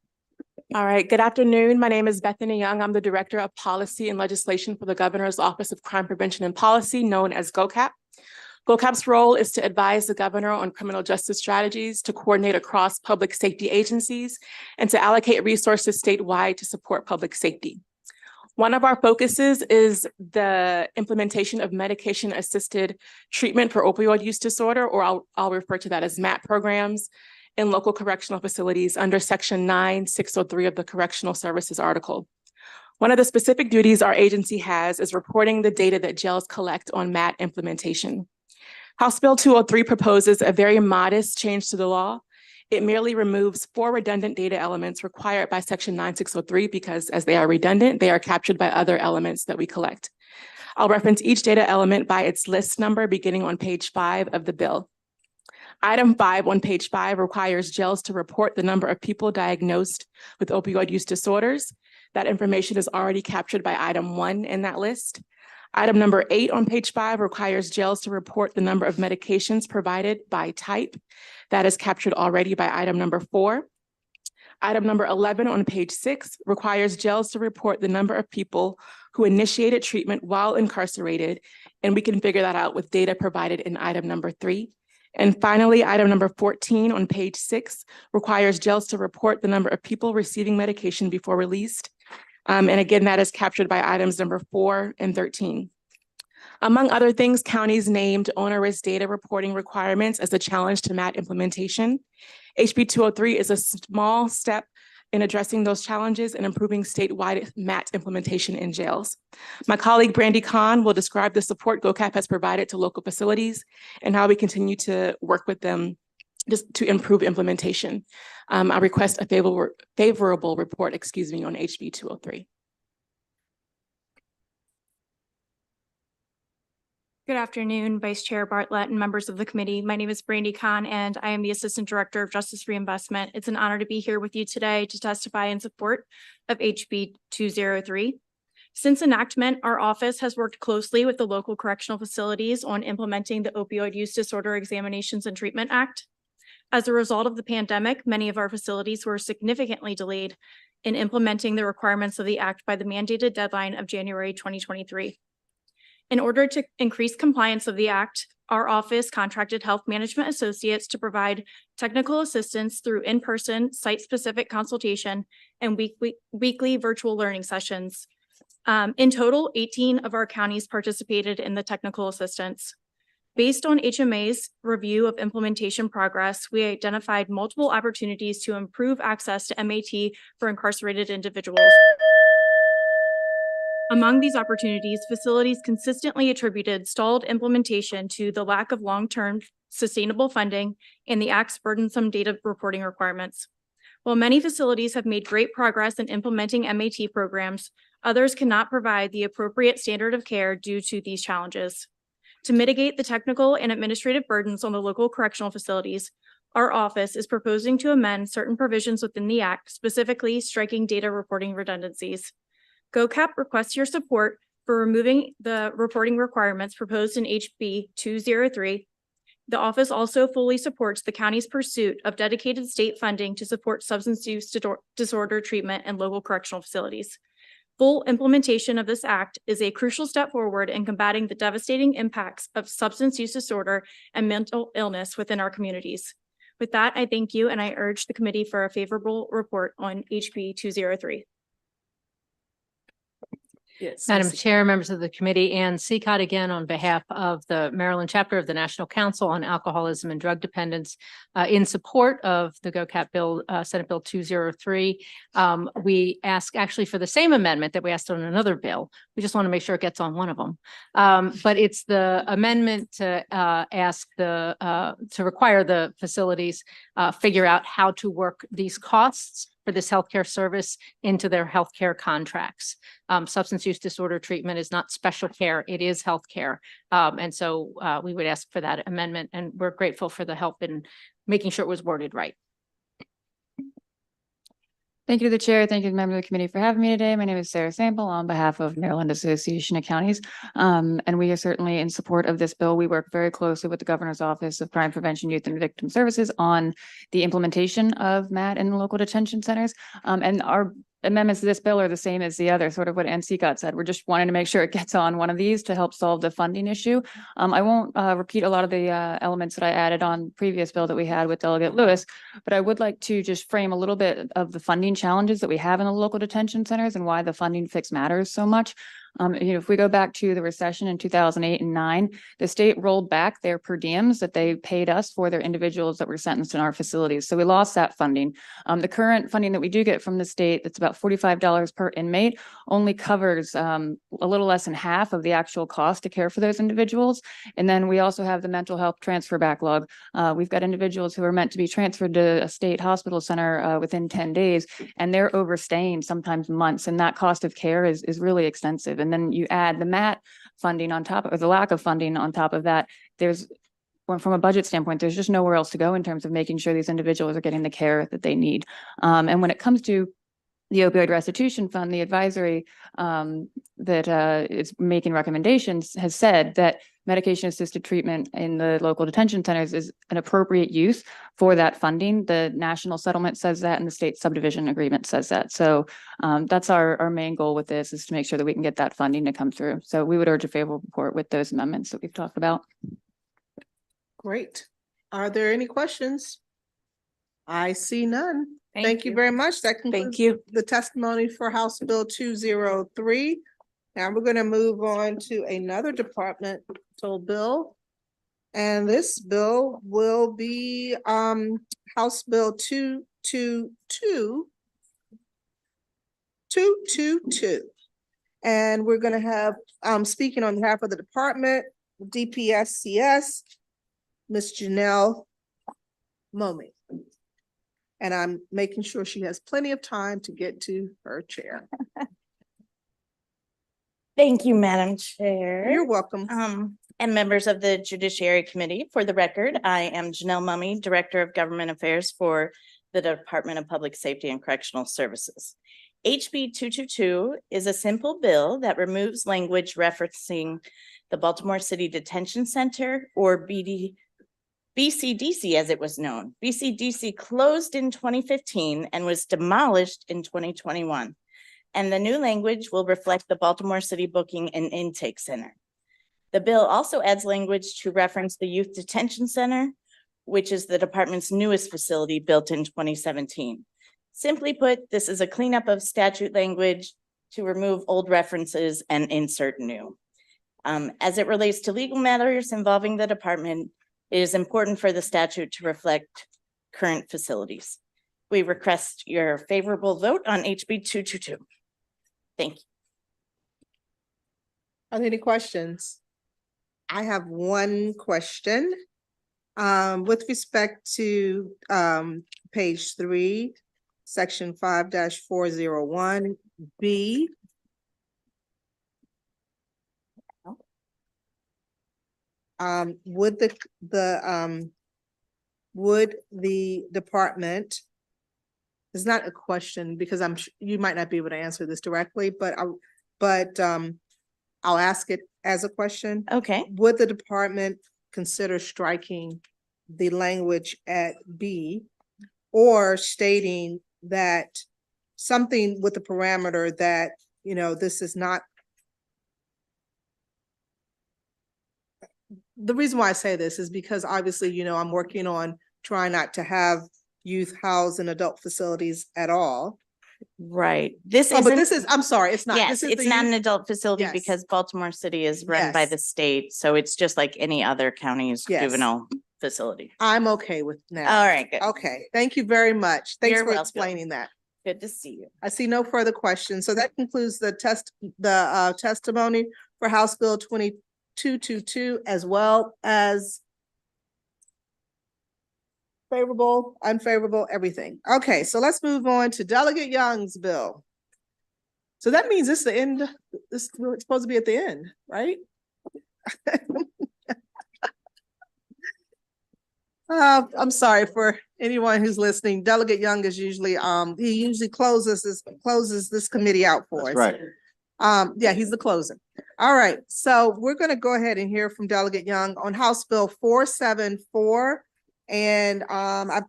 All right, good afternoon. My name is Bethany Young. I'm the Director of Policy and Legislation for the Governor's Office of Crime Prevention and Policy, known as GOCAP. GOCAP's role is to advise the governor on criminal justice strategies, to coordinate across public safety agencies, and to allocate resources statewide to support public safety. One of our focuses is the implementation of medication-assisted treatment for opioid use disorder, or I'll refer to that as MAT programs, in local correctional facilities under Section 9603 of the Correctional Services Article. One of the specific duties our agency has is reporting the data that jails collect on MAT implementation. House Bill 203 proposes a very modest change to the law. It merely removes 4 redundant data elements required by Section 9603 because as they are redundant, they are captured by other elements that we collect. I'll reference each data element by its list number beginning on page 5 of the bill. Item 5 on page 5 requires jails to report the number of people diagnosed with opioid use disorders. That information is already captured by item 1 in that list. Item number 8 on page 5 requires jails to report the number of medications provided by type. That is captured already by item number 4. Item number 11 on page 6 requires jails to report the number of people who initiated treatment while incarcerated, and we can figure that out with data provided in item number 3. And finally, item number 14 on page 6 requires jails to report the number of people receiving medication before released. And again, that is captured by items number 4 and 13. Among other things, counties named onerous data reporting requirements as a challenge to MAT implementation. HB 203 is a small step in addressing those challenges and improving statewide MAT implementation in jails. My colleague Brandy Kahn will describe the support GOCAP has provided to local facilities and how we continue to work with them just to improve implementation. I request a favorable report, on HB 203. Good afternoon, Vice Chair Bartlett and members of the committee. My name is Brandy Kahn, and I am the Assistant Director of Justice Reinvestment. It's an honor to be here with you today to testify in support of HB 203. Since enactment, our office has worked closely with the local correctional facilities on implementing the Opioid Use Disorder Examinations and Treatment Act. As a result of the pandemic, many of our facilities were significantly delayed in implementing the requirements of the act by the mandated deadline of January 2023. In order to increase compliance of the act, our office contracted health management associates to provide technical assistance through in-person, site-specific consultation and weekly virtual learning sessions. In total, 18 of our counties participated in the technical assistance. Based on HMA's review of implementation progress, we identified multiple opportunities to improve access to MAT for incarcerated individuals. Among these opportunities, facilities consistently attributed stalled implementation to the lack of long-term sustainable funding and the Act's burdensome data reporting requirements. While many facilities have made great progress in implementing MAT programs, others cannot provide the appropriate standard of care due to these challenges. To mitigate the technical and administrative burdens on the local correctional facilities, our office is proposing to amend certain provisions within the Act, specifically striking data reporting redundancies. GOCAP requests your support for removing the reporting requirements proposed in HB 203. The office also fully supports the county's pursuit of dedicated state funding to support substance use disorder treatment in local correctional facilities. Full implementation of this act is a crucial step forward in combating the devastating impacts of substance use disorder and mental illness within our communities. With that, I thank you and I urge the committee for a favorable report on HB 203. Yes, Madam Chair, members of the committee, and CCOT again on behalf of the Maryland chapter of the National Council on Alcoholism and Drug Dependence in support of the GOCAP bill, Senate Bill 203. We ask actually for the same amendment that we asked on another bill. We just want to make sure it gets on one of them. But it's the amendment to ask to require the facilities figure out how to work these costs for this healthcare service into their healthcare contracts. Substance use disorder treatment is not special care, it is healthcare. And so we would ask for that amendment, and we're grateful for the help in making sure it was worded right. Thank you to the chair. Thank you to the member of the committee for having me today. My name is Sarah Sample on behalf of Maryland Association of Counties. And we are certainly in support of this bill. We work very closely with the Governor's Office of Crime Prevention, Youth and Victim Services on the implementation of MAT in local detention centers. And our amendments to this bill are the same as the other, sort of what NCCOT said. We're just wanting to make sure it gets on one of these to help solve the funding issue. I won't repeat a lot of the elements that I added on previous bill that we had with Delegate Lewis, but I would like to just frame a little bit of the funding challenges that we have in the local detention centers and why the funding fix matters so much. If we go back to the recession in 2008 and 9, the state rolled back their per diems that they paid us for their individuals that were sentenced in our facilities. So we lost that funding. The current funding that we do get from the state, that's about $45 per inmate, only covers a little less than half of the actual cost to care for those individuals. And then we also have the mental health transfer backlog. We've got individuals who are meant to be transferred to a state hospital center within 10 days, and they're overstaying sometimes months, and that cost of care is really extensive. And then you add the MAT funding on top, or the lack of funding on top of that, from a budget standpoint, there's just nowhere else to go in terms of making sure these individuals are getting the care that they need. And when it comes to the opioid restitution fund, the advisory that is making recommendations, has said that medication assisted treatment in the local detention centers is an appropriate use for that funding. The national settlement says that, and the state subdivision agreement says that. So that's our main goal with this, is to make sure that we can get that funding to come through. So we would urge a favorable report with those amendments that we've talked about. Great. Are there any questions? I see none. Thank you very much. That concludes the testimony for House Bill 203. Now we're going to move on to another departmental bill. And this bill will be House Bill 222. And we're going to have speaking on behalf of the department, DPSCS, Ms. Janelle Momey. And I'm making sure she has plenty of time to get to her chair. Thank you, Madam Chair. You're welcome. And members of the Judiciary Committee. For the record, I am Janelle Momey, Director of Government Affairs for the Department of Public Safety and Correctional Services. HB 222 is a simple bill that removes language referencing the Baltimore City Detention Center, or BCDC as it was known. BCDC closed in 2015 and was demolished in 2021. And the new language will reflect the Baltimore City Booking and Intake Center. The bill also adds language to reference the Youth Detention Center, which is the department's newest facility built in 2017. Simply put, this is a cleanup of statute language to remove old references and insert new. As it relates to legal matters involving the department, it is important for the statute to reflect current facilities. We request your favorable vote on HB 222. Thank you. Are there any questions? I have one question. With respect to page 3, section 5-401B. Would the department, it's not a question because you might not be able to answer this directly, but I'll ask it as a question. Okay. Would the department consider striking the language at B, or stating that something with the parameter that, this is not. The reason why I say this is because obviously, I'm working on trying not to have youth housed in adult facilities at all. Right. I'm sorry, it's not. Yes, it's not an adult facility because Baltimore City is run by the state. So it's just like any other county's juvenile facility. I'm okay with that. All right, good. Okay, thank you very much. Thanks You're for welcome. explaining that. Good to see you. I see no further questions. So that concludes the testimony for House Bill 2222, as well as favorable, unfavorable, everything. Okay, so let's move on to Delegate Young's bill. So that means this is the end. This is supposed to be at the end, right? I'm sorry for anyone who's listening. Delegate Young is usually, he usually closes this committee out for us. Right. Yeah, he's the closer. All right, so we're gonna go ahead and hear from Delegate Young on House Bill 474. And let's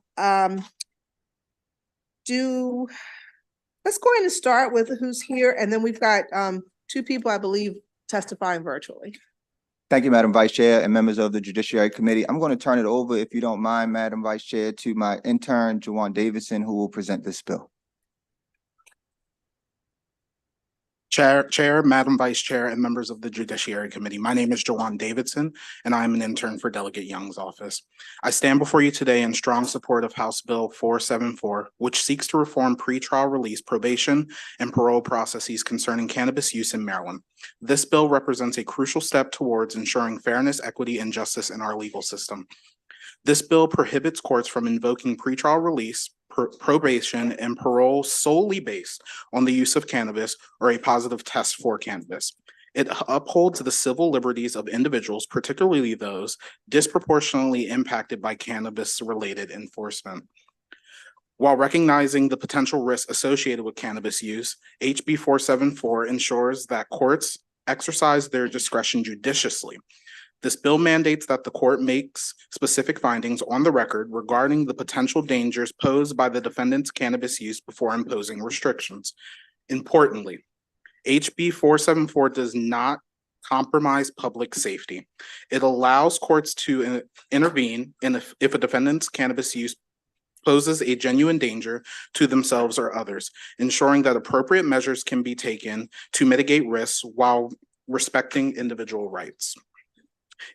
go ahead and start with who's here, and then we've got 2 people, I believe, testifying virtually. Thank you, Madam Vice Chair and members of the Judiciary Committee. I'm going to turn it over, if you don't mind, Madam Vice Chair, to my intern, Juwan Davidson, who will present this bill. Chair, Madam Vice Chair, and members of the Judiciary Committee. My name is Juwan Davidson, and I am an intern for Delegate Young's office. I stand before you today in strong support of House Bill 474, which seeks to reform pretrial release, probation, and parole processes concerning cannabis use in Maryland. This bill represents a crucial step towards ensuring fairness, equity, and justice in our legal system. This bill prohibits courts from invoking pretrial release, probation, and parole solely based on the use of cannabis or a positive test for cannabis. It upholds the civil liberties of individuals, particularly those disproportionately impacted by cannabis-related enforcement. While recognizing the potential risks associated with cannabis use, HB 474 ensures that courts exercise their discretion judiciously. This bill mandates that the court makes specific findings on the record regarding the potential dangers posed by the defendant's cannabis use before imposing restrictions. Importantly, HB 474 does not compromise public safety. It allows courts to intervene if a defendant's cannabis use poses a genuine danger to themselves or others, ensuring that appropriate measures can be taken to mitigate risks while respecting individual rights.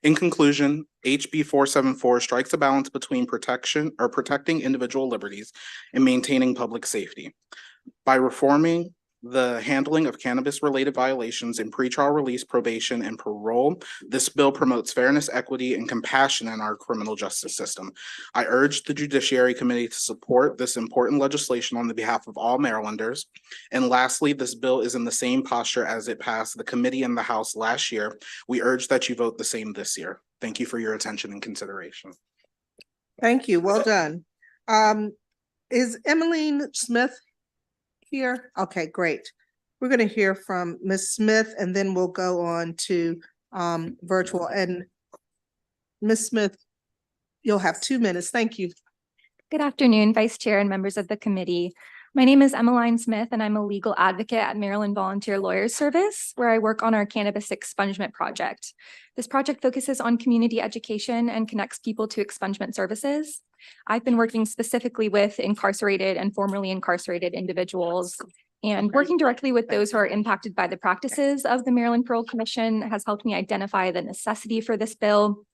In conclusion, HB 474 strikes a balance between protecting individual liberties and maintaining public safety. By reforming the handling of cannabis-related violations in pretrial release, probation, and parole, this bill promotes fairness, equity, and compassion in our criminal justice system. I urge the Judiciary Committee to support this important legislation on the behalf of all Marylanders. And lastly, this bill is in the same posture as it passed the committee in the House last year. We urge that you vote the same this year. Thank you for your attention and consideration. Thank you. Well done. Is Emmeline Smith here? Okay, great. We're going to hear from Ms. Smith and then we'll go on to virtual. And Ms. Smith, you'll have 2 minutes. Thank you. Good afternoon, Vice Chair and members of the committee. My name is Emmeline Smith and I'm a legal advocate at Maryland Volunteer Lawyers Service, where I work on our cannabis expungement project. This project focuses on community education and connects people to expungement services. I've been working specifically with incarcerated and formerly incarcerated individuals, and working directly with those who are impacted by the practices of the Maryland Parole Commission has helped me identify the necessity for this bill.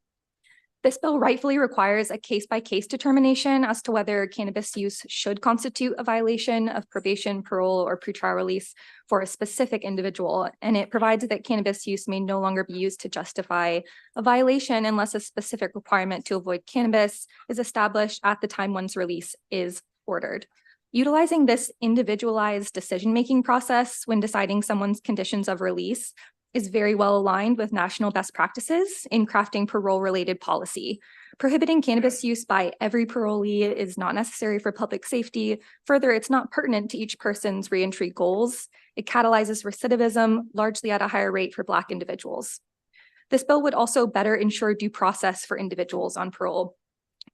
This bill rightfully requires a case-by-case determination as to whether cannabis use should constitute a violation of probation, parole, or pretrial release for a specific individual, and it provides that cannabis use may no longer be used to justify a violation unless a specific requirement to avoid cannabis is established at the time one's release is ordered. Utilizing this individualized decision-making process when deciding someone's conditions of release is very well aligned with national best practices in crafting parole-related policy. Prohibiting cannabis use by every parolee is not necessary for public safety. Further, it's not pertinent to each person's reentry goals. It catalyzes recidivism, largely at a higher rate for Black individuals. This bill would also better ensure due process for individuals on parole.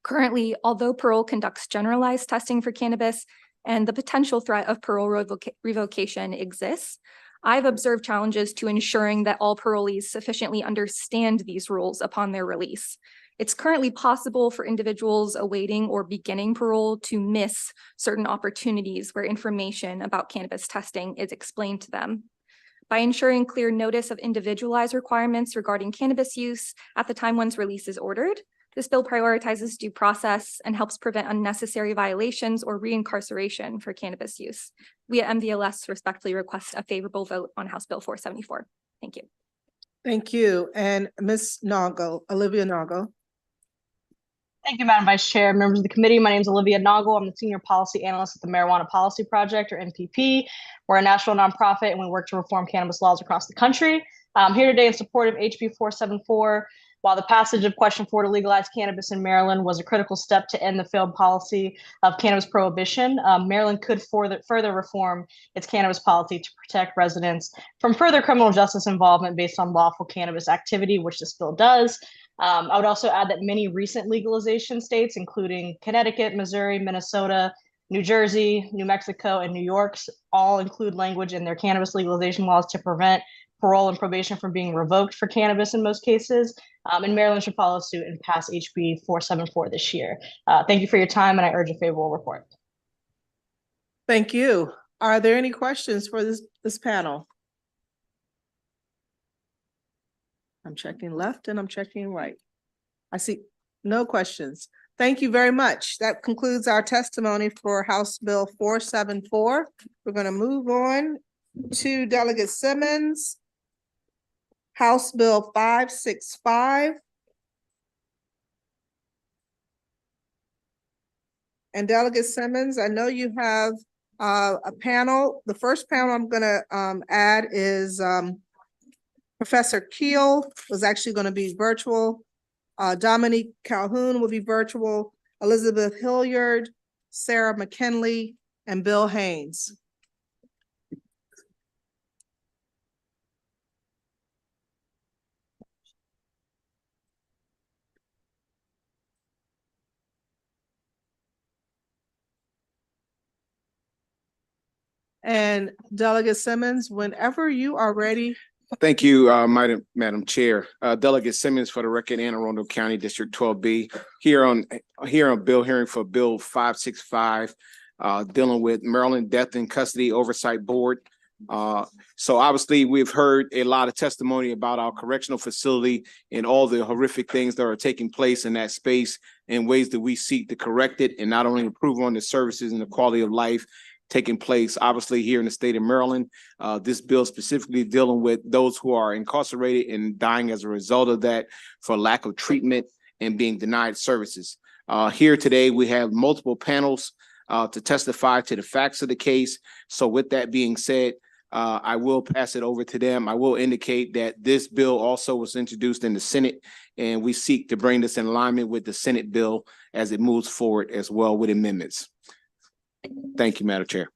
Currently, although parole conducts generalized testing for cannabis and the potential threat of parole revocation exists, I've observed challenges to ensuring that all parolees sufficiently understand these rules upon their release. It's currently possible for individuals awaiting or beginning parole to miss certain opportunities where information about cannabis testing is explained to them. By ensuring clear notice of individualized requirements regarding cannabis use at the time one's release is ordered, this bill prioritizes due process and helps prevent unnecessary violations or reincarceration for cannabis use. We at MVLS respectfully request a favorable vote on House Bill 474. Thank you. Thank you. And Ms. Nago, Olivia Nago. Thank you, Madam Vice Chair, members of the committee. My name is Olivia Nago. I'm the Senior Policy Analyst at the Marijuana Policy Project, or MPP. We're a national nonprofit and we work to reform cannabis laws across the country. I'm here today in support of HB 474. While the passage of Question 4 to legalize cannabis in Maryland was a critical step to end the failed policy of cannabis prohibition, Maryland could further reform its cannabis policy to protect residents from further criminal justice involvement based on lawful cannabis activity, which this bill does. I would also add that many recent legalization states, including Connecticut, Missouri, Minnesota, New Jersey, New Mexico, and New York, all include language in their cannabis legalization laws to prevent parole and probation from being revoked for cannabis in most cases. And Maryland should follow suit and pass HB 474 this year. Thank you for your time, and I urge a favorable report. Thank you. Are there any questions for this panel? I'm checking left and I'm checking right. I see no questions. Thank you very much. That concludes our testimony for House Bill 474. We're going to move on to Delegate Simmons. House Bill 565. And Delegate Simmons, I know you have a panel. The first panel I'm going to add is Professor Keel was actually going to be virtual. Dominique Calhoun will be virtual. Elizabeth Hilliard, Sarah McKinley, and Bill Haynes. And Delegate Simmons, whenever you are ready. Thank you, Madam Chair. Delegate Simmons for the record, Anne Arundel County District 12B. Here on bill hearing for Bill 565, dealing with Maryland Death in Custody Oversight Board. So obviously we've heard a lot of testimony about our correctional facility and all the horrific things that are taking place in that space and ways that we seek to correct it and not only improve on the services and the quality of life taking place, obviously, here in the state of Maryland. This bill specifically dealing with those who are incarcerated and dying as a result of that for lack of treatment and being denied services. Here today, we have multiple panels to testify to the facts of the case. So with that being said, I will pass it over to them. I will indicate that this bill also was introduced in the Senate, and we seek to bring this in alignment with the Senate bill as it moves forward as well with amendments. Thank you, Madam Chair.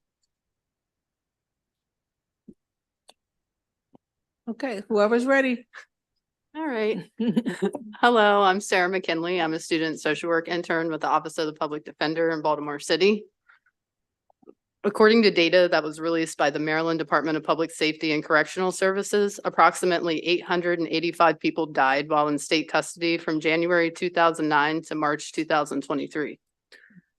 Okay, whoever's ready. All right. Hello, I'm Sarah McKinley. I'm a student social work intern with the Office of the Public Defender in Baltimore City. According to data that was released by the Maryland Department of Public Safety and Correctional Services, approximately 885 people died while in state custody from January 2009 to March 2023.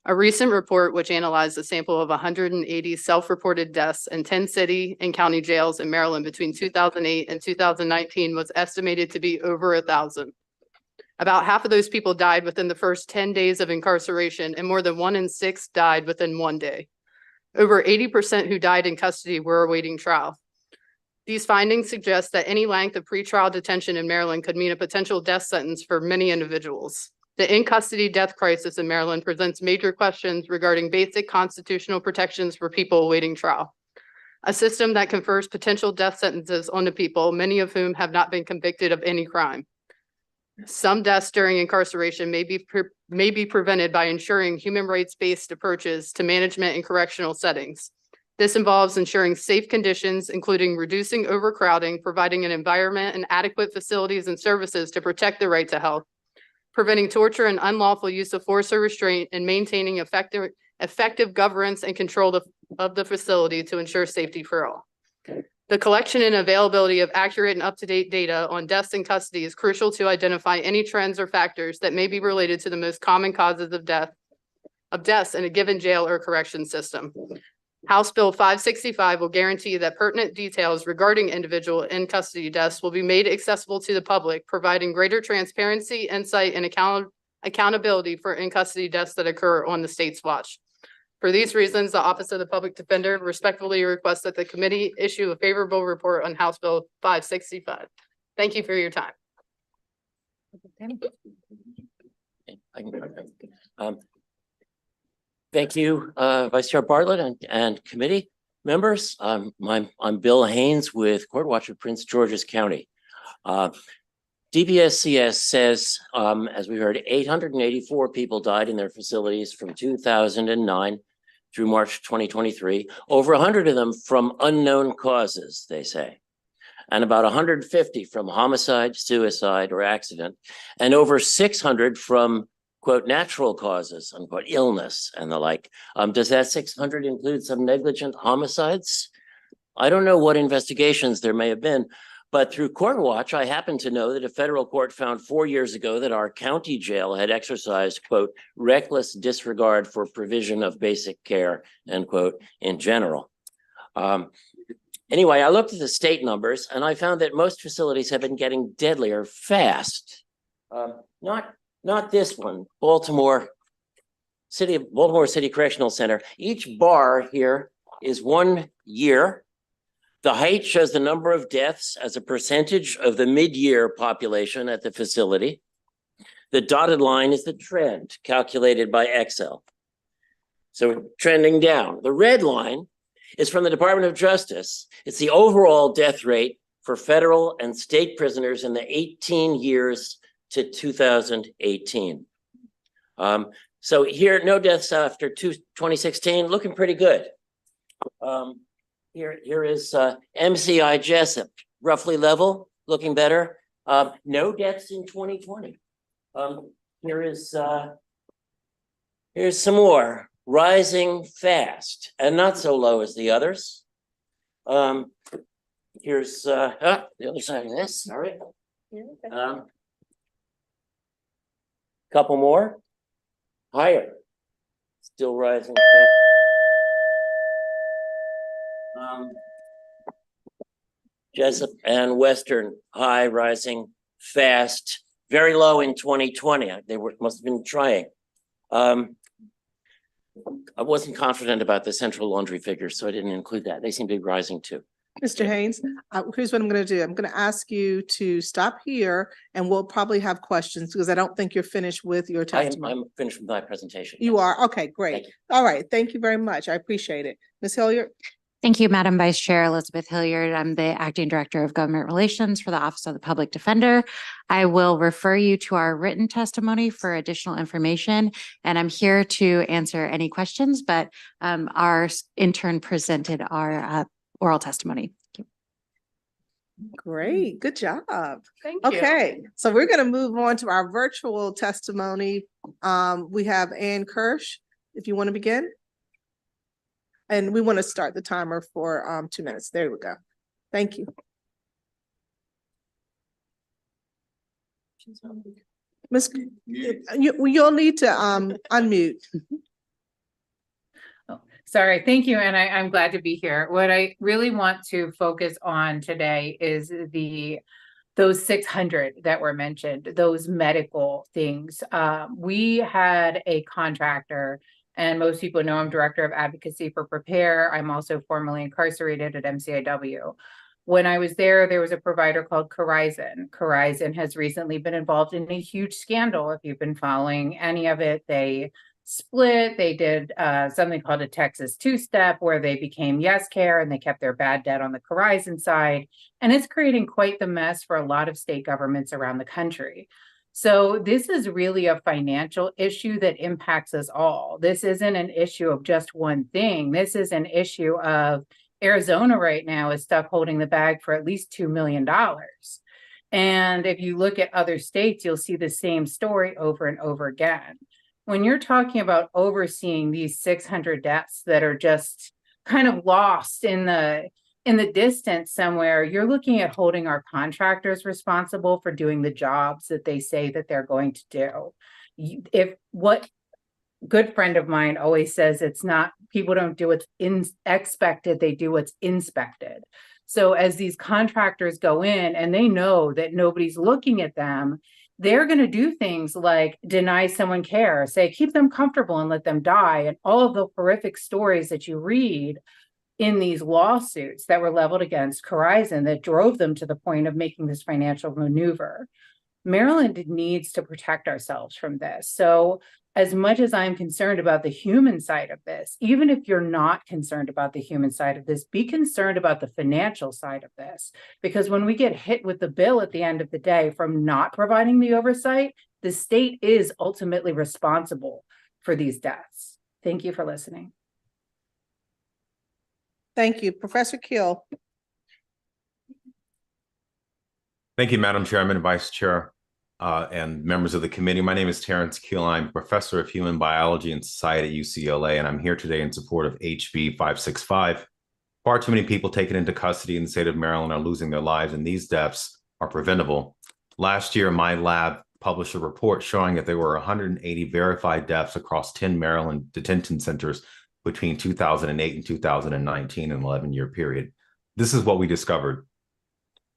A recent report which analyzed a sample of 180 self-reported deaths in 10 city and county jails in Maryland between 2008 and 2019 was estimated to be over 1,000. About half of those people died within the first 10 days of incarceration, and more than 1 in 6 died within 1 day. Over 80% who died in custody were awaiting trial. These findings suggest that any length of pretrial detention in Maryland could mean a potential death sentence for many individuals. The in-custody death crisis in Maryland presents major questions regarding basic constitutional protections for people awaiting trial. A system that confers potential death sentences onto people, many of whom have not been convicted of any crime. Some deaths during incarceration may be prevented by ensuring human rights-based approaches to management in correctional settings. This involves ensuring safe conditions, including reducing overcrowding, providing an environment and adequate facilities and services to protect the right to health, preventing torture and unlawful use of force or restraint, and maintaining effective governance and control of the facility to ensure safety for all. The collection and availability of accurate and up-to-date data on deaths in custody is crucial to identify any trends or factors that may be related to the most common causes of deaths in a given jail or correction system. House Bill 565 will guarantee that pertinent details regarding individual in custody deaths will be made accessible to the public, providing greater transparency, insight, and accountability for in custody deaths that occur on the state's watch. For these reasons, the Office of the Public Defender respectfully requests that the committee issue a favorable report on House Bill 565. Thank you for your time. Thank you, Vice Chair Bartlett and committee members. I'm Bill Haynes with Court Watch of Prince George's County. DPSCS says, as we heard, 884 people died in their facilities from 2009 through March 2023. Over 100 of them from unknown causes, they say, and about 150 from homicide, suicide, or accident, and over 600 from quote, natural causes, unquote, illness and the like. Does that 600 include some negligent homicides? I don't know what investigations there may have been, but through Court Watch, I happen to know that a federal court found 4 years ago that our county jail had exercised, quote, reckless disregard for provision of basic care, end quote, in general. Anyway, I looked at the state numbers and I found that most facilities have been getting deadlier fast. Not this one, Baltimore City Correctional Center. Each bar here is 1 year. The height shows the number of deaths as a percentage of the mid-year population at the facility. The dotted line is the trend calculated by Excel. So trending down. The red line is from the Department of Justice. It's the overall death rate for federal and state prisoners in the 18 years to 2018. So here, no deaths after 2016, looking pretty good. Here is MCI Jessup, roughly level, looking better. No deaths in 2020. Here's some more, rising fast and not so low as the others. Here's the other side of this, sorry. Couple more, higher, still rising fast. Jessup and Western, high, rising fast, very low in 2020. They must have been trying. I wasn't confident about the central laundry figures, so I didn't include that. They seem to be rising too. Mr. Haynes, here's what I'm going to do. I'm going to ask you to stop here and we'll probably have questions because I don't think you're finished with your testimony. I'm finished with my presentation. You are? Okay, great. All right. Thank you very much. I appreciate it. Ms. Hilliard? Thank you, Madam Vice Chair Elizabeth Hilliard. I'm the Acting Director of Government Relations for the Office of the Public Defender. I will refer you to our written testimony for additional information, and I'm here to answer any questions, but our intern presented our oral testimony. Thank you. Great. Good job. Thank you. Okay, so we're going to move on to our virtual testimony. We have Ann Kirsch, if you want to begin. And we want to start the timer for 2 minutes. There we go. Thank you. Ms. You'll need to unmute. Sorry, thank you, and I'm glad to be here. What I really want to focus on today is those 600 that were mentioned, those medical things. We had a contractor, and most people know I'm Director of Advocacy for Prepare. I'm also formerly incarcerated at MCIW. When I was there was a provider called Corizon. Corizon has recently been involved in a huge scandal. If you've been following any of it, they split. They did something called a Texas two-step where they became Yes Care and they kept their bad debt on the Corizon side. And it's creating quite the mess for a lot of state governments around the country. So this is really a financial issue that impacts us all. This isn't an issue of just one thing. This is an issue of Arizona right now is stuck holding the bag for at least $2 million. And if you look at other states, you'll see the same story over and over again. When you're talking about overseeing these 600 deaths that are just kind of lost in the distance somewhere, you're looking at holding our contractors responsible for doing the jobs that they say that they're going to do. If what good friend of mine always says, it's not, people don't do what's expected, they do what's inspected. So as these contractors go in and they know that nobody's looking at them, they're going to do things like deny someone care, say, keep them comfortable and let them die. And all of the horrific stories that you read in these lawsuits that were leveled against Corizon that drove them to the point of making this financial maneuver. Maryland needs to protect ourselves from this. So as much as I'm concerned about the human side of this, even if you're not concerned about the human side of this, be concerned about the financial side of this. Because when we get hit with the bill at the end of the day from not providing the oversight, the state is ultimately responsible for these deaths. Thank you for listening. Thank you. Professor Keel. Thank you, Madam Chairman, Vice Chair, and members of the committee. My name is Terrence Keel. I'm Professor of Human Biology and Society at UCLA, and I'm here today in support of HB 565. Far too many people taken into custody in the state of Maryland are losing their lives, and these deaths are preventable. Last year, my lab published a report showing that there were 180 verified deaths across 10 Maryland detention centers between 2008 and 2019, an 11-year period. This is what we discovered.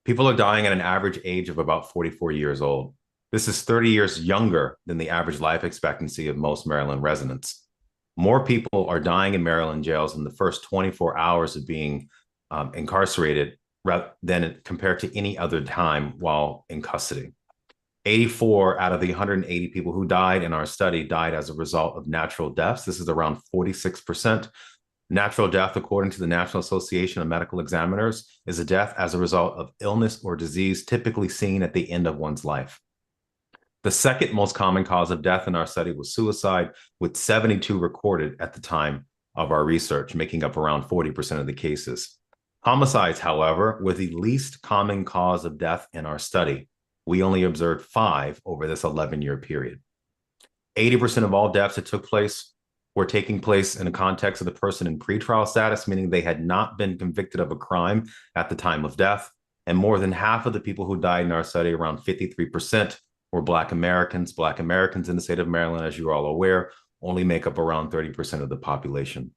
People are dying at an average age of about 44 years old. This is 30 years younger than the average life expectancy of most Maryland residents. More people are dying in Maryland jails in the first 24 hours of being incarcerated than compared to any other time while in custody. 84 out of the 180 people who died in our study died as a result of natural deaths. This is around 46%. Natural death, according to the National Association of Medical Examiners, is a death as a result of illness or disease typically seen at the end of one's life. The second most common cause of death in our study was suicide, with 72 recorded at the time of our research, making up around 40% of the cases. Homicides, however, were the least common cause of death in our study. We only observed 5 over this 11-year period. 80% of all deaths that took place were taking place in the context of the person in pretrial status, meaning they had not been convicted of a crime at the time of death. And more than half of the people who died in our study, around 53%, were Black Americans. Black Americans in the state of Maryland, as you're all aware, only make up around 30% of the population.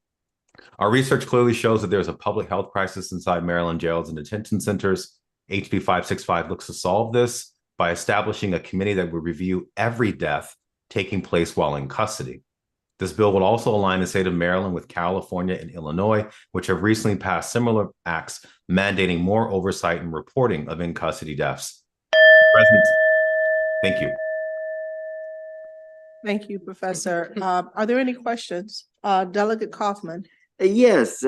Our research clearly shows that there's a public health crisis inside Maryland jails and detention centers. HB 565 looks to solve this by establishing a committee that would review every death taking place while in custody. This bill would also align the state of Maryland with California and Illinois, which have recently passed similar acts mandating more oversight and reporting of in-custody deaths. President, thank you. Thank you, Professor. Are there any questions? Delegate Kaufman. Yes,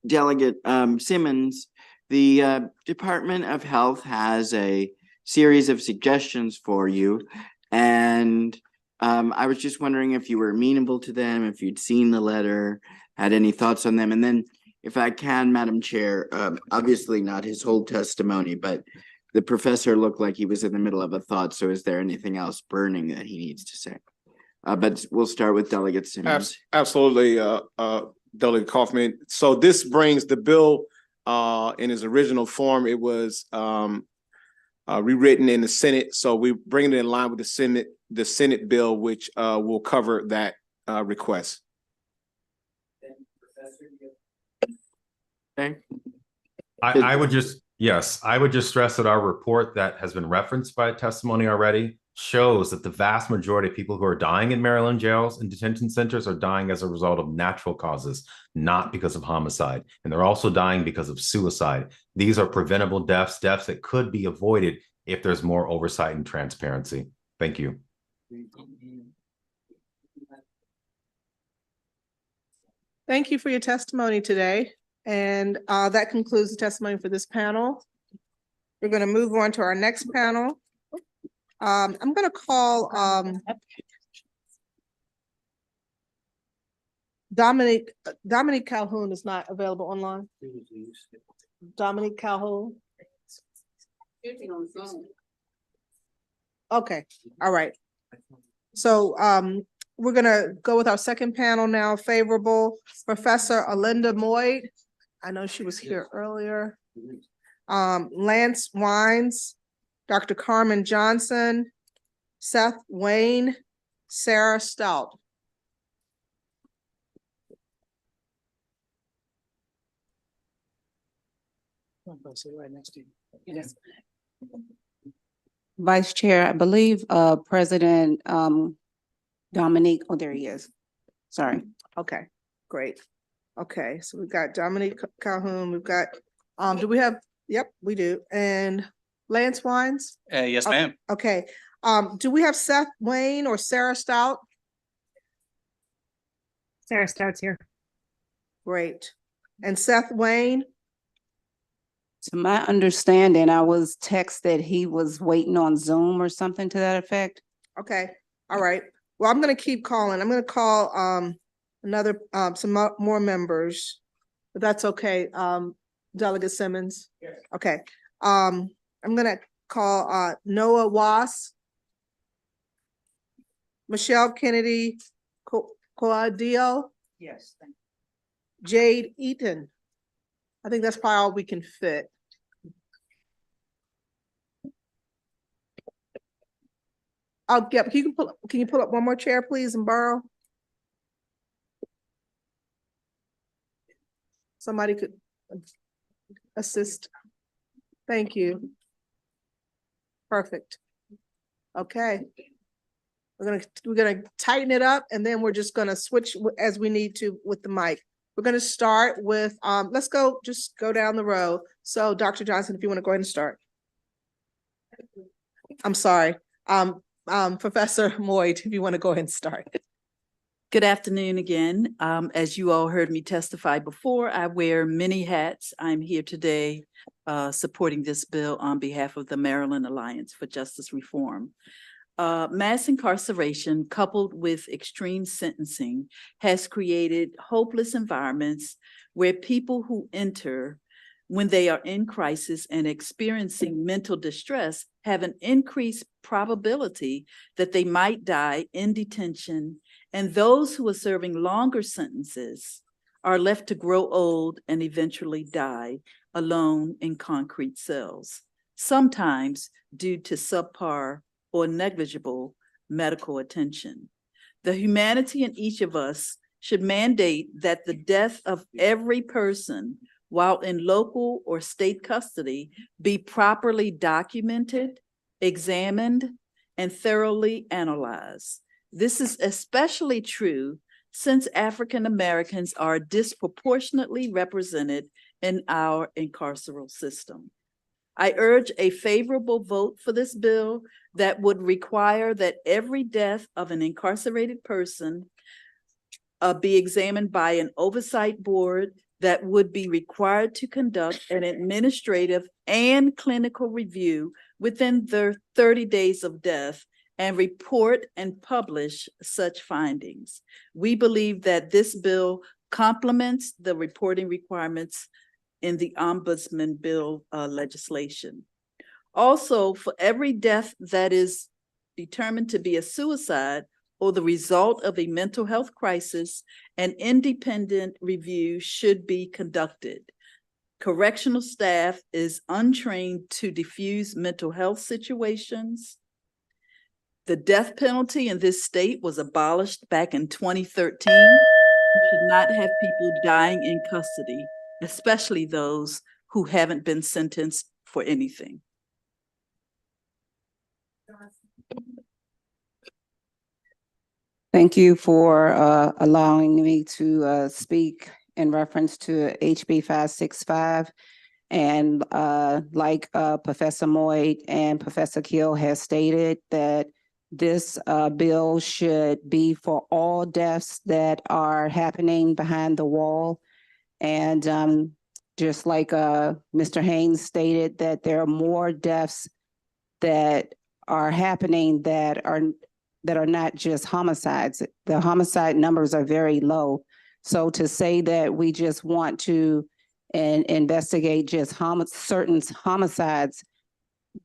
Delegate Simmons, the Department of Health has a series of suggestions for you, and I was just wondering if you were amenable to them, if you'd seen the letter, had any thoughts on them, and then if I can, Madam Chair, obviously not his whole testimony, but the professor looked like he was in the middle of a thought, so is there anything else burning that he needs to say? But we'll start with Delegate Simmons. Absolutely, Delegate Kaufman. So this brings the bill in its original form. It was rewritten in the Senate, so we bring it in line with the Senate bill, which will cover that request. Okay. I would just stress that our report that has been referenced by testimony already shows that the vast majority of people who are dying in Maryland jails and detention centers are dying as a result of natural causes, not because of homicide. And they're also dying because of suicide. These are preventable deaths, deaths that could be avoided if there's more oversight and transparency. Thank you. Thank you for your testimony today. And that concludes the testimony for this panel. We're going to move on to our next panel. I'm going to call Dominique Calhoun is not available online. Dominique Calhoun. Okay, all right. So we're going to go with our second panel now. Favorable, Professor Alinda Moyd. I know she was here earlier. Lance Wines, Dr. Carmen Johnson, Seth Wayne, Sarah Stout. Right next to you. Yes. Vice Chair, I believe President Dominique, oh, there he is. Sorry. Okay, great. Okay, so we've got Dominique Calhoun, we've got, do we have, yep, we do. And Lance Wines? Yes, ma'am. Okay, do we have Seth Wayne or Sarah Stout? Sarah Stout's here. Great. And Seth Wayne? To my understanding, I was texted he was waiting on Zoom or something to that effect. Okay, all right. Well, I'm gonna keep calling. I'm gonna call another some more members, but that's okay. Delegate Simmons. Yes. Okay. I'm gonna call Noah Wass, Michelle Kennedy Coadio. Yes. Thank you. Jade Eaton. I think that's probably all we can fit. I'll get, can you pull up one more chair, please, and borrow? Somebody could assist. Thank you. Perfect. Okay. We're gonna tighten it up, and then we're just gonna switch as we need to with the mic. We're gonna start with, let's just go down the row. So Dr. Johnson, if you wanna go ahead and start. I'm sorry. Professor Moyd, if you wanna go ahead and start. Good afternoon again. As you all heard me testify before, I wear many hats. I'm here today supporting this bill on behalf of the Maryland Alliance for Justice Reform. Mass incarceration coupled with extreme sentencing has created hopeless environments where people who enter when they are in crisis and experiencing mental distress have an increased probability that they might die in detention, and those who are serving longer sentences are left to grow old and eventually die alone in concrete cells, sometimes due to subpar or negligible medical attention. The humanity in each of us should mandate that the death of every person while in local or state custody be properly documented, examined, and thoroughly analyzed. This is especially true since African Americans are disproportionately represented in our incarceral system. I urge a favorable vote for this bill that would require that every death of an incarcerated person be examined by an oversight board that would be required to conduct an administrative and clinical review within the 30 days of death and report and publish such findings. We believe that this bill complements the reporting requirements in the ombudsman bill legislation. Also, for every death that is determined to be a suicide or the result of a mental health crisis, an independent review should be conducted. Correctional staff is untrained to diffuse mental health situations. The death penalty in this state was abolished back in 2013. We should not have people dying in custody, especially those who haven't been sentenced for anything. Thank you for allowing me to speak in reference to HB 565. And like Professor Moyd and Professor Keel has stated, that this bill should be for all deaths that are happening behind the wall. And just like Mr. Haynes stated, that there are more deaths that are happening that are not just homicides. The homicide numbers are very low. So to say that we just want to investigate just certain homicides,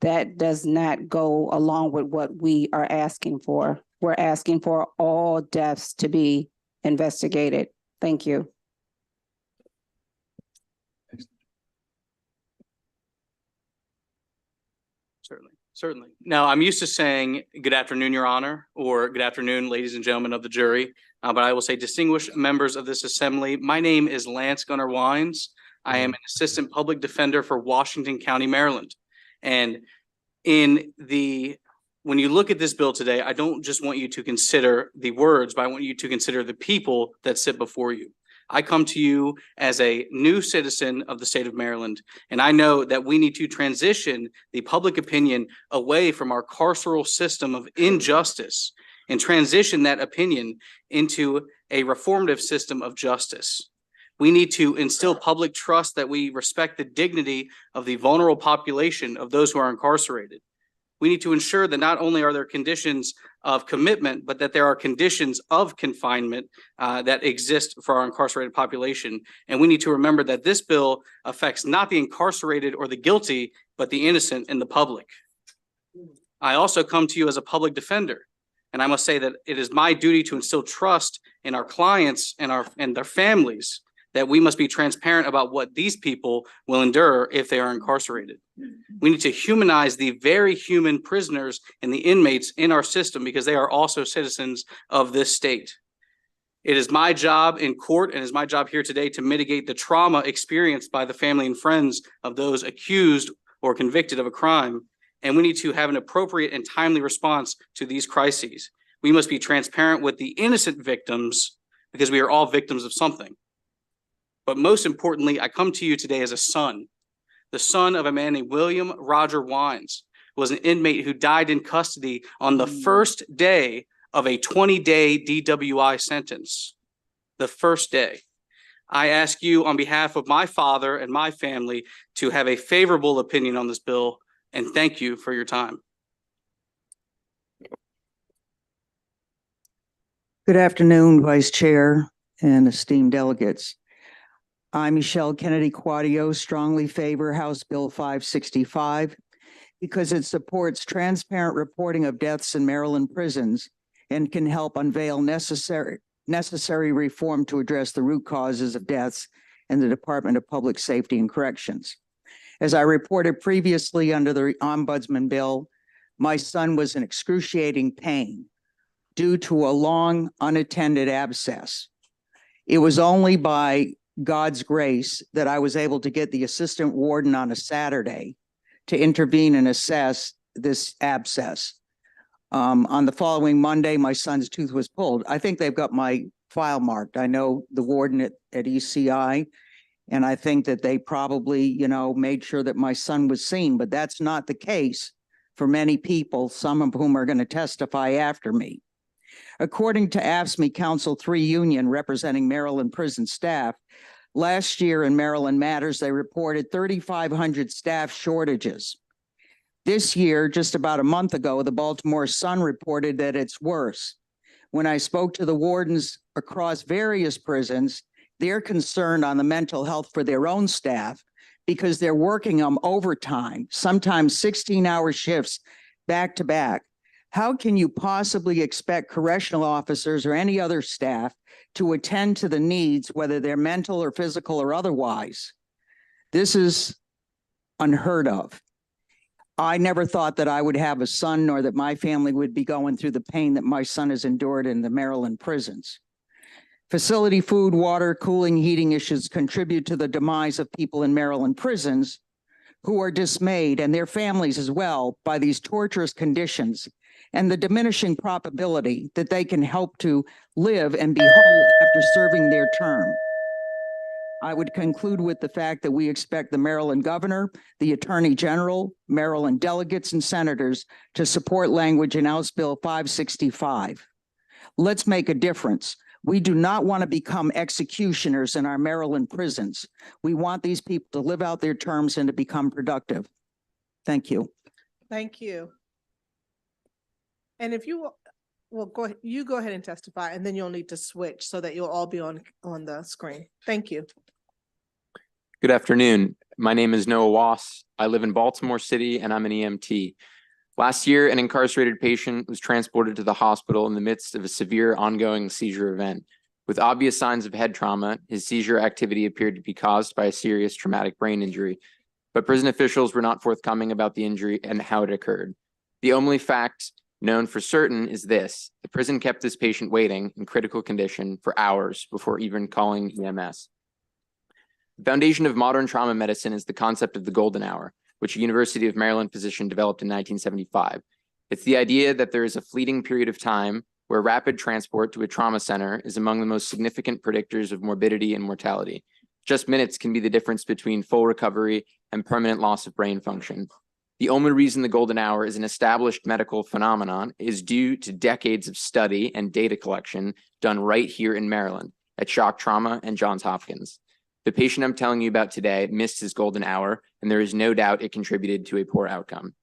that does not go along with what we are asking for. We're asking for all deaths to be investigated. Thank you. Certainly. Now, I'm used to saying good afternoon, Your Honor, or good afternoon, ladies and gentlemen of the jury. But I will say distinguished members of this assembly, my name is Lance Gunnar Wines. I am an assistant public defender for Washington County, Maryland. And when you look at this bill today, I don't just want you to consider the words, but I want you to consider the people that sit before you. I come to you as a new citizen of the state of Maryland, and I know that we need to transition the public opinion away from our carceral system of injustice and transition that opinion into a reformative system of justice. We need to instill public trust that we respect the dignity of the vulnerable population of those who are incarcerated. We need to ensure that not only are there conditions of commitment, but that there are conditions of confinement that exist for our incarcerated population. And we need to remember that this bill affects not the incarcerated or the guilty, but the innocent and the public. I also come to you as a public defender, and I must say that it is my duty to instill trust in our clients and their families, that we must be transparent about what these people will endure if they are incarcerated. We need to humanize the very human prisoners and the inmates in our system, because they are also citizens of this state. It is my job in court, and is my job here today, to mitigate the trauma experienced by the family and friends of those accused or convicted of a crime. And we need to have an appropriate and timely response to these crises. We must be transparent with the innocent victims, because we are all victims of something. But most importantly, I come to you today as a son, the son of a man named William Roger Wines, who was an inmate who died in custody on the first day of a 20-day DWI sentence. The first day. I ask you on behalf of my father and my family to have a favorable opinion on this bill, and thank you for your time. Good afternoon, Vice Chair and esteemed delegates. I, Michelle Kennedy Quadio, strongly favor House Bill 565 because it supports transparent reporting of deaths in Maryland prisons and can help unveil necessary reform to address the root causes of deaths in the Department of Public Safety and Corrections. As I reported previously under the ombudsman bill, my son was in excruciating pain due to a long unattended abscess. It was only by God's grace that I was able to get the assistant warden on a Saturday to intervene and assess this abscess. On the following Monday, my son's tooth was pulled. I think they've got my file marked. I know the warden at ECI, and I think that they probably, made sure that my son was seen, but that's not the case for many people, some of whom are going to testify after me. According to AFSCME Council 3 Union representing Maryland prison staff, last year in Maryland Matters, they reported 3,500 staff shortages. This year, just about a month ago, the Baltimore Sun reported that it's worse. When I spoke to the wardens across various prisons, they're concerned on the mental health for their own staff because they're working on overtime, sometimes 16-hour shifts back to back. How can you possibly expect correctional officers or any other staff to attend to the needs, whether they're mental or physical or otherwise? This is unheard of. I never thought that I would have a son nor that my family would be going through the pain that my son has endured in the Maryland prisons. Facility food, water, cooling, heating issues contribute to the demise of people in Maryland prisons who are dismayed, and their families as well, by these torturous conditions and the diminishing probability that they can help to live and be whole after serving their term. I would conclude with the fact that we expect the Maryland governor, the attorney general, Maryland delegates, and senators to support language in House Bill 565. Let's make a difference. We do not want to become executioners in our Maryland prisons. We want these people to live out their terms and to become productive. Thank you. Thank you. And if you will go ahead and testify, and then you'll need to switch so that you'll all be on the screen. Thank you. Good afternoon. My name is Noah Wass. I live in Baltimore City and I'm an EMT. Last year, an incarcerated patient was transported to the hospital in the midst of a severe ongoing seizure event. With obvious signs of head trauma, his seizure activity appeared to be caused by a serious traumatic brain injury, but prison officials were not forthcoming about the injury and how it occurred. The only fact known for certain is this: the prison kept this patient waiting in critical condition for hours before even calling EMS. The foundation of modern trauma medicine is the concept of the golden hour, which a University of Maryland physician developed in 1975. It's the idea that there is a fleeting period of time where rapid transport to a trauma center is among the most significant predictors of morbidity and mortality. Just minutes can be the difference between full recovery and permanent loss of brain function. The only reason the golden hour is an established medical phenomenon is due to decades of study and data collection done right here in Maryland at Shock Trauma and Johns Hopkins. The patient I'm telling you about today missed his golden hour, and there is no doubt it contributed to a poor outcome.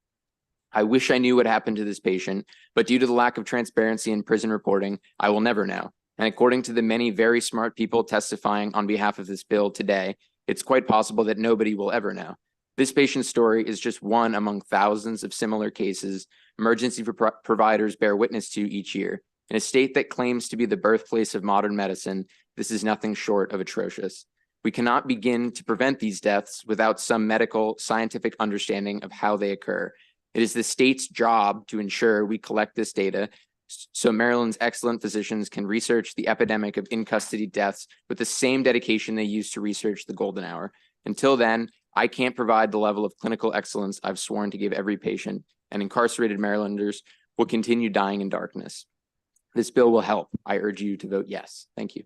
I wish I knew what happened to this patient, but due to the lack of transparency in prison reporting, I will never know. And according to the many very smart people testifying on behalf of this bill today, it's quite possible that nobody will ever know. This patient's story is just one among thousands of similar cases emergency providers bear witness to each year. In a state that claims to be the birthplace of modern medicine, this is nothing short of atrocious. We cannot begin to prevent these deaths without some medical, scientific understanding of how they occur. It is the state's job to ensure we collect this data so Maryland's excellent physicians can research the epidemic of in-custody deaths with the same dedication they use to research the golden hour. Until then, I can't provide the level of clinical excellence I've sworn to give every patient, and incarcerated Marylanders will continue dying in darkness. This bill will help. I urge you to vote yes. Thank you.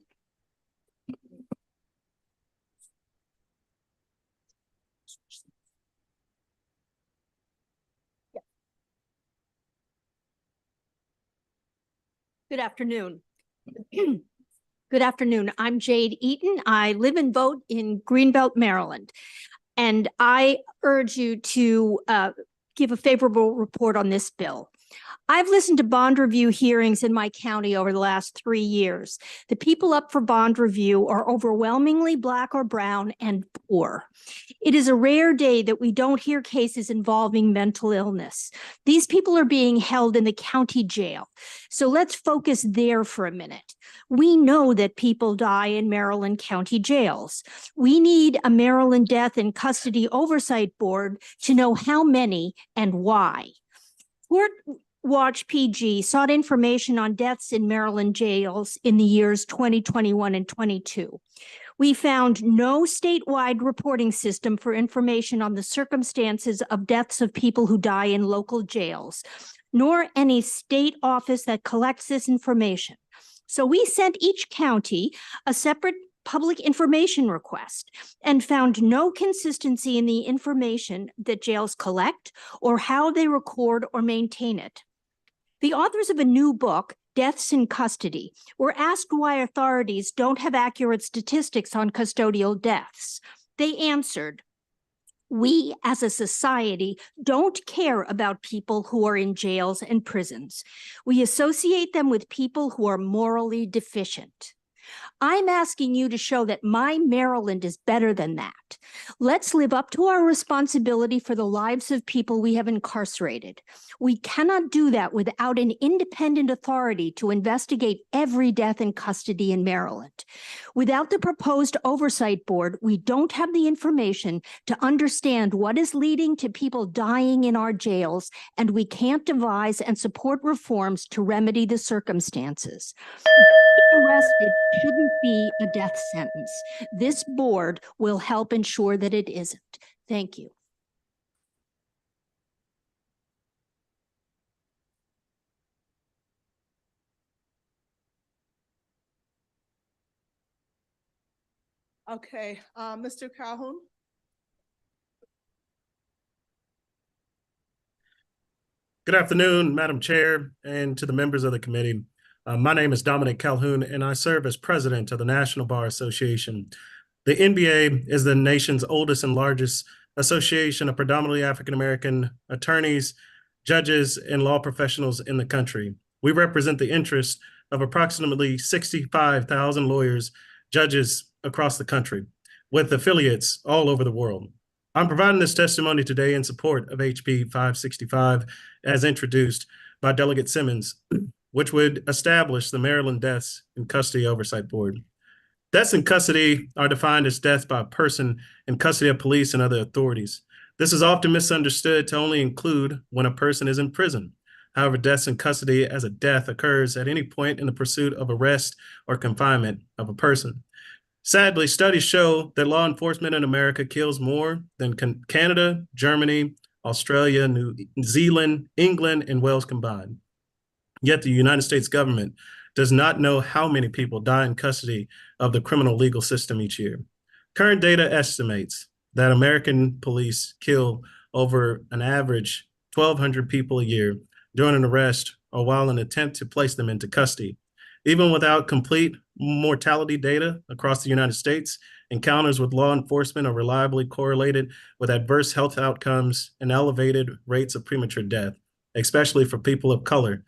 Good afternoon. Good afternoon. I'm Jade Eaton. I live and vote in Greenbelt, Maryland. And I urge you to give a favorable report on this bill. I've listened to bond review hearings in my county over the last 3 years. The people up for bond review are overwhelmingly Black or brown and poor. It is a rare day that we don't hear cases involving mental illness. These people are being held in the county jail. So let's focus there for a minute. We know that people die in Maryland county jails. We need a Maryland Death in Custody Oversight Board to know how many and why. Court Watch PG sought information on deaths in Maryland jails in the years 2021 and 22. We found no statewide reporting system for information on the circumstances of deaths of people who die in local jails, nor any state office that collects this information. So we sent each county a separate public information request and found no consistency in the information that jails collect or how they record or maintain it. The authors of a new book, Deaths in Custody, were asked why authorities don't have accurate statistics on custodial deaths. They answered, "We as a society don't care about people who are in jails and prisons. We associate them with people who are morally deficient." I'm asking you to show that my Maryland is better than that. Let's live up to our responsibility for the lives of people we have incarcerated. We cannot do that without an independent authority to investigate every death in custody in Maryland. Without the proposed oversight board, we don't have the information to understand what is leading to people dying in our jails, and we can't devise and support reforms to remedy the circumstances. Being arrested shouldn't be a death sentence. This board will help ensure that it isn't. Thank you. Okay, Mr. Calhoun. Good afternoon, Madam Chair, and to the members of the committee. My name is Dominic Calhoun, and I serve as president of the National Bar Association. The NBA is the nation's oldest and largest association of predominantly African-American attorneys, judges, and law professionals in the country. We represent the interests of approximately 65,000 lawyers, judges across the country, with affiliates all over the world. I'm providing this testimony today in support of HB 565 as introduced by Delegate Simmons, which would establish the Maryland Deaths in Custody Oversight Board. Deaths in custody are defined as deaths by a person in custody of police and other authorities. This is often misunderstood to only include when a person is in prison. However, deaths in custody as a death occurs at any point in the pursuit of arrest or confinement of a person. Sadly, studies show that law enforcement in America kills more than Canada, Germany, Australia, New Zealand, England, and Wales combined. Yet the United States government does not know how many people die in custody of the criminal legal system each year. Current data estimates that American police kill over an average 1,200 people a year during an arrest or while an attempt to place them into custody. Even without complete mortality data across the United States, encounters with law enforcement are reliably correlated with adverse health outcomes and elevated rates of premature death, especially for people of color,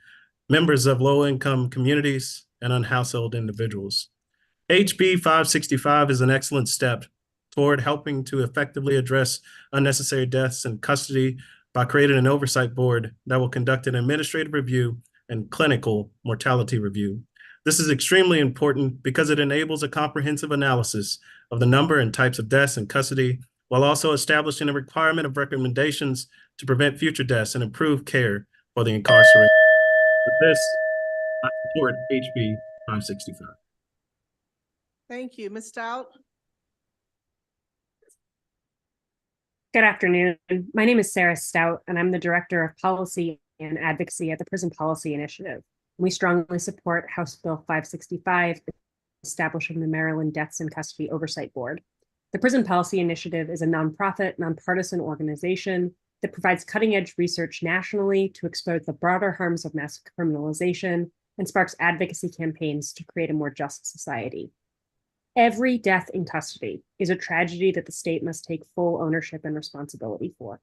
members of low-income communities, and unhoused individuals. HB 565 is an excellent step toward helping to effectively address unnecessary deaths in custody by creating an oversight board that will conduct an administrative review and clinical mortality review. This is extremely important because it enables a comprehensive analysis of the number and types of deaths in custody, while also establishing a requirement of recommendations to prevent future deaths and improve care for the incarcerated. With this, I support HB 565. Thank you. Ms. Stout. Good afternoon. My name is Sarah Stout, and I'm the Director of Policy and Advocacy at the Prison Policy Initiative. We strongly support House Bill 565, establishing the Maryland Deaths in Custody Oversight Board. The Prison Policy Initiative is a nonprofit, nonpartisan organization that provides cutting-edge research nationally to expose the broader harms of mass criminalization and sparks advocacy campaigns to create a more just society. Every death in custody is a tragedy that the state must take full ownership and responsibility for.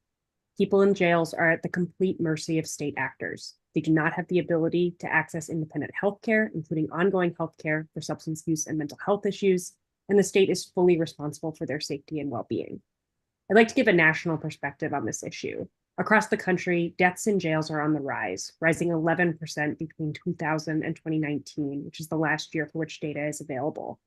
People in jails are at the complete mercy of state actors. They do not have the ability to access independent healthcare, including ongoing healthcare for substance use and mental health issues, and the state is fully responsible for their safety and well-being. I'd like to give a national perspective on this issue. Across the country, deaths in jails are on the rise, rising 11% between 2000 and 2019, which is the last year for which data is available.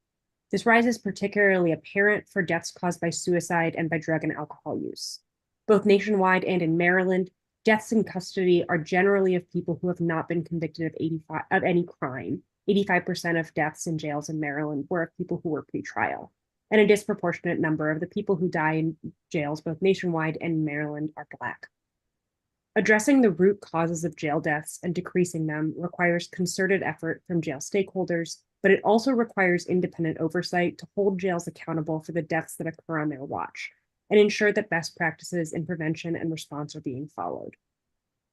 This rise is particularly apparent for deaths caused by suicide and by drug and alcohol use. Both nationwide and in Maryland, deaths in custody are generally of people who have not been convicted of any crime. 85% of deaths in jails in Maryland were of people who were pretrial. And a disproportionate number of the people who die in jails, both nationwide and in Maryland, are Black. Addressing the root causes of jail deaths and decreasing them requires concerted effort from jail stakeholders, but it also requires independent oversight to hold jails accountable for the deaths that occur on their watch and ensure that best practices in prevention and response are being followed.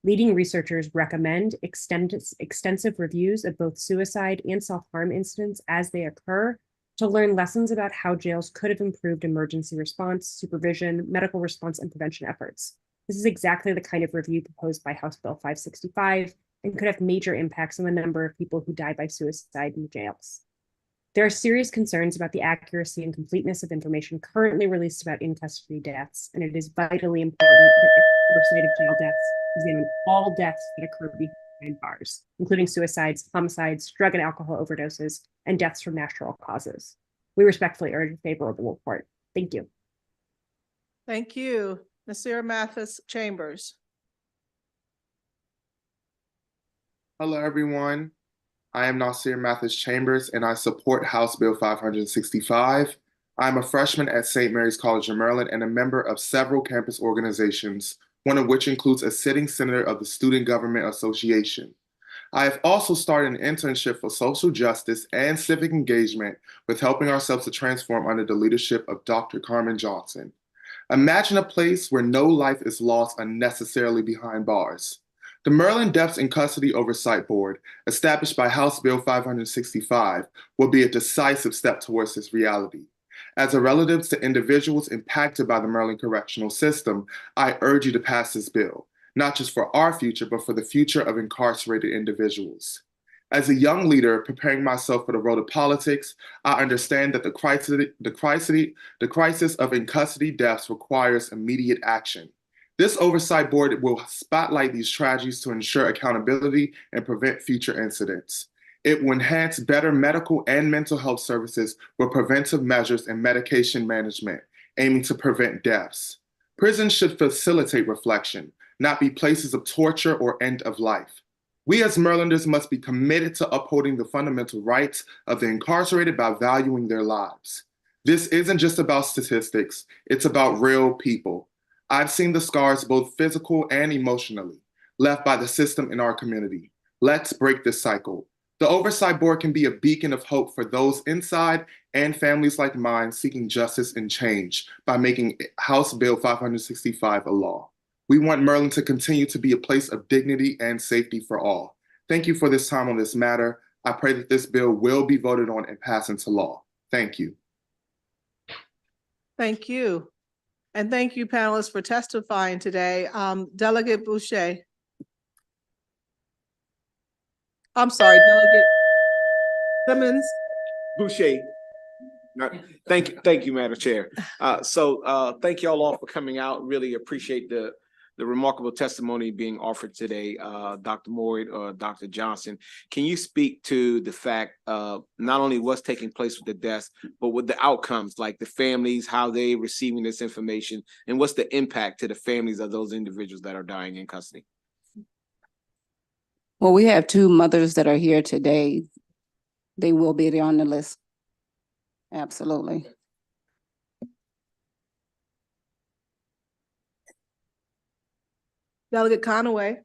Leading researchers recommend extensive reviews of both suicide and self-harm incidents as they occur to learn lessons about how jails could have improved emergency response, supervision, medical response, and prevention efforts. This is exactly the kind of review proposed by House Bill 565 and could have major impacts on the number of people who die by suicide in the jails. There are serious concerns about the accuracy and completeness of information currently released about in-custody deaths, and it is vitally important that oversight of jail deaths examine all deaths that occur behind bars, including suicides, homicides, drug and alcohol overdoses, and deaths from natural causes. We respectfully urge a favorable report. Thank you. Thank you. Nasir Mathis Chambers. Hello, everyone. I am Nasir Mathis Chambers, and I support House Bill 565. I'm a freshman at St. Mary's College of Maryland and a member of several campus organizations, one of which includes a sitting senator of the Student Government Association. I have also started an internship for social justice and civic engagement with Helping Ourselves to Transform under the leadership of Dr. Carmen Johnson. Imagine a place where no life is lost unnecessarily behind bars. The Maryland Deaths in Custody Oversight Board, established by House Bill 565, will be a decisive step towards this reality. As a relative to individuals impacted by the Maryland correctional system, I urge you to pass this bill, not just for our future, but for the future of incarcerated individuals. As a young leader preparing myself for the road of politics, I understand that the crisis of in-custody deaths requires immediate action. This oversight board will spotlight these tragedies to ensure accountability and prevent future incidents. It will enhance better medical and mental health services with preventive measures and medication management, aiming to prevent deaths. Prisons should facilitate reflection, not be places of torture or end of life. We as Marylanders must be committed to upholding the fundamental rights of the incarcerated by valuing their lives. This isn't just about statistics, it's about real people. I've seen the scars, both physical and emotionally, left by the system in our community. Let's break this cycle. The Oversight Board can be a beacon of hope for those inside and families like mine seeking justice and change by making House Bill 565 a law. We want Maryland to continue to be a place of dignity and safety for all. Thank you for this time on this matter. I pray that this bill will be voted on and passed into law. Thank you. Thank you. And thank you, panelists, for testifying today. Delegate Boucher. I'm sorry, Delegate Simmons. Boucher. Thank you, Madam Chair. Thank you all for coming out. Really appreciate the remarkable testimony being offered today, Dr. Moyd or Dr. Johnson. Can you speak to the fact of not only what's taking place with the deaths, but with the outcomes, like the families, how they receiving this information, and what's the impact to the families of those individuals that are dying in custody? Well, we have two mothers that are here today. They will be on the list. Absolutely. Delegate Conaway.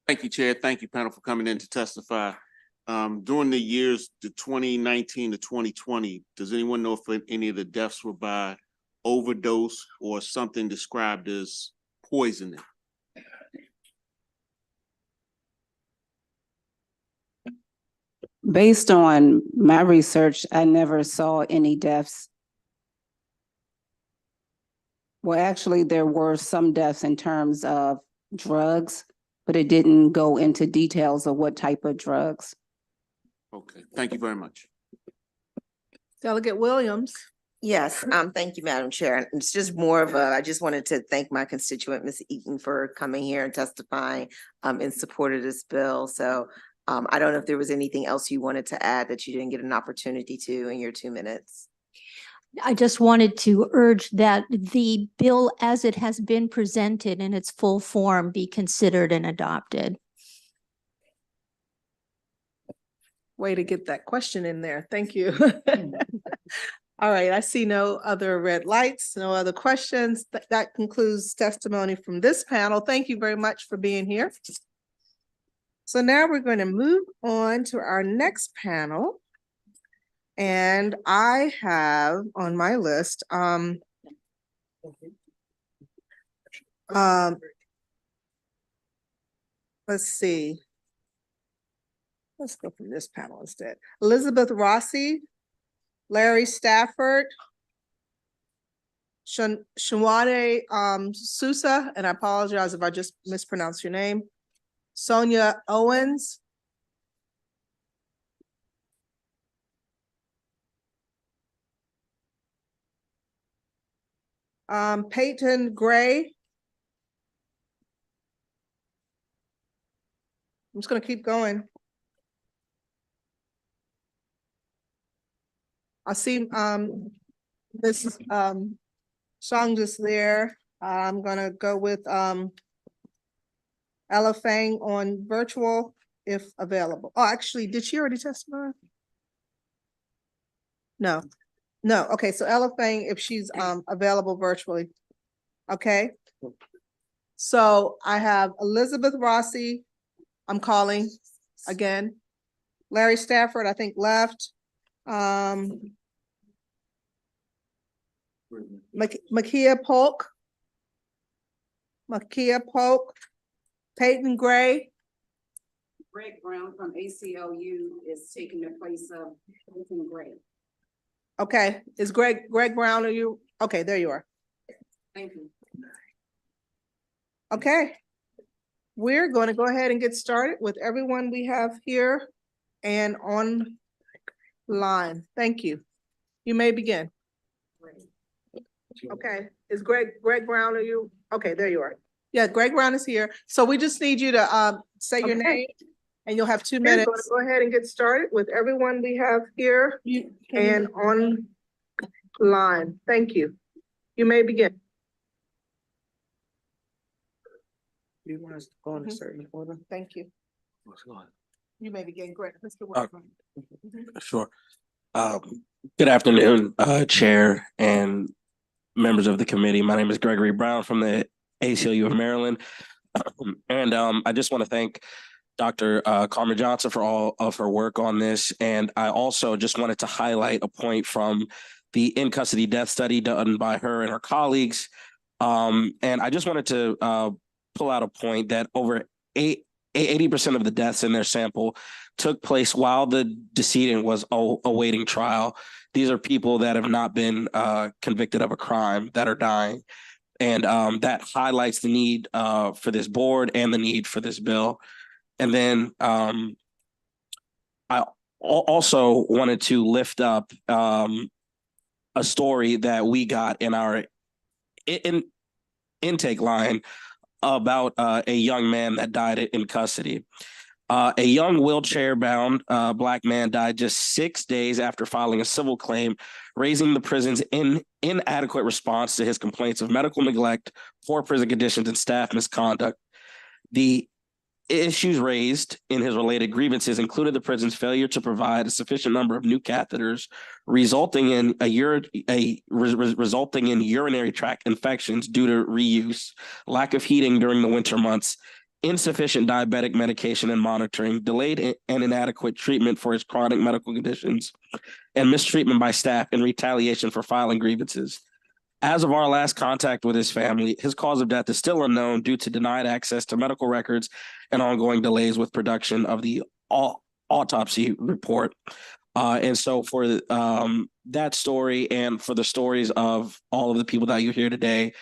Thank you, Chair. Thank you, panel, for coming in to testify. During the years, the 2019 to 2020, does anyone know if any of the deaths were by overdose or something described as poisoning? Based on my research, I never saw any deaths. Well, actually, there were some deaths in terms of drugs, but it didn't go into details of what type of drugs. Okay, thank you very much. Delegate Williams. Yes, thank you, Madam Chair. It's just more of a, I just wanted to thank my constituent, Ms. Eaton, for coming here and testifying in support of this bill. So I don't know if there was anything else you wanted to add that you didn't get an opportunity to in your 2 minutes. I just wanted to urge that the bill as it has been presented in its full form be considered and adopted. Way to get that question in there. Thank you. All right, I see no other red lights, no other questions. That concludes testimony from this panel. Thank you very much for being here. So now we're going to move on to our next panel. And I have on my list, let's see. Let's go from this panel instead. Elizabeth Rossi, Larry Stafford, Shawane Sousa, and I apologize if I just mispronounced your name, Sonia Owens, Peyton Gray. I'm just gonna keep going. I see Ms. Song just there. I'm gonna go with Ella Fang on virtual if available. Oh, actually, did she already testify? No. No, okay, so Ella Fang, if she's available virtually. Okay. So I have Elizabeth Rossi, I'm calling again. Larry Stafford, I think left. Makia Polk. Peyton Gray. Greg Brown from ACLU is taking the place of Peyton Gray. Okay, is Greg Brown, are you? Okay, there you are. Thank you. Okay. We're going to go ahead and get started with everyone we have here and online. Thank you. You may begin. Okay, is Greg Brown, are you? Okay, there you are. Yeah, Greg Brown is here. So we just need you to say your name and you'll have 2 minutes. Go ahead and get started with everyone we have here and online. Thank you. You may begin. Do you want us to go in a certain order? Thank you. You may begin. Great. Mr. Watson. Sure. Good afternoon, Chair and members of the committee. My name is Gregory Brown from the ACLU of Maryland. And I just want to thank Dr. Carmen Johnson for all of her work on this. And I also just wanted to highlight a point from the in-custody death study done by her and her colleagues. And I just wanted to pull out a point that over 80% of the deaths in their sample took place while the decedent was awaiting trial. These are people that have not been convicted of a crime that are dying. And that highlights the need for this board and the need for this bill. And then I also wanted to lift up a story that we got in our intake line about a young man that died in custody. A young wheelchair-bound Black man died just 6 days after filing a civil claim, raising the prison's inadequate response to his complaints of medical neglect, poor prison conditions, and staff misconduct. The issues raised in his related grievances included the prison's failure to provide a sufficient number of new catheters, resulting in urinary tract infections due to reuse, lack of heating during the winter months, insufficient diabetic medication and monitoring, delayed and inadequate treatment for his chronic medical conditions, and mistreatment by staff in retaliation for filing grievances. As of our last contact with his family, his cause of death is still unknown due to denied access to medical records and ongoing delays with production of the autopsy report. And so for that story and for the stories of all of the people that you hear today,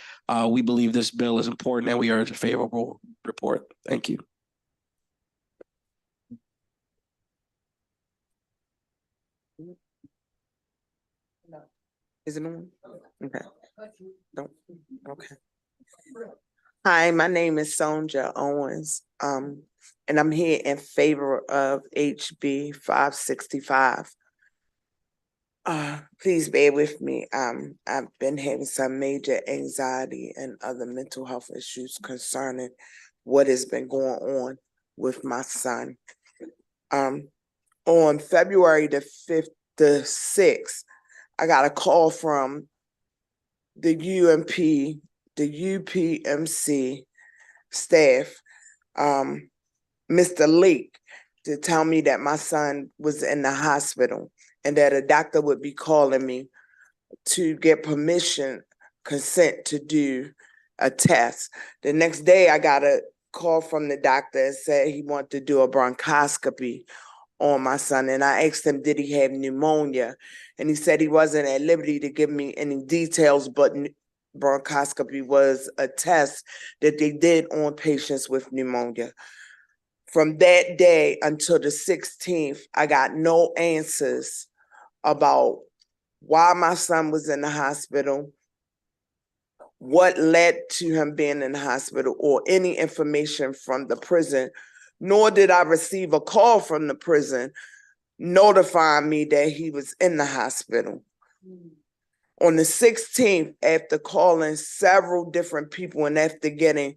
we believe this bill is important and we urge a favorable report. Thank you. Is it on? Okay. Don't, okay. Hi, my name is Sonja Owens, and I'm here in favor of HB 565. Please bear with me. I've been having some major anxiety and other mental health issues concerning what has been going on with my son. On February the 6th, I got a call from the UMP, the UPMC staff, Mr. Lake, to tell me that my son was in the hospital and that a doctor would be calling me to get permission, consent to do a test. The next day, I got a call from the doctor and said he wanted to do a bronchoscopy on my son. And I asked him, did he have pneumonia? And he said he wasn't at liberty to give me any details, but bronchoscopy was a test that they did on patients with pneumonia. From that day until the 16th, I got no answers about why my son was in the hospital, what led to him being in the hospital, or any information from the prison, nor did I receive a call from the prison notifying me that he was in the hospital. On the 16th, after calling several different people and after getting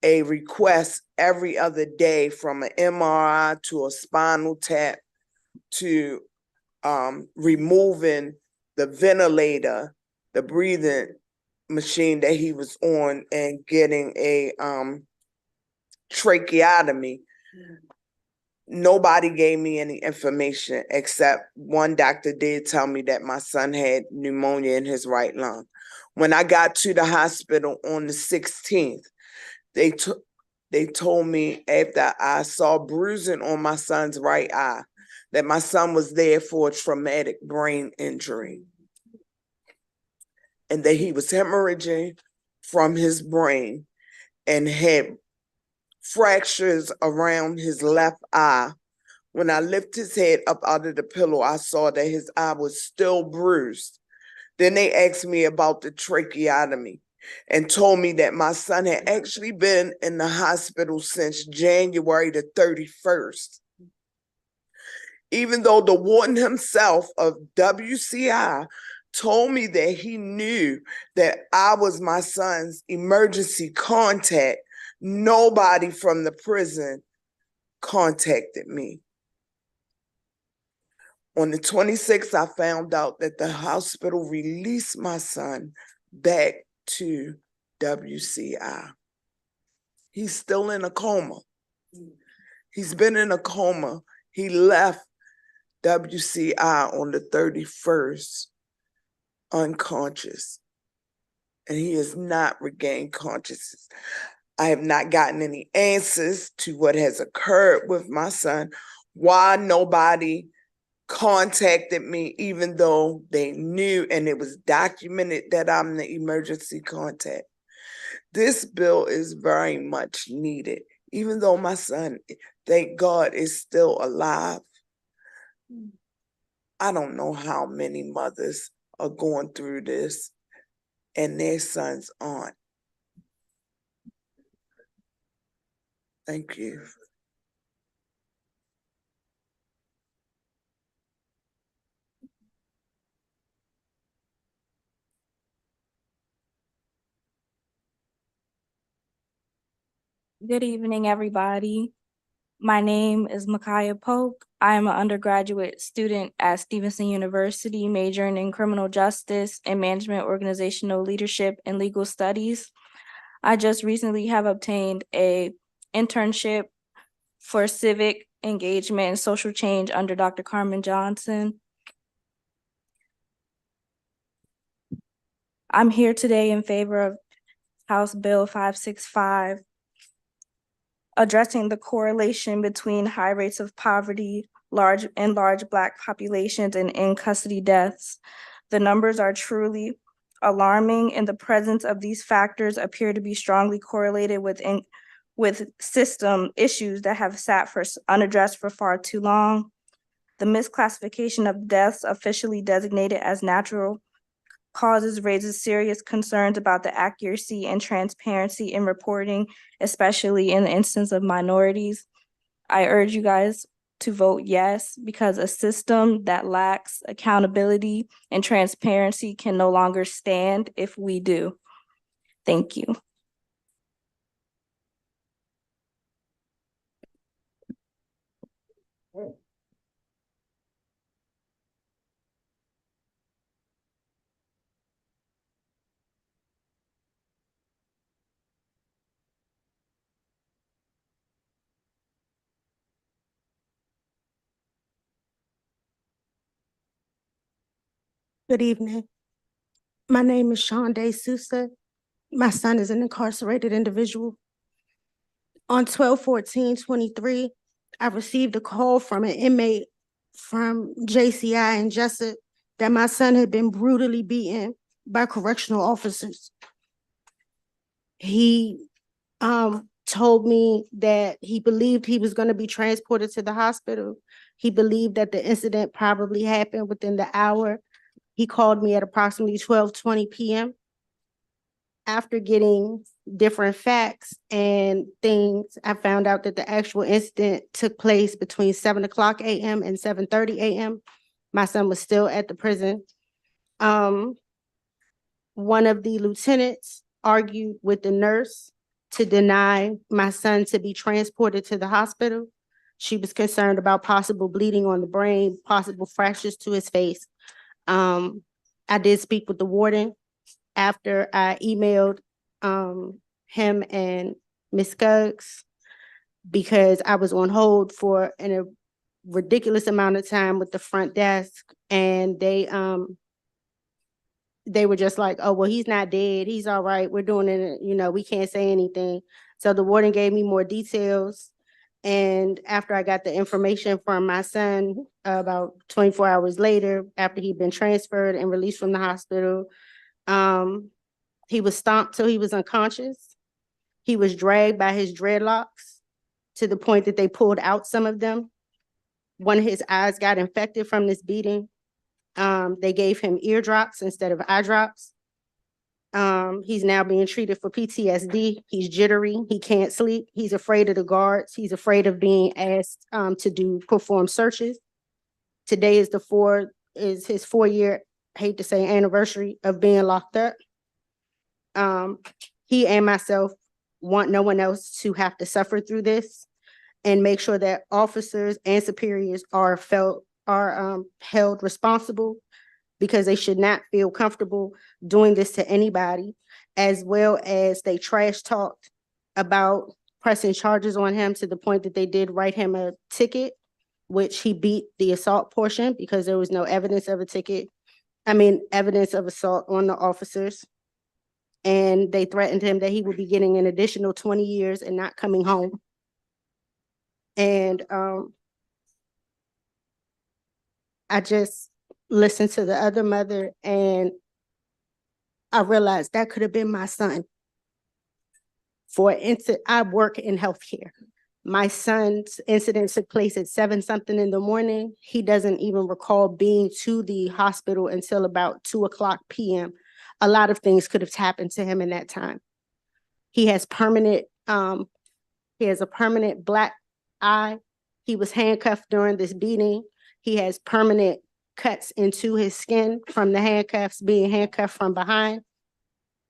a request every other day from an MRI to a spinal tap to removing the ventilator, the breathing machine that he was on, and getting a tracheotomy, nobody gave me any information except one doctor did tell me that my son had pneumonia in his right lung. When I got to the hospital on the 16th, they told me after I saw bruising on my son's right eye that my son was there for a traumatic brain injury and that he was hemorrhaging from his brain and had fractures around his left eye. When I lifted his head up out of the pillow, I saw that his eye was still bruised. Then they asked me about the tracheotomy and told me that my son had actually been in the hospital since January the 31st. Even though the warden himself of WCI told me that he knew that I was my son's emergency contact, nobody from the prison contacted me. On the 26th, I found out that the hospital released my son back to WCI. He's still in a coma. He's been in a coma. He left WCI on the 31st unconscious, and he has not regained consciousness. I have not gotten any answers to what has occurred with my son, why nobody contacted me, even though they knew and it was documented that I'm the emergency contact. This bill is very much needed, even though my son, thank God, is still alive. I don't know how many mothers are going through this and their sons aren't. Thank you. Good evening, everybody. My name is Micaiah Polk. I am an undergraduate student at Stevenson University, majoring in criminal justice and management, organizational leadership, and legal studies. I just recently have obtained an internship for civic engagement and social change under Dr. Carmen Johnson. I'm here today in favor of House Bill 565, addressing the correlation between high rates of poverty, large Black populations, and in custody deaths. The numbers are truly alarming, and the presence of these factors appear to be strongly correlated with system issues that have sat unaddressed for far too long. The misclassification of deaths officially designated as natural causes raises serious concerns about the accuracy and transparency in reporting, especially in the instance of minorities. I urge you guys to vote yes, because a system that lacks accountability and transparency can no longer stand if we do. Thank you. Good evening. My name is Sean Day Sousa. My son is an incarcerated individual. On 12/14/23, I received a call from an inmate from JCI in Jessup that my son had been brutally beaten by correctional officers. He told me that he believed he was going to be transported to the hospital. He believed that the incident probably happened within the hour. He called me at approximately 12:20 p.m. After getting different facts and things, I found out that the actual incident took place between 7:00 a.m. and 7:30 a.m. My son was still at the prison. One of the lieutenants argued with the nurse to deny my son to be transported to the hospital. She was concerned about possible bleeding on the brain, possible fractures to his face. I did speak with the warden after I emailed him and Ms. Scuggs, because I was on hold for a ridiculous amount of time with the front desk, and they were just like, oh, well, he's not dead. He's all right. We're doing it. We can't say anything. So the warden gave me more details. And after I got the information from my son about 24 hours later, after he'd been transferred and released from the hospital, he was stomped till he was unconscious. He was dragged by his dreadlocks to the point that they pulled out some of them. One of his eyes got infected from this beating. They gave him ear drops instead of eye drops. He's now being treated for PTSD. He's jittery. He can't sleep. He's afraid of the guards. He's afraid of being asked to perform searches. Today is his 4-year, hate to say, anniversary of being locked up. He and myself want no one else to have to suffer through this, and make sure that officers and superiors are held responsible, because they should not feel comfortable doing this to anybody, as well as they trash talked about pressing charges on him to the point that they did write him a ticket, which he beat the assault portion because there was no evidence of evidence of assault on the officers. And they threatened him that he would be getting an additional 20 years and not coming home. And I just listened to the other mother, and I realized that could have been my son. For instance, I work in healthcare. My son's incident took place at 7-something in the morning. He doesn't even recall being to the hospital until about 2:00 p.m. A lot of things could have happened to him in that time. He has a permanent black eye. He was handcuffed during this beating. He has permanent cuts into his skin from the handcuffs, being handcuffed from behind.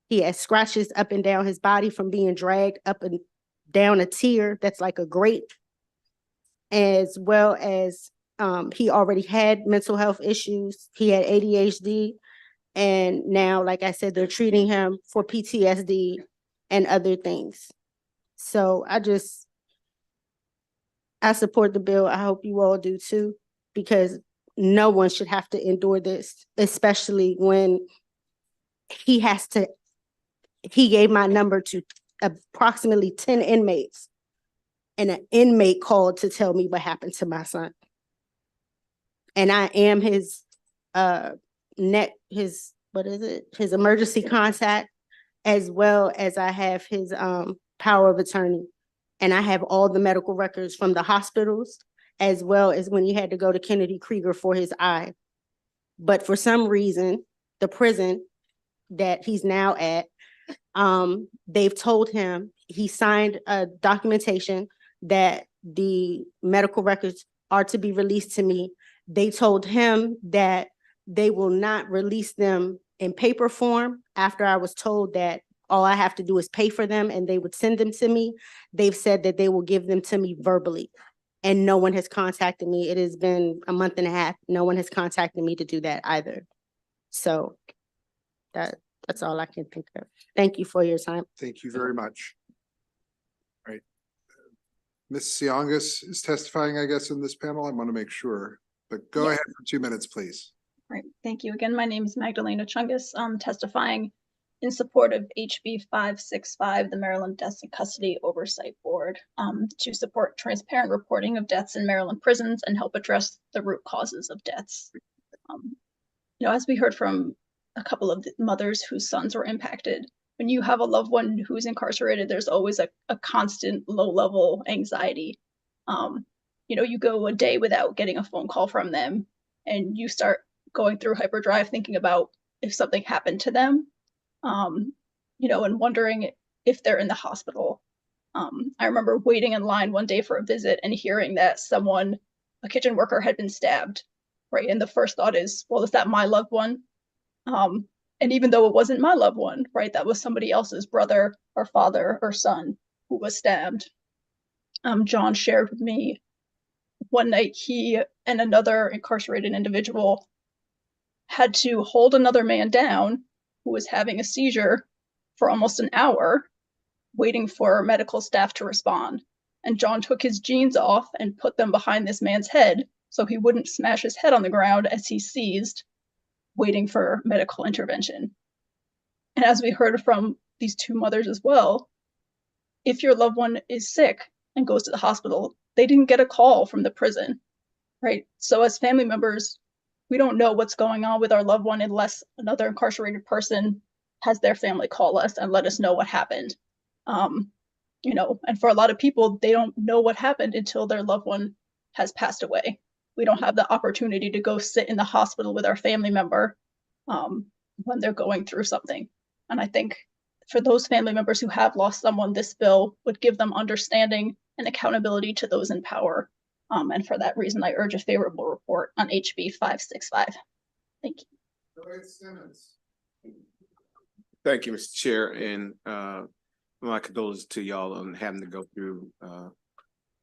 He has scratches up and down his body from being dragged up and down a tier that's like a grate, as well as he already had mental health issues. He had ADHD, and now, like I said, they're treating him for PTSD and other things. So I support the bill. I hope you all do too, because no one should have to endure this, especially when he gave my number to approximately 10 inmates, and an inmate called to tell me what happened to my son. and I am his his emergency contact, as well as I have his power of attorney. And I have all the medical records from the hospitals, as well as when he had to go to Kennedy Krieger for his eye. But for some reason, the prison that he's now at, they've told him, he signed a documentation that the medical records are to be released to me. They told him that they will not release them in paper form after I was told that all I have to do is pay for them and they would send them to me. They've said that they will give them to me verbally, and no one has contacted me. It has been a month and a half. No one has contacted me to do that either. So that's all I can think of. Thank you for your time. Thank you very much. All right. Ms. Siongas is testifying, I guess, in this panel. I want to make sure, but go ahead for 2 minutes, please. Right. Thank you again. My name is Magdalena Chungus. I'm testifying in support of HB 565, the Maryland Deaths in Custody Oversight Board, to support transparent reporting of deaths in Maryland prisons and help address the root causes of deaths. As we heard from a couple of the mothers whose sons were impacted, when you have a loved one who's incarcerated, there's always a constant low-level anxiety. You go a day without getting a phone call from them, and you start going through hyperdrive thinking about if something happened to them, and wondering if they're in the hospital. I remember waiting in line one day for a visit and hearing that a kitchen worker had been stabbed, right? And the first thought is, well, is that my loved one? And even though it wasn't my loved one, right, that was somebody else's brother or father or son who was stabbed. John shared with me one night he and another incarcerated individual had to hold another man down who was having a seizure for almost an hour, waiting for medical staff to respond. And John took his jeans off and put them behind this man's head so he wouldn't smash his head on the ground as he seized, waiting for medical intervention. And as we heard from these two mothers as well, if your loved one is sick and goes to the hospital, they didn't get a call from the prison, right? So as family members, we don't know what's going on with our loved one unless another incarcerated person has their family call us and let us know what happened. And for a lot of people, they don't know what happened until their loved one has passed away. We don't have the opportunity to go sit in the hospital with our family member when they're going through something. And I think for those family members who have lost someone, this bill would give them understanding and accountability to those in power. And for that reason, I urge a favorable report on HB 565. Thank you. Thank you, Mr. Chair, and my condolences to y'all on having to go through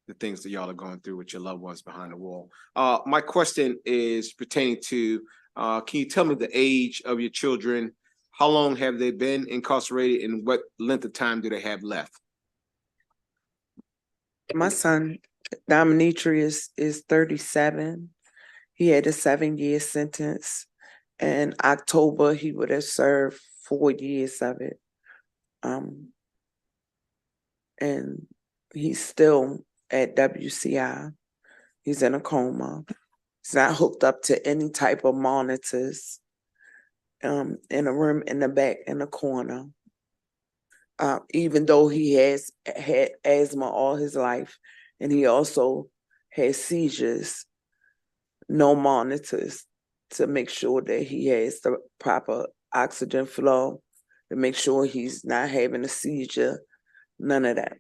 the things that y'all are going through with your loved ones behind the wall. My question is pertaining to, can you tell me the age of your children? How long have they been incarcerated, and what length of time do they have left? My son, Demetrius, is 37. He had a 7-year sentence. In October, he would have served 4 years of it. And he's still at WCI. He's in a coma. He's not hooked up to any type of monitors. In a room in the back in the corner. Even though he has had asthma all his life, and he also has seizures, no monitors to make sure that he has the proper oxygen flow, to make sure he's not having a seizure, none of that.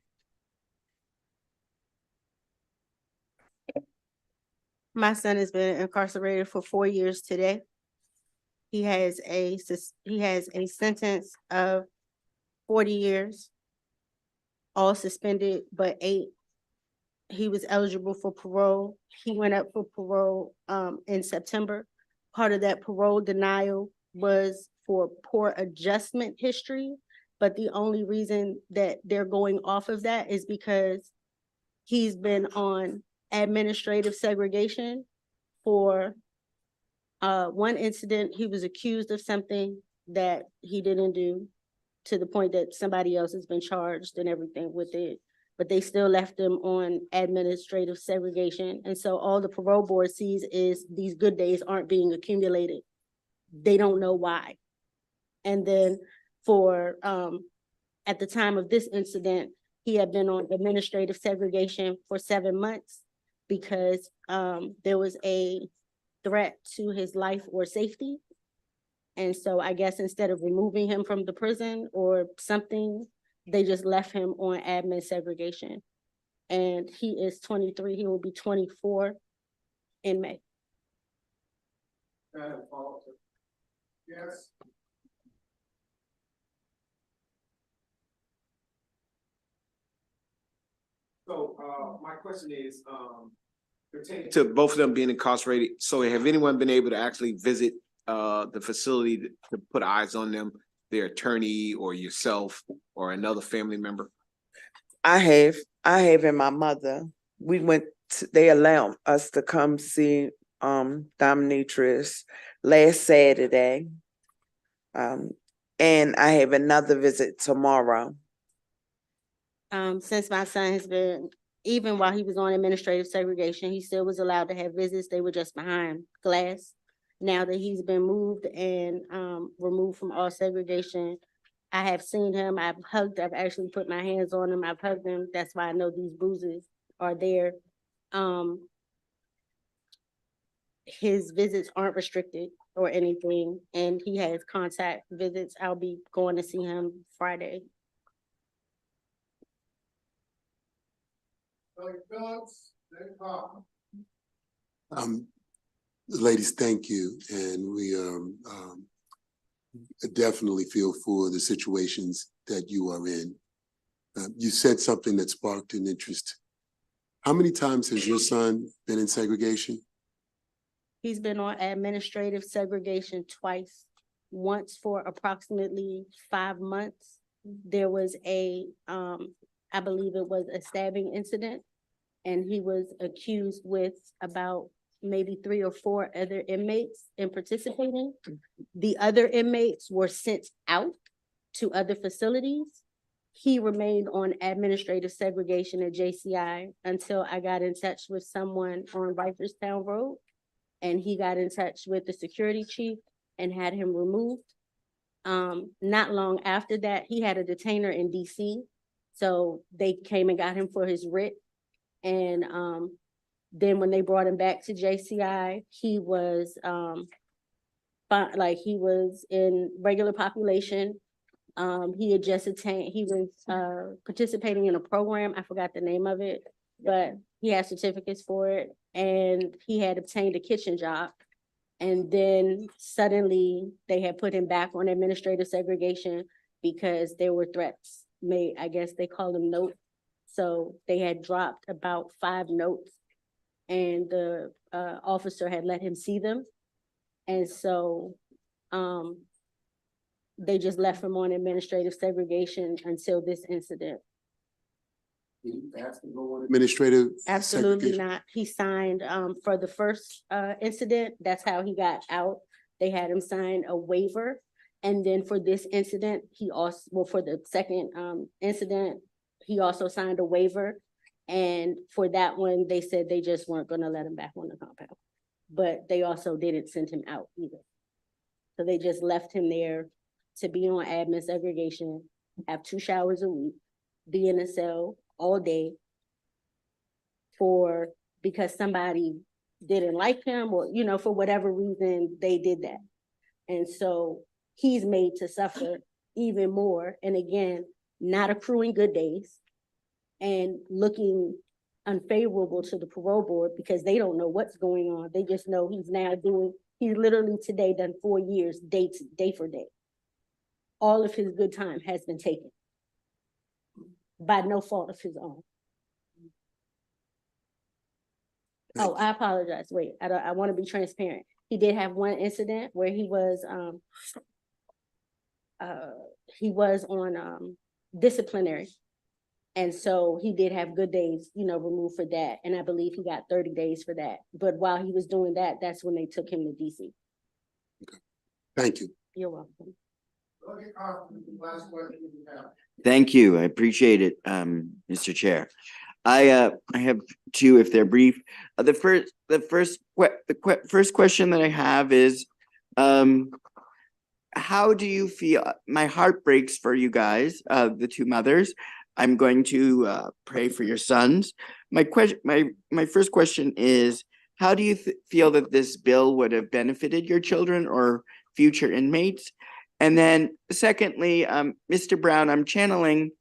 My son has been incarcerated for 4 years today. He has a sentence of 40 years, all suspended but 8. He was eligible for parole. He went up for parole in September. Part of that parole denial was for poor adjustment history, but the only reason that they're going off of that is because he's been on administrative segregation for one incident. He was accused of something that he didn't do, to the point that somebody else has been charged and everything with it. but they still left him on administrative segregation. And so all the parole board sees is these good days aren't being accumulated. They don't know why. And then for, at the time of this incident, he had been on administrative segregation for 7 months because there was a threat to his life or safety. And so I guess instead of removing him from the prison or something, they just left him on admin segregation. And he is 23, he will be 24 in May. Yes. So, my question is, pertaining to both of them being incarcerated, so have anyone been able to actually visit the facility to put eyes on them, their attorney or yourself or another family member? I have and my mother. We went they allowed us to come see Dominatrix last Saturday. And I have another visit tomorrow. Since my son has been, even while he was on administrative segregation, he still was allowed to have visits. They were just behind glass. Now that he's been moved and removed from all segregation, I have seen him. I've actually put my hands on him. I've hugged him. That's why I know these bruises are there. His visits aren't restricted or anything, and he has contact visits. I'll be going to see him Friday. Ladies, thank you. And we definitely feel for the situations that you are in. You said something that sparked an interest. How many times has your son been in segregation? He's been on administrative segregation twice, once for approximately 5 months. There was a, I believe it was a stabbing incident, and he was accused with about maybe 3 or 4 other inmates in participating. The other inmates were sent out to other facilities. He remained on administrative segregation at JCI until I got in touch with someone on Rikerstown Road, and he got in touch with the security chief and had him removed. Not long after that, he had a detainer in DC. So they came and got him for his writ. And then when they brought him back to JCI, he was he was in regular population. He had just attained, he was participating in a program, I forgot the name of it, but he had certificates for it, and he had obtained a kitchen job. And then suddenly they had put him back on administrative segregation because there were threats made. I guess they call them notes. So they had dropped about 5 notes, and the officer had let him see them. And so they just left him on administrative segregation until this incident. Administrative? Absolutely segregation? not. He signed for the first incident. That's how he got out. They had him sign a waiver. And then for this incident, he also, well, for the second incident, he also signed a waiver. And for that one, they said they just weren't going to let him back on the compound. But they also didn't send him out either. So they just left him there to be on admin segregation, have 2 showers a week, be in a cell all day because somebody didn't like him, or, you know, for whatever reason they did that. And so he's made to suffer even more. And again, not accruing good days and looking unfavorable to the parole board because they don't know what's going on. They just know he's literally today done 4 years, day for day. All of his good time has been taken by no fault of his own. Oh, I apologize. Wait, I want to be transparent. He did have one incident where he was on disciplinary. And so he did have good days, you know, removed for that. And I believe he got 30 days for that. But while he was doing that, that's when they took him to DC. Okay. Thank you. You're welcome. Last question you have. Thank you. I appreciate it, Mr. Chair. I have two, if they're brief. First question that I have is, how do you feel? My heart breaks for you guys, the two mothers. I'm going to pray for your sons. My first question is, how do you feel that this bill would have benefited your children or future inmates? And then secondly, Mr. Brown, I'm channeling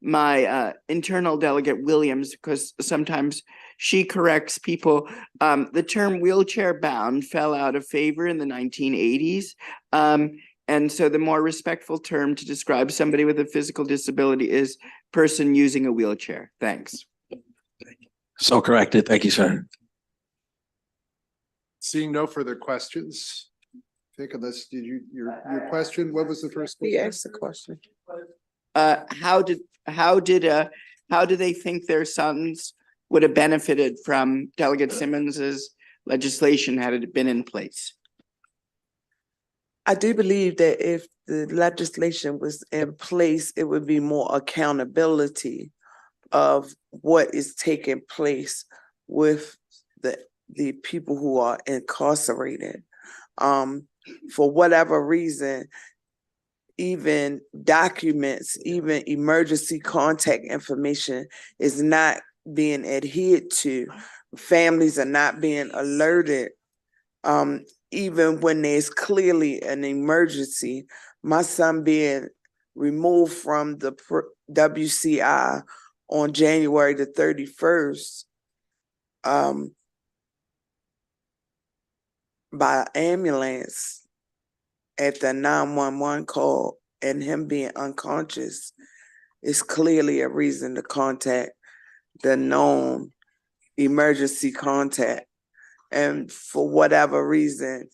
my internal delegate Williams because sometimes she corrects people. The term wheelchair bound fell out of favor in the 1980s. And so the more respectful term to describe somebody with a physical disability is person using a wheelchair. Thanks. So corrected. Thank you, sir. Seeing no further questions. I think unless, did your question, what was the first? He asked the question. How do they think their sons would have benefited from Delegate Simmons's legislation had it been in place? I do believe that if the legislation was in place, it would be more accountability of what is taking place with the people who are incarcerated. For whatever reason, even documents, even emergency contact information is not being adhered to. Families are not being alerted. Even when there's clearly an emergency, my son being removed from the WCI on January the 31st by ambulance at the 911 call and him being unconscious is clearly a reason to contact the known emergency contact. And for whatever reason,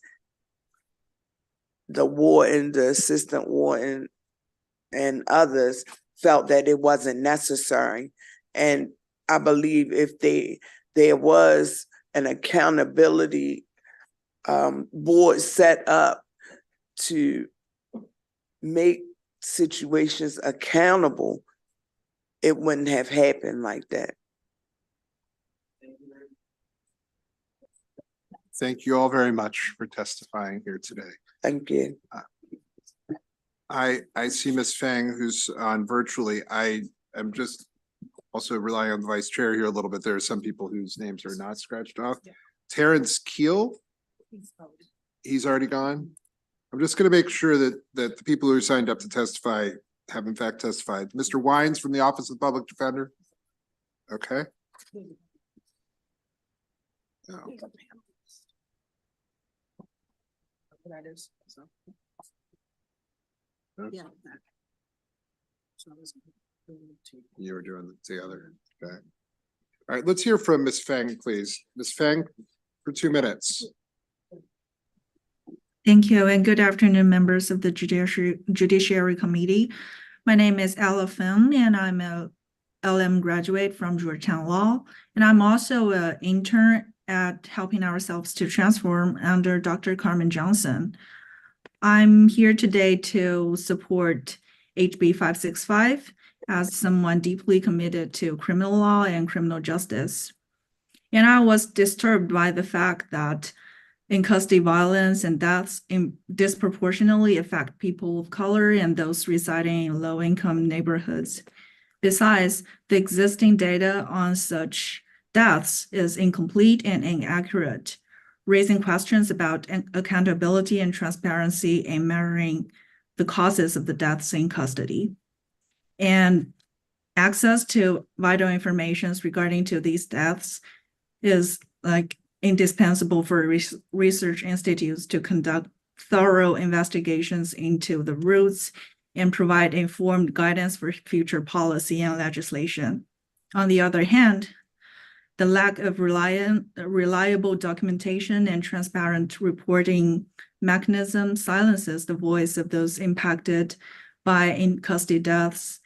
the warden, the assistant warden, and others felt that it wasn't necessary. And I believe if there was an accountability board set up to make situations accountable, it wouldn't have happened like that. Thank you all very much for testifying here today. Thank you. I see Ms. Fang, who's on virtually. I am just also relying on the vice chair here a little bit. There are some people whose names are not scratched off. Terrence Keel, he's already gone. I'm just going to make sure that the people who are signed up to testify have in fact testified. Mr. Wines from the Office of the Public Defender. Okay. No. Yeah. You were doing the other. Okay. All right, let's hear from Ms. Fang, please. Ms. Fang, for 2 minutes. Thank you, and good afternoon, members of the Judiciary Committee. My name is Ella Feng, and I'm a LM graduate from Georgetown Law, and I'm also an intern at Helping Ourselves to Transform under Dr. Carmen Johnson. I'm here today to support HB 565 as someone deeply committed to criminal law and criminal justice. And I was disturbed by the fact that in-custody violence and deaths disproportionately affect people of color and those residing in low-income neighborhoods. Besides, the existing data on such deaths is incomplete and inaccurate, raising questions about accountability and transparency in measuring the causes of the deaths in custody. And access to vital information regarding to these deaths is indispensable for research institutes to conduct thorough investigations into the roots and provide informed guidance for future policy and legislation. On the other hand, the lack of reliable documentation and transparent reporting mechanism silences the voice of those impacted by in-custody deaths.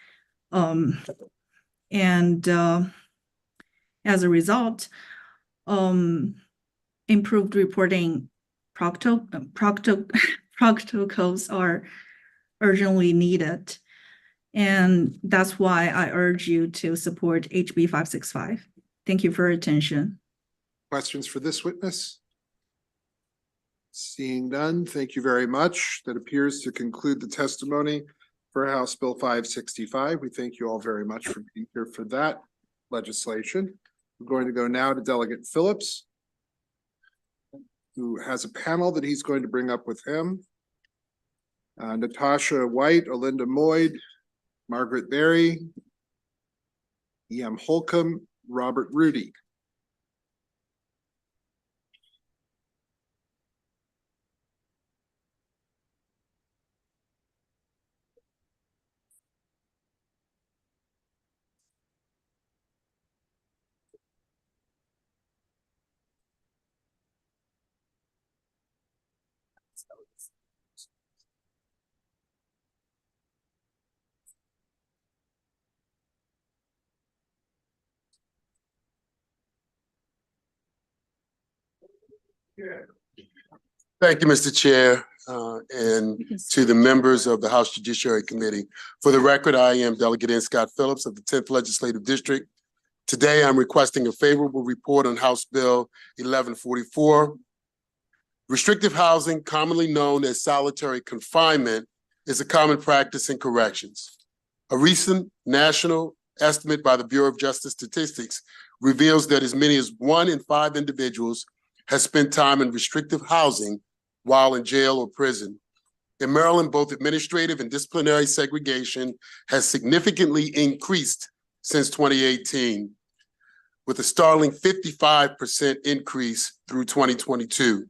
As a result, improved reporting protocols are urgently needed. And that's why I urge you to support HB 565. Thank you for your attention. Questions for this witness? Seeing none, thank you very much. That appears to conclude the testimony for House Bill 565. We thank you all very much for being here for that legislation. We're going to go now to Delegate Phillips, who has a panel that he's going to bring up with him. Natasha White, Olinda Moyd, Margaret Berry, E.M. Holcomb, Robert Rudy. Thank you, Mr. Chair, and to the members of the House Judiciary Committee. For the record, I am Delegate N. Scott Phillips of the 10th Legislative District. Today, I'm requesting a favorable report on House Bill 1144. Restrictive housing, commonly known as solitary confinement, is a common practice in corrections. A recent national estimate by the Bureau of Justice Statistics reveals that as many as 1 in 5 individuals has spent time in restrictive housing while in jail or prison. In Maryland, both administrative and disciplinary segregation has significantly increased since 2018, with a startling 55% increase through 2022.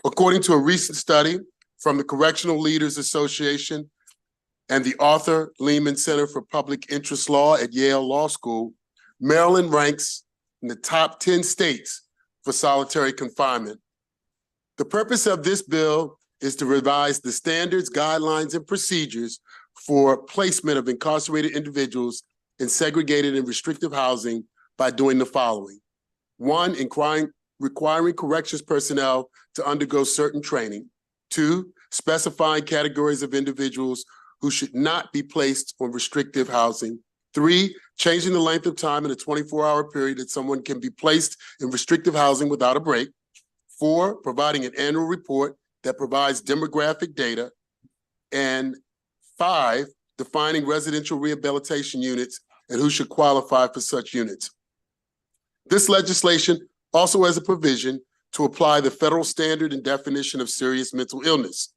According to a recent study from the Correctional Leaders Association and the Arthur Lehman Center for Public Interest Law at Yale Law School, Maryland ranks in the top 10 states for solitary confinement. The purpose of this bill is to revise the standards, guidelines, and procedures for placement of incarcerated individuals in segregated and restrictive housing by doing the following. 1, requiring corrections personnel to undergo certain training. 2, specifying categories of individuals who should not be placed on restrictive housing. 3, changing the length of time in a 24-hour period that someone can be placed in restrictive housing without a break. 4, providing an annual report that provides demographic data. And 5, defining residential rehabilitation units and who should qualify for such units. This legislation also has a provision to apply the federal standard and definition of serious mental illness.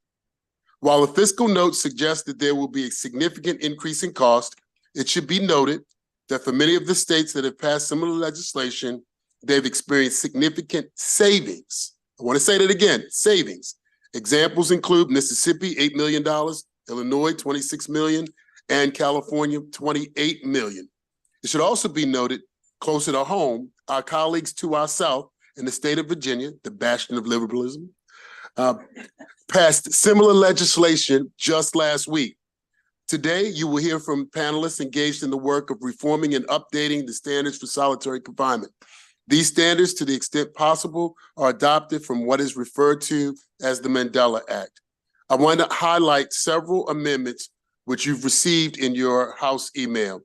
While a fiscal note suggests that there will be a significant increase in cost, it should be noted that for many of the states that have passed similar legislation, they've experienced significant savings. I want to say that again, savings. Examples include Mississippi, $8 million, Illinois, $26 million, and California, $28 million. It should also be noted, closer to home, our colleagues to our south in the state of Virginia, the bastion of liberalism, passed similar legislation just last week. Today, you will hear from panelists engaged in the work of reforming and updating the standards for solitary confinement. These standards, to the extent possible, are adopted from what is referred to as the Mandela Act. I want to highlight several amendments which you've received in your House email.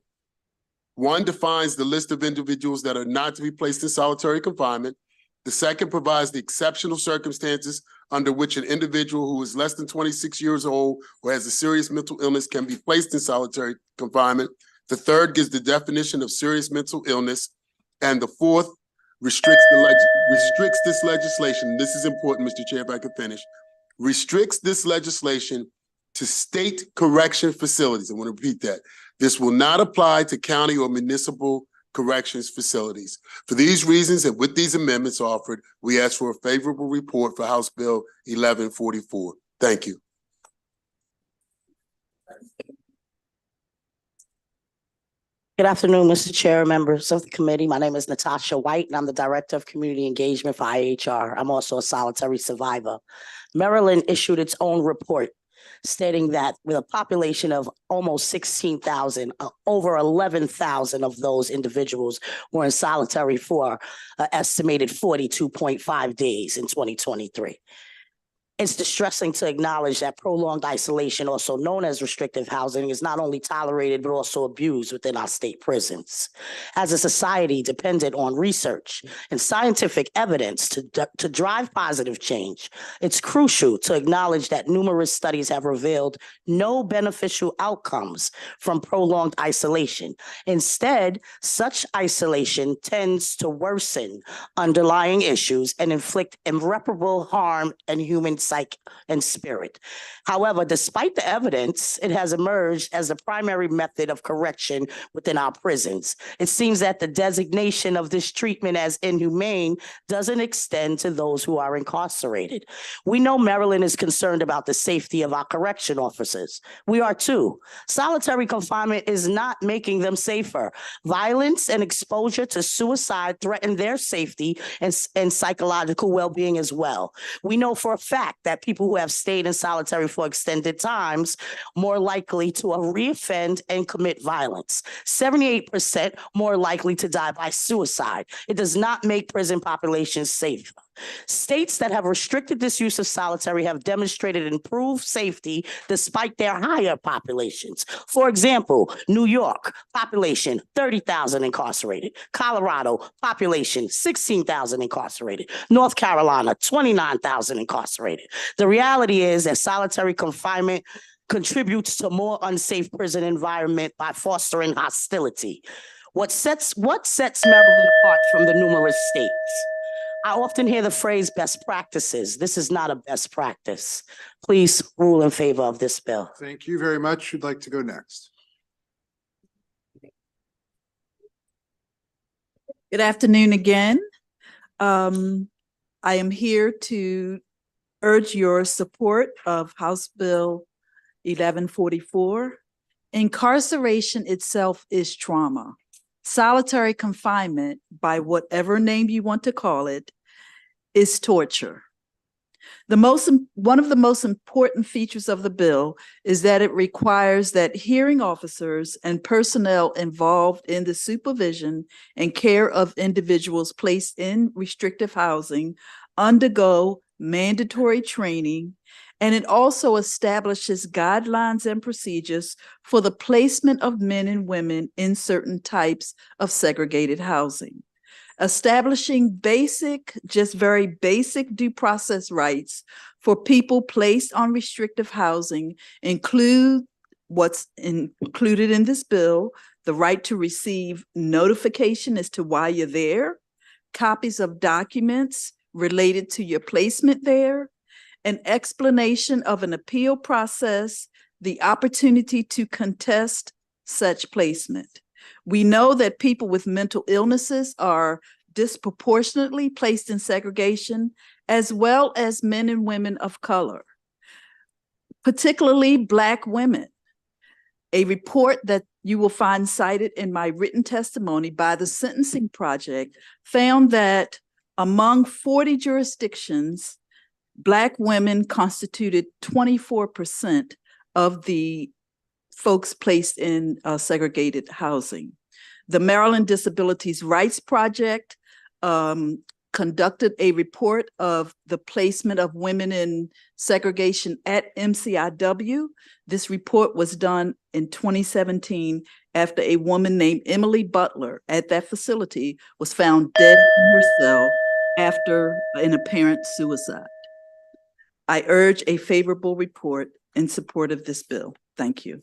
1 defines the list of individuals that are not to be placed in solitary confinement. The second provides the exceptional circumstances under which an individual who is less than 26 years old or has a serious mental illness can be placed in solitary confinement. The third gives the definition of serious mental illness. And the fourth restricts this legislation. This is important, Mr. Chair, if I could finish. Restricts this legislation to state correction facilities. I want to repeat that. This will not apply to county or municipal corrections facilities. For these reasons and with these amendments offered, we ask for a favorable report for House Bill 1144. Thank you. Good afternoon, Mr. Chair, members of the committee. My name is Natasha White, and I'm the Director of Community Engagement for IHR. I'm also a solitary survivor. Maryland issued its own report stating that with a population of almost 16,000, over 11,000 of those individuals were in solitary for an estimated 42.5 days in 2023. It's distressing to acknowledge that prolonged isolation, also known as restrictive housing, is not only tolerated, but also abused within our state prisons. As a society dependent on research and scientific evidence to drive positive change, it's crucial to acknowledge that numerous studies have revealed no beneficial outcomes from prolonged isolation. Instead, such isolation tends to worsen underlying issues and inflict irreparable harm in human psyche and spirit. However, despite the evidence, it has emerged as the primary method of correction within our prisons. It seems that the designation of this treatment as inhumane doesn't extend to those who are incarcerated. We know Maryland is concerned about the safety of our correction officers. We are too. Solitary confinement is not making them safer. Violence and exposure to suicide threaten their safety and psychological well-being as well. We know for a fact that people who have stayed in solitary for extended times more likely to reoffend and commit violence. 78% more likely to die by suicide. It does not make prison populations safe. States that have restricted this use of solitary have demonstrated improved safety despite their higher populations. For example, New York, population 30,000 incarcerated. Colorado, population 16,000 incarcerated. North Carolina, 29,000 incarcerated. The reality is that solitary confinement contributes to more unsafe prison environment by fostering hostility. What sets Maryland apart from the numerous states? I often hear the phrase best practices. This is not a best practice. Please rule in favor of this bill. Thank you very much. Who'd like to go next? Good afternoon again. I am here to urge your support of House Bill 1144. Incarceration itself is trauma. Solitary confinement, by whatever name you want to call it, is torture. One of the most important features of the bill is that it requires that hearing officers and personnel involved in the supervision and care of individuals placed in restrictive housing undergo mandatory training, and it also establishes guidelines and procedures for the placement of men and women in certain types of segregated housing. Establishing very basic due process rights for people placed on restrictive housing include what's included in this bill: the right to receive notification as to why you're there, copies of documents related to your placement there, an explanation of an appeal process, the opportunity to contest such placement. We know that people with mental illnesses are disproportionately placed in segregation, as well as men and women of color, particularly Black women. A report that you will find cited in my written testimony by the Sentencing Project found that among 40 jurisdictions, Black women constituted 24% of the folks placed in segregated housing. The Maryland Disabilities Rights Project conducted a report of the placement of women in segregation at MCIW. This report was done in 2017 after a woman named Emily Butler at that facility was found dead in her cell after an apparent suicide. I urge a favorable report in support of this bill. Thank you.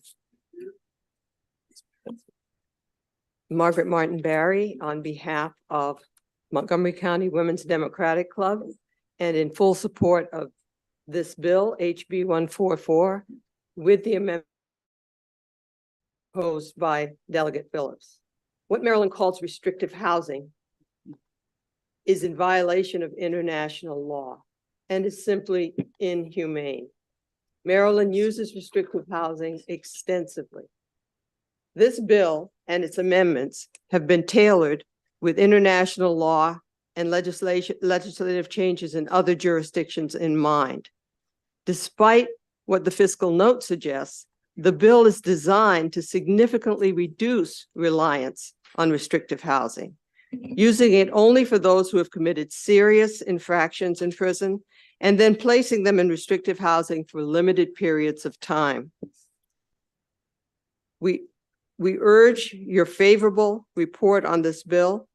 Margaret Martin Barry on behalf of Montgomery County Women's Democratic Club and in full support of this bill, HB 144, with the amendment proposed by Delegate Phillips. What Maryland calls restrictive housing is in violation of international law and is simply inhumane. Maryland uses restrictive housing extensively. This bill and its amendments have been tailored with international law and legislative changes in other jurisdictions in mind. Despite what the fiscal note suggests, the bill is designed to significantly reduce reliance on restrictive housing, using it only for those who have committed serious infractions in prison and then placing them in restrictive housing for limited periods of time. We urge your favorable report on this bill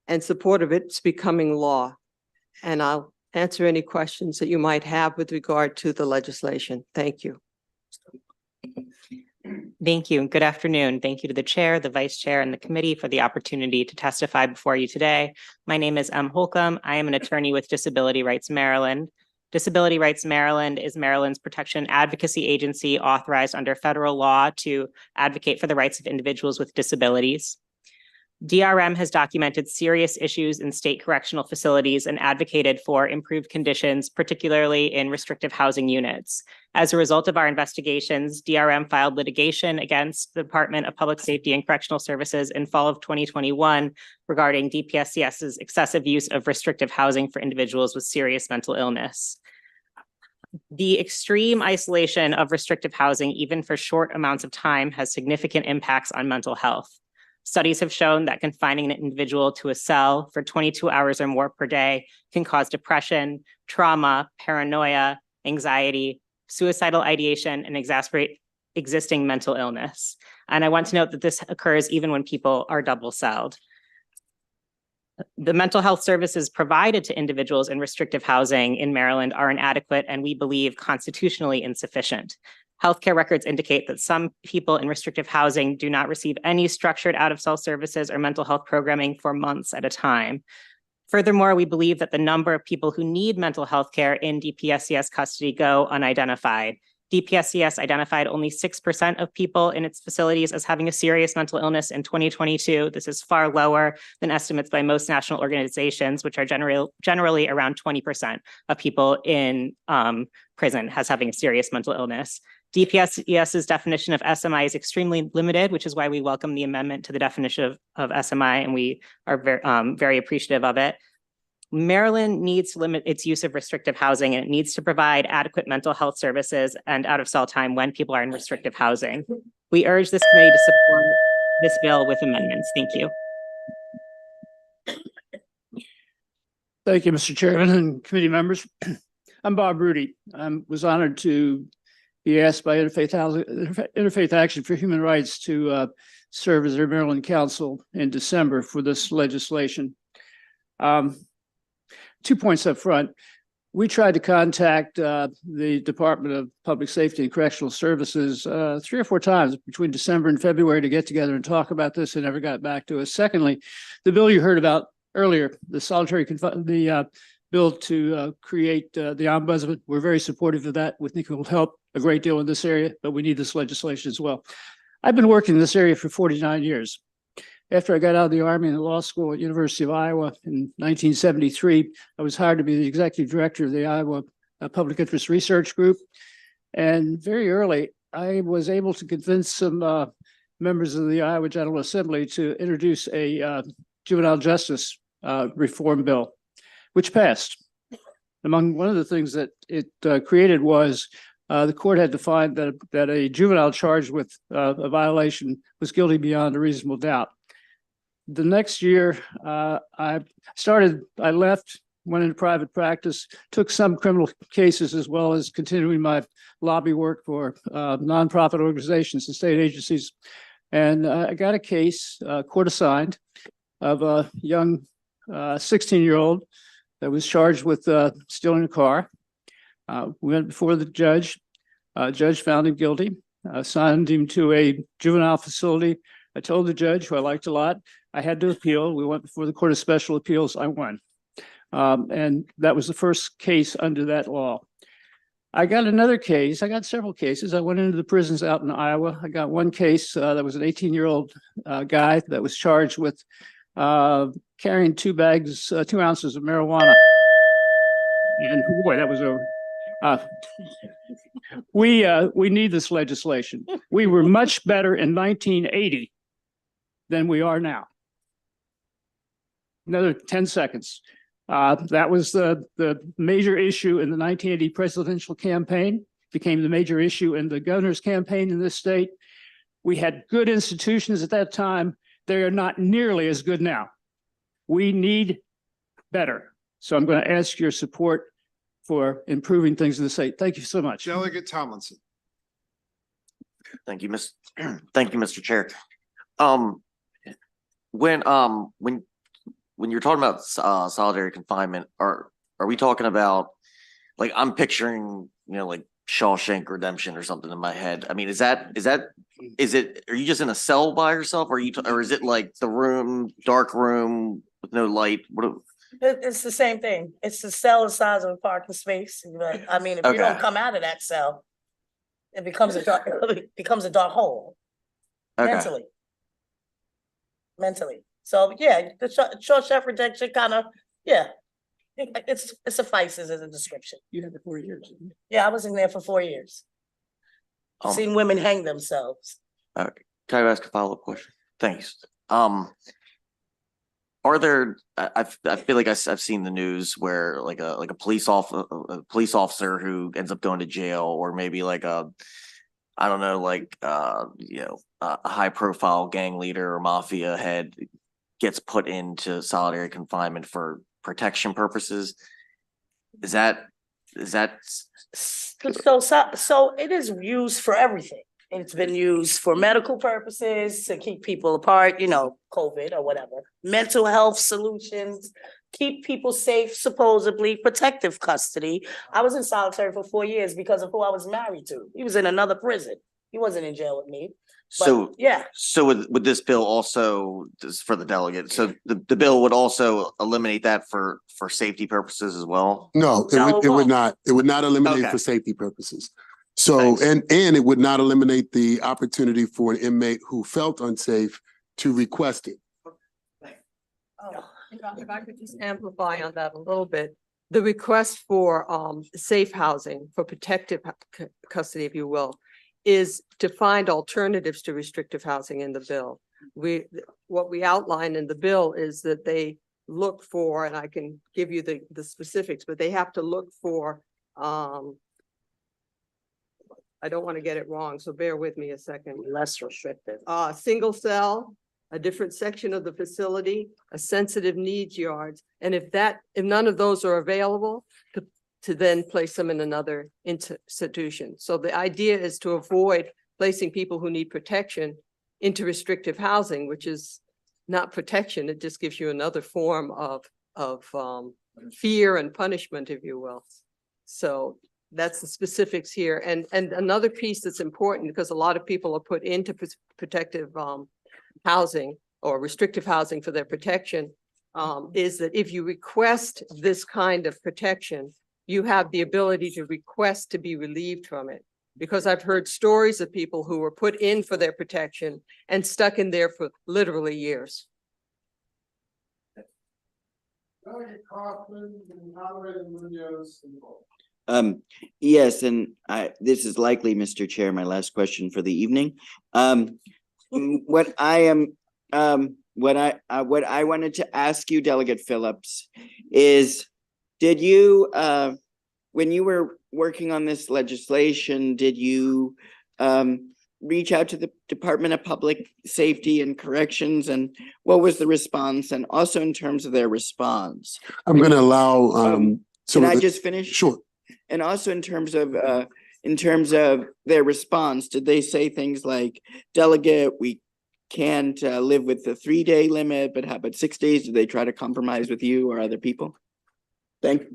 and support of its becoming law. And I'll answer any questions that you might have with regard to the legislation. Thank you. Thank you. Good afternoon. Thank you to the chair, the vice chair, and the committee for the opportunity to testify before you today. My name is M. Holcomb. I am an attorney with Disability Rights Maryland. Disability Rights Maryland is Maryland's protection advocacy agency authorized under federal law to advocate for the rights of individuals with disabilities. DRM has documented serious issues in state correctional facilities and advocated for improved conditions, particularly in restrictive housing units. As a result of our investigations, DRM filed litigation against the Department of Public Safety and Correctional Services in fall of 2021 regarding DPSCS's excessive use of restrictive housing for individuals with serious mental illness. The extreme isolation of restrictive housing, even for short amounts of time, has significant impacts on mental health. Studies have shown that confining an individual to a cell for 22 hours or more per day can cause depression, trauma, paranoia, anxiety, suicidal ideation, and exacerbate existing mental illness. And I want to note that this occurs even when people are double-celled. The mental health services provided to individuals in restrictive housing in Maryland are inadequate and we believe constitutionally insufficient. Healthcare records indicate that some people in restrictive housing do not receive any structured out-of-cell services or mental health programming for months at a time. Furthermore, we believe that the number of people who need mental health care in DPSCS custody go unidentified. DPSCS identified only 6% of people in its facilities as having a serious mental illness in 2022. This is far lower than estimates by most national organizations, which are generally around 20% of people in prison as having a serious mental illness. DPSCS's definition of SMI is extremely limited, which is why we welcome the amendment to the definition of SMI, and we are very appreciative of it. Maryland needs to limit its use of restrictive housing, and it needs to provide adequate mental health services and out-of-cell time when people are in restrictive housing. We urge this committee to support this bill with amendments. Thank you. Thank you, Mr. Chairman and committee members. I'm Bob Rudy. I was honored to be asked by Interfaith Action for Human Rights to serve as their Maryland counsel in December for this legislation. 2 points up front. We tried to contact the Department of Public Safety and Correctional Services 3 or 4 times between December and February to get together and talk about this. They never got back to us. Secondly, the bill you heard about earlier, the bill to create the ombudsman, we're very supportive of that. We think it will help a great deal in this area, but we need this legislation as well. I've been working in this area for 49 years. After I got out of the Army and the law school at University of Iowa in 1973, I was hired to be the executive director of the Iowa Public Interest Research Group. And very early, I was able to convince some members of the Iowa General Assembly to introduce a juvenile justice reform bill, which passed. Among one of the things that it created was the court had to find that a juvenile charged with a violation was guilty beyond a reasonable doubt. The next year, I left, went into private practice, took some criminal cases as well as continuing my lobby work for nonprofit organizations and state agencies. And I got a case, court assigned, of a young 16-year-old that was charged with stealing a car. We went before the judge. Judge found him guilty, assigned him to a juvenile facility. I told the judge, who I liked a lot, I had to appeal. We went before the Court of Special Appeals. I won. And that was the first case under that law. I got another case. I got several cases. I went into the prisons out in Iowa. I got one case that was an 18-year-old guy that was charged with carrying 2 ounces of marijuana. And boy, that was over. We need this legislation. We were much better in 1980 than we are now. Another 10 seconds. That was the major issue in the 1980 presidential campaign, became the major issue in the governor's campaign in this state. We had good institutions at that time. They are not nearly as good now. We need better. So I'm going to ask your support for improving things in the state. Thank you so much. Delegate Tomlinson. Thank you, thank you, Mr. Chair. When you're talking about solitary confinement, are we talking about, like, I'm picturing, like Shawshank Redemption or something in my head. I mean, is it, are you just in a cell by yourself, or or is it like the room, dark room with no light? It's the same thing. It's the cell the size of a parking space. But I mean, if you don't Okay. come out of that cell, it becomes a dark hole. Okay. Mentally. So yeah, the short chef rejection kind of, yeah. It suffices as a description. You had it 4 years. Yeah, I was in there for 4 years. I've seen women hang themselves. Can I ask a follow-up question? Thanks. Are there? I feel like I've seen the news where like a police officer who ends up going to jail, or maybe like a high-profile gang leader or mafia head gets put into solitary confinement for protection purposes. Is that So it is used for everything. It's been used for medical purposes, to keep people apart, COVID or whatever. Mental health solutions, keep people safe, supposedly protective custody. I was in solitary for 4 years because of who I was married to. He was in another prison. He wasn't in jail with me. so? Yeah. So would this bill also, this for the delegate? So the bill would also eliminate that for safety purposes as well? No, it would not. It would not eliminate Okay. for safety purposes. So, and it would not eliminate the opportunity for an inmate who felt unsafe to request it. If I could just amplify on that a little bit, the request for safe housing, for protective custody, if you will, is to find alternatives to restrictive housing in the bill. What we outline in the bill is that they look for, and I can give you the specifics, but they have to look for, I don't want to get it wrong, so bear with me a second. Less restrictive. Single cell, a different section of the facility, a sensitive needs yards. And if none of those are available, to then place them in another institution. So the idea is to avoid placing people who need protection into restrictive housing, which is not protection. It just gives you another form of fear and punishment, if you will. So that's the specifics here. And another piece that's important, because a lot of people are put into protective housing or restrictive housing for their protection, is that if you request this kind of protection, you have the ability to request to be relieved from it. Because I've heard stories of people who were put in for their protection and stuck in there for literally years. Yes, and this is likely, Mr. Chair, my last question for the evening. What I wanted to ask you, Delegate Phillips, is did you, when you were working on this legislation, did you reach out to the Department of Public Safety and Corrections, and what was the response? And also in terms of their response. I'm going to allow. Can I just finish? Sure. And also in terms of their response, did they say things like, Delegate, we can't live with the 3-day limit, but how about 6 days? Did they try to compromise with you or other people? Thank you.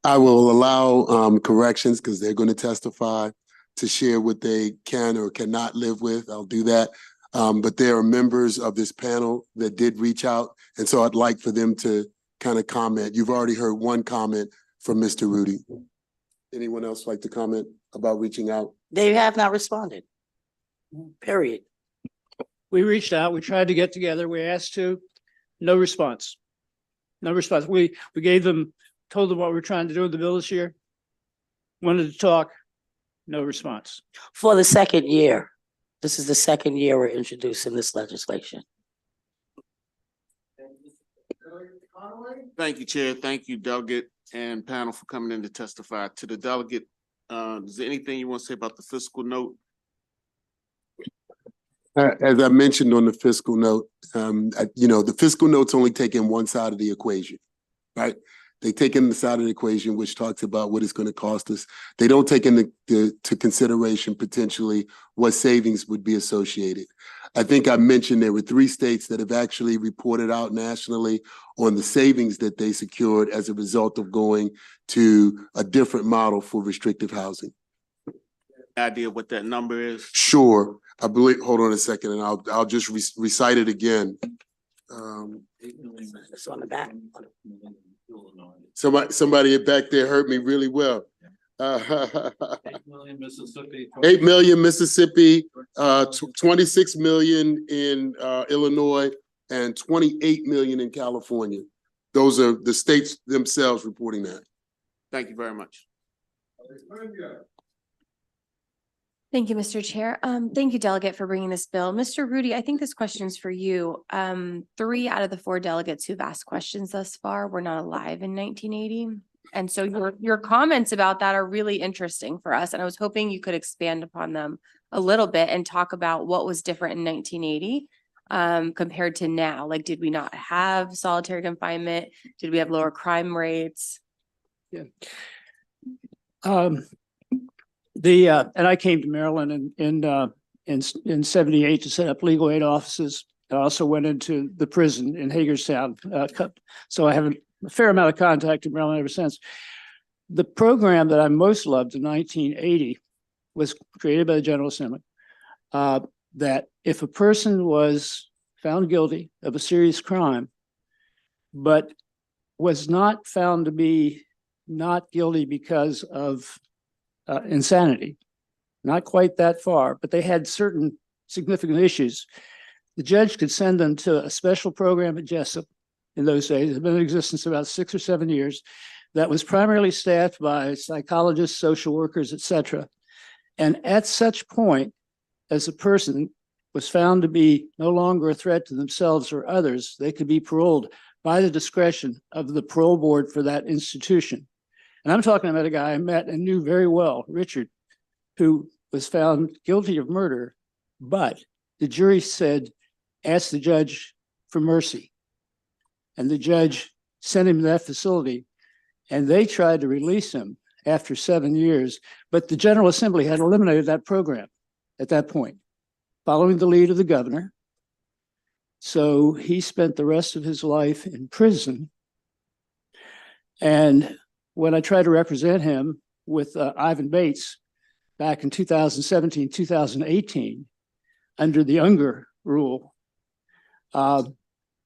I will allow corrections, because they're going to testify, to share what they can or cannot live with. I'll do that. But there are members of this panel that did reach out. And so I'd like for them to kind of comment. You've already heard one comment from Mr. Rudy. Anyone else like to comment about reaching out? They have not responded. Period. We reached out, we tried to get together, we asked to, no response. No response. We gave them, told them what we were trying to do with the bill this year. Wanted to talk, no response. For the second year. This is the second year we're introducing this legislation. Thank you, Chair. Thank you, Delegate and panel, for coming in to testify. To the delegate, is there anything you want to say about the fiscal note? As I mentioned on the fiscal note, the fiscal note's only taking one side of the equation, right? They take in the side of the equation, which talks about what it's going to cost us. They don't take into consideration potentially what savings would be associated. I think I mentioned there were 3 states that have actually reported out nationally on the savings that they secured as a result of going to a different model for restrictive housing. Idea what that number is? Sure, I believe, hold on a second, and I'll just recite it again. It's on the back. Somebody back there heard me really well. 8 million Mississippi. 8 million Mississippi, 26 million in Illinois, and 28 million in California. Those are the states themselves reporting that. Thank you very much. Thank you, Mr. Chair. Thank you, Delegate, for bringing this bill. Mr. Rudy, I think this question's for you. 3 out of the 4 delegates who've asked questions thus far were not alive in 1980. And so your comments about that are really interesting for us. And I was hoping you could expand upon them a little bit and talk about what was different in 1980 compared to now. Like, did we not have solitary confinement? Did we have lower crime rates? Yeah. And I came to Maryland in 78 to set up legal aid offices. I also went into the prison in Hagerstown. So I have a fair amount of contact in Maryland ever since. The program that I most loved in 1980 was created by the General Assembly, that if a person was found guilty of a serious crime, but was not found to be not guilty because of insanity, not quite that far, but they had certain significant issues, the judge could send them to a special program at Jessup in those days. It had been in existence about 6 or 7 years. That was primarily staffed by psychologists, social workers, etc. And at such point, as a person was found to be no longer a threat to themselves or others, they could be paroled by the discretion of the parole board for that institution. And I'm talking about a guy I met and knew very well, Richard, who was found guilty of murder, but the jury said, ask the judge for mercy. And the judge sent him to that facility, and they tried to release him after 7 years, but the General Assembly had eliminated that program at that point, following the lead of the governor. So he spent the rest of his life in prison. And when I tried to represent him with Ivan Bates back in 2017, 2018, under the Unger rule,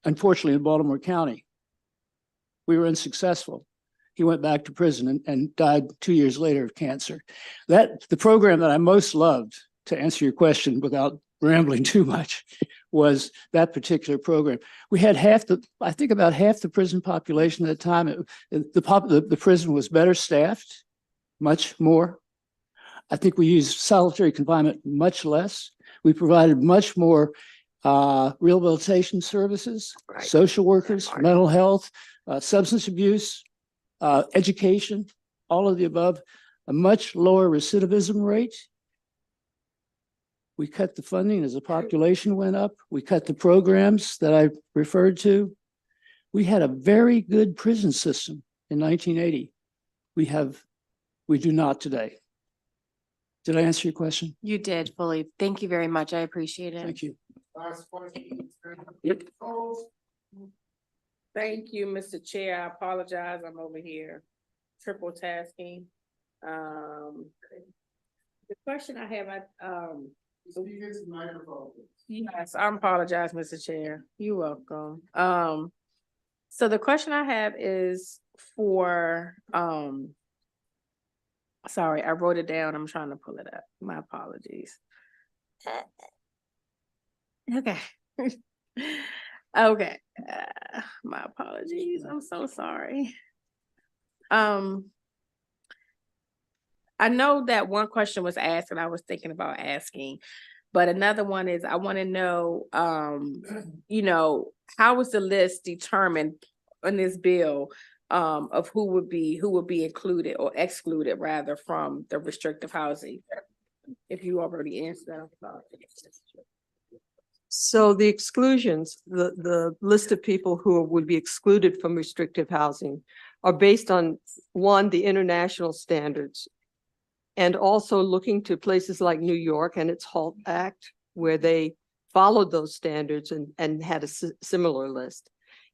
unfortunately in Baltimore County, we were unsuccessful. He went back to prison and died 2 years later of cancer. The program that I most loved, to answer your question without rambling too much, was that particular program. We had I think about half the prison population at the time. The prison was better staffed, much more. I think we used solitary confinement much less. We provided much more rehabilitation services, social workers, mental health, substance abuse, education, all of the above, a much lower recidivism rate. We cut the funding as the population went up. We cut the programs that I referred to. We had a very good prison system in 1980. We do not today. Did I answer your question? You did fully. Thank you very much. I appreciate it. Thank you. Thank you, Mr. Chair. I apologize. I'm over here triple tasking. The question I have, yes, I apologize, Mr. Chair. You're welcome. So the question I have is for, sorry, I wrote it down. I'm trying to pull it up. My apologies. Okay. Okay. My apologies. I'm so sorry. I know that one question was asked and I was thinking about asking, but another one is I want to know, how was the list determined in this bill of who would be included or excluded rather from the restrictive housing? If you already answered that, I'm sorry. So the exclusions, the list of people who would be excluded from restrictive housing are based on, one, the international standards, and also looking to places like New York and its HALT Act, where they followed those standards and had a similar list.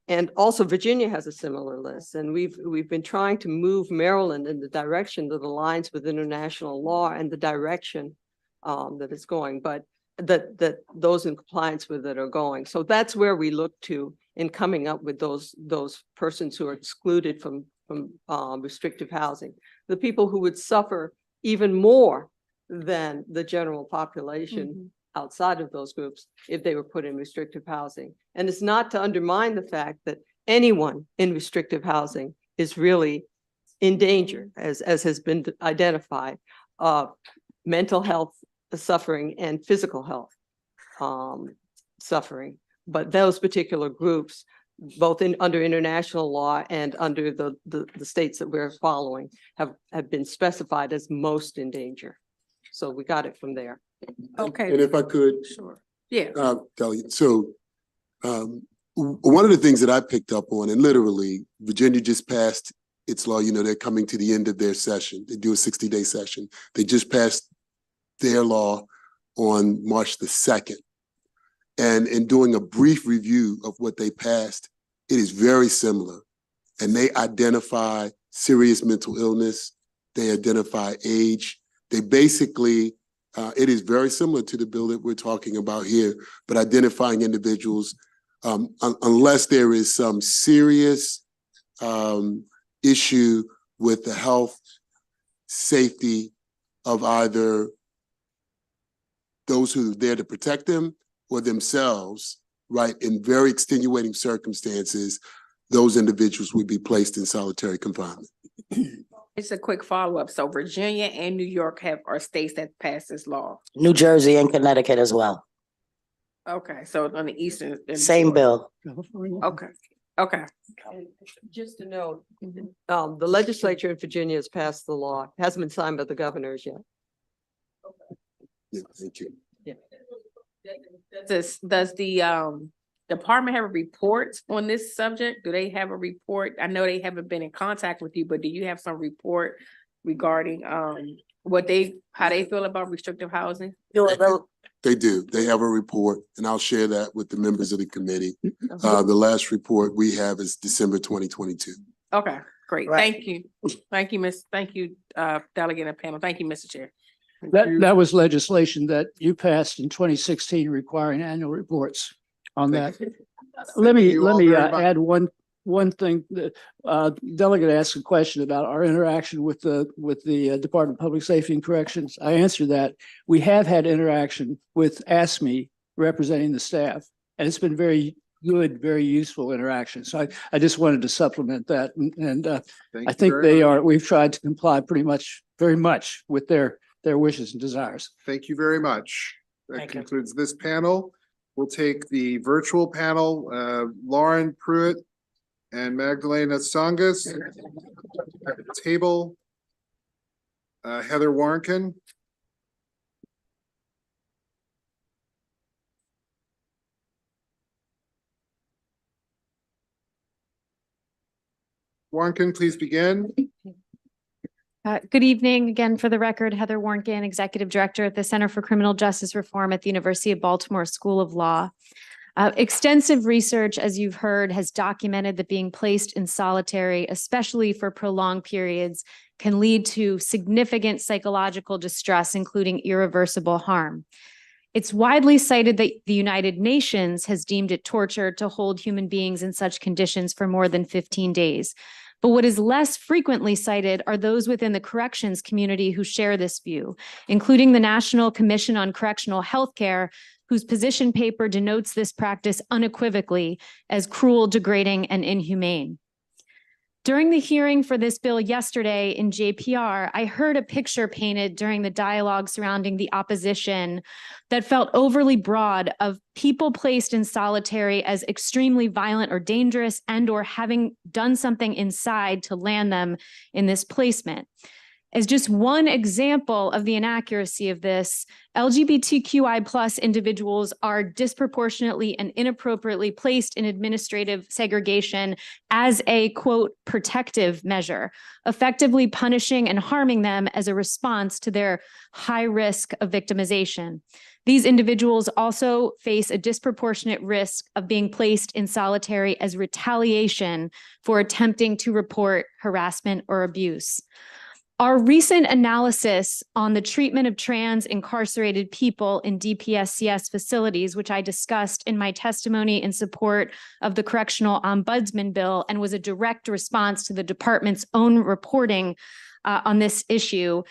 And also Virginia has a similar list. And we've been trying to move Maryland in the direction that aligns with international law and the direction that it's going, but that those in compliance with it are going. So that's where we look to in coming up with those persons who are excluded from restrictive housing, the people who would suffer even more than the general population outside of those groups if they were put in restrictive housing. And it's not to undermine the fact that anyone in restrictive housing is really in danger, as has been identified, of mental health suffering and physical health suffering. But those particular groups, both under international law and under the states that we're following, have been specified as most in danger. So we got it from there. Okay. And if I could. Sure. Yeah. Delegate, so one of the things that I picked up on, and literally Virginia just passed its law, you know, they're coming to the end of their session. They do a 60-day session. They just passed their law on March the 2nd. And in doing a brief review of what they passed, it is very similar. And they identify serious mental illness. They identify age. They basically, it is very similar to the bill that we're talking about here, but identifying individuals, unless there is some serious issue with the health, safety of either those who are there to protect them or themselves, right? In very extenuating circumstances, those individuals would be placed in solitary confinement. It's a quick follow-up. So Virginia and New York are states that pass this law. New Jersey and Connecticut as well. Okay, so on the eastern. Same bill. Okay, okay. And just to note, the legislature in Virginia has passed the law. It hasn't been signed by the governors yet. Yeah, thank you. Yeah. Does the department have a report on this subject? Do they have a report? I know they haven't been in contact with you, but do you have some report regarding how they feel about restrictive housing? They do. They have a report, and I'll share that with the members of the committee. The last report we have is December 2022. Okay, great. Right. Thank you. Thank you, delegate and panel. Thank you, Mr. Chair. That was legislation that you passed in 2016 requiring annual reports on that. Let me add one thing. That delegate asked a question about our interaction with the Department of Public Safety and Corrections. I answered that. We have had interaction with ASME representing the staff, and it's been very good, very useful interaction. So I just wanted to supplement that, and I think we've tried to comply very much with their wishes and desires. Thank you very much. That Thank you. concludes this panel. We'll take the virtual panel, Lauren Pruitt and Magdalena Tsongas at the table. Heather Warnken. Warnken, please begin. Good evening. Again, for the record, Heather Warnken, Executive Director at the Center for Criminal Justice Reform at the University of Baltimore School of Law. Extensive research, as you've heard, has documented that being placed in solitary, especially for prolonged periods, can lead to significant psychological distress, including irreversible harm. It's widely cited that the United Nations has deemed it torture to hold human beings in such conditions for more than 15 days. But what is less frequently cited are those within the corrections community who share this view, including the National Commission on Correctional Healthcare, whose position paper denotes this practice unequivocally as cruel, degrading, and inhumane. During the hearing for this bill yesterday in JPR, I heard a picture painted during the dialogue surrounding the opposition that felt overly broad of people placed in solitary as extremely violent or dangerous and or having done something inside to land them in this placement. As just one example of the inaccuracy of this, LGBTQI+ individuals are disproportionately and inappropriately placed in administrative segregation as a, quote, protective measure, effectively punishing and harming them as a response to their high risk of victimization. These individuals also face a disproportionate risk of being placed in solitary as retaliation for attempting to report harassment or abuse. Our recent analysis on the treatment of trans incarcerated people in DPSCS facilities, which I discussed in my testimony in support of the Correctional Ombudsman Bill and was a direct response to the department's own reporting on this issue,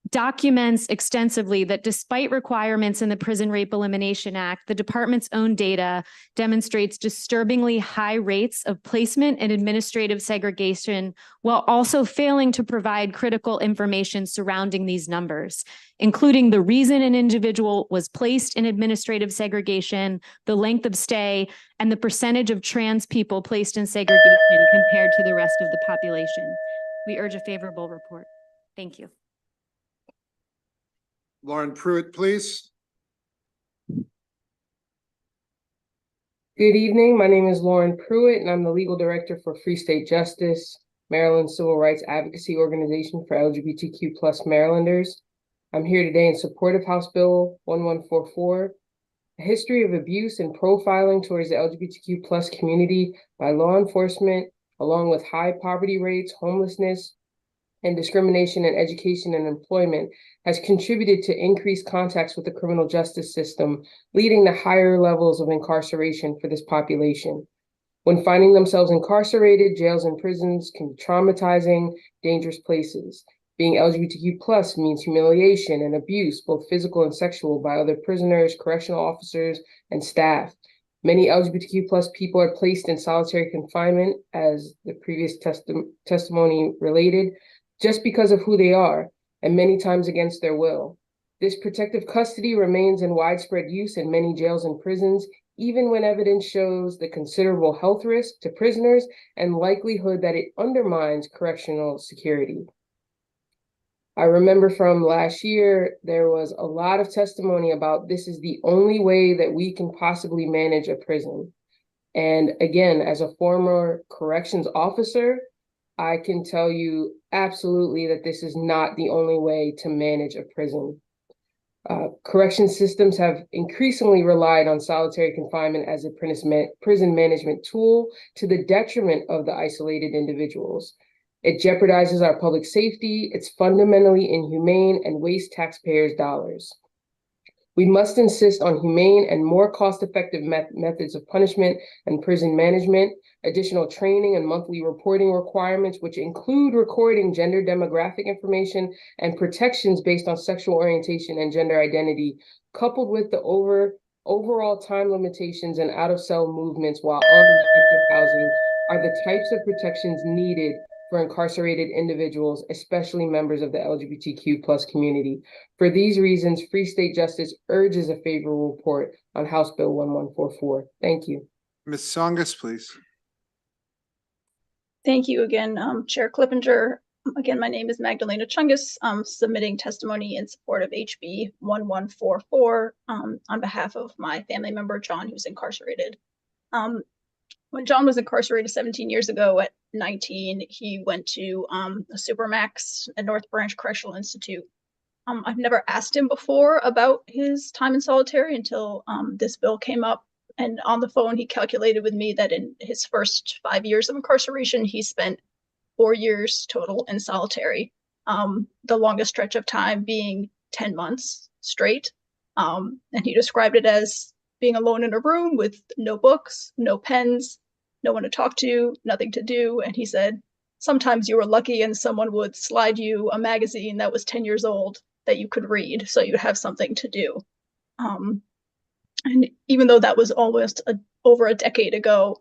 documents extensively that despite requirements in the Prison Rape Elimination Act, the department's own data demonstrates disturbingly high rates of placement and administrative segregation, while also failing to provide critical information surrounding these numbers, including the reason an individual was placed in administrative segregation, the length of stay, and the percentage of trans people placed in segregation compared to the rest of the population. We urge a favorable report. Thank you. Lauren Pruitt, please. Good evening. My name is Lauren Pruitt, and I'm the Legal Director for Free State Justice, Maryland Civil Rights Advocacy Organization for LGBTQ+ Marylanders. I'm here today in support of House Bill 1144, a history of abuse and profiling towards the LGBTQ+ community by law enforcement, along with high poverty rates, homelessness, and discrimination in education and employment, has contributed to increased contacts with the criminal justice system, leading to higher levels of incarceration for this population. When finding themselves incarcerated, jails and prisons can be traumatizing, dangerous places. Being LGBTQ+ means humiliation and abuse, both physical and sexual, by other prisoners, correctional officers, and staff. Many LGBTQ+ people are placed in solitary confinement, as the previous testimony related, just because of who they are, and many times against their will. This protective custody remains in widespread use in many jails and prisons, even when evidence shows the considerable health risk to prisoners and likelihood that it undermines correctional security. I remember from last year, there was a lot of testimony about this is the only way that we can possibly manage a prison. And again, as a former corrections officer, I can tell you absolutely that this is not the only way to manage a prison. Correction systems have increasingly relied on solitary confinement as a prison management tool to the detriment of the isolated individuals. It jeopardizes our public safety, it's fundamentally inhumane, and wastes taxpayers' dollars. We must insist on humane and more cost-effective methods of punishment and prison management, additional training and monthly reporting requirements, which include recording gender demographic information and protections based on sexual orientation and gender identity, coupled with the overall time limitations and out-of-cell movements while unrestricted housing, are the types of protections needed for incarcerated individuals, especially members of the LGBTQ+ community. For these reasons, Free State Justice urges a favorable report on House Bill 1144. Thank you. Ms. Songus, please. Thank you again, Chair Clippinger. Again, my name is Magdalena Chungus. I'm submitting testimony in support of HB 1144 on behalf of my family member, John, who's incarcerated. When John was incarcerated 17 years ago at 19, he went to a Supermax at North Branch Correctional Institute. I've never asked him before about his time in solitary until this bill came up. And on the phone, he calculated with me that in his first 5 years of incarceration, he spent 4 years total in solitary, the longest stretch of time being 10 months straight. And he described it as being alone in a room with no books, no pens, no one to talk to, nothing to do. And he said, sometimes you were lucky and someone would slide you a magazine that was 10 years old that you could read, so you'd have something to do. And even though that was almost over a decade ago,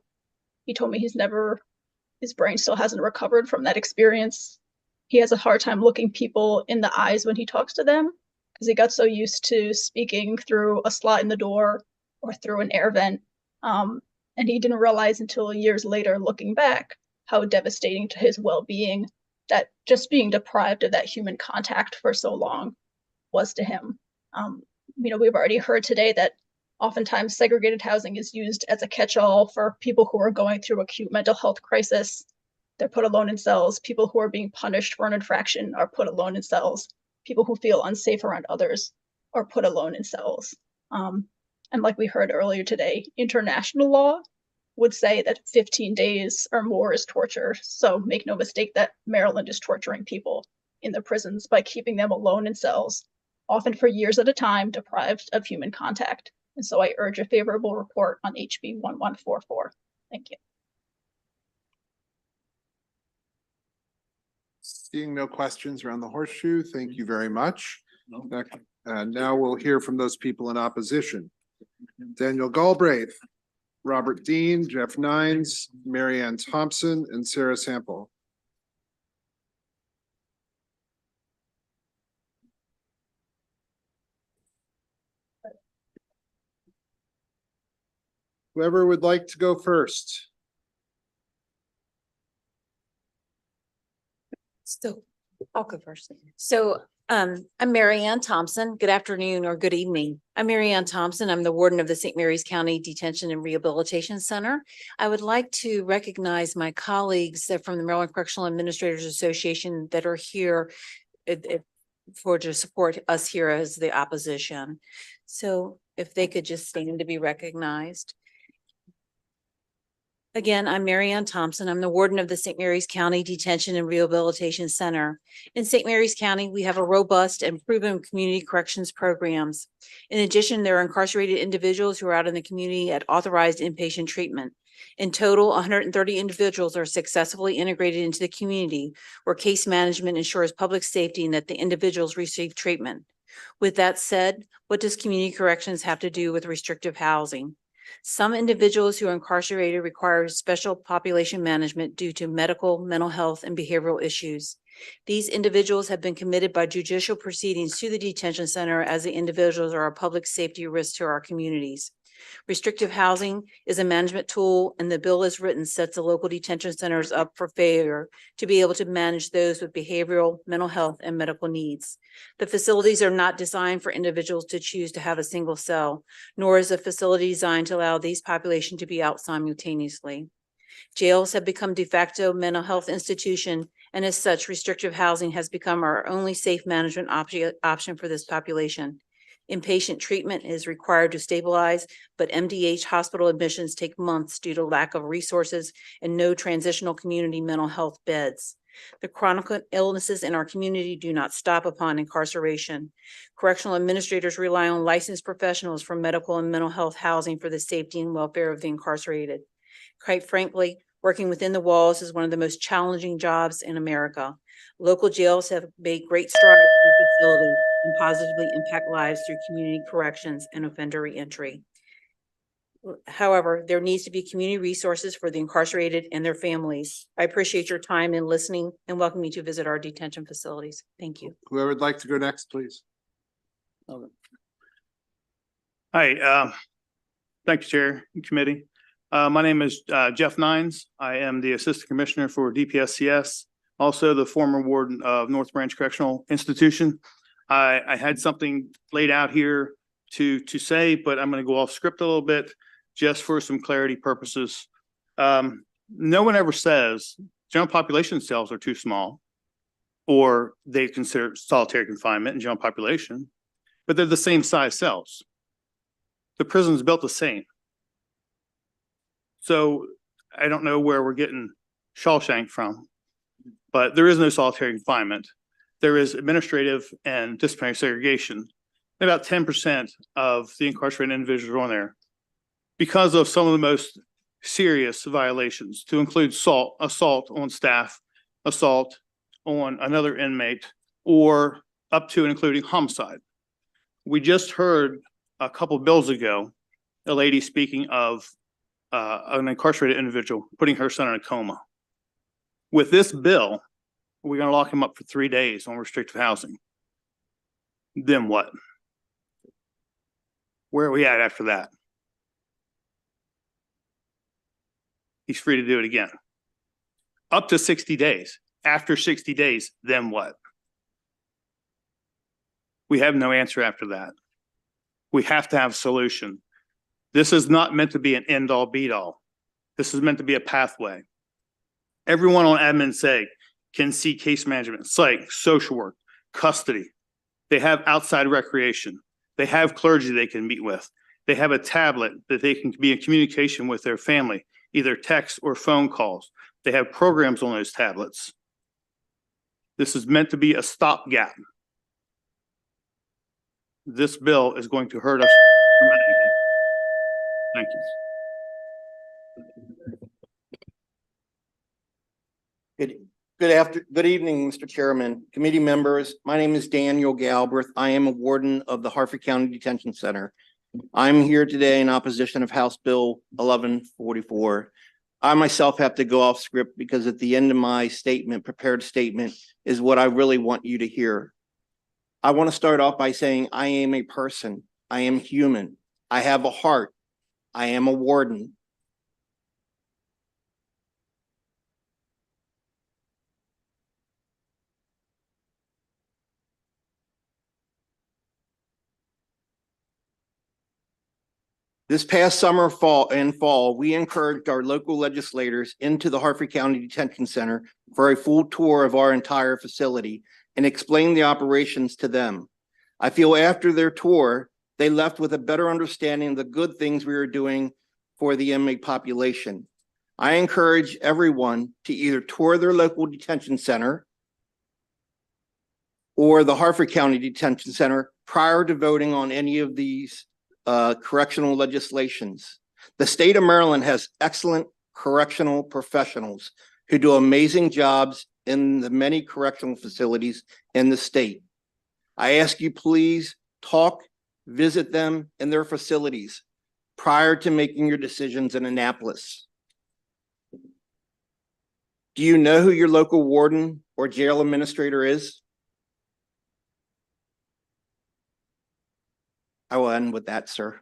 he told me his brain still hasn't recovered from that experience. He has a hard time looking people in the eyes when he talks to them because he got so used to speaking through a slot in the door or through an air vent. And he didn't realize until years later, looking back, how devastating to his well-being that just being deprived of that human contact for so long was to him. We've already heard today that oftentimes segregated housing is used as a catch-all for people who are going through acute mental health crisis. They're put alone in cells. People who are being punished for an infraction are put alone in cells. People who feel unsafe around others are put alone in cells. And like we heard earlier today, international law would say that 15 days or more is torture. So make no mistake that Maryland is torturing people in the prisons by keeping them alone in cells, often for years at a time, deprived of human contact. And so I urge a favorable report on HB 1144. Thank you. Seeing no questions around the horseshoe, thank you very much. Now we'll hear from those people in opposition. Daniel Galbraith, Robert Dean, Jeff Nines, Mary Ann Thompson, and Sarah Sample. Whoever would like to go first. So I'll go first. So I'm Mary Ann Thompson. Good afternoon or good evening. I'm Mary Ann Thompson. I'm the warden of the St. Mary's County Detention and Rehabilitation Center. I would like to recognize my colleagues from the Maryland Correctional Administrators Association that are here to support us here as the opposition. So if they could just stand to be recognized. Again, I'm Mary Ann Thompson. I'm the warden of the St. Mary's County Detention and Rehabilitation Center. In St. Mary's County, we have a robust and proven community corrections programs. In addition, there are incarcerated individuals who are out in the community at authorized inpatient treatment. In total, 130 individuals are successfully integrated into the community where case management ensures public safety and that the individuals receive treatment. With that said, what does community corrections have to do with restrictive housing? Some individuals who are incarcerated require special population management due to medical, mental health, and behavioral issues. These individuals have been committed by judicial proceedings to the detention center as the individuals are a public safety risk to our communities. Restrictive housing is a management tool, and the bill as written sets the local detention centers up for failure to be able to manage those with behavioral, mental health, and medical needs. The facilities are not designed for individuals to choose to have a single cell, nor is a facility designed to allow these population to be out simultaneously. Jails have become de facto mental health institution, and as such, restrictive housing has become our only safe management option for this population. Inpatient treatment is required to stabilize, but MDH hospital admissions take months due to lack of resources and no transitional community mental health beds. The chronic illnesses in our community do not stop upon incarceration. Correctional administrators rely on licensed professionals for medical and mental health housing for the safety and welfare of the incarcerated. Quite frankly, working within the walls is one of the most challenging jobs in America. Local jails have made great strides in their facilities and positively impact lives through community corrections and offender reentry. However, there needs to be community resources for the incarcerated and their families. I appreciate your time in listening and welcome you to visit our detention facilities. Thank you. Whoever would like to go next, please. Hi, thank you, Chair and Committee. My name is Jeff Nines. I am the Assistant Commissioner for DPSCS, also the former warden of North Branch Correctional Institution. I had something laid out here to say, but I'm going to go off script a little bit just for some clarity purposes. No one ever says general population cells are too small or they consider solitary confinement in general population, but they're the same size cells. The prison's built the same. So I don't know where we're getting Shawshank from, but there is no solitary confinement. There is administrative and disciplinary segregation. About 10% of the incarcerated individuals are on there because of some of the most serious violations, to include assault on staff, assault on another inmate, or up to and including homicide. We just heard a couple of bills ago, a lady speaking of an incarcerated individual putting her son in a coma. With this bill, we're going to lock him up for 3 days on restrictive housing. Then what? Where are we at after that? He's free to do it again. Up to 60 days. after 60 days, then what? We have no answer after that. We have to have a solution. This is not meant to be an end all beat all. This is meant to be a pathway. Everyone on admin seg can see case management, psych, social work, custody. They have outside recreation. They have clergy they can meet with. They have a tablet that they can be in communication with their family, either text or phone calls. They have programs on those tablets. This is meant to be a stopgap. This bill is going to hurt us dramatically. Thank you. Good evening, Mr. Chairman, committee members. My name is Daniel Galbraith. I am a warden of the Harford County Detention Center. I'm here today in opposition of House Bill 1144. I myself have to go off script because at the end of my prepared statement is what I really want you to hear. I want to start off by saying I am a person. I am human. I have a heart. I am a warden. This past summer and fall, we encouraged our local legislators into the Harford County Detention Center for a full tour of our entire facility and explained the operations to them. I feel after their tour, they left with a better understanding of the good things we are doing for the inmate population. I encourage everyone to either tour their local detention center or the Harford County Detention Center prior to voting on any of these correctional legislations. The state of Maryland has excellent correctional professionals who do amazing jobs in the many correctional facilities in the state. I ask you, please visit them in their facilities prior to making your decisions in Annapolis. Do you know who your local warden or jail administrator is? I will end with that, sir.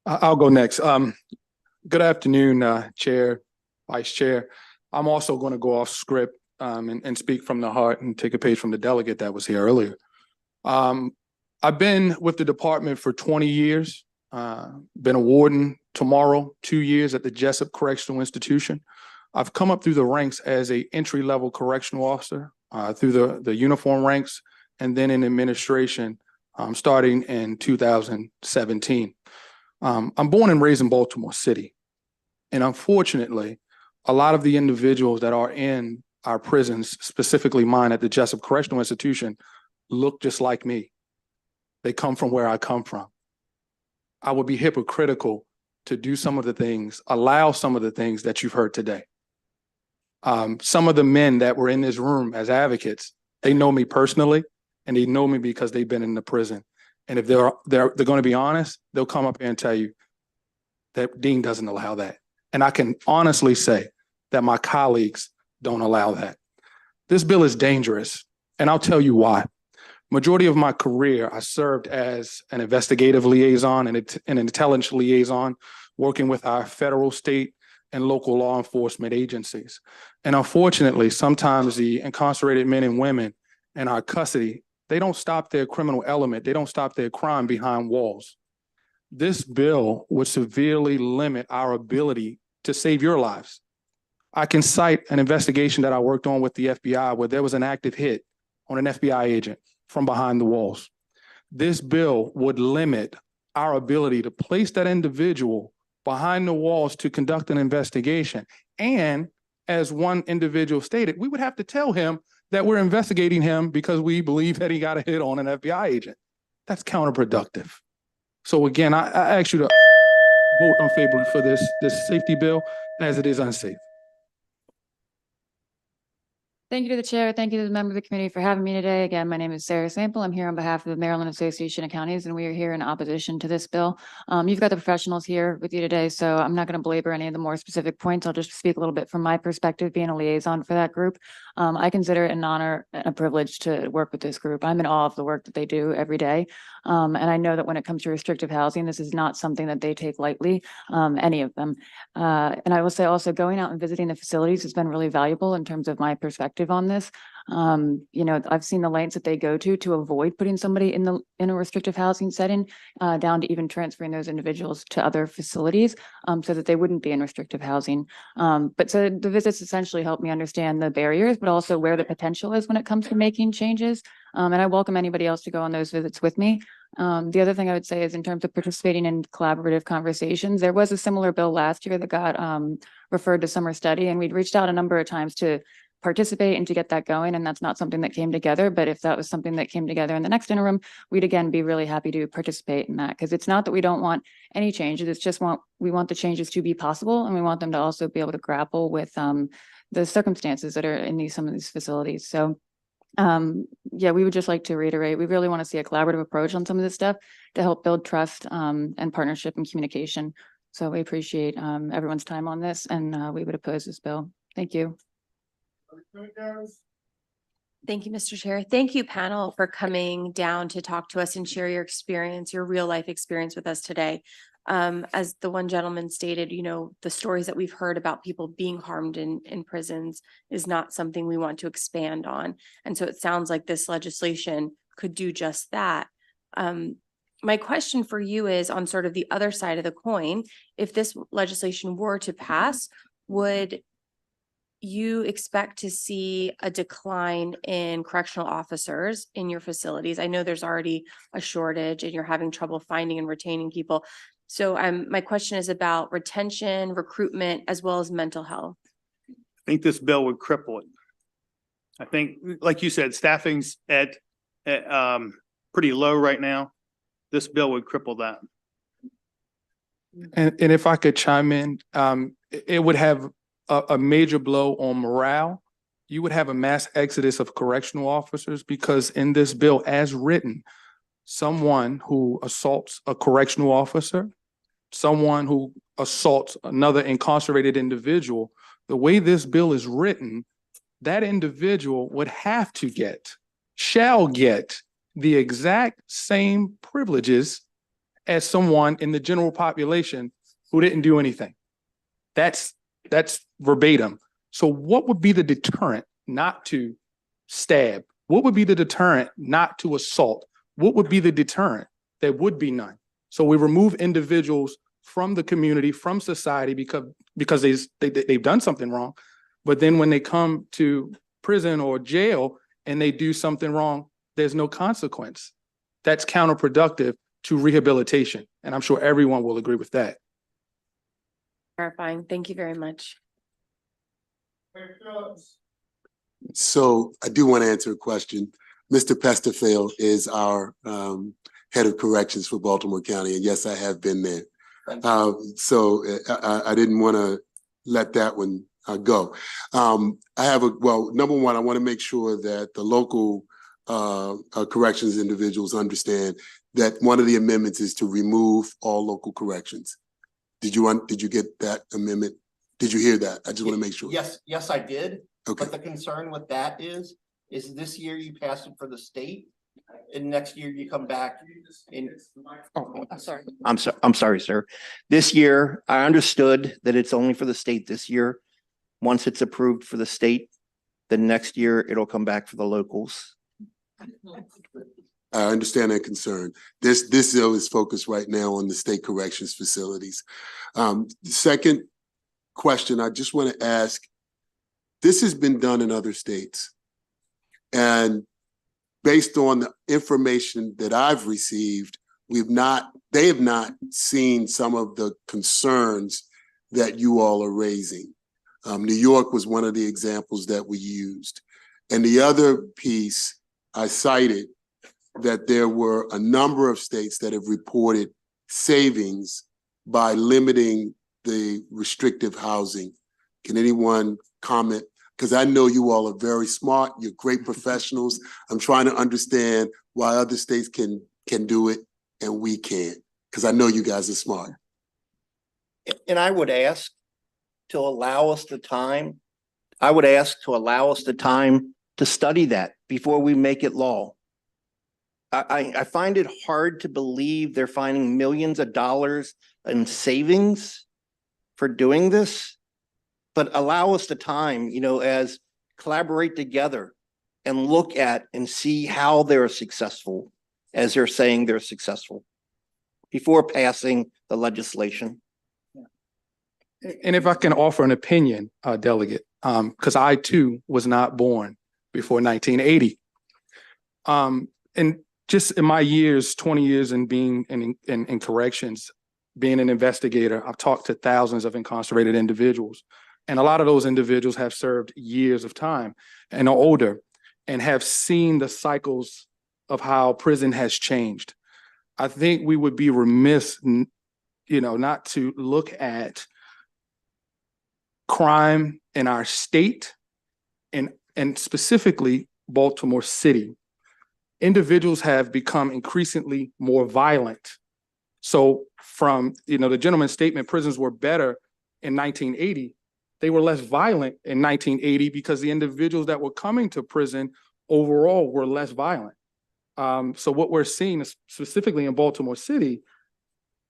I'll go next. Good afternoon, Chair, Vice Chair. I'm also going to go off script and speak from the heart and take a page from the delegate that was here earlier. I've been with the department for 20 years, been a warden tomorrow, 2 years at the Jessup Correctional Institution. I've come up through the ranks as a entry-level correctional officer, through the uniform ranks, and then in administration, starting in 2017. I'm born and raised in Baltimore City. And unfortunately, a lot of the individuals that are in our prisons, specifically mine at the Jessup Correctional Institution, look just like me. They come from where I come from. I would be hypocritical to do some of the things, allow some of the things that you've heard today. Some of the men that were in this room as advocates, they know me personally, and they know me because they've been in the prison. And if they're going to be honest, they'll come up here and tell you that Dean doesn't allow that. And I can honestly say that my colleagues don't allow that. This bill is dangerous, and I'll tell you why. Majority of my career, I served as an investigative liaison and an intelligence liaison, working with our federal, state, and local law enforcement agencies. And unfortunately, sometimes the incarcerated men and women in our custody, they don't stop their criminal element. They don't stop their crime behind walls. This bill would severely limit our ability to save your lives. I can cite an investigation that I worked on with the FBI where there was an active hit on an FBI agent from behind the walls. This bill would limit our ability to place that individual behind the walls to conduct an investigation. And as one individual stated, we would have to tell him that we're investigating him because we believe that he got a hit on an FBI agent. That's counterproductive. So again, I ask you to vote unfavorably for this safety bill as it is unsafe. Thank you to the chair. Thank you to the member of the committee for having me today. Again, my name is Sarah Sample. I'm here on behalf of the Maryland Association of Counties, and we are here in opposition to this bill. You've got the professionals here with you today, so I'm not going to belabor any of the more specific points. I'll just speak a little bit from my perspective, being a liaison for that group. I consider it an honor and a privilege to work with this group. I'm in awe of the work that they do every day. And I know that when it comes to restrictive housing, this is not something that they take lightly, any of them. And I will say also going out and visiting the facilities has been really valuable in terms of my perspective on this. I've seen the lengths that they go to avoid putting somebody in a restrictive housing setting, down to even transferring those individuals to other facilities, so that they wouldn't be in restrictive housing. But so the visits essentially help me understand the barriers, but also where the potential is when it comes to making changes. And I welcome anybody else to go on those visits with me. The other thing I would say is in terms of participating in collaborative conversations, there was a similar bill last year that got referred to summer study, and we'd reached out a number of times to participate and to get that going. And that's not something that came together. But if that was something that came together in the next interim, we'd again be really happy to participate in that. Because it's not that we don't want any changes. It's just we want the changes to be possible, and we want them to also be able to grapple with the circumstances that are in some of these facilities. So we would just like to reiterate, we really want to see a collaborative approach on some of this stuff to help build trust and partnership and communication. So we appreciate everyone's time on this, and we would oppose this bill. Thank you. Thank you, Mr. Chair. Thank you, panel, for coming down to talk to us and share your experience, your real life experience with us today. As the one gentleman stated, the stories that we've heard about people being harmed in prisons is not something we want to expand on. And so it sounds like this legislation could do just that. My question for you is on sort of the other side of the coin, if this legislation were to pass, would you expect to see a decline in correctional officers in your facilities? I know there's already a shortage and you're having trouble finding and retaining people. So my question is about retention, recruitment, as well as mental health. I think this bill would cripple it. I think, like you said, staffing's at pretty low right now. This bill would cripple that. And if I could chime in, it would have a major blow on morale. You would have a mass exodus of correctional officers because in this bill as written, someone who assaults a correctional officer, someone who assaults another incarcerated individual, the way this bill is written, that individual would have to shall get the exact same privileges as someone in the general population who didn't do anything. That's verbatim. So what would be the deterrent not to stab? What would be the deterrent not to assault? What would be the deterrent? There would be none. So we remove individuals from the community, from society, because they've done something wrong. But then when they come to prison or jail and they do something wrong, there's no consequence. That's counterproductive to rehabilitation. And I'm sure everyone will agree with that. Clarifying. Thank you very much. So I do want to answer a question. Mr. Pesterfield is our head of corrections for Baltimore County. And yes, I have been there. So I didn't want to let that one go. Number one, I want to make sure that the local corrections individuals understand that one of the amendments is to remove all local corrections. Did you get that amendment? Did you hear that? I just want to make sure. Yes, I did. Okay. But the concern with that is this year you pass it for the state and next year you come back in. Oh, I'm sorry. I'm sorry, sir. This year, I understood that it's only for the state this year. Once it's approved for the state, the next year it'll come back for the locals. I understand that concern. This bill is focused right now on the state corrections facilities. The second question I just want to ask, this has been done in other states. And based on the information that I've received, they have not seen some of the concerns that you all are raising. New York was one of the examples that we used. And the other piece I cited that there were a number of states that have reported savings by limiting the restrictive housing. Can anyone comment? Because I know you all are very smart. You're great professionals. I'm trying to understand why other states can do it and we can't, because I know you guys are smart. And I would ask to allow us the time. I would ask to allow us the time to study that before we make it law. I find it hard to believe they're finding millions of dollars in savings for doing this. But allow us the time, as collaborate together and look at and see how they're successful, as they're saying they're successful, before passing the legislation. And if I can offer an opinion, Delegate, because I too was not born before 1980. And just in my years, 20 years in being in corrections, being an investigator, I've talked to thousands of incarcerated individuals. And a lot of those individuals have served years of time and are older and have seen the cycles of how prison has changed. I think we would be remiss, not to look at crime in our state and specifically Baltimore City. Individuals have become increasingly more violent. So from, the gentleman's statement, prisons were better in 1980. They were less violent in 1980 because the individuals that were coming to prison overall were less violent. So what we're seeing is specifically in Baltimore City,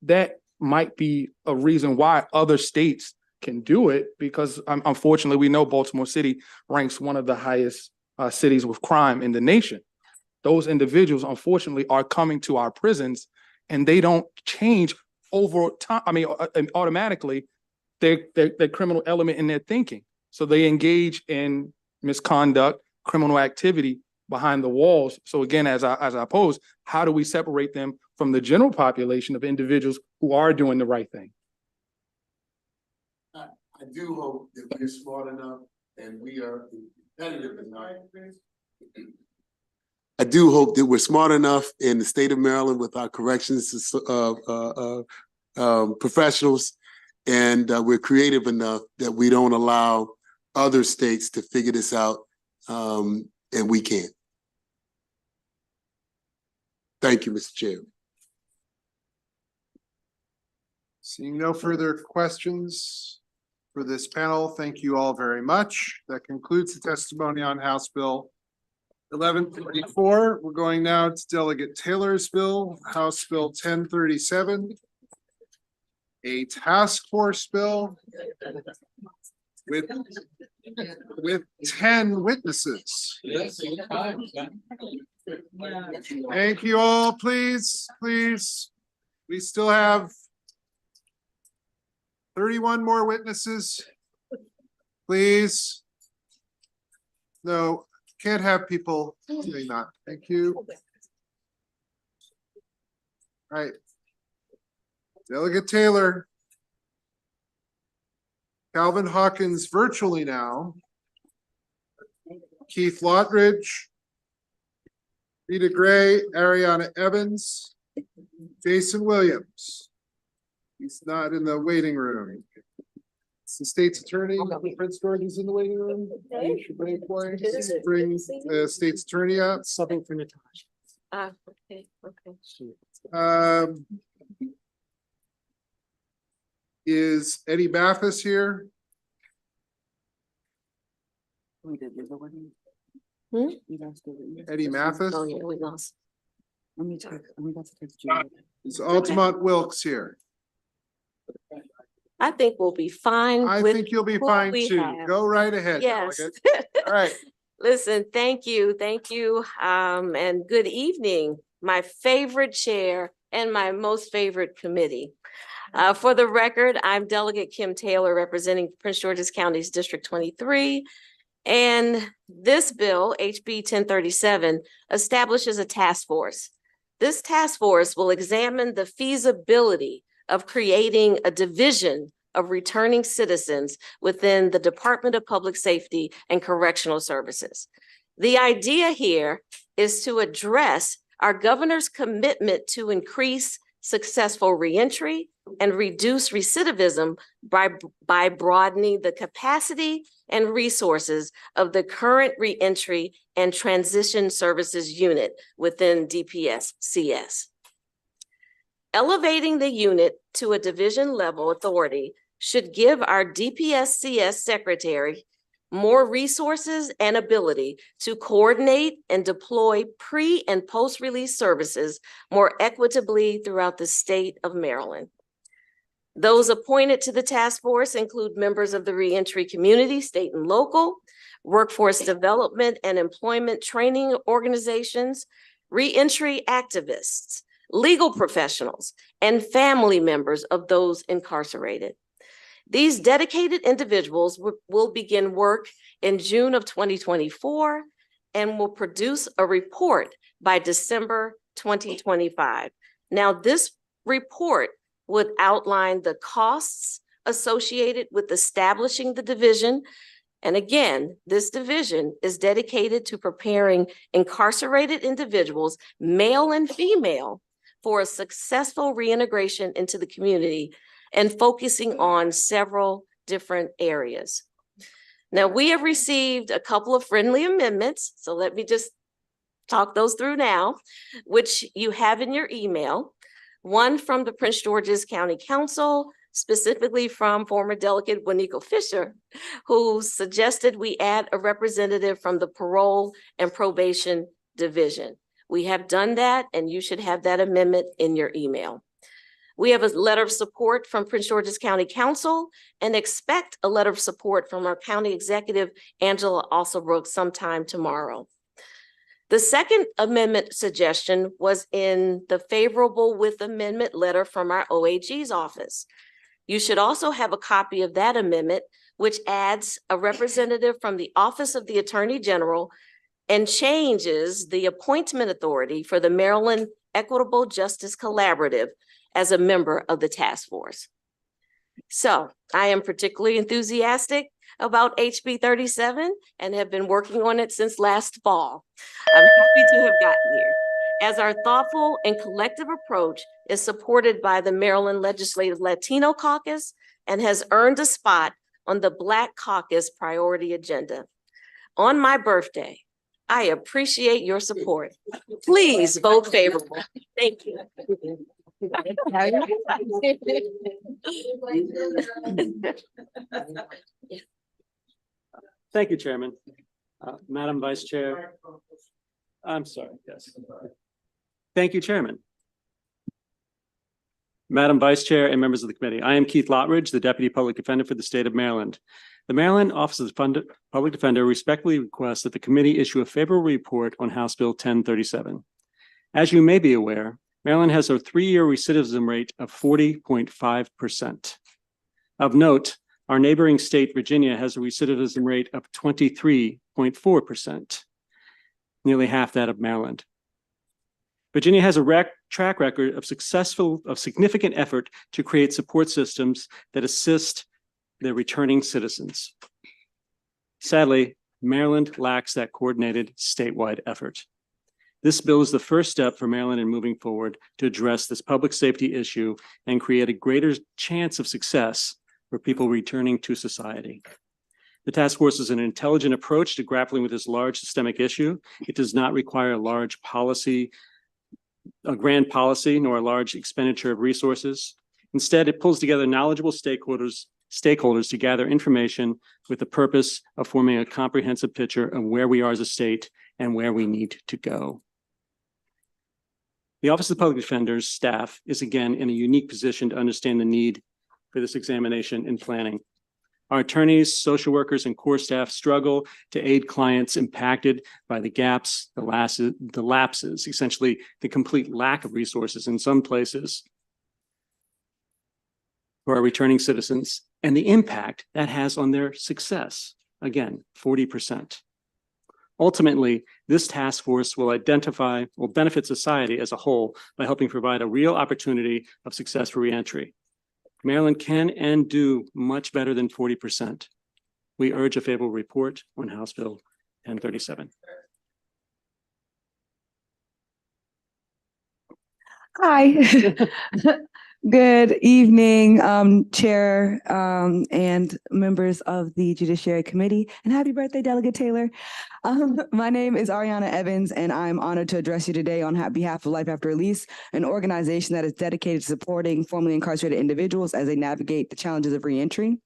that might be a reason why other states can do it, because unfortunately we know Baltimore City ranks one of the highest cities with crime in the nation. Those individuals, unfortunately, are coming to our prisons and they don't change over time. I mean, automatically, their criminal element in their thinking. So they engage in misconduct, criminal activity behind the walls. So again, as I pose, how do we separate them from the general population of individuals who are doing the right thing? I do hope that we're smart enough and we are competitive enough. I do hope that we're smart enough in the state of Maryland with our corrections professionals, and we're creative enough that we don't allow other states to figure this out, and we can't. Thank you, Mr. Chair. Seeing no further questions for this panel, thank you all very much. That concludes the testimony on House Bill 1134. We're going now to Delegate Taylor's bill, House Bill 1037. A task force bill with 10 witnesses. Thank you all, please. We still have 31 more witnesses. Please. No, can't have people doing that. Thank you. All right. Delegate Taylor. Calvin Hawkins virtually now. Keith Lottridge. Rita Gray, Ariana Evans, Jason Williams. He's not in the waiting room. It's the state's attorney. Prince George's in the waiting room. You should bring the state's attorney up. Something for Natasha. Okay. Is Eddie Mathis here? Eddie Mathis? Oh, yeah, we lost. Is Altamont Wilkes here? I think we'll be fine. I think you'll be fine too. Go right ahead. Yes. All right. Listen, thank you. And good evening, my favorite chair and my most favorite committee. For the record, I'm Delegate Kim Taylor, representing Prince George's County's District 23. And this bill, HB 1037, establishes a task force. This task force will examine the feasibility of creating a division of returning citizens within the Department of Public Safety and Correctional Services. The idea here is to address our governor's commitment to increase successful reentry and reduce recidivism by broadening the capacity and resources of the current reentry and transition services unit within DPS-CS. Elevating the unit to a division level authority should give our DPS-CS secretary more resources and ability to coordinate and deploy pre- and post-release services more equitably throughout the state of Maryland. Those appointed to the task force include members of the reentry community, state and local, workforce development and employment training organizations, reentry activists, legal professionals, and family members of those incarcerated. These dedicated individuals will begin work in June of 2024 and will produce a report by December 2025. Now, this report would outline the costs associated with establishing the division. And again, this division is dedicated to preparing incarcerated individuals, male and female, for a successful reintegration into the community and focusing on several different areas. Now, we have received a couple of friendly amendments, so let me just talk those through now, which you have in your email. One from the Prince George's County Council, specifically from former Delegate Wanico Fisher, who suggested we add a representative from the Parole and Probation Division. We have done that, and you should have that amendment in your email. We have a letter of support from Prince George's County Council and expect a letter of support from our County Executive, Angela Alsobrook, sometime tomorrow. The second amendment suggestion was in the favorable with amendment letter from our OAG's office. You should also have a copy of that amendment, which adds a representative from the Office of the Attorney General and changes the appointment authority for the Maryland Equitable Justice Collaborative as a member of the task force. So I am particularly enthusiastic about HB 37 and have been working on it since last fall. I'm happy to have gotten here, as our thoughtful and collective approach is supported by the Maryland Legislative Latino Caucus and has earned a spot on the Black Caucus priority agenda. On my birthday, I appreciate your support. Please vote favorable. Thank you. Thank you, Chairman. Madam Vice Chair. I'm sorry, yes. Thank you, Chairman. Madam Vice Chair and members of the committee, I am Keith Lottridge, the Deputy Public Defender for the state of Maryland. The Maryland Office of the Public Defender respectfully requests that the committee issue a favorable report on House Bill 1037. As you may be aware, Maryland has a 3-year recidivism rate of 40.5%. Of note, our neighboring state, Virginia, has a recidivism rate of 23.4%, nearly half that of Maryland. Virginia has a track record of significant effort to create support systems that assist their returning citizens. Sadly, Maryland lacks that coordinated statewide effort. This bill is the first step for Maryland in moving forward to address this public safety issue and create a greater chance of success for people returning to society. The task force is an intelligent approach to grappling with this large systemic issue. It does not require a grand policy, nor a large expenditure of resources. Instead, it pulls together knowledgeable stakeholders to gather information with the purpose of forming a comprehensive picture of where we are as a state and where we need to go. The Office of the Public Defender's staff is again in a unique position to understand the need for this examination and planning. Our attorneys, social workers, and core staff struggle to aid clients impacted by the gaps, the lapses, essentially the complete lack of resources in some places for our returning citizens, and the impact that has on their success. Again, 40%. Ultimately, this task force will benefit society as a whole by helping provide a real opportunity of success for reentry. Maryland can and do much better than 40%. We urge a favorable report on House Bill 1037. Hi. Good evening, Chair and members of the Judiciary Committee, and happy birthday, Delegate Taylor. My name is Ariana Evans, and I'm honored to address you today on behalf of Life After Release, an organization that is dedicated to supporting formerly incarcerated individuals as they navigate the challenges of reentry.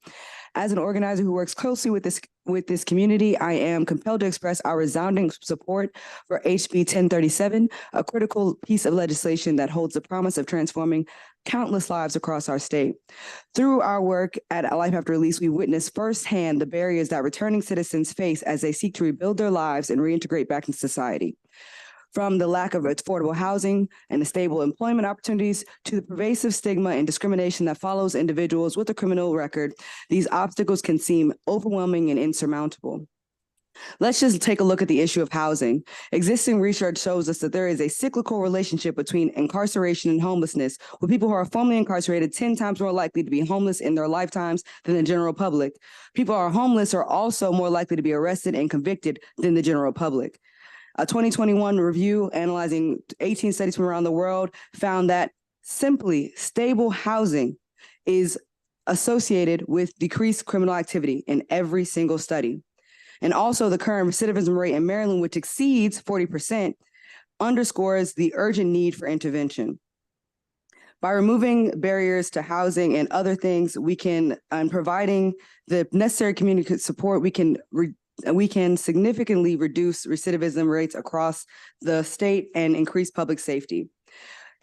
As an organizer who works closely with this community, I am compelled to express our resounding support for HB 1037, a critical piece of legislation that holds the promise of transforming countless lives across our state. Through our work at Life After Release, we witnessed firsthand the barriers that returning citizens face as they seek to rebuild their lives and reintegrate back into society. From the lack of affordable housing and the stable employment opportunities to the pervasive stigma and discrimination that follows individuals with a criminal record, these obstacles can seem overwhelming and insurmountable. Let's just take a look at the issue of housing. Existing research shows us that there is a cyclical relationship between incarceration and homelessness, with people who are formerly incarcerated 10 times more likely to be homeless in their lifetimes than the general public. People who are homeless are also more likely to be arrested and convicted than the general public. A 2021 review analyzing 18 studies from around the world found that simply stable housing is associated with decreased criminal activity in every single study. And also the current recidivism rate in Maryland, which exceeds 40%, underscores the urgent need for intervention. By removing barriers to housing and other things, we can, and providing the necessary community support, we can significantly reduce recidivism rates across the state and increase public safety.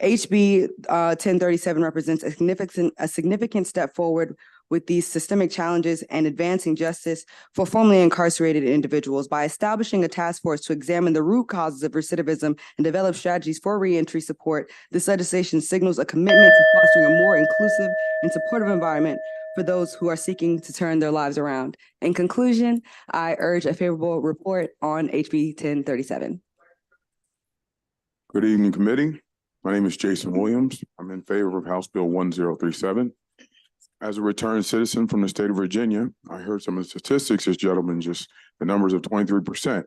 HB 1037 represents a significant step forward with these systemic challenges and advancing justice for formerly incarcerated individuals by establishing a task force to examine the root causes of recidivism and develop strategies for reentry support. This legislation signals a commitment to fostering a more inclusive and supportive environment for those who are seeking to turn their lives around. In conclusion, I urge a favorable report on HB 1037. Good evening, committee. My name is Jason Williams. I'm in favor of House Bill 1037. As a returned citizen from the state of Virginia, I heard some of the statistics, this gentleman, just the numbers of 23%.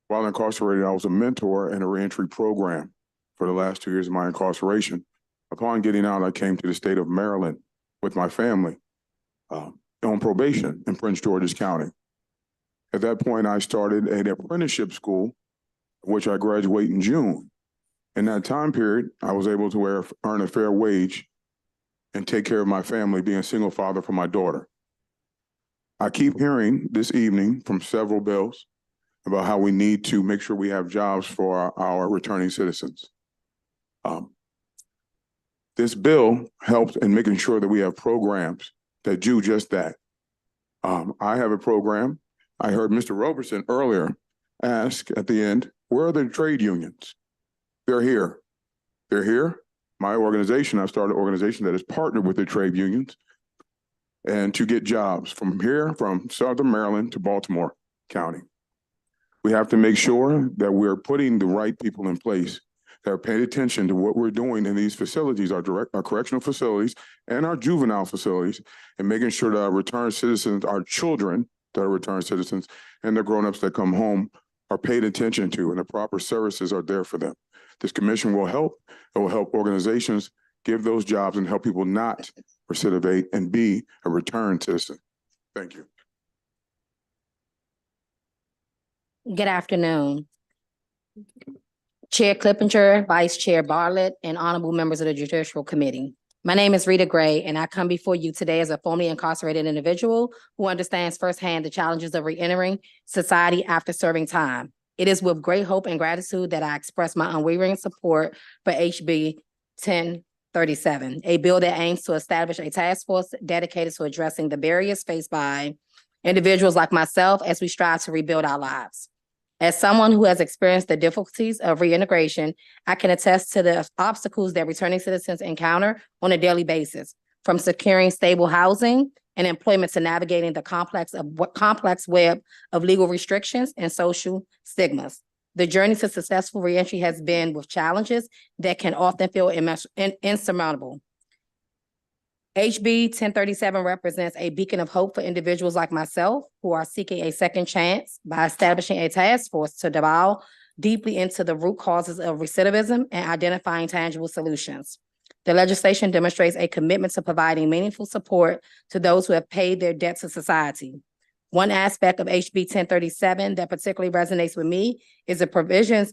While incarcerated, I was a mentor in a reentry program for the last 2 years of my incarceration. Upon getting out, I came to the state of Maryland with my family on probation in Prince George's County. At that point, I started an apprenticeship school, which I graduate in June. In that time period, I was able to earn a fair wage and take care of my family, being a single father for my daughter. I keep hearing this evening from several bills about how we need to make sure we have jobs for our returning citizens. This bill helps in making sure that we have programs that do just that. I have a program. I heard Mr. Roberson earlier ask at the end, where are the trade unions? They're here. They're here. My organization, I started an organization that is partnered with the trade unions and to get jobs from here, from Southern Maryland to Baltimore County. We have to make sure that we're putting the right people in place that are paying attention to what we're doing in these facilities, our correctional facilities and our juvenile facilities, and making sure that our returned citizens, our children that are returned citizens, and the grownups that come home are paid attention to and the proper services are there for them. This commission will help. It will help organizations give those jobs and help people not recidivate and be a returned citizen. Thank you. Good afternoon. Chair Clippinger, Vice Chair Bartlett, and honorable members of the Judiciary Committee. My name is Rita Gray, and I come before you today as a formerly incarcerated individual who understands firsthand the challenges of reentering society after serving time. It is with great hope and gratitude that I express my unwavering support for HB 1037, a bill that aims to establish a task force dedicated to addressing the barriers faced by individuals like myself as we strive to rebuild our lives. As someone who has experienced the difficulties of reintegration, I can attest to the obstacles that returning citizens encounter on a daily basis, from securing stable housing and employment to navigating the complex web of legal restrictions and social stigmas. The journey to successful reentry has been with challenges that can often feel insurmountable. HB 1037 represents a beacon of hope for individuals like myself who are seeking a second chance by establishing a task force to delve deeply into the root causes of recidivism and identifying tangible solutions. The legislation demonstrates a commitment to providing meaningful support to those who have paid their debt to society. One aspect of HB 1037 that particularly resonates with me is the provisions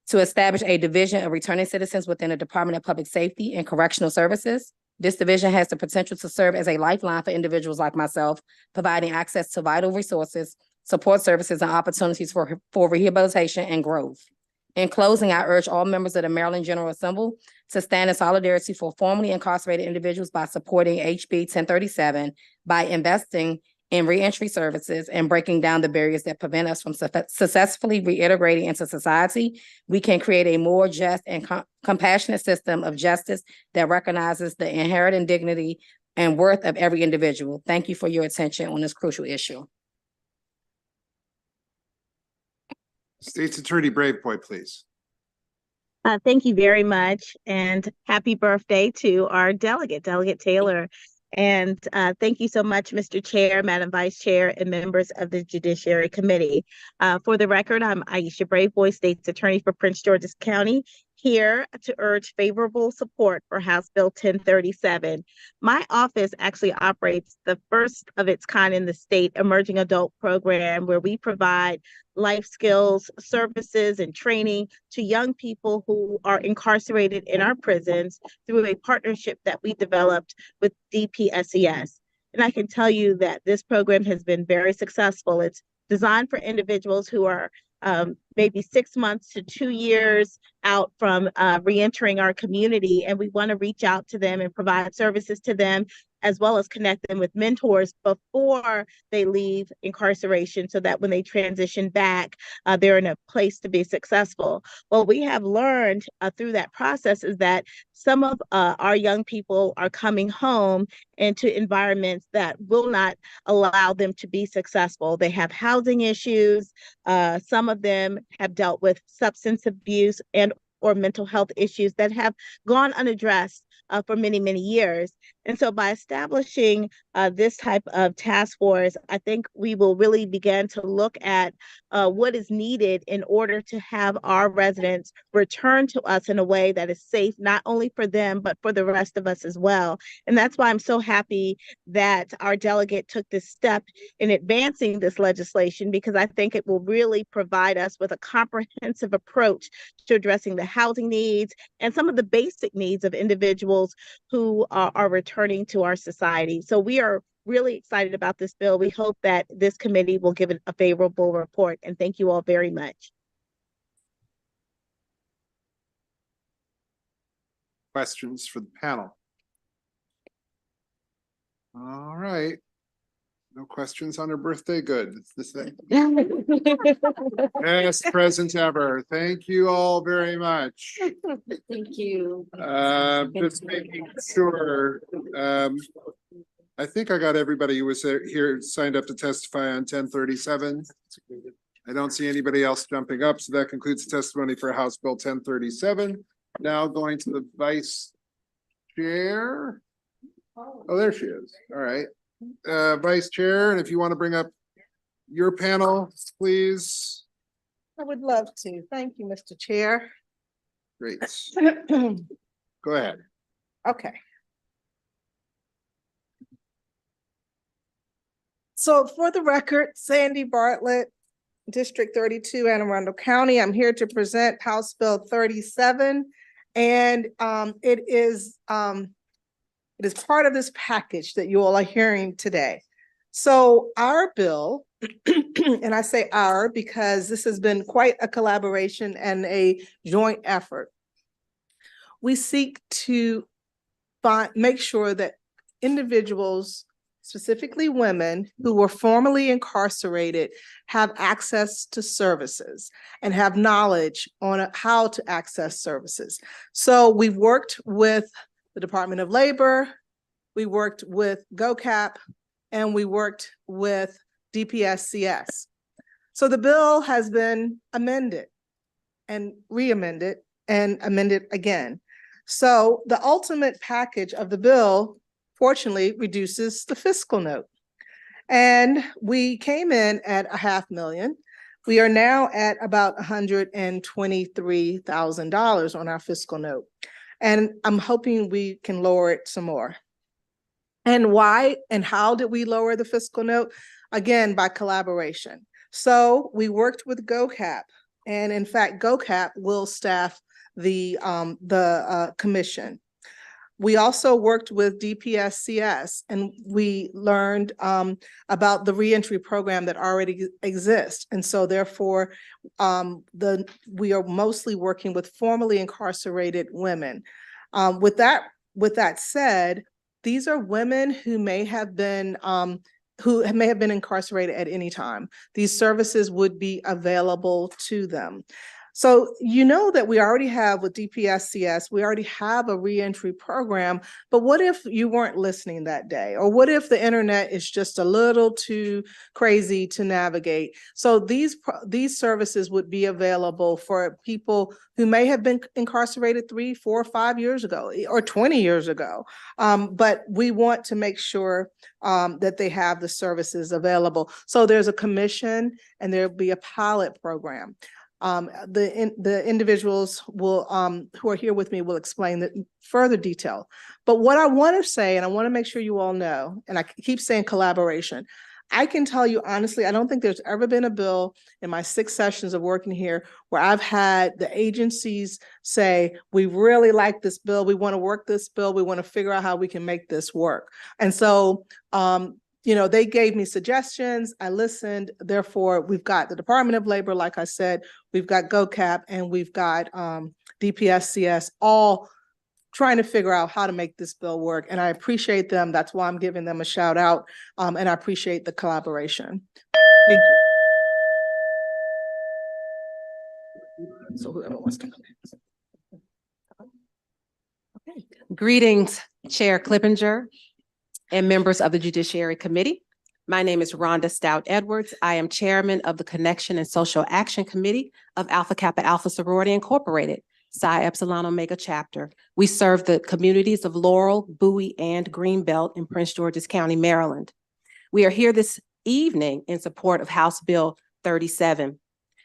to establish a division of returning citizens within the Department of Public Safety and Correctional Services. This division has the potential to serve as a lifeline for individuals like myself, providing access to vital resources, support services, and opportunities for rehabilitation and growth. In closing, I urge all members of the Maryland General Assembly to stand in solidarity for formerly incarcerated individuals by supporting HB 1037, by investing in reentry services and breaking down the barriers that prevent us from successfully reintegrating into society. We can create a more just and compassionate system of justice that recognizes the inherent dignity and worth of every individual. Thank you for your attention on this crucial issue. State's Attorney Braveboy, please. Thank you very much, and happy birthday to our delegate, Delegate Taylor. And thank you so much, Mr. Chair, Madam Vice Chair, and members of the Judiciary Committee. For the record, I'm Aisha Braveboy, State's Attorney for Prince George's County, here to urge favorable support for House Bill 1037. My office actually operates the first of its kind in the state emerging adult program, where we provide life skills, services, and training to young people who are incarcerated in our prisons through a partnership that we developed with DPSES. And I can tell you that this program has been very successful. It's designed for individuals who are maybe 6 months to 2 years out from reentering our community. And we want to reach out to them and provide services to them, as well as connect them with mentors before they leave incarceration, so that when they transition back, they're in a place to be successful. What we have learned through that process is that some of our young people are coming home into environments that will not allow them to be successful. They have housing issues. Some of them have dealt with substance abuse and or mental health issues that have gone unaddressed for many, many years. And so by establishing this type of task force, I think we will really begin to look at what is needed in order to have our residents return to us in a way that is safe, not only for them, but for the rest of us as well. And that's why I'm so happy that our delegate took this step in advancing this legislation, because I think it will really provide us with a comprehensive approach to addressing the housing needs and some of the basic needs of individuals who are returning to our society. So we are really excited about this bill. We hope that this committee will give it a favorable report, and thank you all very much. Questions for the panel? All right. No questions on her birthday? Good. It's this thing. Best present ever. Thank you all very much. Thank you. Just making sure, I think I got everybody who was here signed up to testify on 1037. I don't see anybody else jumping up, so that concludes the testimony for House Bill 1037. Now going to the Vice Chair. Oh, there she is. All right. Vice Chair, and if you want to bring up your panel, please. I would love to. Thank you, Mr. Chair. Great. Go ahead. Okay. So for the record, Sandy Bartlett, District 32, Anne Arundel County. I'm here to present House Bill 37, and it is part of this package that you all are hearing today. So our bill, and I say our because this has been quite a collaboration and a joint effort. We seek to make sure that individuals, specifically women who were formerly incarcerated, have access to services and have knowledge on how to access services. So we've worked with the Department of Labor, we worked with GOCAP, and we worked with DPSCS. So the bill has been amended and re-amended and amended again. So the ultimate package of the bill, fortunately, reduces the fiscal note. And we came in at $500,000. We are now at about $123,000 on our fiscal note. And I'm hoping we can lower it some more. And why and how did we lower the fiscal note? Again, by collaboration. So we worked with GOCAP, and in fact, GOCAP will staff the commission. We also worked with DPSCS and we learned about the reentry program that already exists. And so therefore, we are mostly working with formerly incarcerated women. With that said, these are women who may have been incarcerated at any time. These services would be available to them. So you know that we already have with DPSCS, we already have a reentry program, but what if you weren't listening that day? Or what if the internet is just a little too crazy to navigate? So these services would be available for people who may have been incarcerated 3, 4, 5 years ago or 20 years ago. But we want to make sure that they have the services available. So there's a commission and there'll be a pilot program. The individuals will who are here with me will explain that in further detail. But what I want to say, and I want to make sure you all know, and I keep saying collaboration, I can tell you honestly, I don't think there's ever been a bill in my 6 sessions of working here where I've had the agencies say, we really like this bill, we want to work this bill, we want to figure out how we can make this work. And so they gave me suggestions, I listened, therefore we've got the Department of Labor, like I said, we've got GOCAP, and we've got DPSCS, all trying to figure out how to make this bill work. And I appreciate them, that's why I'm giving them a shout out, and I appreciate the collaboration. Thank you. So whoever wants to come next. Okay. Greetings, Chair Clippinger and members of the Judiciary Committee. My name is Rhonda Stout Edwards. I am Chairman of the Connection and Social Action Committee of Alpha Kappa Alpha Sorority Incorporated, Psi Epsilon Omega Chapter. We serve the communities of Laurel, Bowie, and Greenbelt in Prince George's County, Maryland. We are here this evening in support of House Bill 37.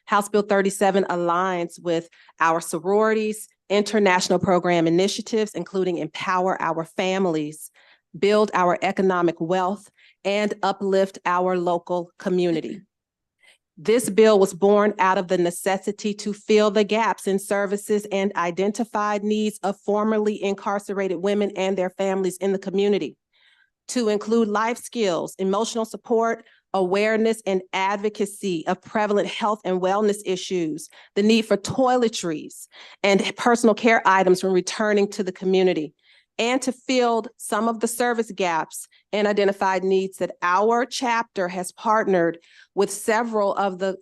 House Bill 37 aligns with our sororities, international program initiatives, including Empower Our Families, Build Our Economic Wealth, and Uplift Our Local Community. This bill was born out of the necessity to fill the gaps in services and identified needs of formerly incarcerated women and their families in the community, to include life skills, emotional support, awareness and advocacy of prevalent health and wellness issues, the need for toiletries and personal care items when returning to the community, and to fill some of the service gaps and identified needs that our chapter has partnered with several of the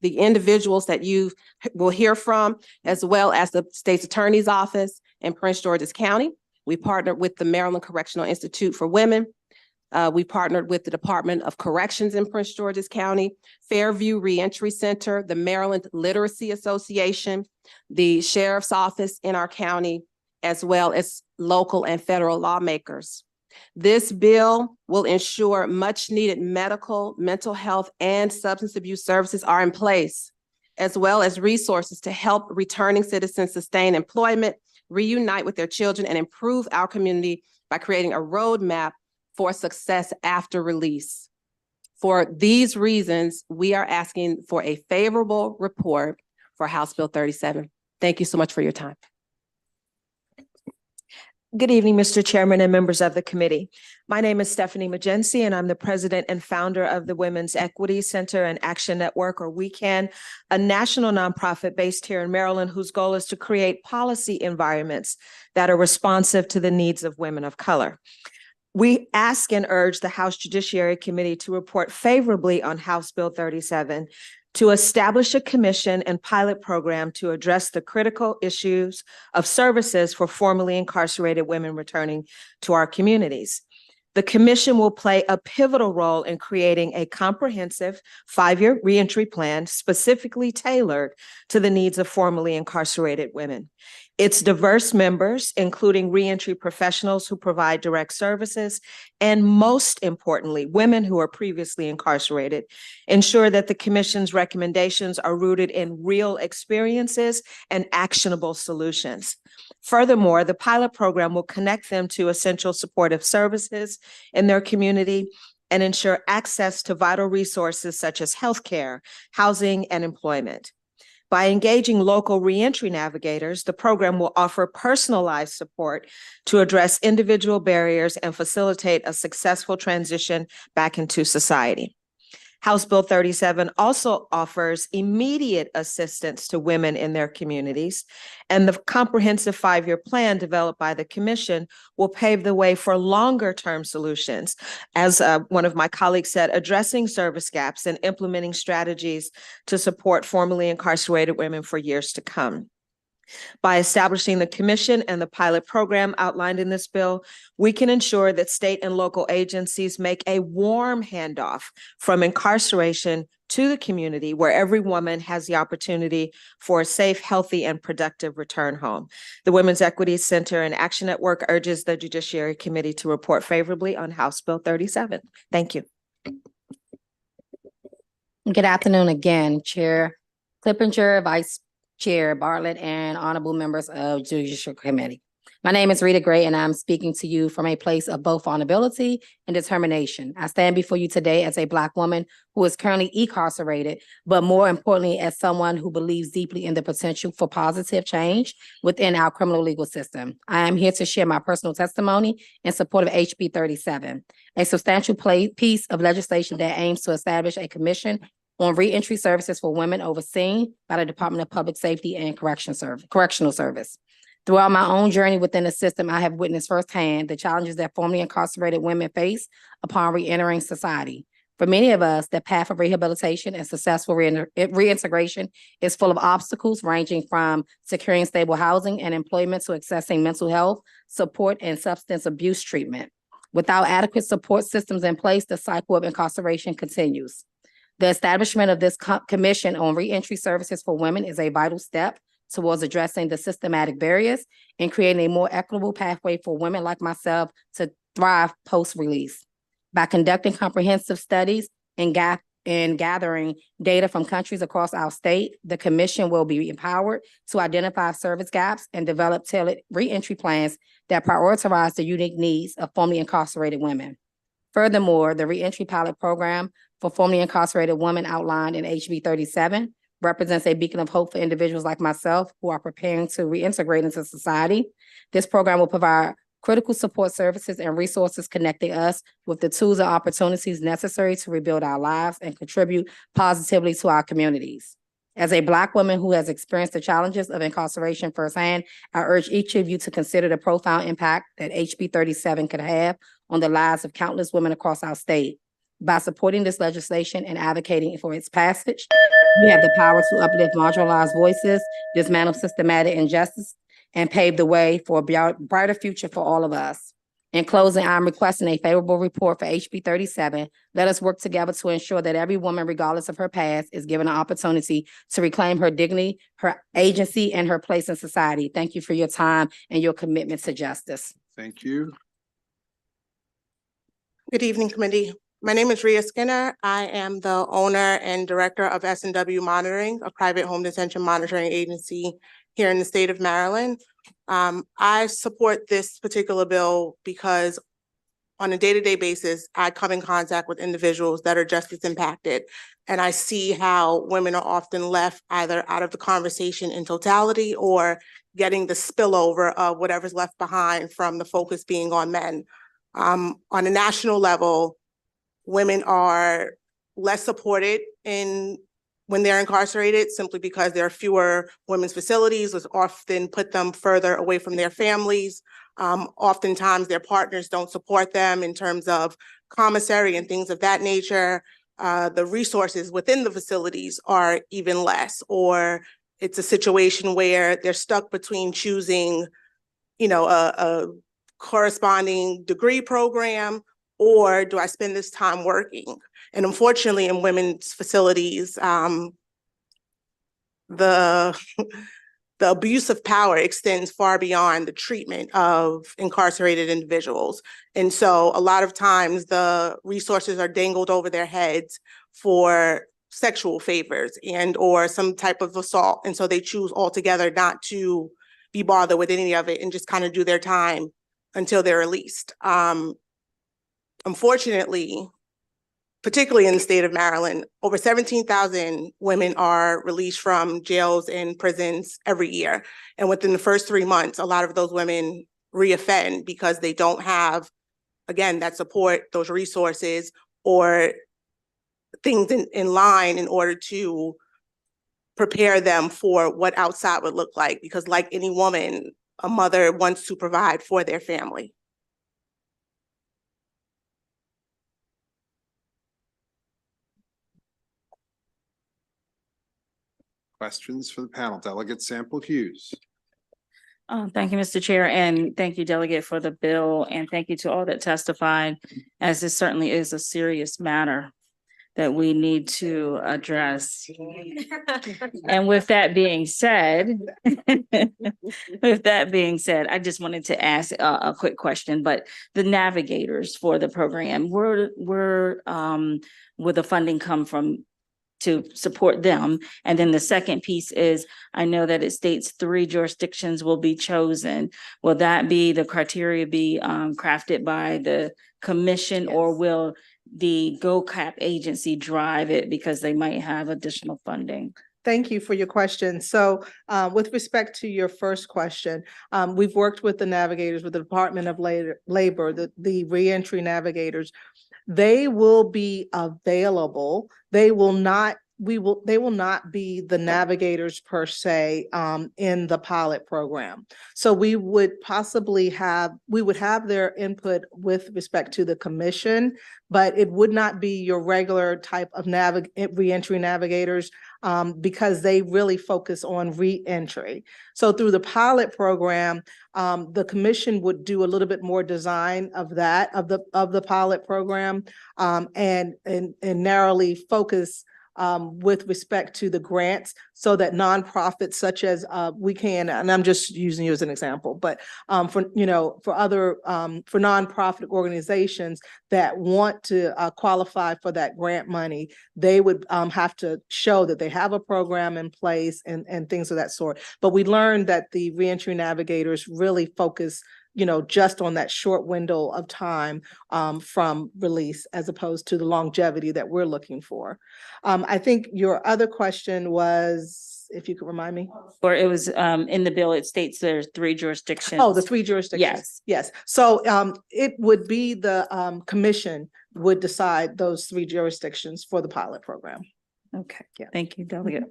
individuals that you will hear from, as well as the State's Attorney's Office in Prince George's County. We partnered with the Maryland Correctional Institute for Women. We partnered with the Department of Corrections in Prince George's County, Fairview Reentry Center, the Maryland Literacy Association, the Sheriff's Office in our county, as well as local and federal lawmakers. This bill will ensure much needed medical, mental health, and substance abuse services are in place, as well as resources to help returning citizens sustain employment, reunite with their children, and improve our community by creating a roadmap for success after release. For these reasons, we are asking for a favorable report for House Bill 37. Thank you so much for your time. Good evening, Mr. Chairman and members of the committee. My name is Stephanie Magency, and I'm the president and founder of the Women's Equity Center and Action Network, or WECAN, a national nonprofit based here in Maryland whose goal is to create policy environments that are responsive to the needs of women of color. We ask and urge the House Judiciary Committee to report favorably on House Bill 37, to establish a commission and pilot program to address the critical issues of services for formerly incarcerated women returning to our communities. The commission will play a pivotal role in creating a comprehensive 5-year reentry plan specifically tailored to the needs of formerly incarcerated women. Its diverse members, including reentry professionals who provide direct services, and most importantly, women who are previously incarcerated, ensure that the commission's recommendations are rooted in real experiences and actionable solutions. Furthermore, the pilot program will connect them to essential supportive services in their community and ensure access to vital resources such as healthcare, housing, and employment. By engaging local reentry navigators, the program will offer personalized support to address individual barriers and facilitate a successful transition back into society. House Bill 37 also offers immediate assistance to women in their communities, and the comprehensive 5-year plan developed by the Commission will pave the way for longer-term solutions. As one of my colleagues said, addressing service gaps and implementing strategies to support formerly incarcerated women for years to come. By establishing the commission and the pilot program outlined in this bill, we can ensure that state and local agencies make a warm handoff from incarceration to the community, where every woman has the opportunity for a safe, healthy, and productive return home. The Women's Equity Center and Action Network urges the Judiciary Committee to report favorably on House Bill 37. Thank you. Good afternoon again, Chair Clippinger, Vice Chair Bartlett, and honorable members of Judiciary Committee. My name is Rita Gray, and I'm speaking to you from a place of both vulnerability and determination. I stand before you today as a Black woman who is currently incarcerated, but more importantly, as someone who believes deeply in the potential for positive change within our criminal legal system. I am here to share my personal testimony in support of HB 37, a substantial piece of legislation that aims to establish a commission on reentry services for women overseen by the Department of Public Safety and Correctional Service. Throughout my own journey within the system, I have witnessed firsthand the challenges that formerly incarcerated women face upon reentering society. For many of us, the path of rehabilitation and successful reintegration is full of obstacles, ranging from securing stable housing and employment to accessing mental health support and substance abuse treatment. Without adequate support systems in place, the cycle of incarceration continues. The establishment of this Commission on Reentry Services for Women is a vital step towards addressing the systematic barriers and creating a more equitable pathway for women like myself to thrive post-release. By conducting comprehensive studies and gathering data from countries across our state, the Commission will be empowered to identify service gaps and develop tailored reentry plans that prioritize the unique needs of formerly incarcerated women. Furthermore, the reentry pilot program for formerly incarcerated women outlined in HB 37 represents a beacon of hope for individuals like myself who are preparing to reintegrate into society. This program will provide critical support services and resources connecting us with the tools and opportunities necessary to rebuild our lives and contribute positively to our communities. As a Black woman who has experienced the challenges of incarceration firsthand, I urge each of you to consider the profound impact that HB 37 could have on the lives of countless women across our state. By supporting this legislation and advocating for its passage, you have the power to uplift marginalized voices, dismantle systematic injustice, and pave the way for a brighter future for all of us. In closing, I'm requesting a favorable report for HB 37. Let us work together to ensure that every woman, regardless of her past, is given an opportunity to reclaim her dignity, her agency, and her place in society. Thank you for your time and your commitment to justice. Thank you. Good evening, committee. My name is Rhea Skinner. I am the owner and director of S&W Monitoring, a private home detention monitoring agency here in the state of Maryland. I support this particular bill because on a day-to-day basis, I come in contact with individuals that are justice impacted. And I see how women are often left either out of the conversation in totality or getting the spillover of whatever's left behind from the focus being on men. On a national level, women are less supported when they're incarcerated simply because there are fewer women's facilities, which often put them further away from their families. Oftentimes their partners don't support them in terms of commissary and things of that nature. The resources within the facilities are even less, or it's a situation where they're stuck between choosing, a corresponding degree program, or do I spend this time working? And unfortunately, in women's facilities, the abuse of power extends far beyond the treatment of incarcerated individuals. And so a lot of times the resources are dangled over their heads for sexual favors and or some type of assault. And so they choose altogether not to be bothered with any of it and just kind of do their time until they're released. Unfortunately, particularly in the state of Maryland, over 17,000 women are released from jails and prisons every year. And within the first 3 months, a lot of those women reoffend because they don't have, again, that support, those resources, or things in line in order to prepare them for what outside would look like. Because like any woman, a mother wants to provide for their family. Questions for the panel? Delegate Sample Hughes. Thank you, Mr. Chair, and thank you, Delegate, for the bill, and thank you to all that testified, as this certainly is a serious matter that we need to address. And with that being said, I just wanted to ask a quick question, but the navigators for the program, where will the funding come from to support them? And then the second piece is, I know that it states 3 jurisdictions will be chosen. Will that be, the criteria be crafted by the commission, or will the GOCAP agency drive it because they might have additional funding? Thank you for your question. So with respect to your first question, we've worked with the navigators, with the Department of Labor, the reentry navigators. They will be available. They will not be the navigators per se in the pilot program. So we would have their input with respect to the commission, but it would not be your regular type of reentry navigators because they really focus on reentry. So through the pilot program, the commission would do a little bit more design of the pilot program and narrowly focus with respect to the grants, so that nonprofits such as we can, and I'm just using you as an example, but for nonprofit organizations that want to qualify for that grant money, they would have to show that they have a program in place and things of that sort. But we learned that the reentry navigators really focus just on that short window of time from release, as opposed to the longevity that we're looking for. I think your other question was, if you could remind me. Or it was in the bill, it states there's 3 jurisdictions. Oh, the 3 jurisdictions. Yes. So it would be the commission would decide those 3 jurisdictions for the pilot program. Okay, thank you, Delegate.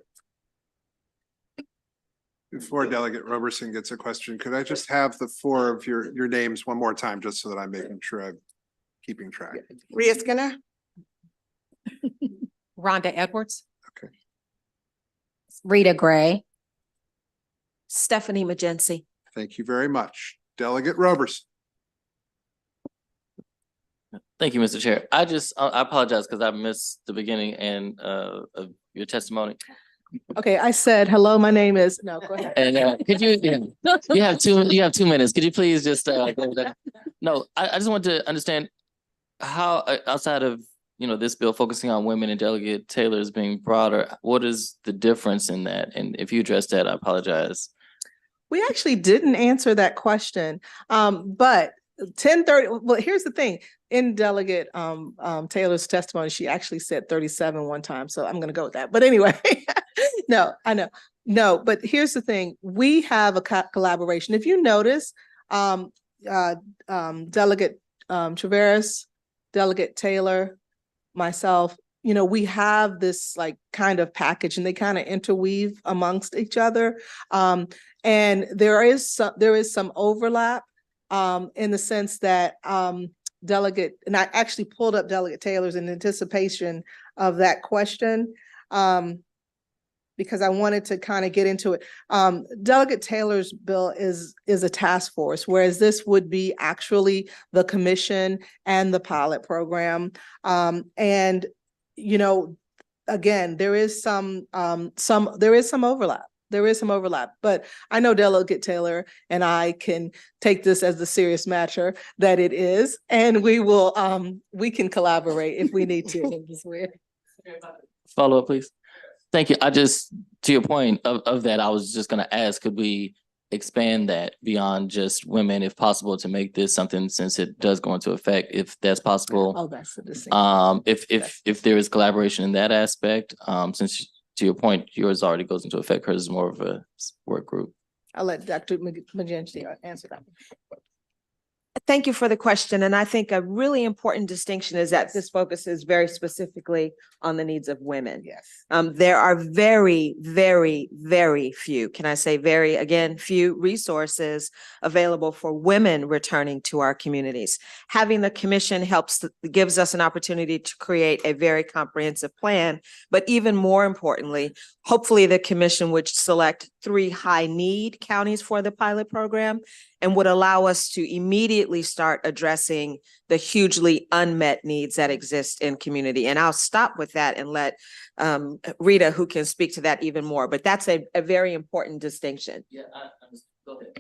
Before Delegate Roberson gets a question, could I just have the 4 of your names one more time, just so that I'm making sure I'm keeping track? Rhea Skinner. Rhonda Edwards. Okay. Rita Gray. Stephanie Magency. Thank you very much. Delegate Roberson. Thank you, Mr. Chair. I apologize because I missed the beginning and of your testimony. Okay, I said, hello, my name is, no, go ahead. And could you, you have 2 minutes. Could you please just, go over that? No, I just want to understand how, outside of, this bill focusing on women and Delegate Taylor's being broader, what is the difference in that? And if you addressed that, I apologize. We actually didn't answer that question, but 10:30, well, here's the thing. In Delegate Taylor's testimony, she actually said 37 one time, so I'm gonna go with that. But anyway, no, I know. No, but here's the thing. We have a collaboration. If you notice, Delegate Traveris, Delegate Taylor, myself, we have this like kind of package, and they kind of interweave amongst each other. And there is some overlap in the sense that Delegate, and I actually pulled up Delegate Taylor's in anticipation of that question because I wanted to kind of get into it. Delegate Taylor's bill is a task force, whereas this would be actually the commission and the pilot program. And again, there is some overlap. There is some overlap, but I know Delegate Taylor and I can take this as the serious matter that it is, and we can collaborate if we need to. Follow up, please. Thank you. To your point of that, I was just gonna ask, could we expand that beyond just women, if possible, to make this something, since it does go into effect, if that's possible. Oh, that's the decision. If there is collaboration in that aspect, since to your point, yours already goes into effect, hers is more of a work group. I'll let Dr. Magenzi answer that. Thank you for the question. And I think a really important distinction is that this focuses very specifically on the needs of women. Yes. There are very, very, very few, can I say very, again, few resources available for women returning to our communities. Having the commission gives us an opportunity to create a very comprehensive plan, but even more importantly, hopefully the commission would select 3 high-need counties for the pilot program and would allow us to immediately start addressing the hugely unmet needs that exist in community. And I'll stop with that and let Rita, who can speak to that even more, but that's a very important distinction. Yeah, go ahead.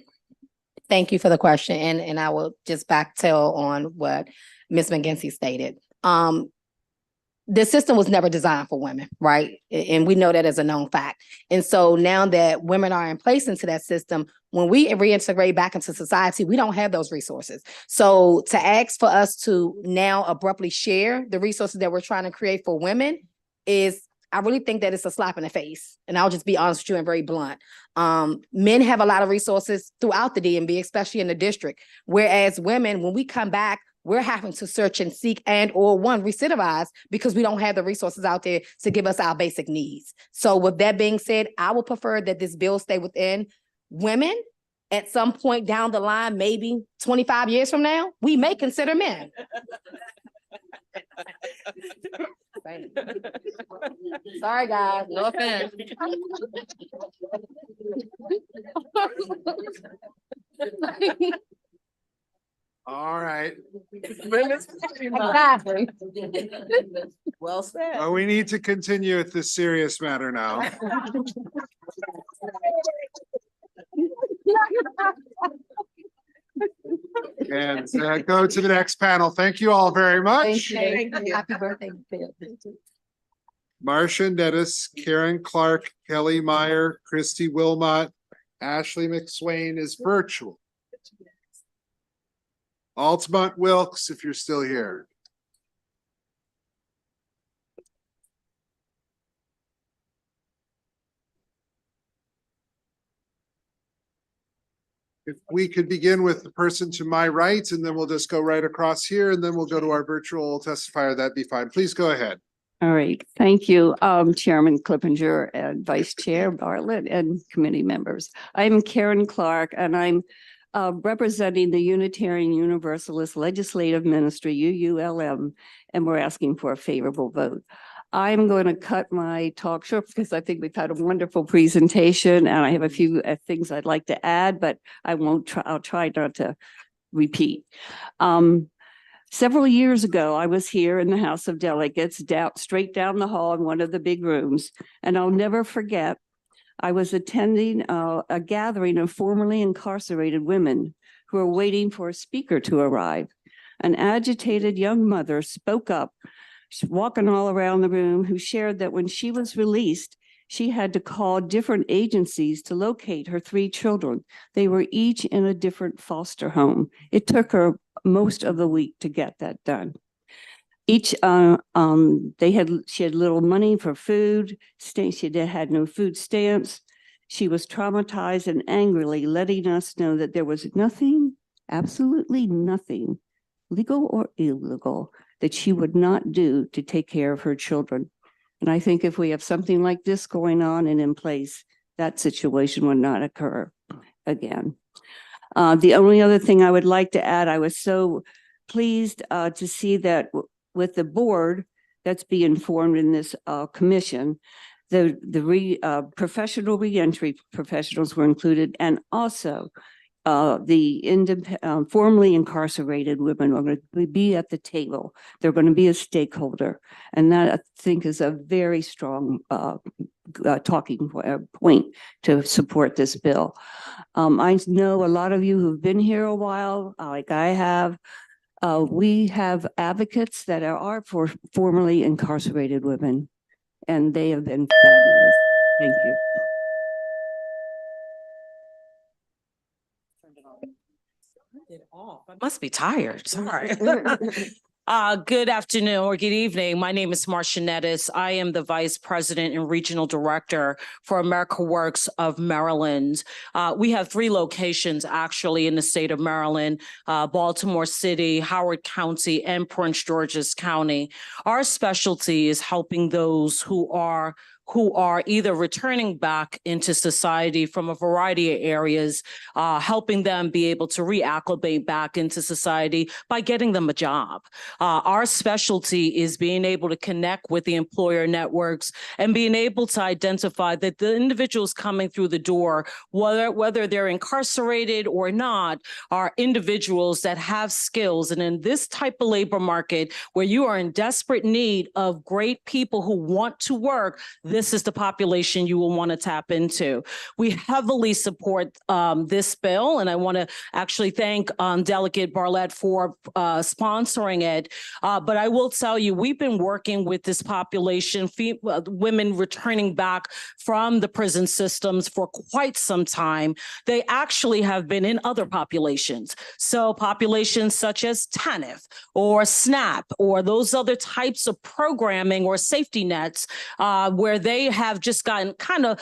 Thank you for the question. And I will just backtail on what Ms. McGinty stated. The system was never designed for women, right? And we know that as a known fact. And so now that women are in place into that system, when we reintegrate back into society, we don't have those resources. So to ask for us to now abruptly share the resources that we're trying to create for women is, I really think that it's a slap in the face. And I'll just be honest with you and very blunt. Men have a lot of resources throughout the DMV, especially in the district. Whereas women, when we come back, we're having to search and seek or recidivize because we don't have the resources out there to give us our basic needs. So with that being said, I would prefer that this bill stay within women. At some point down the line, maybe 25 years from now, we may consider men. Sorry, guys, no offense. All right. Exactly. Well said. Well, we need to continue with this serious matter now. And go to the next panel. Thank you all very much. Thank you. Happy birthday, Bill. Marcia Nettis, Karen Clark, Kelly Meyer, Christy Wilmot, Ashley McSwain is virtual. Altamont Wilkes, if you're still here. If we could begin with the person to my right, and then we'll just go right across here, and then we'll go to our virtual testifier. That'd be fine. Please go ahead. All right, thank you, Chairman Clippinger and Vice Chair Bartlett and committee members. I'm Karen Clark, and I'm representing the Unitarian Universalist Legislative Ministry, UULM, and we're asking for a favorable vote. I'm going to cut my talk short because I think we've had a wonderful presentation and I have a few things I'd like to add, but I won't try, I'll try not to repeat. Several years ago, I was here in the House of Delegates, straight down the hall in one of the big rooms, and I'll never forget, I was attending a gathering of formerly incarcerated women who were waiting for a speaker to arrive. An agitated young mother spoke up, walking all around the room, who shared that when she was released, she had to call different agencies to locate her 3 children. They were each in a different foster home. It took her most of the week to get that done. She had little money for food. She had no food stamps. She was traumatized and angrily letting us know that there was nothing, absolutely nothing, legal or illegal, that she would not do to take care of her children. And I think if we have something like this going on and in place, that situation would not occur again. The only other thing I would like to add, I was so pleased to see that with the board that's being formed in this commission, the professional reentry professionals were included, and also the formerly incarcerated women are going to be at the table. They're going to be a stakeholder. And that, I think, is a very strong talking point to support this bill. I know a lot of you who've been here a while, like I have. We have advocates that are for formerly incarcerated women, and they have been fabulous. Thank you. Must be tired, sorry. Good afternoon or good evening. My name is Marcia Nettis. I am the Vice President and Regional Director for America Works of Maryland. We have 3 locations actually in the state of Maryland, Baltimore City, Howard County, and Prince George's County. Our specialty is helping those who are either returning back into society from a variety of areas, helping them be able to reacclimate back into society by getting them a job. Our specialty is being able to connect with the employer networks and being able to identify that the individuals coming through the door, whether they're incarcerated or not, are individuals that have skills. And in this type of labor market where you are in desperate need of great people who want to work, this is the population you will want to tap into. We heavily support this bill, and I want to actually thank Delegate Bartlett for sponsoring it. But I will tell you, we've been working with this population, women returning back from the prison systems for quite some time. They actually have been in other populations. So populations such as TANF or SNAP or those other types of programming or safety nets where they have just gotten kind of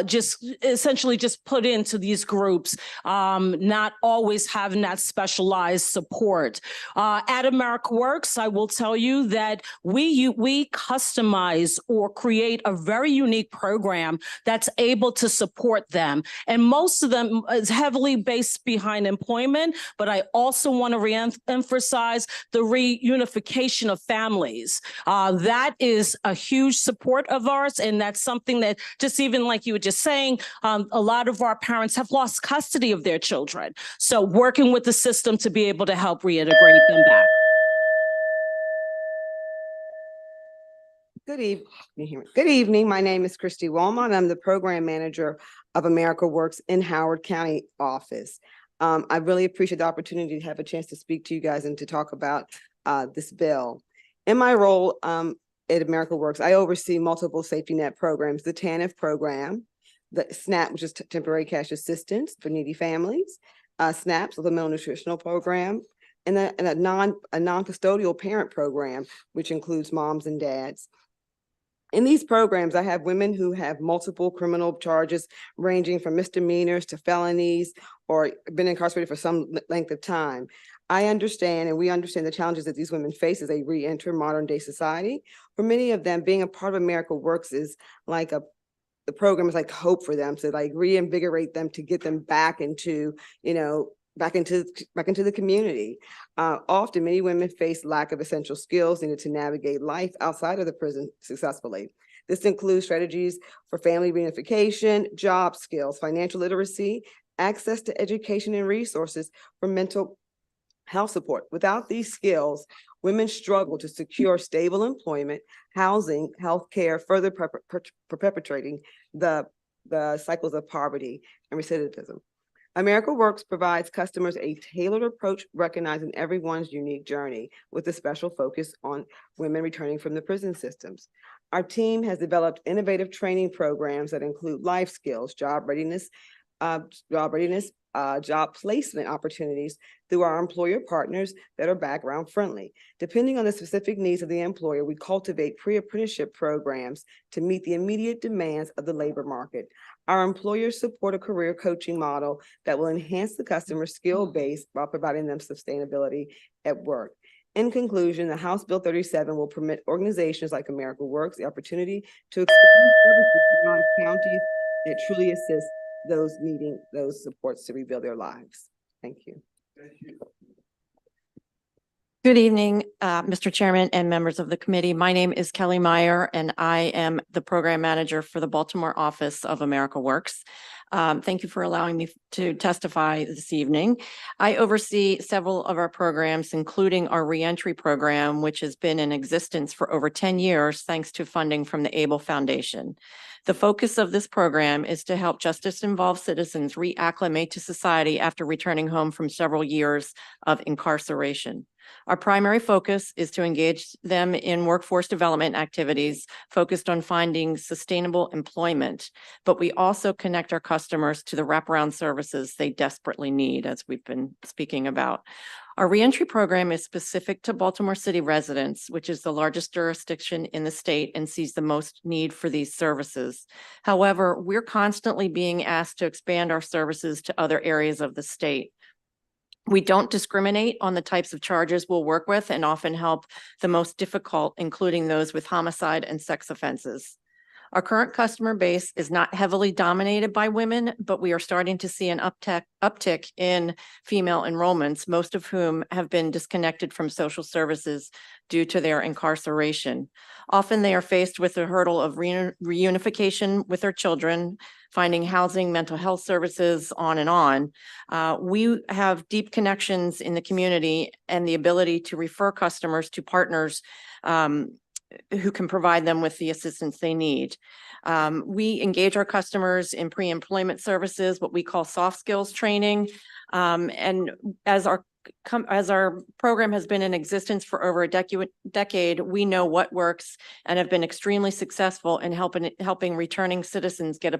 just essentially just put into these groups, not always having that specialized support. At America Works, I will tell you that we customize or create a very unique program that's able to support them. And most of them is heavily based behind employment, but I also want to re-emphasize the reunification of families. That is a huge support of ours, and that's something that just even like you were just saying, a lot of our parents have lost custody of their children. So working with the system to be able to help reintegrate them back. Good evening. My name is Christy Walmont. I'm the program manager of America Works in Howard County office. I really appreciate the opportunity to have a chance to speak to you guys and to talk about this bill. In my role at America Works, I oversee multiple safety net programs, the TANF program, the SNAP, which is temporary cash assistance for needy families, SNAP, supplemental nutritional program, and a non-custodial parent program, which includes moms and dads. In these programs, I have women who have multiple criminal charges ranging from misdemeanors to felonies or been incarcerated for some length of time. I understand and we understand the challenges that these women face as they re-enter modern day society. For many of them, being a part of America Works is like the program is like hope for them to like reinvigorate them to get them back into, back into the community. Often, many women face lack of essential skills needed to navigate life outside of the prison successfully. This includes strategies for family reunification, job skills, financial literacy, access to education and resources for mental health support. Without these skills, women struggle to secure stable employment, housing, healthcare, further perpetuating the cycles of poverty and recidivism. America Works provides customers a tailored approach, recognizing everyone's unique journey with a special focus on women returning from the prison systems. Our team has developed innovative training programs that include life skills, job readiness, job placement opportunities through our employer partners that are background friendly. Depending on the specific needs of the employer, we cultivate pre-apprenticeship programs to meet the immediate demands of the labor market. Our employers support a career coaching model that will enhance the customer skill base while providing them sustainability at work. In conclusion, the House Bill 37 will permit organizations like America Works the opportunity to expand services beyond counties that truly assist those needing those supports to rebuild their lives. Thank you. Good evening, Mr. Chairman and members of the committee. My name is Kelly Meyer, and I am the program manager for the Baltimore office of America Works. Thank you for allowing me to testify this evening. I oversee several of our programs, including our reentry program, which has been in existence for over 10 years, thanks to funding from the ABLE Foundation. The focus of this program is to help justice-involved citizens reacclimate to society after returning home from several years of incarceration. Our primary focus is to engage them in workforce development activities focused on finding sustainable employment, but we also connect our customers to the wraparound services they desperately need, as we've been speaking about. Our reentry program is specific to Baltimore City residents, which is the largest jurisdiction in the state and sees the most need for these services. However, we're constantly being asked to expand our services to other areas of the state. We don't discriminate on the types of charges we'll work with and often help the most difficult, including those with homicide and sex offenses. Our current customer base is not heavily dominated by women, but we are starting to see an uptick in female enrollments, most of whom have been disconnected from social services due to their incarceration. Often they are faced with the hurdle of reunification with their children, finding housing, mental health services, on and on. We have deep connections in the community and the ability to refer customers to partners who can provide them with the assistance they need. We engage our customers in pre-employment services, what we call soft skills training. And as our program has been in existence for over a decade, we know what works and have been extremely successful in helping returning citizens get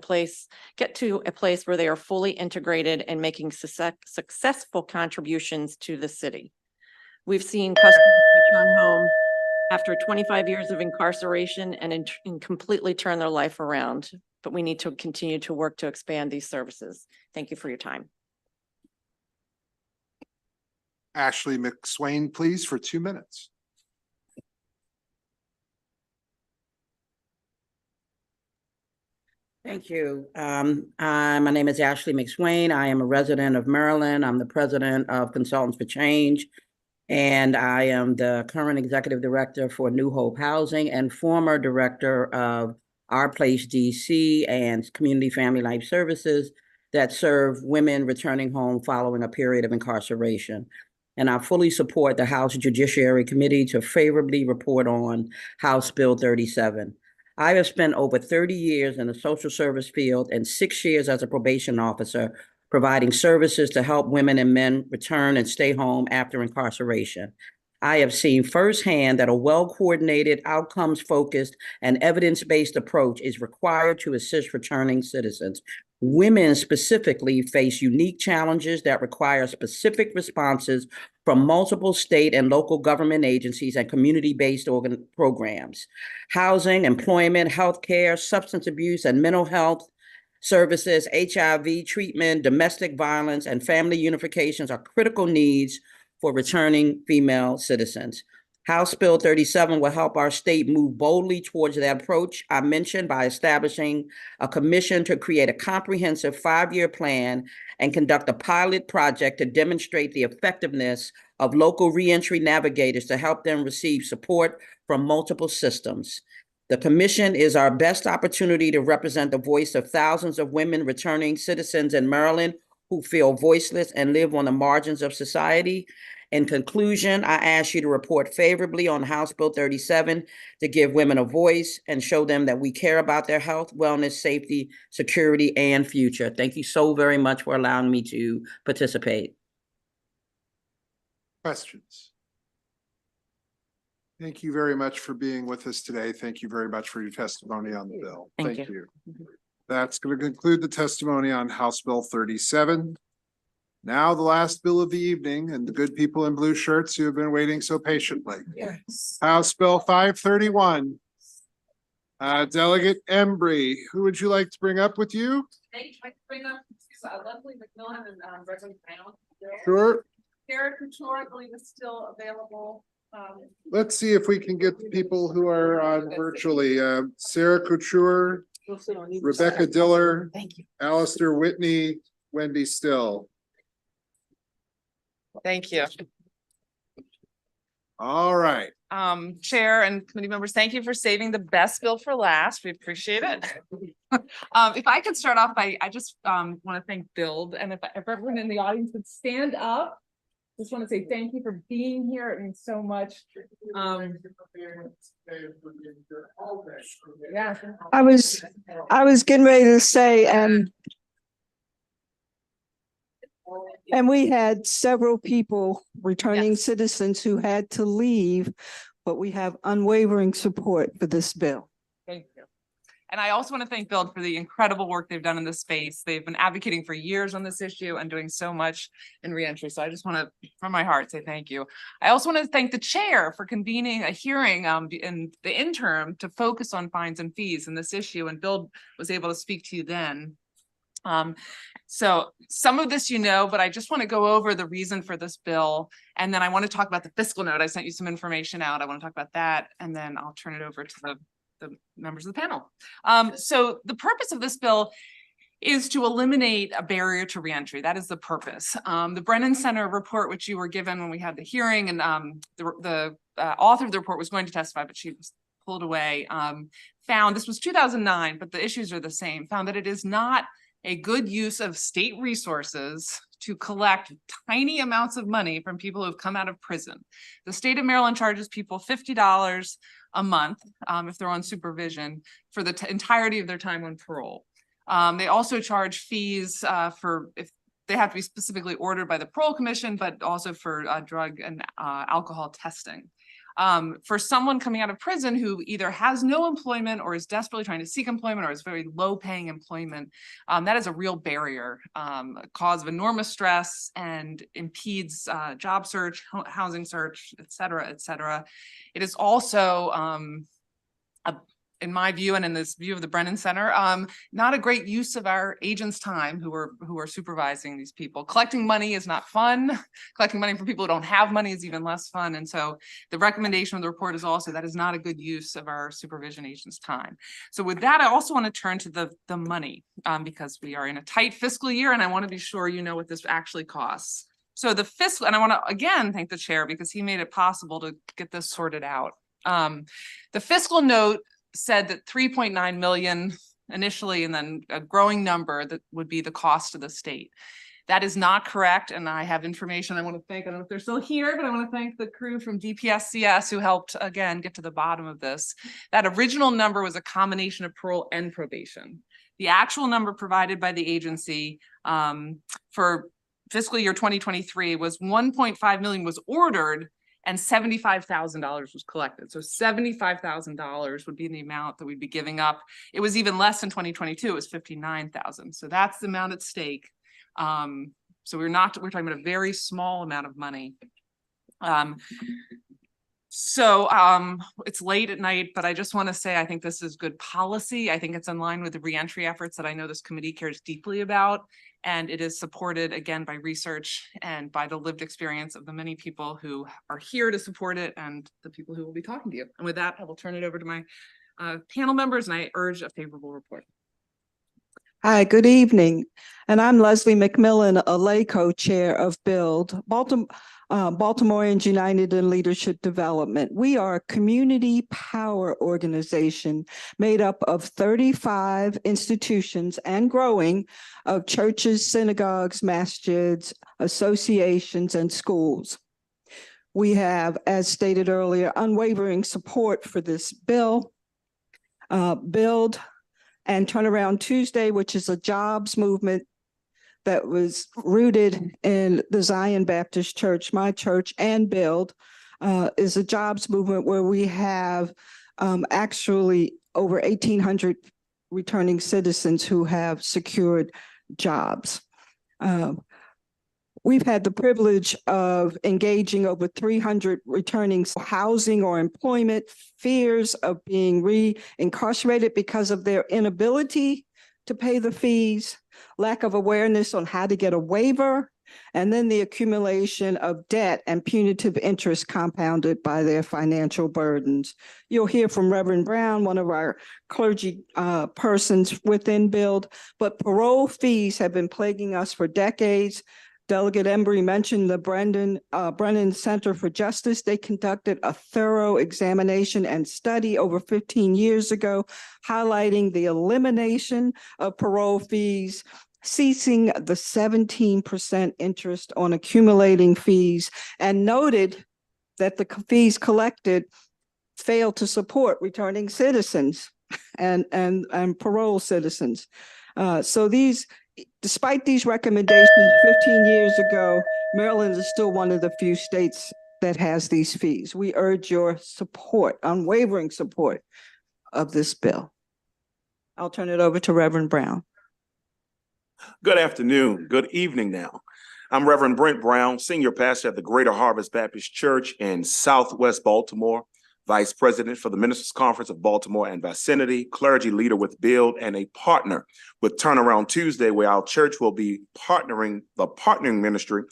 to a place where they are fully integrated and making successful contributions to the city. We've seen customers return home after 25 years of incarceration and completely turn their life around, but we need to continue to work to expand these services. Thank you for your time. Ashley McSwain, please, for 2 minutes. Thank you. My name is Ashley McSwain. I am a resident of Maryland. I'm the president of Consultants for Change, and I am the current executive director for New Hope Housing and former director of Our Place DC and Community Family Life Services that serve women returning home following a period of incarceration. And I fully support the House Judiciary Committee to favorably report on House Bill 37. I have spent over 30 years in the social service field and 6 years as a probation officer, providing services to help women and men return and stay home after incarceration. I have seen firsthand that a well-coordinated, outcomes-focused, and evidence-based approach is required to assist returning citizens. Women specifically face unique challenges that require specific responses from multiple state and local government agencies and community-based programs. Housing, employment, healthcare, substance abuse, and mental health services, HIV treatment, domestic violence, and family unifications are critical needs for returning female citizens. House Bill 37 will help our state move boldly towards that approach I mentioned by establishing a commission to create a comprehensive 5-year plan and conduct a pilot project to demonstrate the effectiveness of local reentry navigators to help them receive support from multiple systems. The commission is our best opportunity to represent the voice of thousands of women returning citizens in Maryland who feel voiceless and live on the margins of society. In conclusion, I ask you to report favorably on House Bill 37 to give women a voice and show them that we care about their health, wellness, safety, security, and future. Thank you so very much for allowing me to participate. Questions? Thank you very much for being with us today. Thank you very much for your testimony on the bill. Thank Thank you. you. That's going to conclude the testimony on House Bill 37. Now the last bill of the evening, and the good people in blue shirts who have been waiting so patiently. Yes. House Bill 531. Delegate Embry, who would you like to bring up with you? Thank you. Bring up Leslie McMillan and Reverend Brown. Sure. Sarah Couture, I believe, is still available. Let's see if we can get the people who are on virtually. Sarah Couture, Rebecca Diller, Thank you. Alistair Whitney, Wendy Still. Thank you. All right. Chair and committee members, thank you for saving the best bill for last. We appreciate it. If I could start off by, I just want to thank Build, and if everyone in the audience would stand up, just want to say thank you for being here. It means so much. Yeah. I was getting ready to say, And we had several people, returning Yes. citizens who had to leave, but we have unwavering support for this bill. Thank you. And I also want to thank BUILD for the incredible work they've done in this space. They've been advocating for years on this issue and doing so much in reentry. So I just want to, from my heart, say thank you. I also want to thank the chair for convening a hearing in the interim to focus on fines and fees in this issue, and BUILD was able to speak to you then. So some of this you know, but I just want to go over the reason for this bill. And then I want to talk about the fiscal note. I sent you some information out. I want to talk about that. And then I'll turn it over to the members of the panel. So the purpose of this bill is to eliminate a barrier to reentry. That is the purpose. The Brennan Center report, which you were given when we had the hearing, and the author of the report was going to testify, but she was pulled away, found, this was 2009, but the issues are the same, found that it is not a good use of state resources to collect tiny amounts of money from people who have come out of prison. The state of Maryland charges people $50 a month if they're on supervision for the entirety of their time on parole. They also charge fees for if they have to be specifically ordered by the Parole Commission, but also for drug and alcohol testing. For someone coming out of prison who either has no employment or is desperately trying to seek employment or is very low paying employment, that is a real barrier, a cause of enormous stress and impedes job search, housing search, et cetera, et cetera. It is also, in my view and in this view of the Brennan Center, not a great use of our agents' time who are supervising these people. Collecting money is not fun. Collecting money from people who don't have money is even less fun. And so the recommendation of the report is also that is not a good use of our supervision agents' time. So with that, I also want to turn to the money because we are in a tight fiscal year and I want to be sure you know what this actually costs. So the fiscal, and I want to again thank the chair because he made it possible to get this sorted out. The fiscal note said that 3.9 million initially, and then a growing number that would be the cost to the state. That is not correct. And I have information I want to thank, I don't know if they're still here, but I want to thank the crew from DPSCS who helped again get to the bottom of this. That original number was a combination of parole and probation. The actual number provided by the agency for fiscal year 2023 was 1.5 million was ordered and $75,000 was collected. So $75,000 would be the amount that we'd be giving up. It was even less in 2022, it was 59,000. So that's the amount at stake. So we're talking about a very small amount of money. It's late at night, but I just want to say, I think this is good policy. I think it's in line with the reentry efforts that I know this committee cares deeply about. And it is supported again by research and by the lived experience of the many people who are here to support it and the people who will be talking to you. And with that, I will turn it over to my panel members and I urge a favorable report. Hi, good evening. And I'm Leslie McMillan, a lay co-chair of BUILD, Baltimoreans United in Leadership Development. We are a community power organization made up of 35 institutions and growing of churches, synagogues, masjids, associations, and schools. We have, as stated earlier, unwavering support for this bill. BUILD and Turnaround Tuesday, which is a jobs movement that was rooted in the Zion Baptist Church, my church, and BUILD, is a jobs movement where we have actually over 1,800 returning citizens who have secured jobs. We've had the privilege of engaging over 300 returning housing or employment, fears of being re-incarcerated because of their inability to pay the fees, lack of awareness on how to get a waiver, and then the accumulation of debt and punitive interest compounded by their financial burdens. You'll hear from Reverend Brown, one of our clergy persons within BUILD, but parole fees have been plaguing us for decades. Delegate Embry mentioned the Brennan Center for Justice. They conducted a thorough examination and study over 15 years ago, highlighting the elimination of parole fees, ceasing the 17% interest on accumulating fees, and noted that the fees collected failed to support returning citizens and parole citizens. So these despite these recommendations 15 years ago, Maryland is still one of the few states that has these fees. We urge your support, unwavering support of this bill. I'll turn it over to Reverend Brown. Good afternoon, good evening now. I'm Reverend Brent Brown, Senior Pastor at the Greater Harvest Baptist Church in Southwest Baltimore, Vice President for the Ministers Conference of Baltimore and vicinity, clergy leader with Build, and a partner with Turnaround Tuesday, where our church will be partnering ministry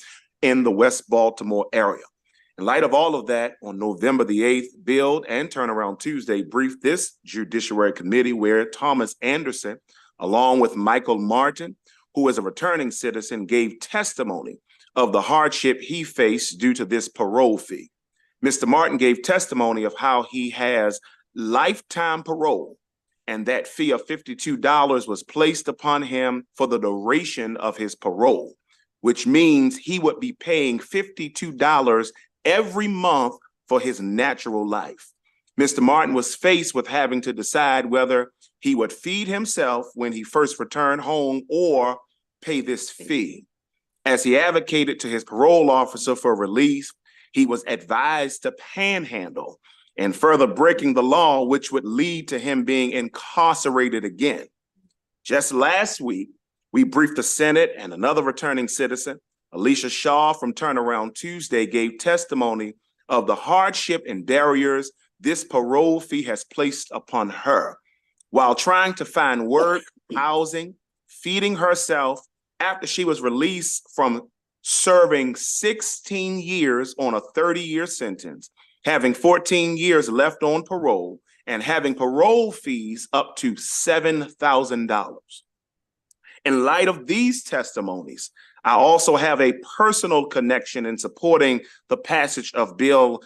in the West Baltimore area. In light of all of that, on November the 8th, Build and Turnaround Tuesday briefed this Judiciary Committee where Thomas Anderson, along with Michael Martin, who is a returning citizen, gave testimony of the hardship he faced due to this parole fee. Mr. Martin gave testimony of how he has lifetime parole, and that fee of $52 was placed upon him for the duration of his parole, which means he would be paying $52 every month for his natural life. Mr. Martin was faced with having to decide whether he would feed himself when he first returned home or pay this fee. As he advocated to his parole officer for release, he was advised to panhandle and further breaking the law, which would lead to him being incarcerated again. Just last week, we briefed the Senate, and another returning citizen, Alicia Shaw from Turnaround Tuesday, gave testimony of the hardship and barriers this parole fee has placed upon her while trying to find work, housing, feeding herself after she was released from serving 16 years on a 30-year sentence, having 14 years left on parole, and having parole fees up to $7,000. In light of these testimonies, I also have a personal connection in supporting the passage of Bill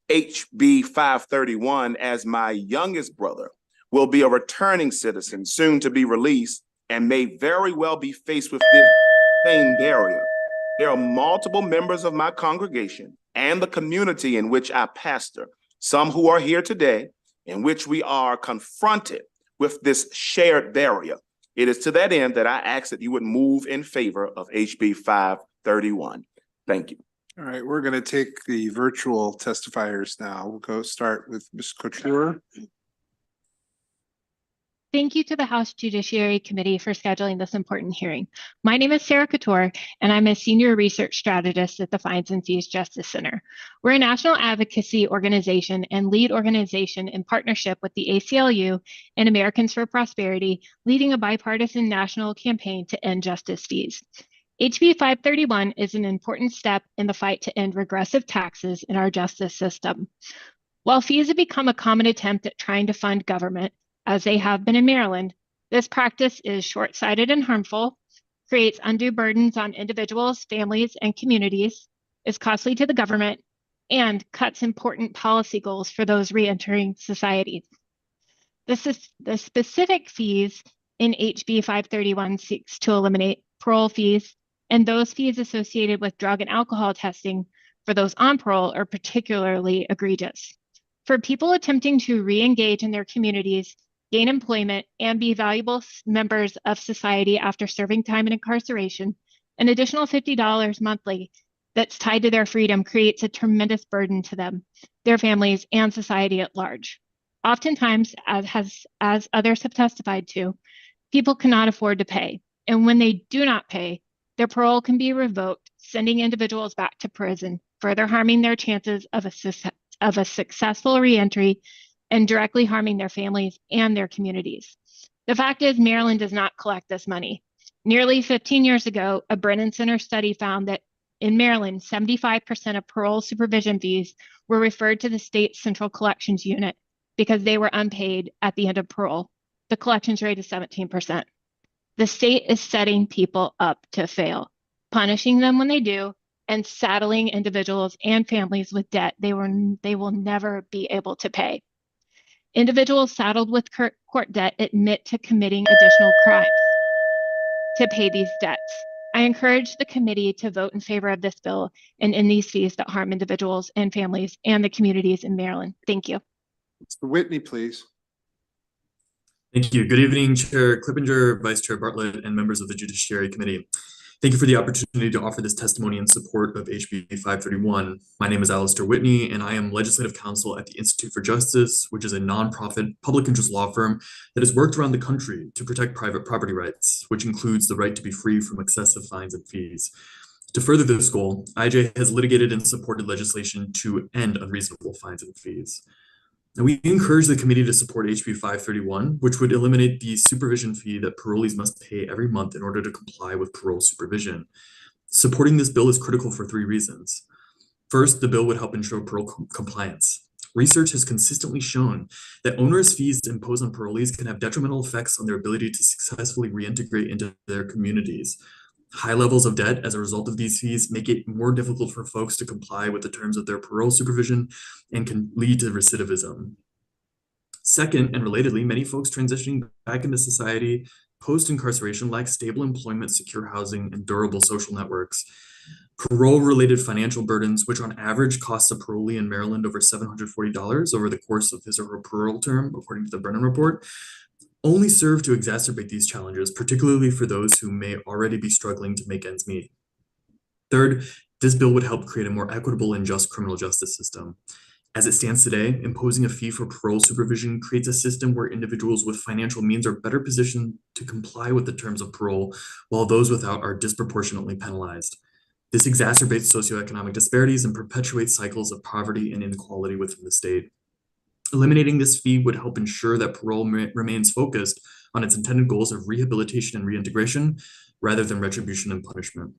HB 531, as my youngest brother will be a returning citizen soon to be released and may very well be faced with this same barrier. There are multiple members of my congregation and the community in which I pastor, some who are here today, in which we are confronted with this shared barrier. It is to that end that I ask that you would move in favor of HB 531. Thank you. All right, we're going to take the virtual testifiers now. We'll go start with Ms. Couture. Thank you to the House Judiciary Committee for scheduling this important hearing. My name is Sarah Couture, and I'm a senior research strategist at the Fines and Fees Justice Center. We're a national advocacy organization and lead organization in partnership with the ACLU and Americans for Prosperity, leading a bipartisan national campaign to end justice fees. HB 531 is an important step in the fight to end regressive taxes in our justice system. While fees have become a common attempt at trying to fund government, as they have been in Maryland, this practice is short-sighted and harmful, creates undue burdens on individuals, families, and communities, is costly to the government, and cuts important policy goals for those re-entering society. The specific fees in HB 531 seeks to eliminate parole fees, and those fees associated with drug and alcohol testing for those on parole are particularly egregious. For people attempting to re-engage in their communities, gain employment, and be valuable members of society after serving time in incarceration, an additional $50 monthly that's tied to their freedom creates a tremendous burden to them, their families, and society at large. Oftentimes, as others have testified to, people cannot afford to pay, and when they do not pay, their parole can be revoked, sending individuals back to prison, further harming their chances of a successful reentry and directly harming their families and their communities. The fact is, Maryland does not collect this money. Nearly 15 years ago, a Brennan Center study found that in Maryland, 75% of parole supervision fees were referred to the state central collections unit because they were unpaid at the end of parole. The collections rate is 17%. The state is setting people up to fail, punishing them when they do, and saddling individuals and families with debt they will never be able to pay. Individuals saddled with court debt admit to committing additional crimes to pay these debts. I encourage the committee to vote in favor of this bill and end these fees that harm individuals and families and the communities in Maryland. Thank you. Mr. Whitney, please. Thank you. Good evening, Chair Clippinger, Vice Chair Bartlett, and members of the Judiciary Committee. Thank you for the opportunity to offer this testimony in support of HB 531. My name is Alistair Whitney, and I am Legislative Counsel at the Institute for Justice, which is a nonprofit public interest law firm that has worked around the country to protect private property rights, which includes the right to be free from excessive fines and fees. To further this goal, IJ has litigated and supported legislation to end unreasonable fines and fees. And we encourage the committee to support HB 531, which would eliminate the supervision fee that parolees must pay every month in order to comply with parole supervision. Supporting this bill is critical for 3 reasons. First, the bill would help ensure parole compliance. Research has consistently shown that onerous fees imposed on parolees can have detrimental effects on their ability to successfully reintegrate into their communities. High levels of debt as a result of these fees make it more difficult for folks to comply with the terms of their parole supervision and can lead to recidivism. Second, and relatedly, many folks transitioning back into society post-incarceration lack stable employment, secure housing, and durable social networks. Parole-related financial burdens, which on average cost a parolee in Maryland over $740 over the course of his or her parole term, according to the Brennan Report, only serve to exacerbate these challenges, particularly for those who may already be struggling to make ends meet. Third, this bill would help create a more equitable and just criminal justice system. As it stands today, imposing a fee for parole supervision creates a system where individuals with financial means are better positioned to comply with the terms of parole, while those without are disproportionately penalized. This exacerbates socioeconomic disparities and perpetuates cycles of poverty and inequality within the state. Eliminating this fee would help ensure that parole remains focused on its intended goals of rehabilitation and reintegration rather than retribution and punishment.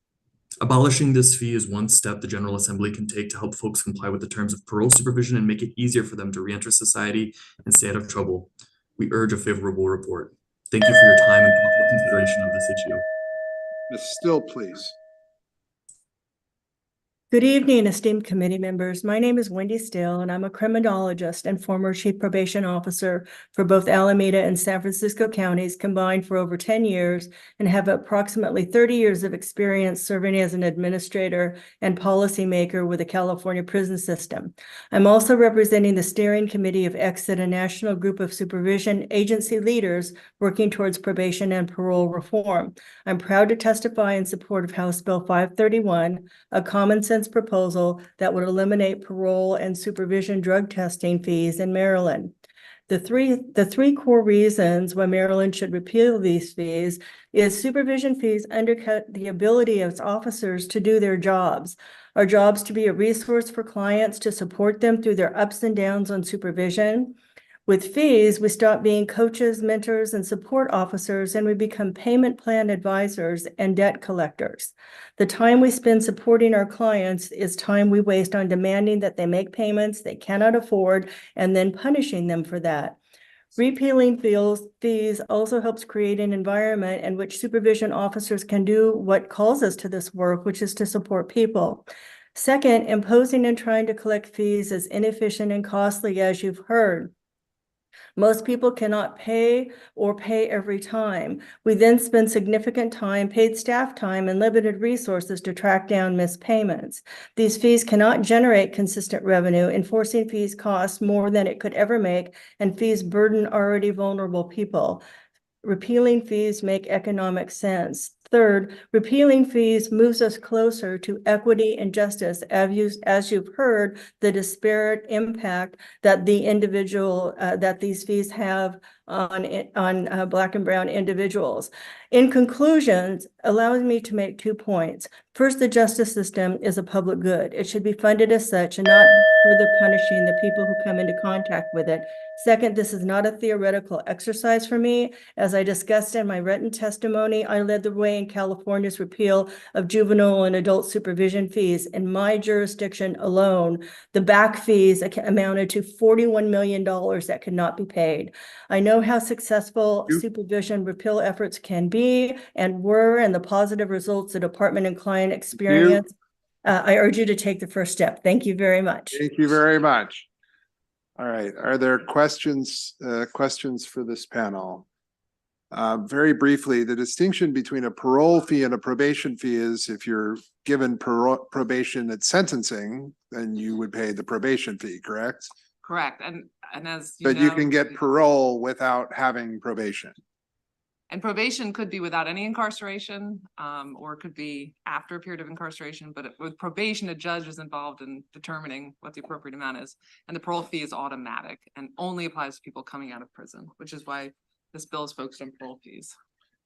Abolishing this fee is one step the General Assembly can take to help folks comply with the terms of parole supervision and make it easier for them to reenter society and stay out of trouble. We urge a favorable report. Thank you for your time and thoughtful consideration of this issue. Ms. Still, please. Good evening, esteemed committee members. My name is Wendy Still, and I'm a criminologist and former chief probation officer for both Alameda and San Francisco counties combined for over 10 years and have approximately 30 years of experience serving as an administrator and policymaker with the California prison system. I'm also representing the steering committee of Exit, a national group of supervision agency leaders working towards probation and parole reform. I'm proud to testify in support of House Bill 531, a common sense proposal that would eliminate parole and supervision drug testing fees in Maryland. The three core reasons why Maryland should repeal these fees is supervision fees undercut the ability of its officers to do their jobs. Our jobs to be a resource for clients to support them through their ups and downs on supervision. With fees, we stop being coaches, mentors, and support officers, and we become payment plan advisors and debt collectors. The time we spend supporting our clients is time we waste on demanding that they make payments they cannot afford and then punishing them for that. Repealing fees also helps create an environment in which supervision officers can do what calls us to this work, which is to support people. Second, imposing and trying to collect fees is inefficient and costly, as you've heard. Most people cannot pay or pay every time. We then spend significant time, paid staff time, and limited resources to track down missed payments. These fees cannot generate consistent revenue. Enforcing fees costs more than it could ever make, and fees burden already vulnerable people. Repealing fees make economic sense. Third, repealing fees moves us closer to equity and justice, as you've heard, the disparate impact that that these fees have on Black and Brown individuals. In conclusion, allows me to make 2 points. First, the justice system is a public good. It should be funded as such and not further punishing the people who come into contact with it. Second, this is not a theoretical exercise for me. As I discussed in my written testimony, I led the way in California's repeal of juvenile and adult supervision fees. In my jurisdiction alone, the back fees amounted to $41 million that could not be paid. I know how successful supervision repeal efforts can be and were, and the positive results the department and client experience. I urge you to take the first step. Thank you very much. Thank you very much. All right, are there questions for this panel? Very briefly, the distinction between a parole fee and a probation fee is if you're given probation at sentencing, then you would pay the probation fee, correct? Correct. And as you But you know, can get parole without having probation. and probation could be without any incarceration, or it could be after a period of incarceration. But with probation, a judge is involved in determining what the appropriate amount is. And the parole fee is automatic and only applies to people coming out of prison, which is why this bill is focused on parole fees.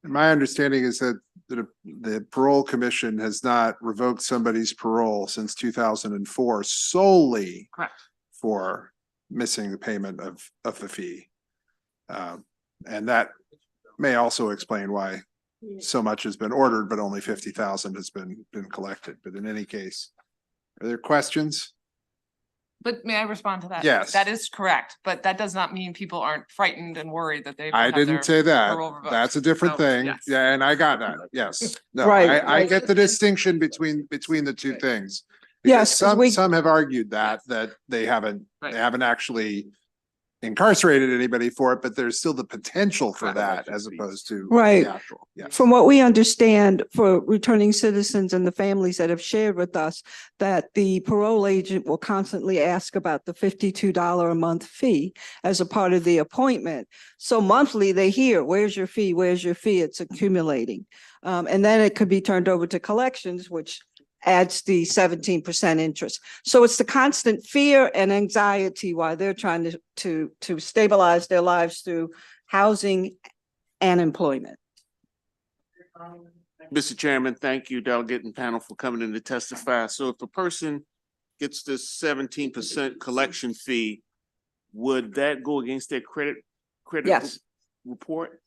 And my understanding is that the parole commission has not revoked somebody's parole since 2004 solely Correct. for missing the payment of the fee. And that may also explain why so much has been ordered, but only 50,000 has been collected. But in any case, are there questions? But may I respond to that? Yes. That is correct, but that does not mean people aren't frightened and worried that they. I didn't say that. parole revoked. That's a different So, thing. yes. Yeah, and I got that. Yes. No, Right, I right. get the distinction between the two things. Yes, 'cause Because some have argued that they haven't actually incarcerated anybody for it, but there's still the potential for that as opposed to Right. the actual. Yes. From what we understand for returning citizens and the families that have shared with us, that the parole agent will constantly ask about the $52 a month fee as a part of the appointment. So monthly they hear, where's your fee? Where's your fee? It's accumulating. And then it could be turned over to collections, which adds the 17% interest. So it's the constant fear and anxiety while they're trying to stabilize their lives through housing and employment. Mr. Chairman, thank you, delegate and panel, for coming in to testify. So if a person gets this 17% collection fee, would that go against their credit Yes. report?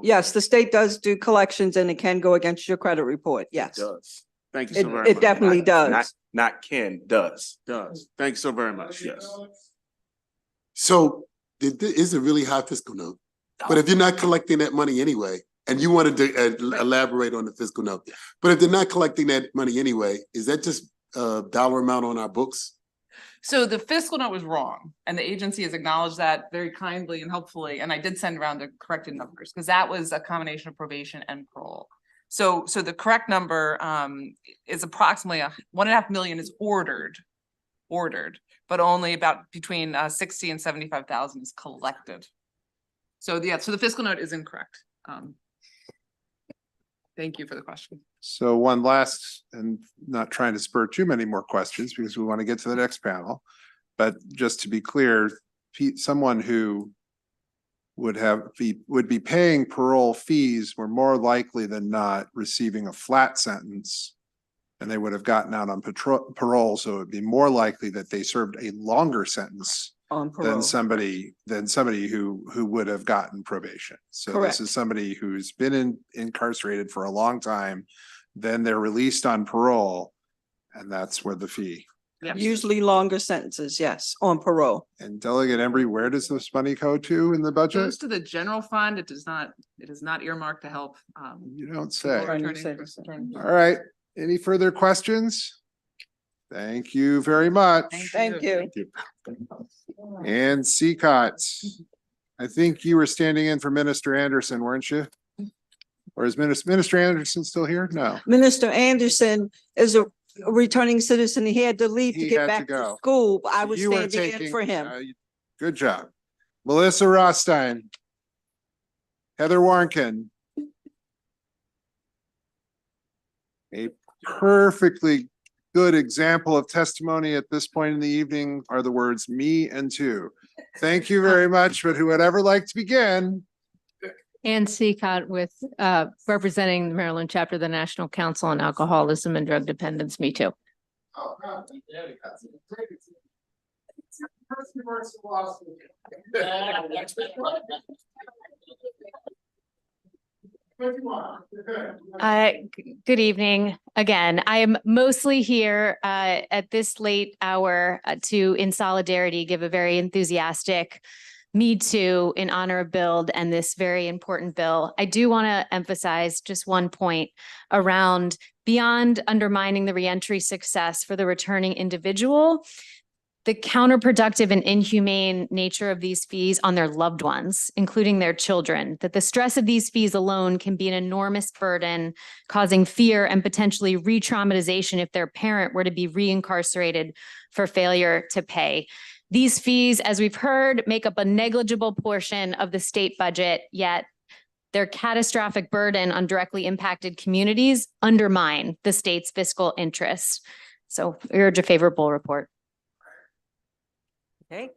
Yes, the state does do collections and it can go against your credit report. Yes. It does. Thank you so very much. It definitely does. Not can, does. Does. Thank you so very much. Yes. So is a really high fiscal note, but if you're not collecting that money anyway, and you wanted to elaborate on the fiscal note, but if they're not collecting that money anyway, is that just a dollar amount on our books? So the fiscal note was wrong, and the agency has acknowledged that very kindly and helpfully, and I did send around the corrected numbers, because that was a combination of probation and parole. So the correct number is approximately 1.5 million is ordered, but only about between 60 and 75,000 is collected. So the fiscal note is incorrect. Thank you for the question. So one last, and not trying to spur too many more questions because we want to get to the next panel. But just to be clear, someone who would be paying parole fees were more likely than not receiving a flat sentence, and they would have gotten out on parole. So it would be more likely that they served a longer sentence On parole. than somebody who would have gotten probation. So Correct. this is somebody who's been incarcerated for a long time, then they're released on parole, and that's where the fee. Usually longer sentences, yes, on parole. And Delegate Embry, where does this money go to in the budget? Goes to the general fund. It is not earmarked to help. You don't say. Returning. All right, any further questions? Thank you very much. Thank you. And CCOT, I think you were standing in for Minister Anderson, weren't you? Or is Minister Anderson still here? No. Minister Anderson is a returning citizen. He had to leave to He get had to back to go. school. But I was You were standing in taking, for him. Good job. Melissa Rothstein. Heather Warnken. A perfectly good example of testimony at this point in the evening are the words "me" and "two." Thank you very much, but who would ever like to begin? Ann Seacott with representing the Maryland chapter of the National Council on Alcoholism and Drug Dependence. Me too. Good evening again. I am mostly here at this late hour to, in solidarity, give a very enthusiastic Me Too in honor of BUILD and this very important bill. I do want to emphasize just one point around beyond undermining the reentry success for the returning individual, the counterproductive and inhumane nature of these fees on their loved ones, including their children, that the stress of these fees alone can be an enormous burden, causing fear and potentially re-traumatization if their parent were to be reincarcerated for failure to pay. These fees, as we've heard, make up a negligible portion of the state budget, yet their catastrophic burden on directly impacted communities undermine the state's fiscal interests. So we urge a favorable report. Okay.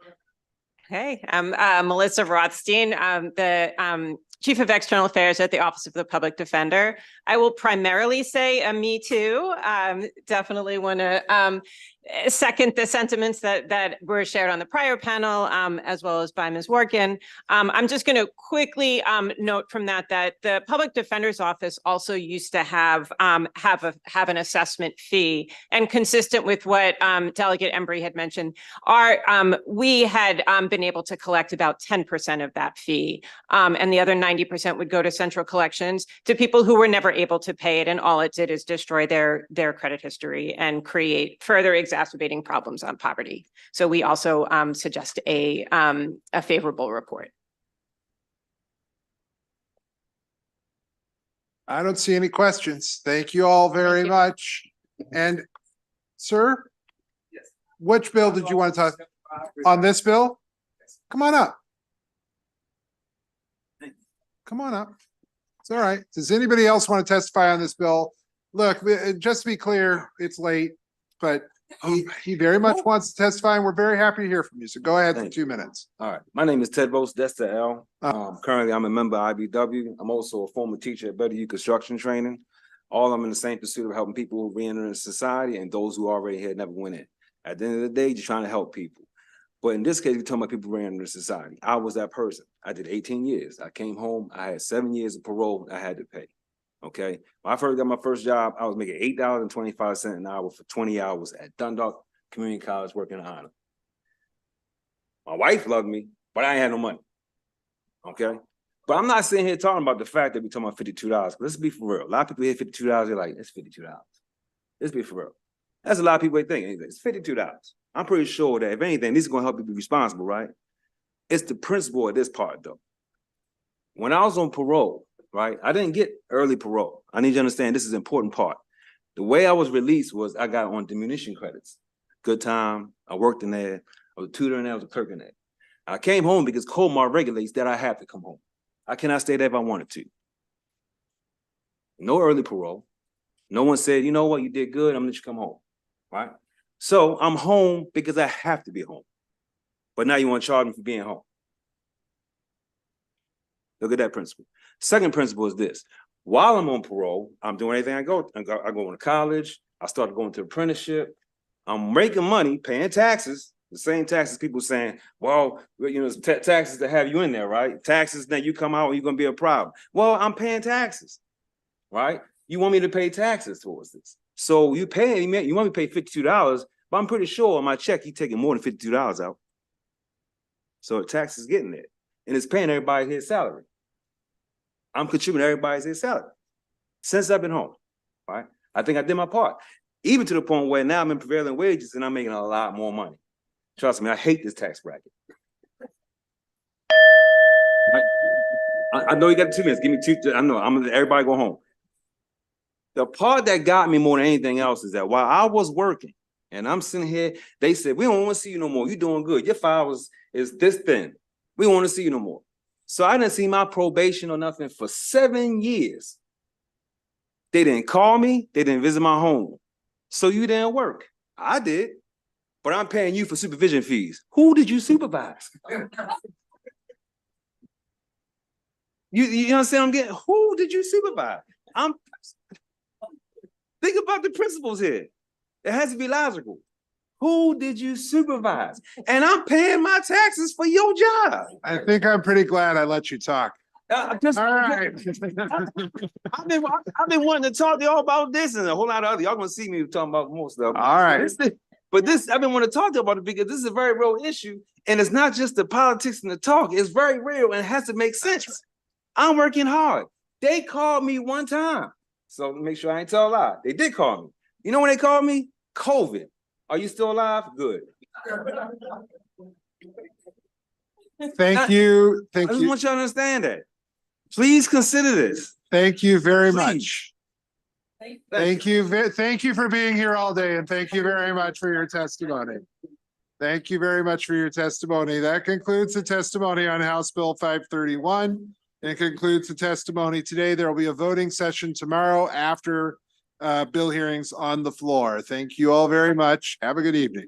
Hey, I'm Melissa Rothstein. I'm the Chief of External Affairs at the Office of the Public Defender. I will primarily say me too. Definitely want to second the sentiments that were shared on the prior panel, as well as by Ms. Workin. I'm just going to quickly note from that the Public Defender's Office also used to have an assessment fee, and consistent with what Delegate Embry had mentioned, we had been able to collect about 10% of that fee, and the other 90% would go to central collections to people who were never able to pay it, and all it did is destroy their credit history and create further exacerbating problems on poverty. So we also suggest a favorable report. I don't see any questions. Thank you all very much. And sir, which bill did you want to talk on this bill? Come on up. Come on up. It's all right. Does anybody else want to testify on this bill? Look, just to be clear, it's late, but he very much wants to testify, and we're very happy to hear from you. So go ahead for 2 minutes. All right. My name is Ted Vos, that's the L. Currently, I'm a member of IBW. I'm also a former teacher at Better You Construction Training. All I'm in the same pursuit of helping people who re-enter in society and those who already had never went in. At the end of the day, you're trying to help people. But in this case, we're talking about people re-entering society. I was that person. I did 18 years. I came home. I had 7 years of parole I had to pay. Okay. When I first got my first job, I was making $8.25 an hour for 20 hours at Dundalk Community College working honor. My wife loved me, but I ain't had no money. Okay. But I'm not sitting here talking about the fact that we're talking about $52. Let's be for real. A lot of people hear $52, they're like, it's $52. Let's be for real. That's a lot of people think it's $52. I'm pretty sure that if anything, this is going to help you be responsible, right? It's the principle of this part, though. When I was on parole, right, I didn't get early parole. I need you to understand this is an important part. The way I was released was I got on diminution credits. Good time. I worked in there. I was a tutor in there. I was a clerk in there. I came home because COMAR regulates that I have to come home. I cannot stay there if I wanted to. No early parole. No one said, you know what, you did good, I'm gonna let you come home, right? So I'm home because I have to be home. But now you want to charge me for being home. Look at that principle. Second principle is this. While I'm on parole, I'm doing everything I go to college. I started going to apprenticeship. I'm making money, paying taxes. The same taxes people saying, well, you know, taxes to have you in there, right? Taxes that you come out and you're going to be a problem. Well, I'm paying taxes, right? You want me to pay taxes towards this. So you want me to pay $52, but I'm pretty sure on my check, you're taking more than $52 out. So the tax is getting there. And it's paying everybody his salary. I'm contributing everybody's his salary since I've been home, right? I think I did my part. Even to the point where now I'm in prevailing wages and I'm making a lot more money. Trust me, I hate this tax bracket. I know you got 2 minutes. Give me 2. I know. I'm gonna let everybody go home. The part that got me more than anything else is that while I was working and I'm sitting here, they said, we don't want to see you no more. You're doing good. Your file is this thin. We don't want to see you no more. So I didn't see my probation or nothing for 7 years. They didn't call me. They didn't visit my home. So you didn't work. I did. But I'm paying you for supervision fees. Who did you supervise? You understand what I'm getting? Who did you supervise? Think about the principles here. It has to be logical. Who did you supervise? And I'm paying my taxes for your job. I think I'm pretty glad I let you talk. All right. I've been wanting to talk to y'all about this and a whole lot of other. Y'all gonna see me talking about more stuff. All right. But this, I've been wanting to talk to you about it because this is a very real issue. And it's not just the politics and the talk. It's very real and it has to make sense. I'm working hard. They called me one time. So make sure I ain't tell a lie. They did call me. You know when they called me? COVID. Are you still alive? Good. Thank you. Thank I just you. want you to understand that. Please consider this. Thank you very much. Thank you. Thank you for being here all day, and thank you very much for your testimony. Thank you very much for your testimony. That concludes the testimony on House Bill 531. And concludes the testimony today. There will be a voting session tomorrow after bill hearings on the floor. Thank you all very much. Have a good evening.